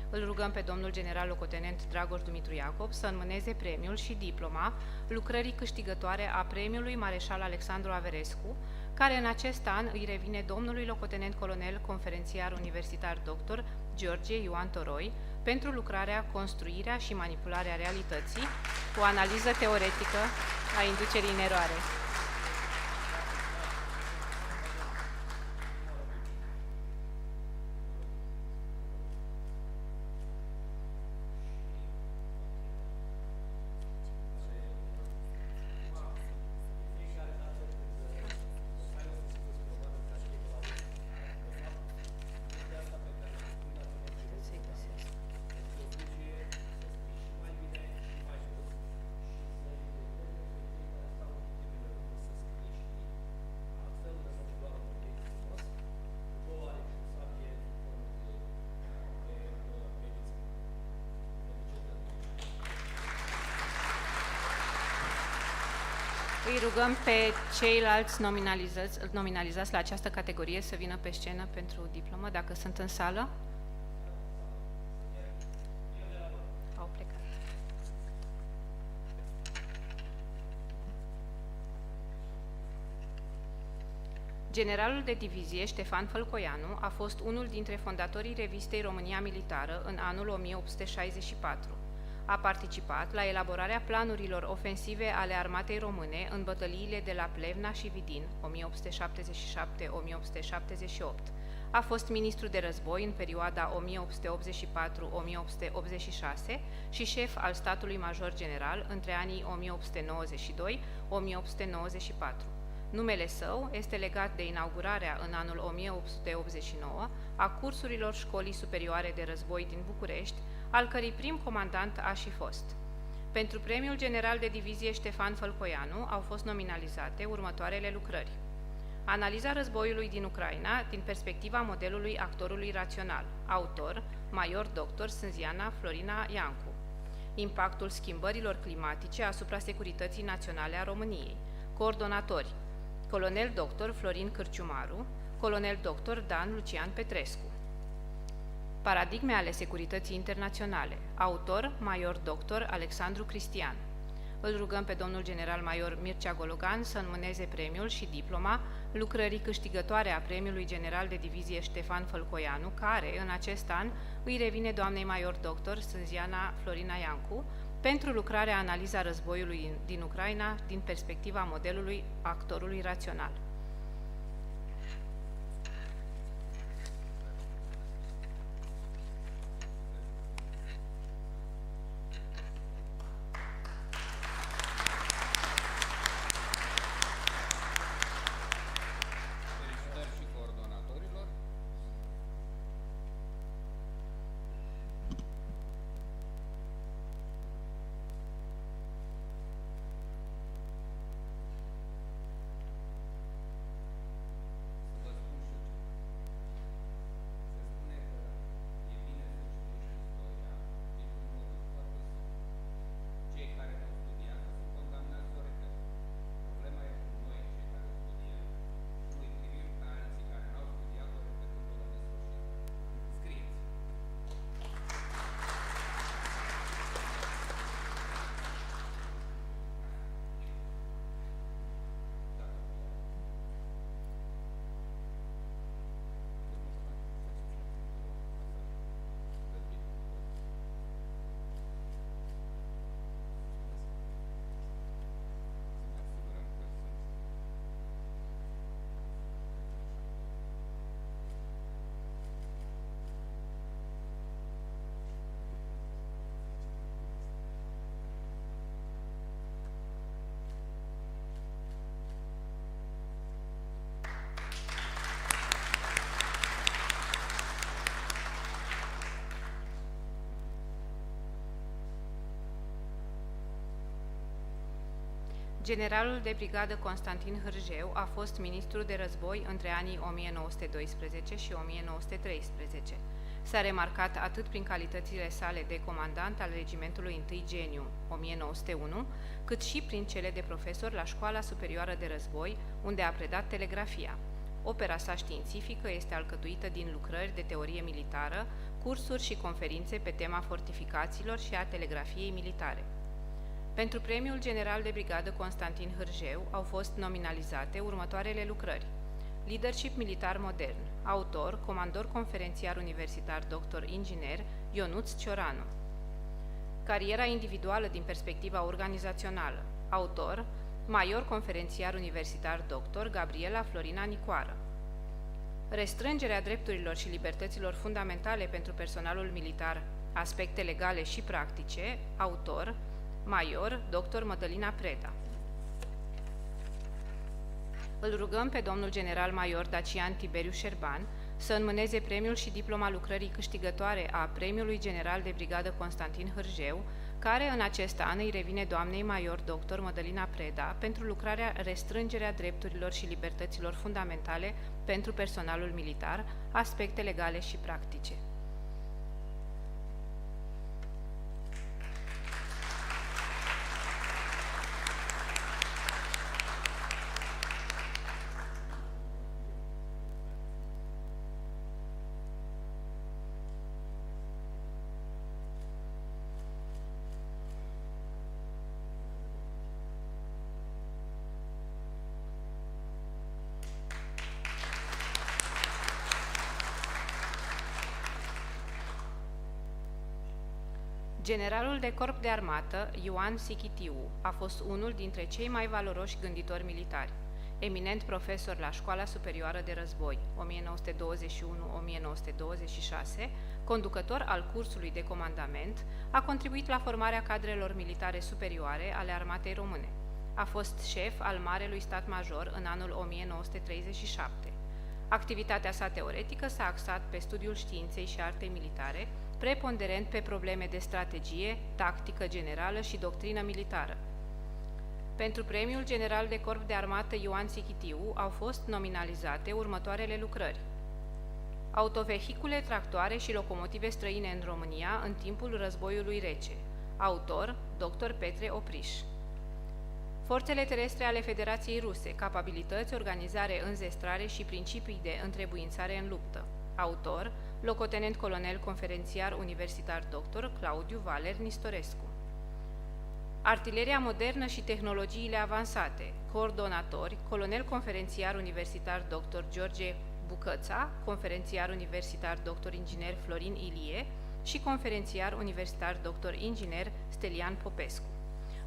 Îl rugăm pe domnul general locotenent Dragoș Dumitru Iacob să înmâneze premiul și diploma lucrării câștigătoare a premiului Mareșal Alexandru Averescu, care în acest an îi revine domnului locotenent colonel conferențiar universitar dr. George Ioan Toroi pentru lucrarea Construirea și manipularea realității, o analiză teoretică a inducerii în eroare. Îi rugăm pe ceilalți nominalizați la această categorie să vină pe scenă pentru diplomă, dacă sunt în sală. Au plecat. Generalul de divizie Ștefan Fălcoianu a fost unul dintre fondatorii revistei România Militară în anul 1864. A participat la elaborarea planurilor ofensive ale armatei române în bătăliile de la Plevna și Vidin, 1877-1878. A fost ministru de război în perioada 1884-1886 și șef al statului major general între anii 1892-1894. Numele său este legat de inaugurarea în anul 1889 a cursurilor Școlii Superioare de Război din București, al cărei prim comandant a și fost. Pentru premiul general de divizie Ștefan Fălcoianu au fost nominalizate următoarele lucrări: Analiza războiului din Ucraina din perspectiva modelului actorului rațional. Autor, major dr. Sânziana Florina Iancu. Impactul schimbărilor climatice asupra securității naționale a României. Coordonatori: colonel dr. Florin Cârciumaru, colonel dr. Dan Lucian Petrescu. Paradigme ale securității internaționale. Autor, major dr. Alexandru Cristian. Îl rugăm pe domnul general major Mircea Gologan să înmâneze premiul și diploma lucrării câștigătoare a premiului general de divizie Ștefan Fălcoianu, care, în acest an, îi revine doamnei major dr. Sânziana Florina Iancu, pentru lucrarea Analiza războiului din Ucraina din perspectiva modelului actorului rațional. Generalul de brigadă Constantin Hârjeu a fost ministru de război între anii 1912 și 1913. S-a remarcat atât prin calitățile sale de comandant al regimentului 1 Geniu 1901, cât și prin cele de profesor la Școala Superioară de Război, unde a predat telegrafia. Opera sa științifică este alcătuită din lucrări de teorie militară, cursuri și conferințe pe tema fortificațiilor și a telegrafiei militare. Pentru Premiul General de Brigadă Constantin Hârjeu au fost nominalizate următoarele lucrări: Leadership militar modern, autor, comandor conferențiar universitar doctor inginer Ionuț Cioranu. Cariera individuală din perspectiva organizațională, autor, major conferențiar universitar doctor Gabriela Florina Nicoară. Restrângerea drepturilor și libertăților fundamentale pentru personalul militar, aspecte legale și practice, autor, major dr. Mădălina Preda. Îl rugăm pe domnul general major Dacian Tiberiu Șerban să înmâneze premiul și diploma lucrării câștigătoare a Premiului General de Brigadă Constantin Hârjeu, care în acest an îi revine doamnei major dr. Mădălina Preda pentru lucrarea Restrângerea drepturilor și libertăților fundamentale pentru personalul militar, aspecte legale și practice. Generalul de corp de armată, Ioan Sichitiu, a fost unul dintre cei mai valoroși gânditori militari. Eminent profesor la Școala Superioară de Război, 1921-1926, conducător al cursului de comandament, a contribuit la formarea cadrelor militare superioare ale Armatei Române. A fost șef al Marelui Stat Major în anul 1937. Activitatea sa teoretică s-a axat pe studiul științei și artei militare, preponderent pe probleme de strategie, tactică generală și doctrină militară. Pentru Premiul General de Corp de Armată Ioan Sichitiu au fost nominalizate următoarele lucrări: Autovehicule, tractoare și locomotive străine în România în timpul Războiului Rece. Autor, dr. Petre Opriș. Forțele terestre ale Federației Ruse, capabilități, organizare, înzestrare și principii de întrebuințare în luptă. Autor, locotenent colonel conferențiar universitar dr. Claudiu Valer Nistorescu. Artileria modernă și tehnologiile avansate. Coordonatori, colonel conferențiar universitar dr. George Bucăța, conferențiar universitar dr. inginer Florin Ilie și conferențiar universitar dr. inginer Stelian Popescu.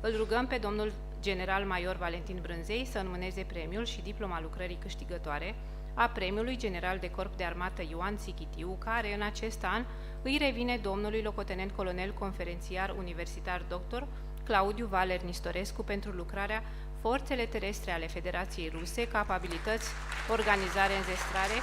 Îl rugăm pe domnul general major Valentin Brânzei să înmâneze premiul și diploma lucrării câștigătoare a Premiului General de Corp de Armată Ioan Sichitiu, care în acest an îi revine domnului locotenent colonel conferențiar universitar dr. Claudiu Valer Nistorescu pentru lucrarea Forțele terestre ale Federației Ruse, capabilități, organizare, înzestrare,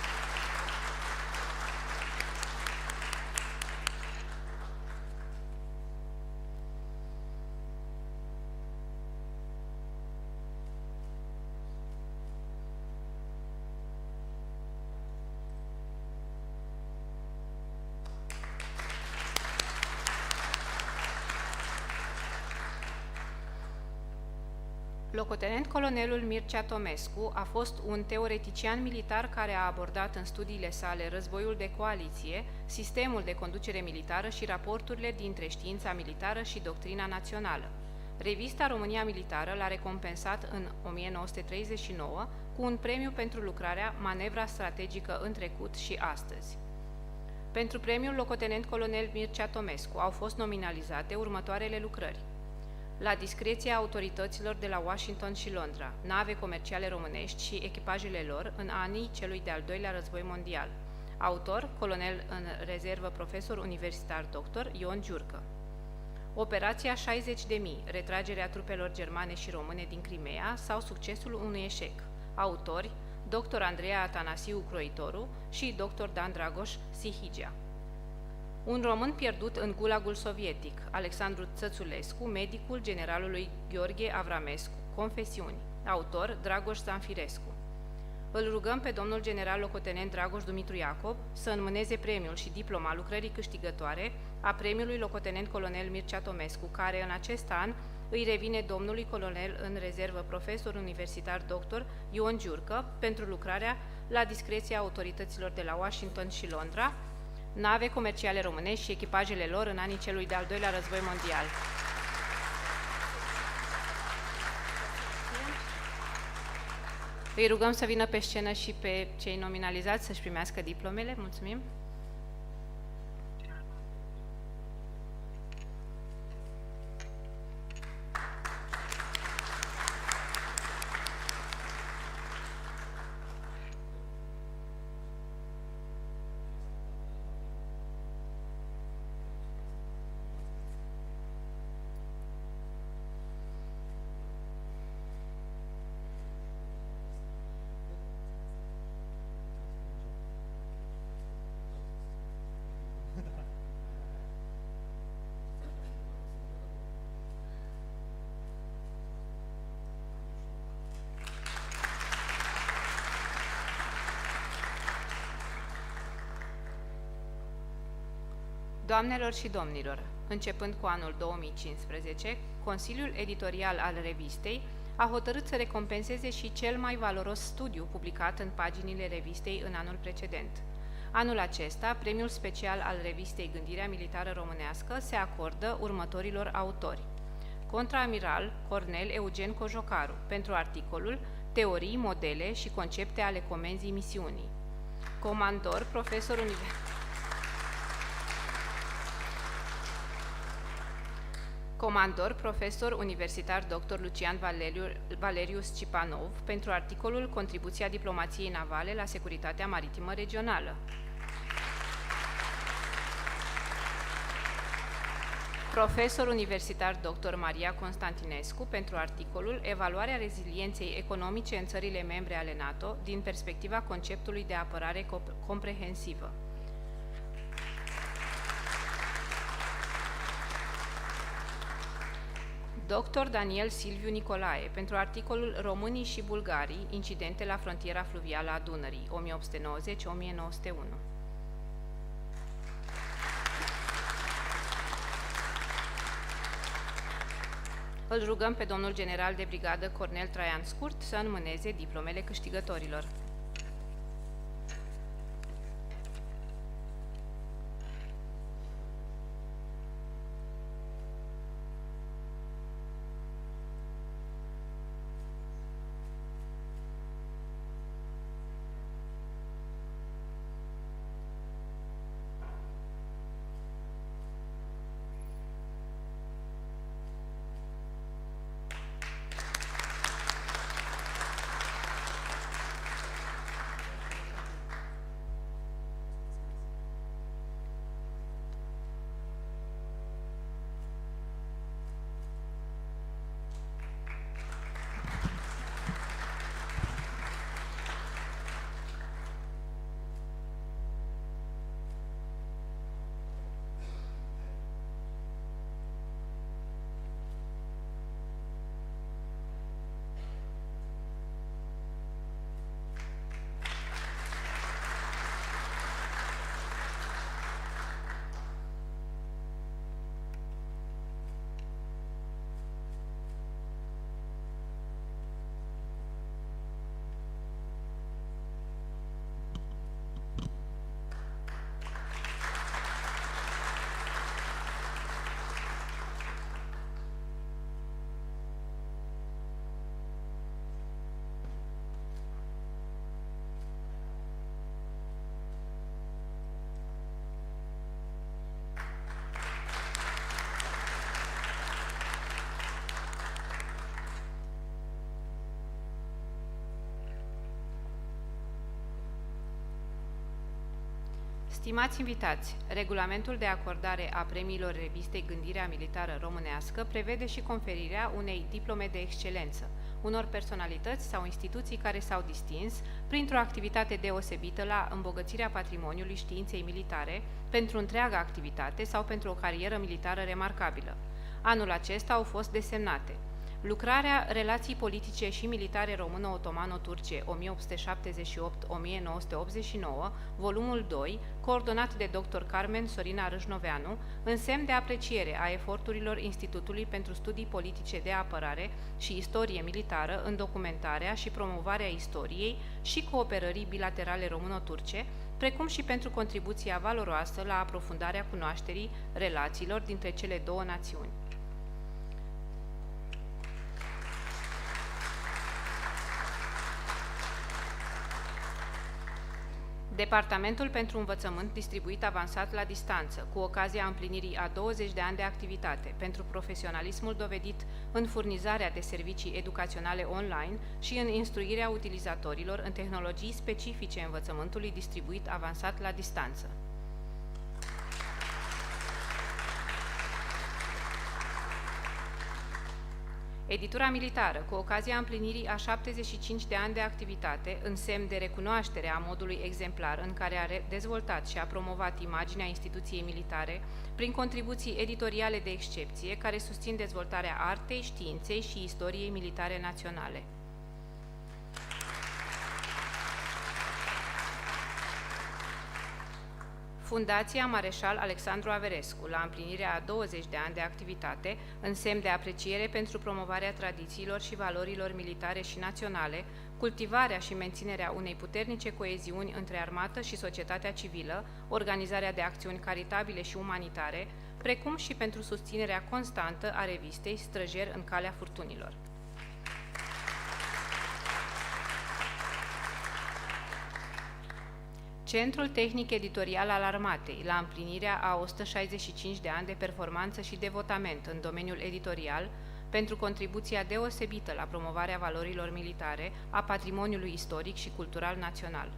Locotenent colonelul Mircea Tomescu a fost un teoretician militar care a abordat în studiile sale războiul de coaliție, sistemul de conducere militară și raporturile dintre știința militară și doctrina națională. Revista România Militară l-a recompensat în 1939 cu un premiu pentru lucrarea Manevra strategică în trecut și astăzi. Pentru premiul locotenent colonel Mircea Tomescu au fost nominalizate următoarele lucrări: La discreția autorităților de la Washington și Londra, nave comerciale românești și echipajele lor în anii celui de-al doilea război mondial. Autor, colonel în rezervă profesor universitar dr. Ion Giurcă. Operația 60.000, retragerea trupelor germane și române din Crimea sau succesul unui eșec. Autori, dr. Andreea Atanasiu Croitoru și dr. Dan Dragoș Sihigea. Un român pierdut în gulagul sovietic, Alexandru Țățulescu, medicul generalului Gheorghe Avramescu. confesiuni. Autor Dragoș Zanfirescu. Îl rugăm pe domnul general locotenent Dragoș Dumitru Iacob să înmâneze premiul și diploma lucrării câștigătoare a premiului locotenent colonel Mircea Tomescu, care în acest an îi revine domnului colonel în rezervă profesor universitar doctor Ion Giurcă pentru lucrarea la discreția autorităților de la Washington și Londra, nave comerciale românești și echipajele lor în anii celui de-al doilea război mondial. Îi rugăm să vină pe scenă și pe cei nominalizați să-și primească diplomele. Mulțumim! Doamnelor și domnilor, începând cu anul 2015, Consiliul Editorial al revistei a hotărât să recompenseze și cel mai valoros studiu publicat în paginile revistei în anul precedent. Anul acesta, premiul special al revistei Gândirea Militară Românească se acordă următorilor autori. Contraamiral Cornel Eugen Cojocaru, pentru articolul Teorii, modele și concepte ale comenzii misiunii. Comandor, profesor Comandor, profesor universitar dr. Lucian Valerius Cipanov, pentru articolul Contribuția diplomației navale la securitatea maritimă regională. Profesor universitar dr. Maria Constantinescu, pentru articolul Evaluarea rezilienței economice în țările membre ale NATO din perspectiva conceptului de apărare comprehensivă. Dr. Daniel Silviu Nicolae, pentru articolul Românii și bulgarii, incidente la frontiera fluvială a Dunării, 1890-1901. Îl rugăm pe domnul general de brigadă Cornel Traian Scurt să înmâneze diplomele câștigătorilor. Stimați invitați, regulamentul de acordare a premiilor revistei Gândirea Militară Românească prevede și conferirea unei diplome de excelență unor personalități sau instituții care s-au distins printr-o activitate deosebită la îmbogățirea patrimoniului științei militare, pentru întreaga activitate sau pentru o carieră militară remarcabilă. Anul acesta au fost desemnate Lucrarea Relații politice și militare româno-otomano-turce 1878-1989, volumul 2, coordonat de dr. Carmen Sorina Râșnoveanu, în semn de apreciere a eforturilor Institutului pentru Studii Politice de Apărare și Istorie Militară în documentarea și promovarea istoriei și cooperării bilaterale româno-turce, precum și pentru contribuția valoroasă la aprofundarea cunoașterii relațiilor dintre cele două națiuni. Departamentul pentru Învățământ distribuit avansat la distanță, cu ocazia împlinirii a 20 de ani de activitate, pentru profesionalismul dovedit în furnizarea de servicii educaționale online și în instruirea utilizatorilor în tehnologii specifice învățământului distribuit avansat la distanță. Editura militară, cu ocazia împlinirii a 75 de ani de activitate, în semn de recunoaștere a modului exemplar în care a dezvoltat și a promovat imaginea instituției militare, prin contribuții editoriale de excepție, care susțin dezvoltarea artei, științei și istoriei militare naționale. Fundația Mareșal Alexandru Averescu, la împlinirea a 20 de ani de activitate, în semn de apreciere pentru promovarea tradițiilor și valorilor militare și naționale, cultivarea și menținerea unei puternice coeziuni între armată și societatea civilă, organizarea de acțiuni caritabile și umanitare, precum și pentru susținerea constantă a revistei Străjer în calea furtunilor. Centrul Tehnic Editorial al Armatei, la împlinirea a 165 de ani de performanță și devotament în domeniul editorial, pentru contribuția deosebită la promovarea valorilor militare, a patrimoniului istoric și cultural național.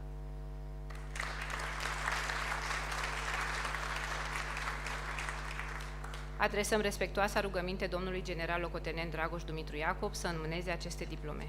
Adresăm respectuoasa rugăminte domnului general locotenent Dragoș Dumitru Iacob să înmâneze aceste diplome.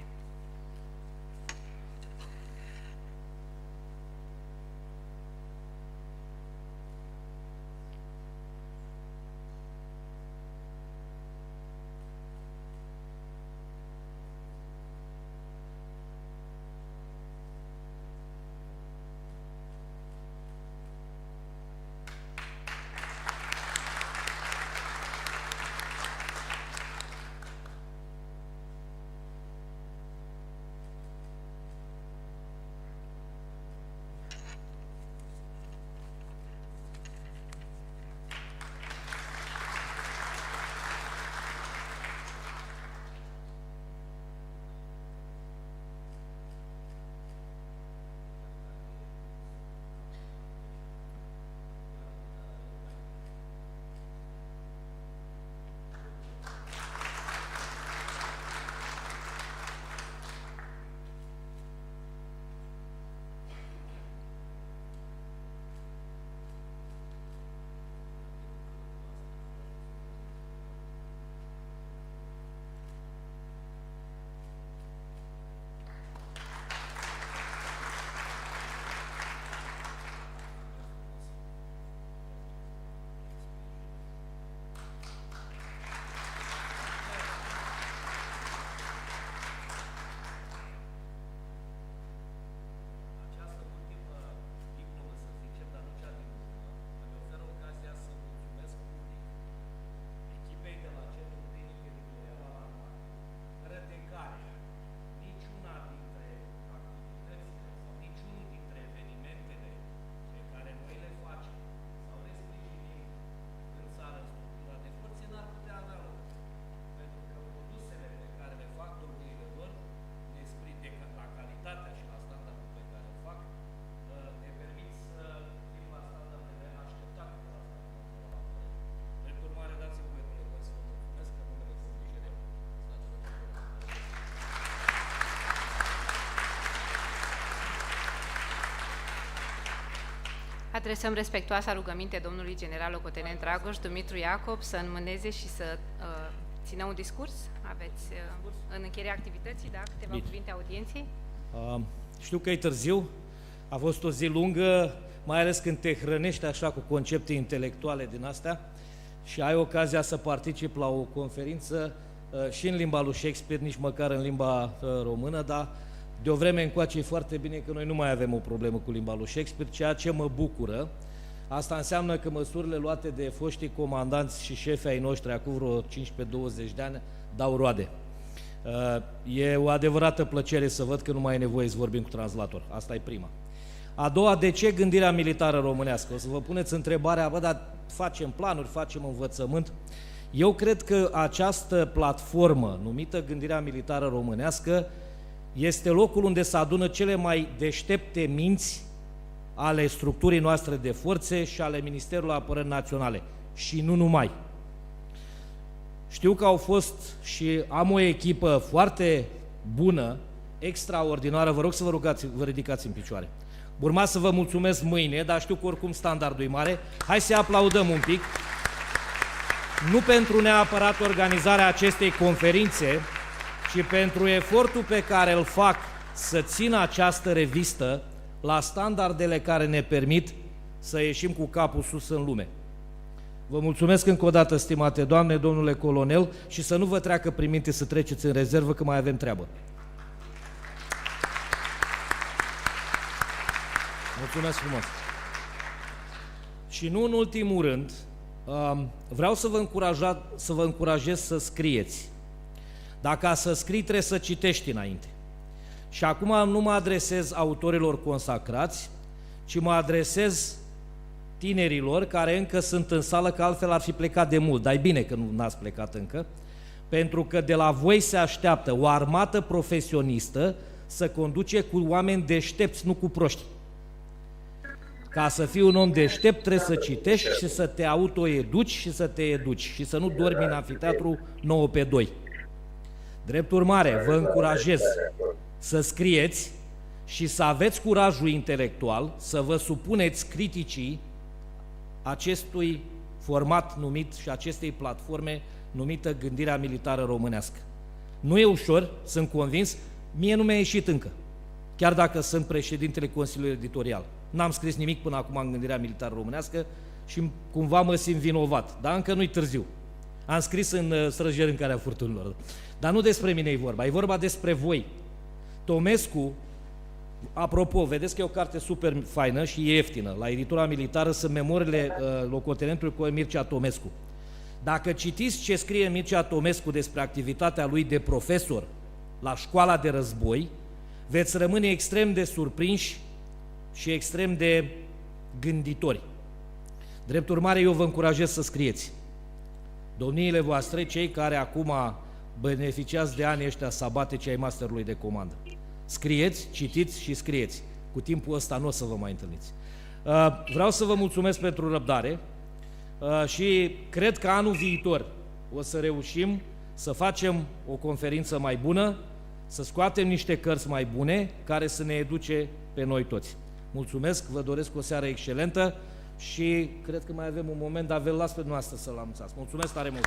Adresăm respectuoasa rugăminte domnului general locotenent Dragoș Dumitru Iacob să înmâneze și să țină un discurs. Aveți în încheierea activității, da, câteva cuvinte audienței? Știu că e târziu, a fost o zi lungă, mai ales când te hrănești așa cu concepte intelectuale din astea și ai ocazia să participi la o conferință și în limba lui Shakespeare, nici măcar în limba română, dar de o vreme încoace e foarte bine că noi nu mai avem o problemă cu limba lui Shakespeare, ceea ce mă bucură. Asta înseamnă că măsurile luate de foștii comandanți și șefi ai noștri acum vreo 15-20 de ani dau roade. E o adevărată plăcere să văd că nu mai e nevoie să vorbim cu translator. Asta e prima. A doua, de ce gândirea militară românească? O să vă puneți întrebarea, bă, dar facem planuri, facem învățământ. Eu cred că această platformă numită gândirea militară românească este locul unde se adună cele mai deștepte minți ale structurii noastre de forțe și ale Ministerului Apărării Naționale. Și nu numai. Știu că au fost și am o echipă foarte bună, extraordinară. Vă rog să vă ridicați în picioare. Urma să vă mulțumesc mâine, dar știu că oricum standardul e mare. Hai să aplaudăm un pic. Nu pentru neapărat organizarea acestei conferințe, ci pentru efortul pe care îl fac să țină această revistă la standardele care ne permit să ieșim cu capul sus în lume. Vă mulțumesc încă o dată, stimate doamne, domnule colonel, și să nu vă treacă prin minte să treceți în rezervă, că mai avem treabă. Mulțumesc frumos! Și nu în ultimul rând, vreau să vă încurajez să scrieți. Dar ca să scrii trebuie să citești înainte. Și acum nu mă adresez autorilor consacrați, ci mă adresez tinerilor care încă sunt în sală, că altfel ar fi plecat de mult. Dar e bine că nu n-ați plecat încă, pentru că de la voi se așteaptă o armată profesionistă să conduce cu oameni deștepți, nu cu proști. Ca să fii un om deștept trebuie să citești și să te autoeduci și să te educi și să nu dormi în anfiteatru 9/2. Drept urmare, vă încurajez să scrieți și să aveți curajul intelectual să vă supuneți criticii acestui format numit și acestei platforme numită gândirea militară românească. Nu e ușor, sunt convins, mie nu mi-a ieșit încă, chiar dacă sunt președintele Consiliului Editorial. N-am scris nimic până acum în gândirea militară românească și cumva mă simt vinovat, dar încă nu-i târziu. Am scris în Străjeri în Calea Furtunilor. Dar nu despre mine e vorba, e vorba despre voi. Tomescu, apropo, vedeți că e o carte super faină și e ieftină. La editura militară sunt memoriile locotenentului Mircea Tomescu. Dacă citiți ce scrie Mircea Tomescu despre activitatea lui de profesor la școala de război, veți rămâne extrem de surprinși și extrem de gânditori. Drept urmare, eu vă încurajez să scrieți. Domniile voastre, cei care acum beneficiați de ani ăștia sabatici ai masterului de comandă. Scrieți, citiți și scrieți. Cu timpul ăsta nu o să vă mai întâlniți. Vreau să vă mulțumesc pentru răbdare și cred că anul viitor o să reușim să facem o conferință mai bună, să scoatem niște cărți mai bune care să ne educe pe noi toți. Mulțumesc, vă doresc o seară excelentă și cred că mai avem un moment, dar vă las pe noastră să-l anunțați. Mulțumesc tare mult!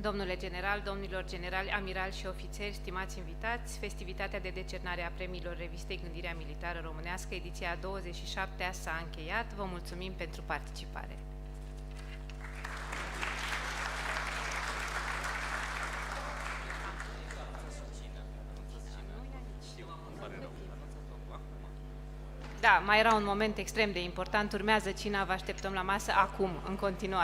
Domnule general, domnilor generali, amirali și ofițeri, stimați invitați, festivitatea de decernare a premiilor revistei Gândirea Militară Românească, ediția 27-a s-a încheiat. Vă mulțumim pentru participare. Da, mai era un moment extrem de important. Urmează cina, vă așteptăm la masă acum, în continuare.